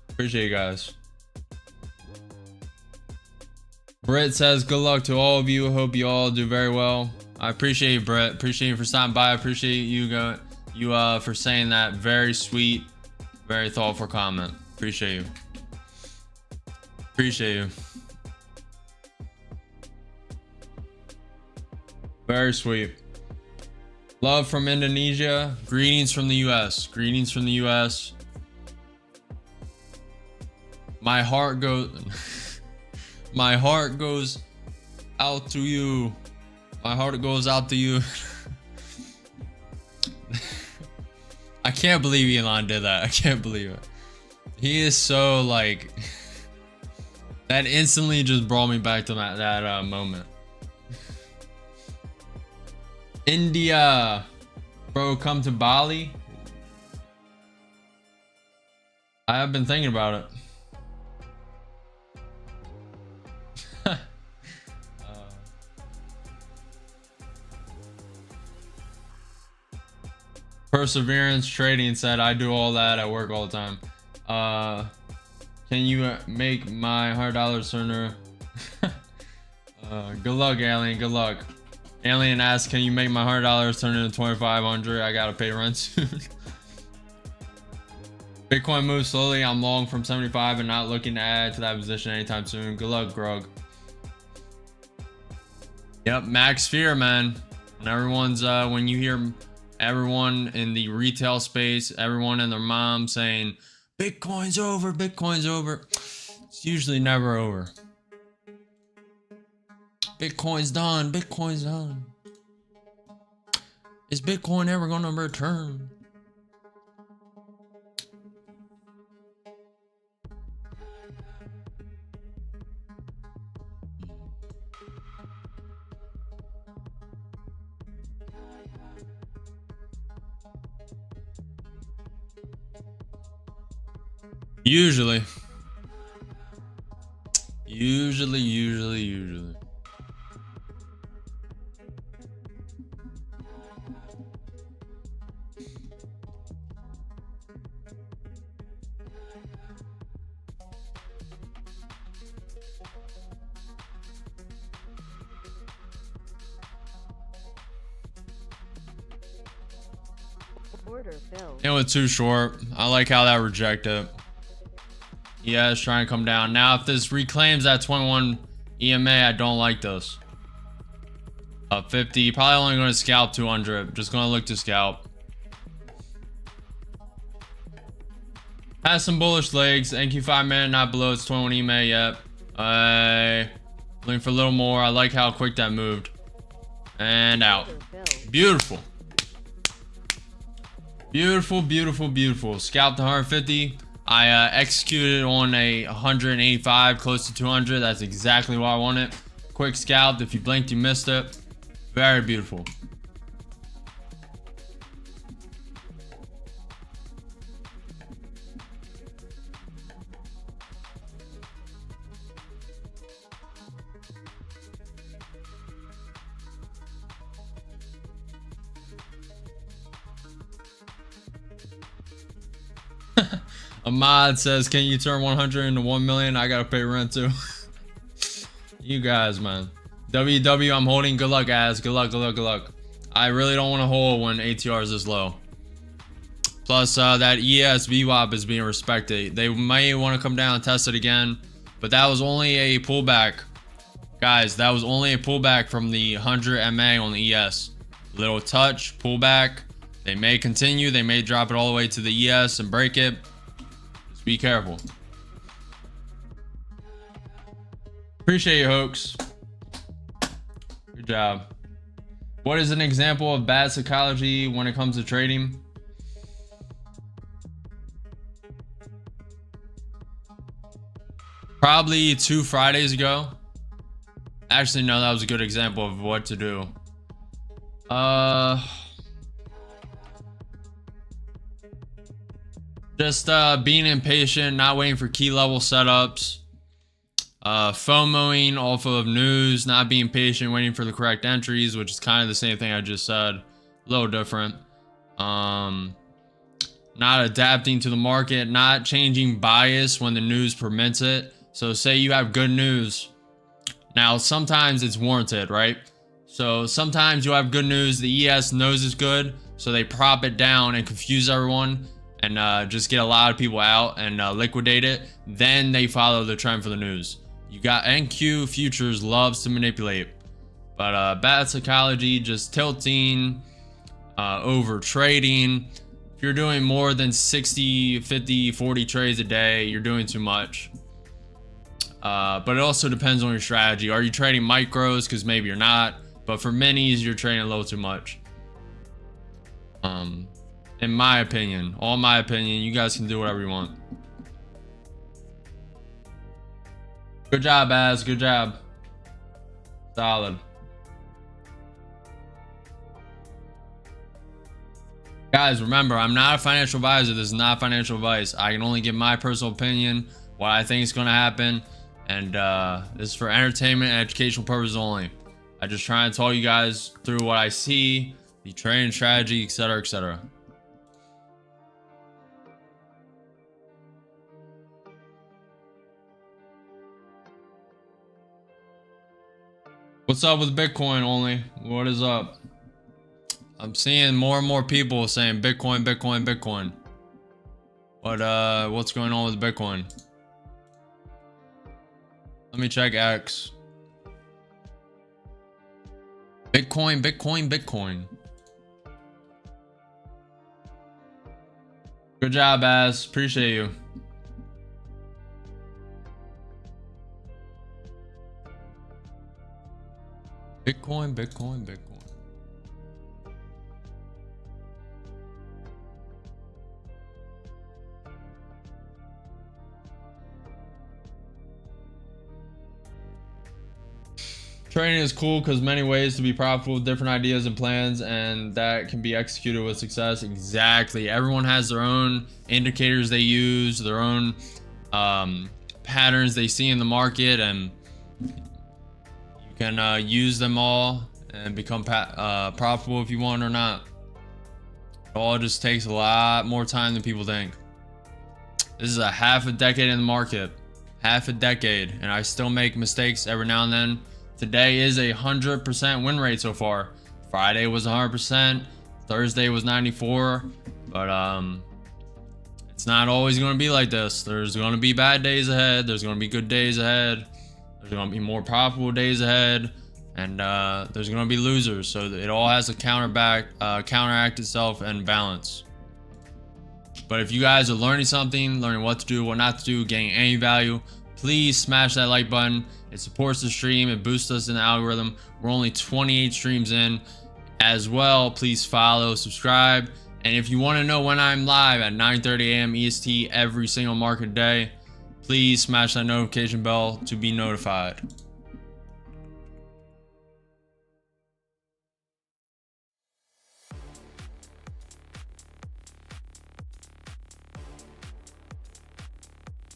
Appreciate you guys. Britt says, good luck to all of you. Hope you all do very well. I appreciate you, Britt. Appreciate you for stopping by. I appreciate you for saying that. Very sweet, very thoughtful comment. Appreciate you. Appreciate you. Very sweet. Love from Indonesia. Greetings from the US. Greetings from the US. My heart goes my heart goes out to you. My heart goes out to you. I can't believe Elon did that. I can't believe it. He is so like that instantly just brought me back to that moment. India, bro, come to Bali. I have been thinking about it. Perseverance Trading said, I do all that at work all the time. Can you make my $100 sooner? Good luck, Alien. Good luck. Alien asks, can you make my $100 turn into $2,500? I gotta pay rent soon. Bitcoin moves slowly. I'm long from 75 and not looking to add to that position anytime soon. Good luck, Grog. Yep, max fear, man. And everyone's when you hear everyone in the retail space, everyone and their mom saying, Bitcoin's over, Bitcoin's over. It's usually never over. Bitcoin's done, Bitcoin's done. Is Bitcoin ever gonna return? Usually. Order filled. It was too short. I like how that rejected. Yeah, it's trying to come down. Now, if this reclaims that 21 EMA, I don't like this. 50. Probably only going to scalp 200. Just going to look to scalp. Has some bullish legs. NQ5 minute, not below its 21 EMA yet. Looking for a little more. I like how quick that moved. And out. Beautiful. Beautiful, beautiful, beautiful. Scalped 150. I executed on a 185, close to 200. That's exactly what I wanted. Quick scalp. If you blinked, you missed it. Very beautiful. Ahmad says, can you turn 100 into 1 million? I gotta pay rent too. You guys, man. WW, I'm holding. Good luck, guys. Good luck, good luck, good luck. I really don't want to hold when ATR is this low. Plus, that ES VWAP is being respected. They may want to come down and test it again, but that was only a pullback. Guys, that was only a pullback from the 100 MA on the ES. Little touch, pullback. They may continue. They may drop it all the way to the ES and break it. Just be careful. Appreciate you, Hoax. Good job. What is an example of bad psychology when it comes to trading? Probably 2 Fridays ago. Actually, no, that was a good example of what to do. Just being impatient, not waiting for key level setups, FOMOing off of news, not being patient, waiting for the correct entries, which is kind of the same thing I just said, a little different. Not adapting to the market, not changing bias when the news permits it. So say you have good news, Now, sometimes it's warranted, right? So sometimes you have good news. The ES knows it's good, so they prop it down and confuse everyone and just get a lot of people out and liquidate it. Then they follow the trend for the news. You got NQ futures loves to manipulate, but bad psychology, just tilting, over trading. If you're doing more than 60, 50, 40 trades a day, you're doing too much. But it also depends on your strategy. Are you trading micros? Because maybe you're not. But for minis, you're trading a little too much. In my opinion, all my opinion, you guys can do whatever you want. Good job, Az. Good job. Solid. Guys, remember, I'm not a financial advisor. This is not financial advice. I can only give my personal opinion, what I think is going to happen. And this is for entertainment and educational purposes only. I just try to tell you guys through what I see, the trading strategy, etc., etc. What's up with Bitcoin only? What is up? I'm seeing more and more people saying Bitcoin, Bitcoin, Bitcoin. But what's going on with Bitcoin? Let me check X. Bitcoin, Bitcoin, Bitcoin. Good job, Az. Appreciate you. Bitcoin, Bitcoin, Bitcoin. Trading is cool because many ways to be profitable with different ideas and plans, and that can be executed with success. Exactly. Everyone has their own indicators they use, their own patterns they see in the market, and you can use them all and become profitable if you want or not. It all just takes a lot more time than people think. This is a half a decade in the market. Half a decade, and I still make mistakes every now and then. Today is 100% win rate so far. Friday was 100%. Thursday was 94. But it's not always going to be like this. There's going to be bad days ahead. There's going to be good days ahead. There's going to be more profitable days ahead. And there's going to be losers. So it all has to counteract itself and balance. But if you guys are learning something, learning what to do, what not to do, getting any value, please smash that like button. It supports the stream. It boosts us in the algorithm. We're only 28 streams in. As well, please follow, subscribe. And if you want to know when I'm live at 9:30 a.m. EST every single market day, please smash that notification bell to be notified.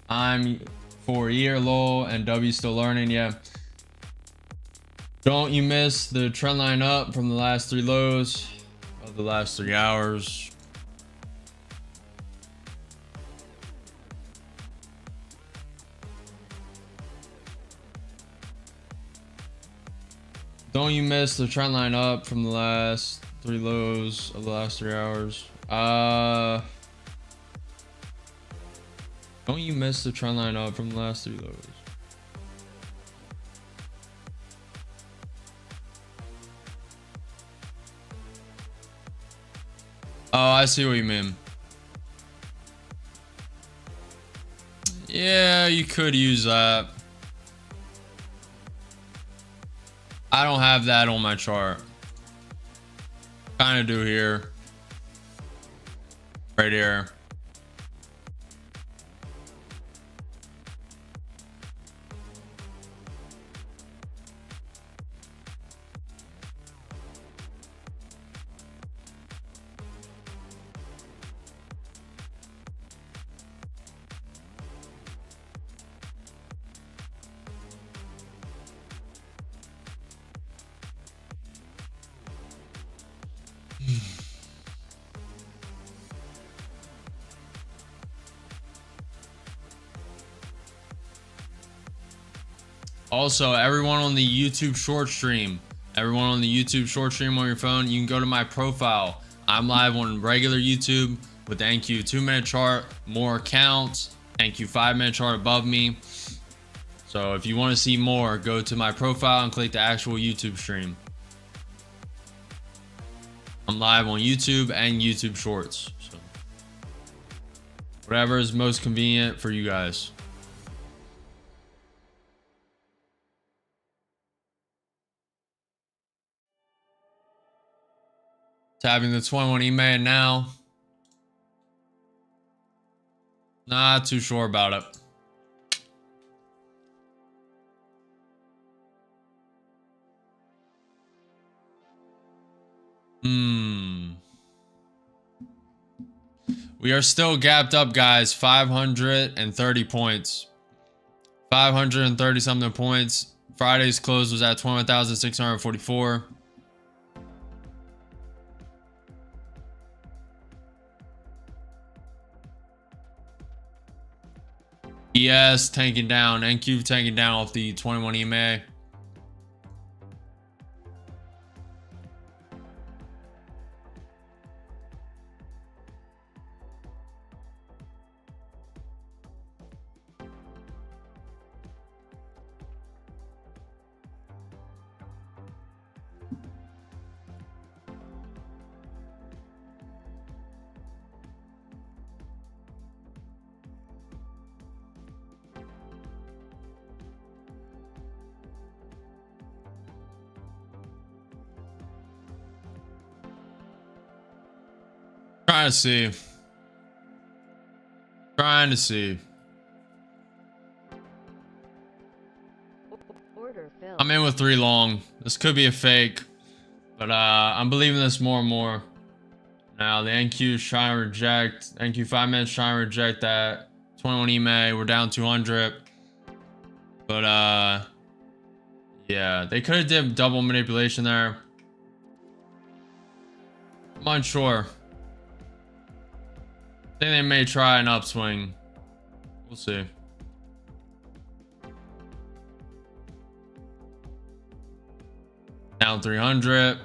I'm for a year low and W still learning. Yeah, don't you miss the trend line up from the last 3 lows of the last 3 hours. Don't you miss the trend line up from the last 3 lows of the last 3 hours? Don't you miss the trend line up from the last 3 lows? Oh, I see what you mean. Yeah, you could use that. I don't have that on my chart. Kind of do here. Right here. Also, everyone on the YouTube short stream, everyone on the YouTube short stream on your phone, you can go to my profile. I'm live on regular YouTube with the NQ 2-minute chart, more accounts, NQ 5-minute chart above me. So if you want to see more, go to my profile and click the actual YouTube stream. I'm live on YouTube and YouTube Shorts. So whatever is most convenient for you guys. Tapping the 21 EMA now. Not too sure about it. We are still gapped up, guys. 530 points. 530 something points. Friday's close was at 21,644. ES tanking down. NQ tanking down off the 21 EMA. Trying to see. Order filled. I'm in with 3 long. This could be a fake, but I'm believing this more and more. Now the NQ is trying to reject. NQ 5 minutes trying to reject that 21 EMA. We're down 200. But yeah, they could have did double manipulation there. I'm unsure. I think they may try an upswing. We'll see. Down 300.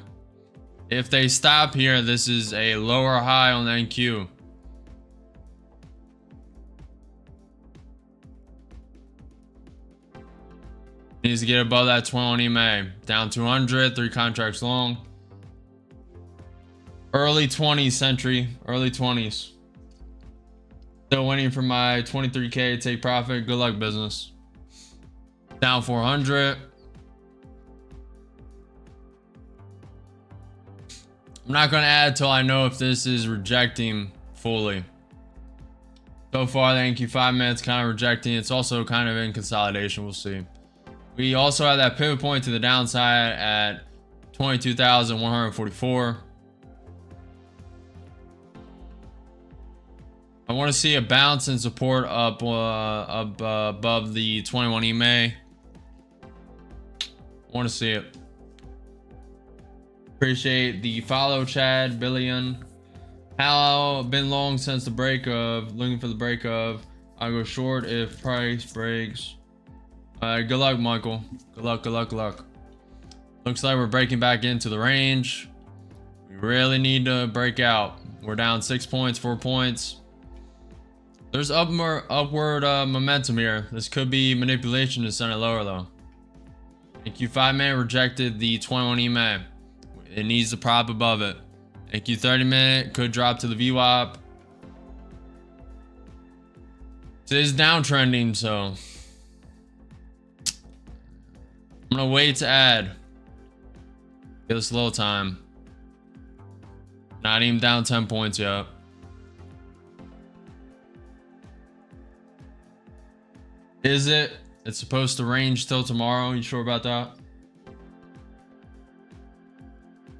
If they stop here, this is a lower high on the NQ. Needs to get above that 21 EMA. Down 200, 3 contracts long. Early 20s century, early 20s. Still waiting for my 23K take profit. Good luck, business. Down 400. I'm not going to add till I know if this is rejecting fully. So far, the NQ 5 minutes kind of rejecting. It's also kind of in consolidation. We'll see. We also have that pivot point to the downside at 22,144. I want to see a bounce and support up above the 21 EMA. I want to see it. Appreciate the follow, Chad Billion. How been long since the break of, looking for the break of. I go short if price breaks. Good luck, Michael. Good luck, good luck, good luck. Looks like we're breaking back into the range. We really need to break out. We're down 6 points, 4 points. There's upward momentum here. This could be manipulation to send it lower though. NQ 5-minute rejected the 21 EMA. It needs to prop above it. NQ 30-minute could drop to the VWAP. It is downtrending, so I'm gonna wait to add. Give us a little time. Not even down 10 points yet. Is it? It's supposed to range till tomorrow. You sure about that?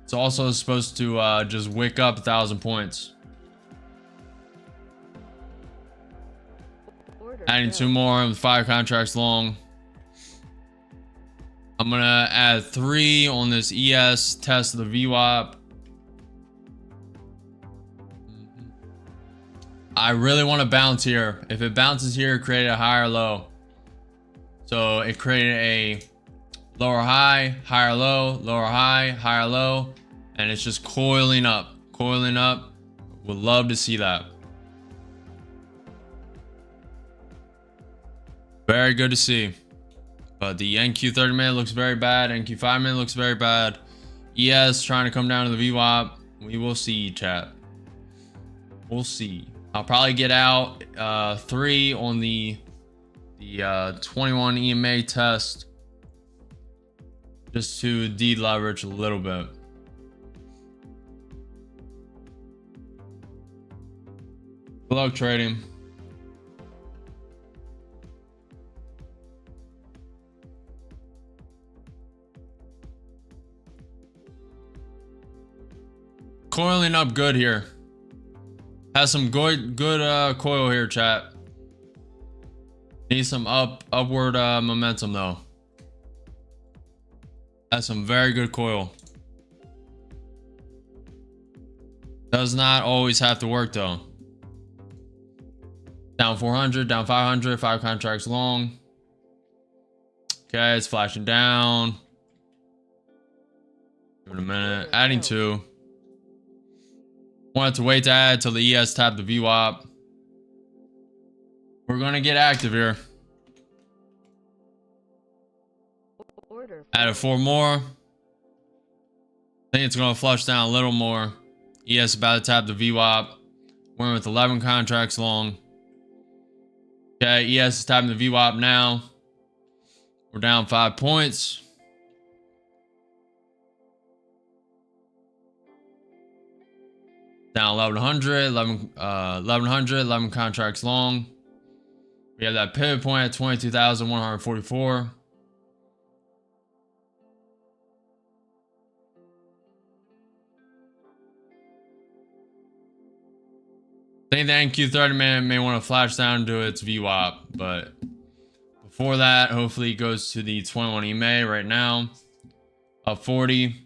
It's also supposed to just wick up 1,000 points. Adding 2 more with 5 contracts long. I'm gonna add 3 on this ES test of the VWAP. I really want to bounce here. If it bounces here, create a higher low. So it created a lower high, higher low, lower high, higher low, and it's just coiling up, coiling up. Would love to see that. Very good to see. But the NQ 30 minute looks very bad. NQ 5 minute looks very bad. ES trying to come down to the VWAP. We will see, chat. We'll see. I'll probably get out 3 on the 21 EMA test just to deleverage a little bit. Good luck trading. Coiling up good here. Has some good coil here, chat. Needs some upward momentum though. Has some very good coil. Does not always have to work though. Down 400, down 500, 5 contracts long. Okay, it's flashing down. Give it a minute. Adding 2. Wanted to wait to add till the ES tapped the VWAP. We're gonna get active here. Added 4 more. I think it's gonna flush down a little more. ES about to tap the VWAP. We're with 11 contracts long. Okay, ES is tapping the VWAP now. We're down 5 points. Down 1100, 11 contracts long. We have that pivot point at 22,144. I think the NQ 30 minute may want to flash down to its VWAP, but before that, hopefully it goes to the 21 EMA right now. Up 40.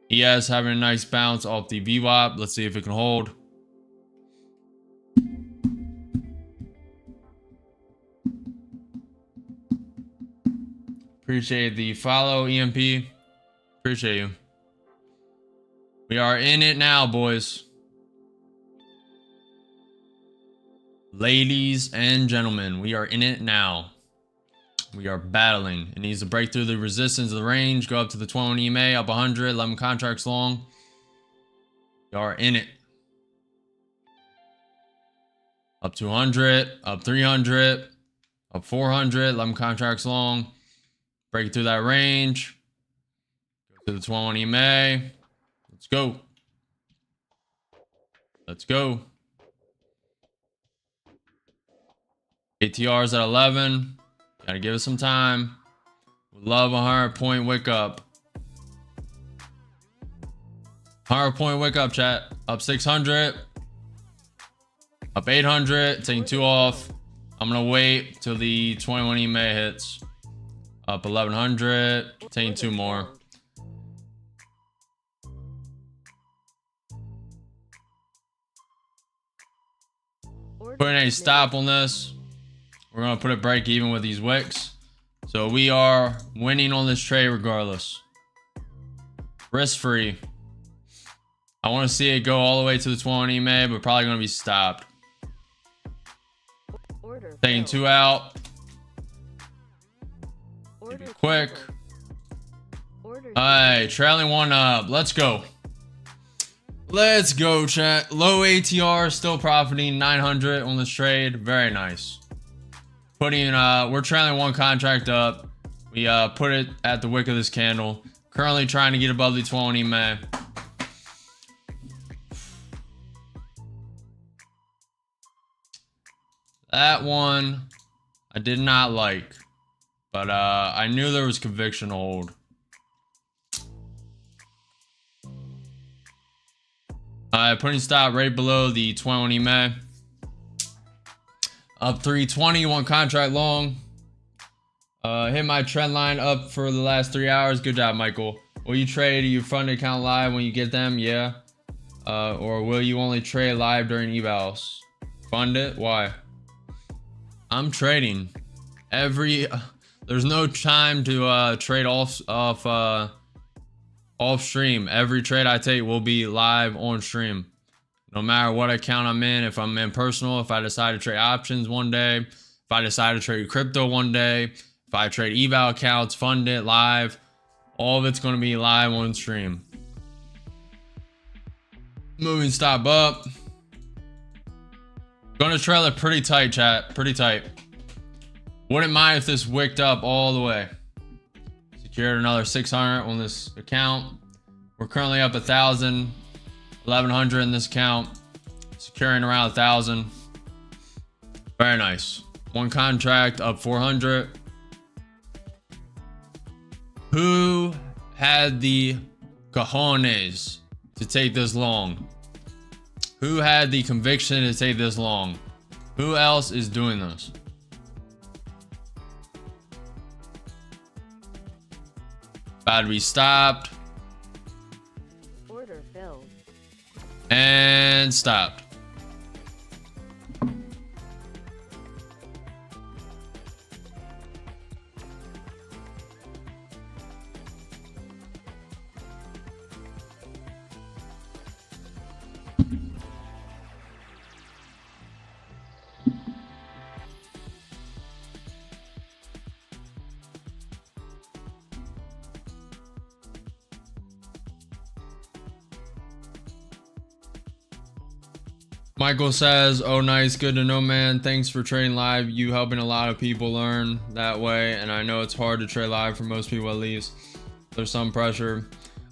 ES having a nice bounce off the VWAP. Let's see if it can hold. Appreciate the follow, EMP. Appreciate you. We are in it now, boys. Ladies and gentlemen, we are in it now. We are battling. It needs to break through the resistance of the range, go up to the 21 EMA, up 100, 11 contracts long. We are in it. Up 200, up 300, up 400, 11 contracts long. Break through that range. Go to the 21 EMA. Let's go. Let's go. ATR's at 11. Gotta give it some time. Would love a 100-point wick up. 100-point wick up, chat. Up 600. Up 800. Taking 2 off. I'm gonna wait till the 21 EMA hits. Up 1100. Taking 2 more. Putting a stop on this. We're gonna put a break even with these wicks. So we are winning on this trade regardless. Risk free. I want to see it go all the way to the 20 EMA, but probably gonna be stopped. Taking 2 out. Keep it quick. Alright, trailing 1 up. Let's go. Let's go, chat. Low ATR, still profiting 900 on this trade. Very nice. Putting we're trailing 1 contract up. We put it at the wick of this candle. Currently trying to get above the 20 EMA. That one I did not like, but I knew there was conviction to hold. Putting stop right below the 21 EMA. Up 320, 1 contract long. Hit my trend line up for the last 3 hours. Good job, Michael. Will you trade your fund account live when you get them? Yeah. Or will you only trade live during evals? Fund it? Why? I'm trading every. There's no time to trade off stream. Every trade I take will be live on stream. No matter what account I'm in, if I'm in personal, if I decide to trade options one day, if I decide to trade crypto one day, if I trade eval accounts, fund it live, all of it's going to be live on stream. Moving stop up. Gonna trail it pretty tight, chat. Pretty tight. Wouldn't mind if this wicked up all the way. Secured another 600 on this account. We're currently up 1,000, 1,100 in this account. Securing around 1,000. Very nice. One contract up 400. Who had the cojones to take this long? Who had the conviction to take this long? Who else is doing this? About to be stopped. Order filled. And stopped. Michael says, oh nice, good to know, man. Thanks for trading live. You helping a lot of people learn that way, and I know it's hard to trade live for most people, at least. There's some pressure.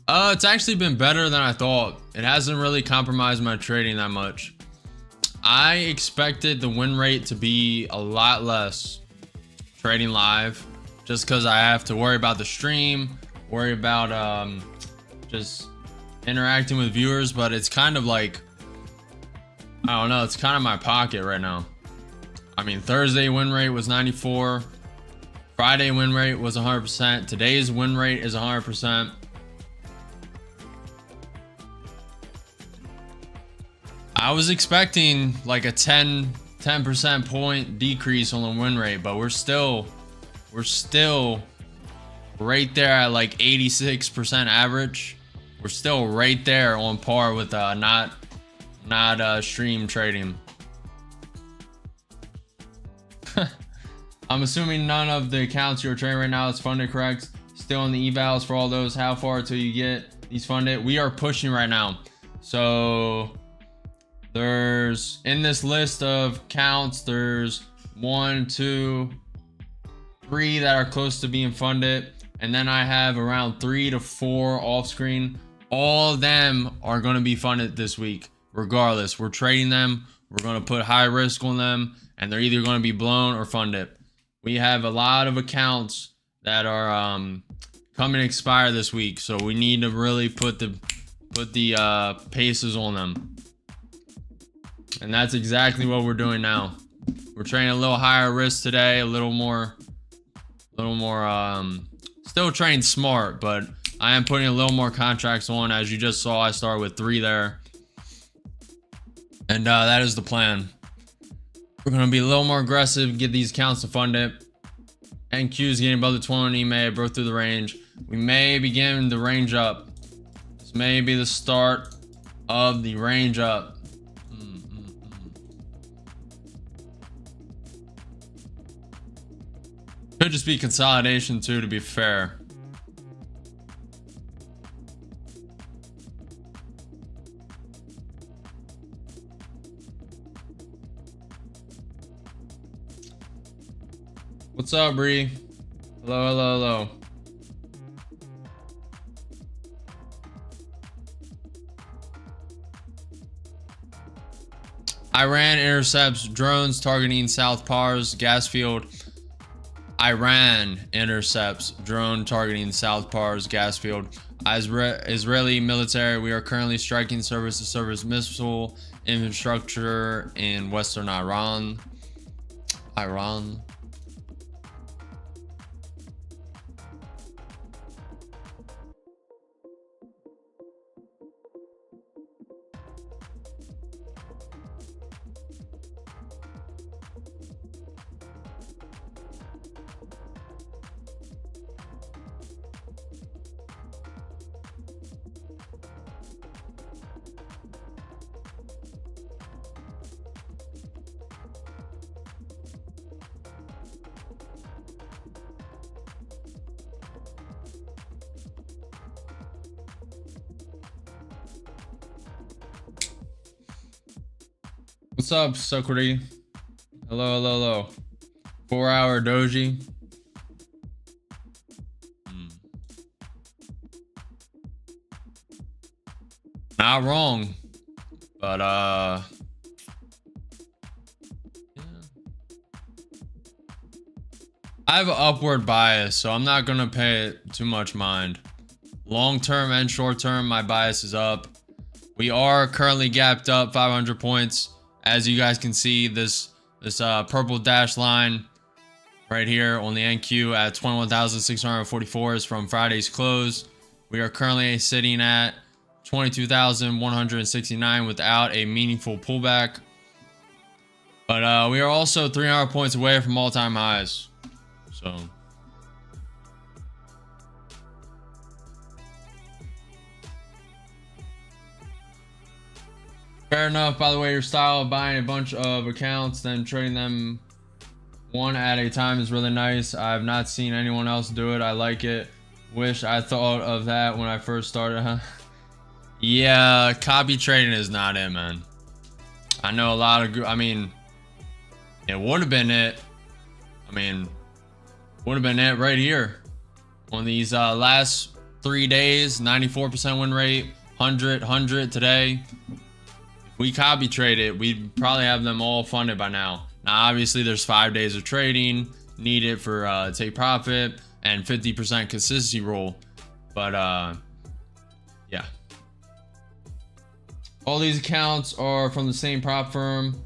It's actually been better than I thought. It hasn't really compromised my trading that much. I expected the win rate to be a lot less trading live, just because I have to worry about the stream, worry about just interacting with viewers, but it's kind of like, I don't know, it's kind of my pocket right now. I mean, Thursday win rate was 94. Friday win rate was 100%. Today's win rate is 100%. I was expecting like a 10% point decrease on the win rate, but we're still right there at like 86% average. We're still right there on par with not stream trading. I'm assuming none of the accounts you're trading right now is funded, correct? Still in the evals for all those. How far till you get these funded? We are pushing right now. So there's, in this list of accounts, there's 1, 2, 3 that are close to being funded, and then I have around 3 to 4 off screen. All of them are going to be funded this week. Regardless, we're trading them, we're going to put high risk on them, and they're either going to be blown or funded. We have a lot of accounts that are coming to expire this week, so we need to really put the paces on them, and that's exactly what we're doing now. We're trading a little higher risk today, a little more still trading smart, but I am putting a little more contracts on. As you just saw, I started with 3 there. And that is the plan. We're going to be a little more aggressive, get these accounts to fund it. NQ is getting above the 20, may have broke through the range. We may begin the range up. This may be the start of the range up. Could just be consolidation too, to be fair. What's up, Bree? Hello, hello, hello. Iran intercepts drones targeting South Pars gas field. Iran intercepts drone targeting South Pars gas field. Israeli military, we are currently striking service-to-service missile infrastructure in western Iran. What's up, Socrates? Hello, hello, hello. 4-hour doji. Not wrong, but yeah. I have an upward bias, so I'm not gonna pay it too much mind. Long term and short term, my bias is up. We are currently gapped up 500 points. As you guys can see, this purple dash line right here on the NQ at 21,644 is from Friday's close. We are currently sitting at 22,169 without a meaningful pullback. But we are also 300 points away from all-time highs. So fair enough. By the way, your style of buying a bunch of accounts then trading them one at a time is really nice. I've not seen anyone else do it. I like it. Wish I thought of that when I first started, huh? Yeah, copy trading is not it, man. I know a lot of, I mean, it would have been it. I mean, would have been it right here. On these last 3 days, 94% win rate, 100 today. If we copy trade it, we'd probably have them all funded by now. Now, obviously, there's 5 days of trading needed for take profit and 50% consistency rule. But yeah. All these accounts are from the same prop firm.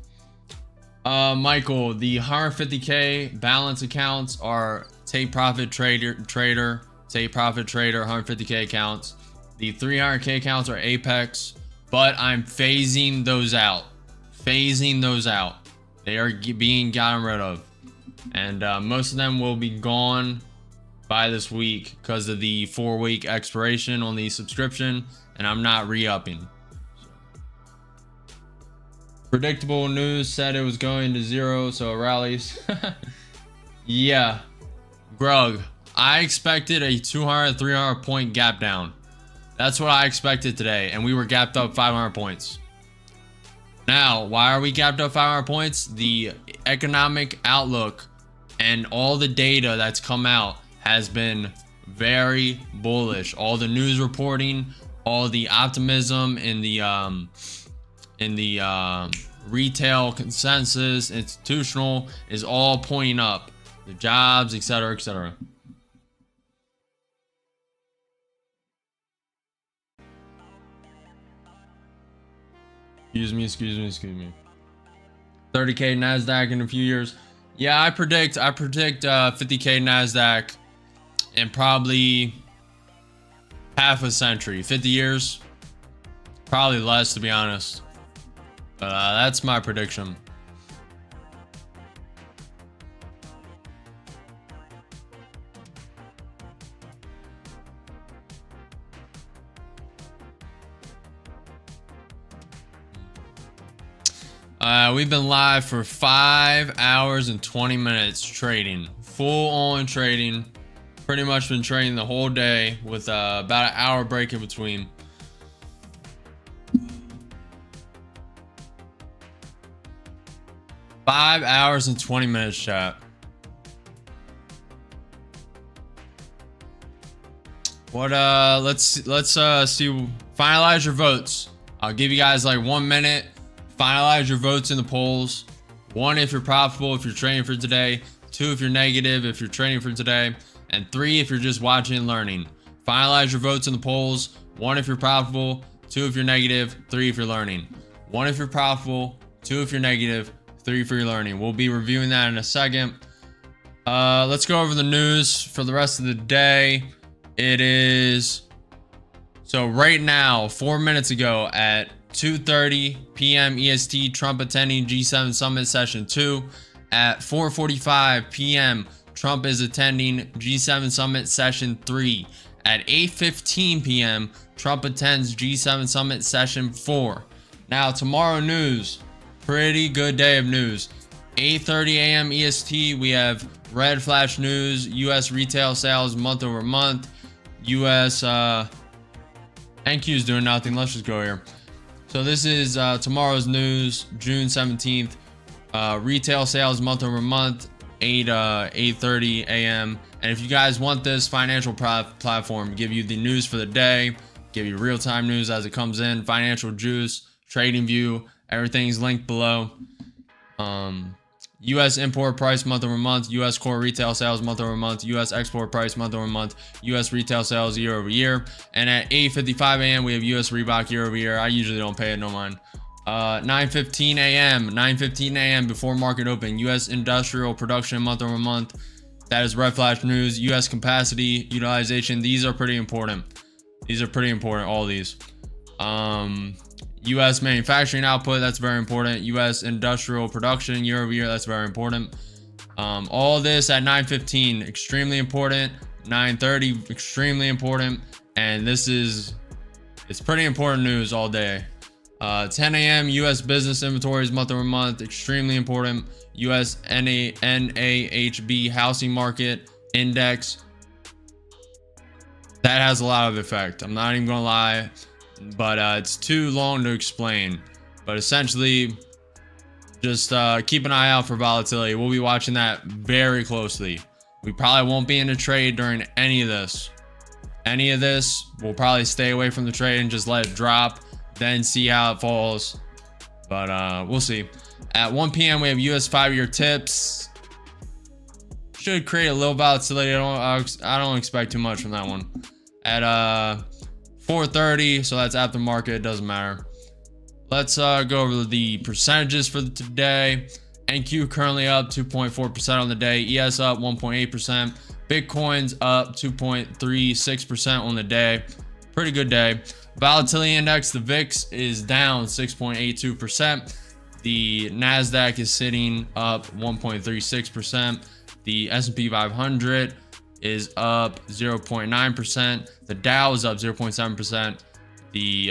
Michael, the 150K balance accounts are take profit trader, take profit trader, 150K accounts. The 300K accounts are Apex, but I'm phasing those out. Phasing those out. They are being gotten rid of. And most of them will be gone by this week because of the 4-week expiration on the subscription, and I'm not re-upping. Predictable news said it was going to 0, so it rallies. Yeah. Grug, I expected a 200, 300 point gap down. That's what I expected today, and we were gapped up 500 points. Now, why are we gapped up 500 points? The economic outlook and all the data that's come out has been very bullish. All the news reporting, all the optimism in the retail consensus, institutional, is all pointing up. The jobs, etc., etc. Excuse me. 30K Nasdaq in a few years. Yeah, I predict 50K Nasdaq in probably half a century. 50 years, probably less, to be honest. That's my prediction. We've been live for 5 hours and 20 minutes trading, full on trading. Pretty much been trading the whole day with about an hour break in between. Five hours and 20 minutes, chat. What let's see, finalize your votes. I'll give you guys like 1 minute. Finalize your votes in the polls. 1 if you're profitable, if you're trading for today. 2 if you're negative, if you're trading for today. And 3 if you're just watching and learning. Finalize your votes in the polls. 1 if you're profitable, 2 if you're negative, 3 if you're learning. 1 if you're profitable, 2 if you're negative, 3 for your learning. We'll be reviewing that in a second. Let's go over the news for the rest of the day. It is, so right now, 4 minutes ago at 2:30 p.m. EST, Trump attending G7 Summit Session 2. At 4:45 p.m., Trump is attending G7 Summit Session 3. At 8:15 p.m., Trump attends G7 Summit Session 4. Now, tomorrow news, pretty good day of news. 8:30 a.m. EST, we have red flash news, U.S. retail sales month over month. U.S. NQ is doing nothing. Let's just go here. So this is tomorrow's news, June 17th. Retail sales month over month, 8:30 a.m. And if you guys want this financial platform, give you the news for the day, give you real-time news as it comes in, FinancialJuice, TradingView, everything's linked below. U.S. import price month over month, U.S. core retail sales month over month, U.S. export price month over month, U.S. retail sales year over year. And at 8:55 a.m. we have U.S. Reebok year over year. I usually don't pay it no mind. 9:15 a.m. before market open, U.S. industrial production month over month. That is red flash news. U.S. capacity utilization. These are pretty important. These are pretty important. All these. U.S. manufacturing output, that's very important. U.S. industrial production year over year, that's very important. All this at 9:15, extremely important. 9:30, extremely important. And it's pretty important news all day. 10 a.m. U.S. business inventories month over month, extremely important. U.S. NAHB housing market index. That has a lot of effect. I'm not even gonna lie. But it's too long to explain. But essentially, just keep an eye out for volatility. We'll be watching that very closely. We probably won't be in a trade during any of this. We'll probably stay away from the trade and just let it drop, then see how it falls. But we'll see. At 1 p.m. we have US 5-year tips. Should create a little volatility. I don't expect too much from that one. At 4:30, so that's after market, it doesn't matter. Let's go over the percentages for today. NQ currently up 2.4% on the day, ES up 1.8%, Bitcoin's up 2.36% on the day. Pretty good day. Volatility index, the VIX is down 6.82%. The Nasdaq is sitting up 1.36%. The S&P 500 is up 0.9%. The Dow is up 0.7%. The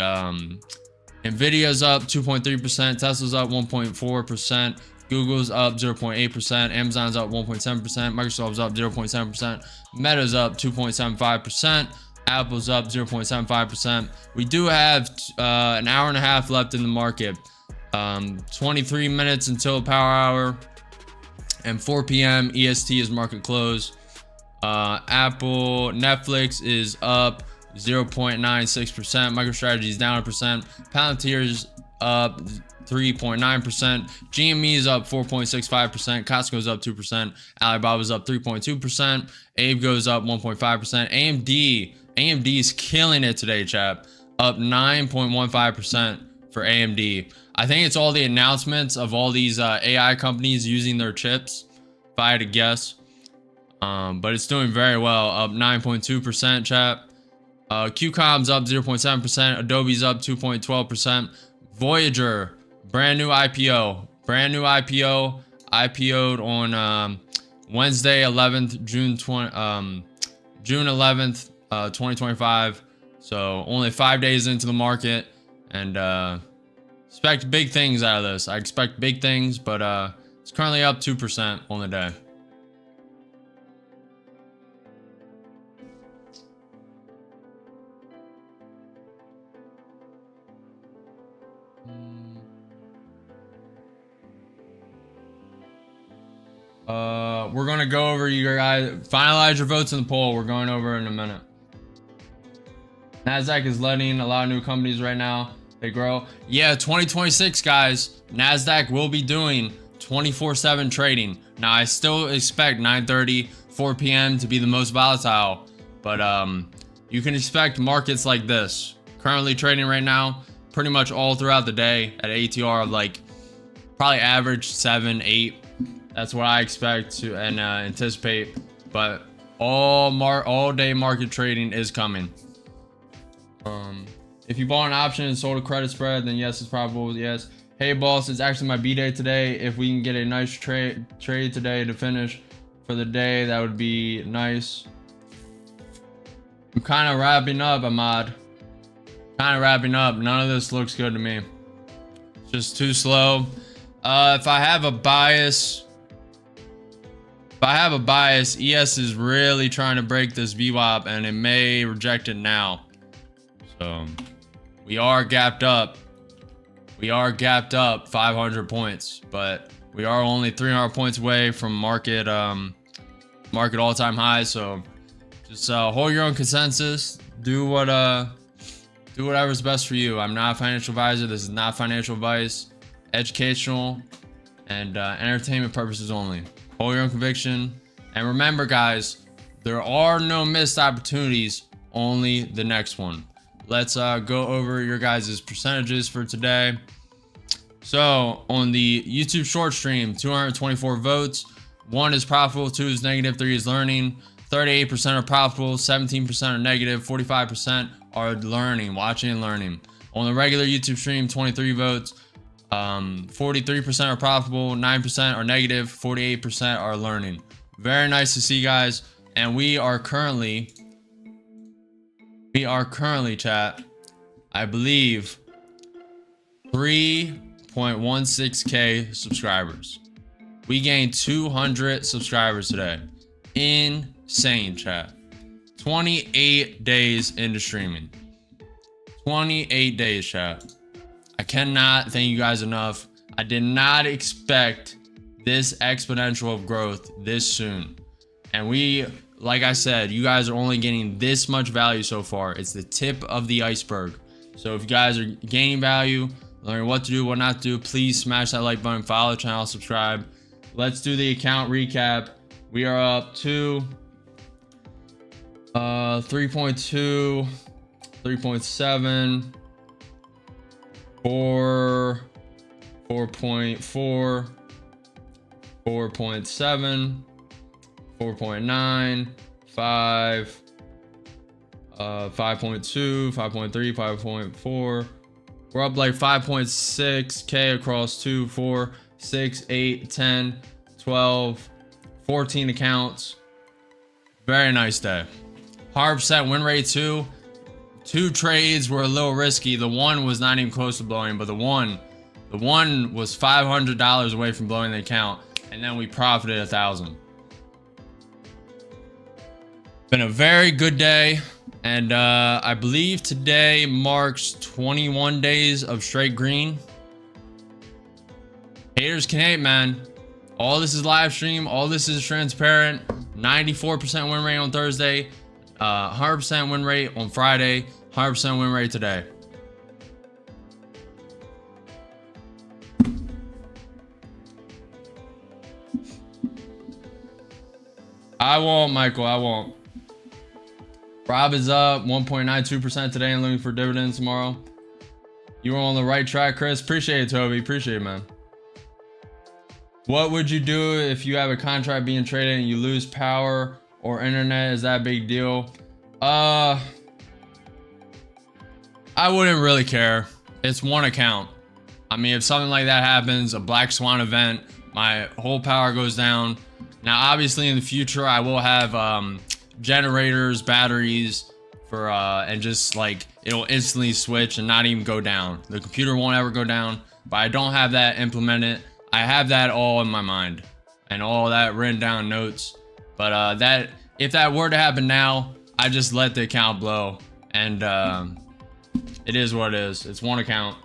Nvidia is up 2.3%. Tesla's up 1.4%. Google's up 0.8%. Amazon's up 1.7%. Microsoft's up 0.7%. Meta's up 2.75%. Apple's up 0.75%. We do have an hour and a half left in the market. 23 minutes until power hour. And 4 p.m. EST is market close. Apple, Netflix is up 0.96%. MicroStrategy is down 1%. Palantir's up 3.9%. GME is up 4.65%. Costco's up 2%. Alibaba's up 3.2%. Abe goes up 1.5%. AMD is killing it today, chat. Up 9.15% for AMD. I think it's all the announcements of all these AI companies using their chips, if I had to guess. But it's doing very well, up 9.2%, chat. QCOM's up 0.7%. Adobe's up 2.12%. Voyager, brand new IPO. IPO'd on Wednesday 11th, June 11th, 2025. So only 5 days into the market, and expect big things out of this. I expect big things, but it's currently up 2% on the day. We're gonna go over, you guys finalize your votes in the poll. We're going over in a minute. Nasdaq is letting a lot of new companies right now. They grow. Yeah, 2026, guys. Nasdaq will be doing 24/7 trading. Now, I still expect 9:30, 4 p.m. to be the most volatile, but you can expect markets like this. Currently trading right now, pretty much all throughout the day at ATR of like probably average 7, 8. That's what I expect to and anticipate. But all day market trading is coming. If you bought an option and sold a credit spread, then yes, it's probable. Yes. Hey boss, it's actually my B-day today. If we can get a nice trade today to finish for the day, that would be nice. I'm kind of wrapping up, Ahmad. Kind of wrapping up. None of this looks good to me. It's just too slow. If I have a bias, ES is really trying to break this VWAP, and it may reject it now. So we are gapped up. We are gapped up 500 points, but we are only 300 points away from market all-time highs. So just hold your own consensus. Do whatever's best for you. I'm not a financial advisor. This is not financial advice. Educational and entertainment purposes only. Hold your own conviction. And remember, guys, there are no missed opportunities, only the next one. Let's go over your guys' percentages for today. So on the YouTube short stream, 224 votes. 1 is profitable, 2 is negative, 3 is learning. 38% are profitable, 17% are negative, 45% are learning, watching and learning. On the regular YouTube stream, 23 votes. 43% are profitable, 9% are negative, 48% are learning. Very nice to see, guys. And we are currently, chat, I believe 3.16k subscribers. We gained 200 subscribers today. Insane, chat. 28 days into streaming. 28 days, chat. I cannot thank you guys enough. I did not expect this exponential of growth this soon. And we, like I said, you guys are only getting this much value so far. It's the tip of the iceberg. So if you guys are gaining value, learning what to do, what not to do, please smash that like button, follow the channel, subscribe. Let's do the account recap. We are up to 3.2, 3.7, 4, 4.4, 4.7, 4.9, 5, 5.2, 5.3, 5.4. We're up like 5.6k across 2, 4, 6, 8, 10, 12, 14 accounts. Very nice day. 100% win rate too. 2 trades were a little risky. The one was not even close to blowing, but the one was $500 away from blowing the account, and then we profited 1,000. Been a very good day, and I believe today marks 21 days of straight green. Haters can hate, man. All this is live stream. All this is transparent. 94% win rate on Thursday. 100% win rate on Friday. 100% win rate today. I won't, Michael. I won't. Rob is up 1.92% today and looking for dividends tomorrow. You were on the right track, Chris. Appreciate it, Toby. Appreciate it, man. What would you do if you have a contract being traded and you lose power or internet? Is that a big deal? I wouldn't really care. It's one account. I mean, if something like that happens, a black swan event, my whole power goes down. Now, obviously in the future, I will have generators, batteries for and just like it'll instantly switch and not even go down. The computer won't ever go down, but I don't have that implemented. I have that all in my mind and all that written down notes. But that if that were to happen now, I just let the account blow, and it is what it is. It's one account.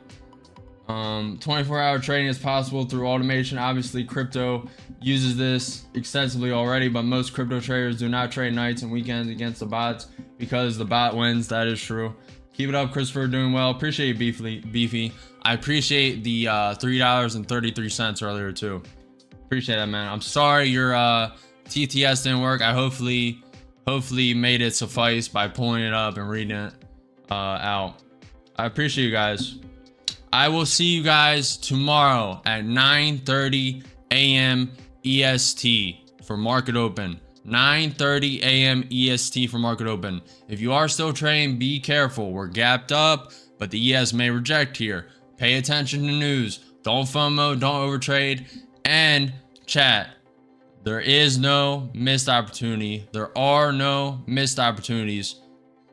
24-hour trading is possible through automation. Obviously, crypto uses this extensively already, but most crypto traders do not trade nights and weekends against the bots because the bot wins. That is true. Keep it up, Christopher. Doing well. Appreciate you, Beefy. I appreciate the $3.33 earlier too. Appreciate that, man. I'm sorry your TTS didn't work. I hopefully made it suffice by pulling it up and reading it out. I appreciate you guys. I will see you guys tomorrow at 9:30 a.m. EST for market open. 9:30 a.m. EST for market open. If you are still trading, be careful. We're gapped up, but the ES may reject here. Pay attention to news. Don't FOMO, don't overtrade. And chat, there is no missed opportunity. There are no missed opportunities.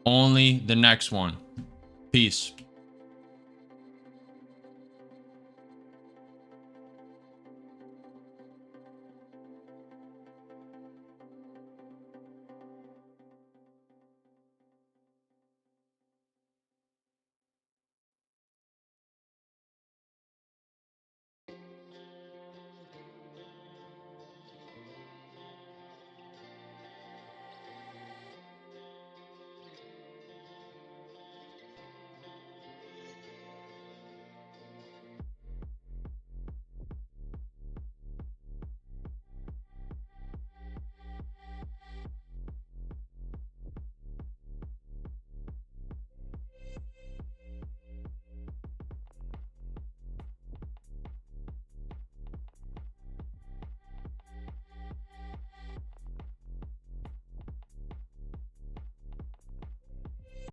Only the next one. Peace.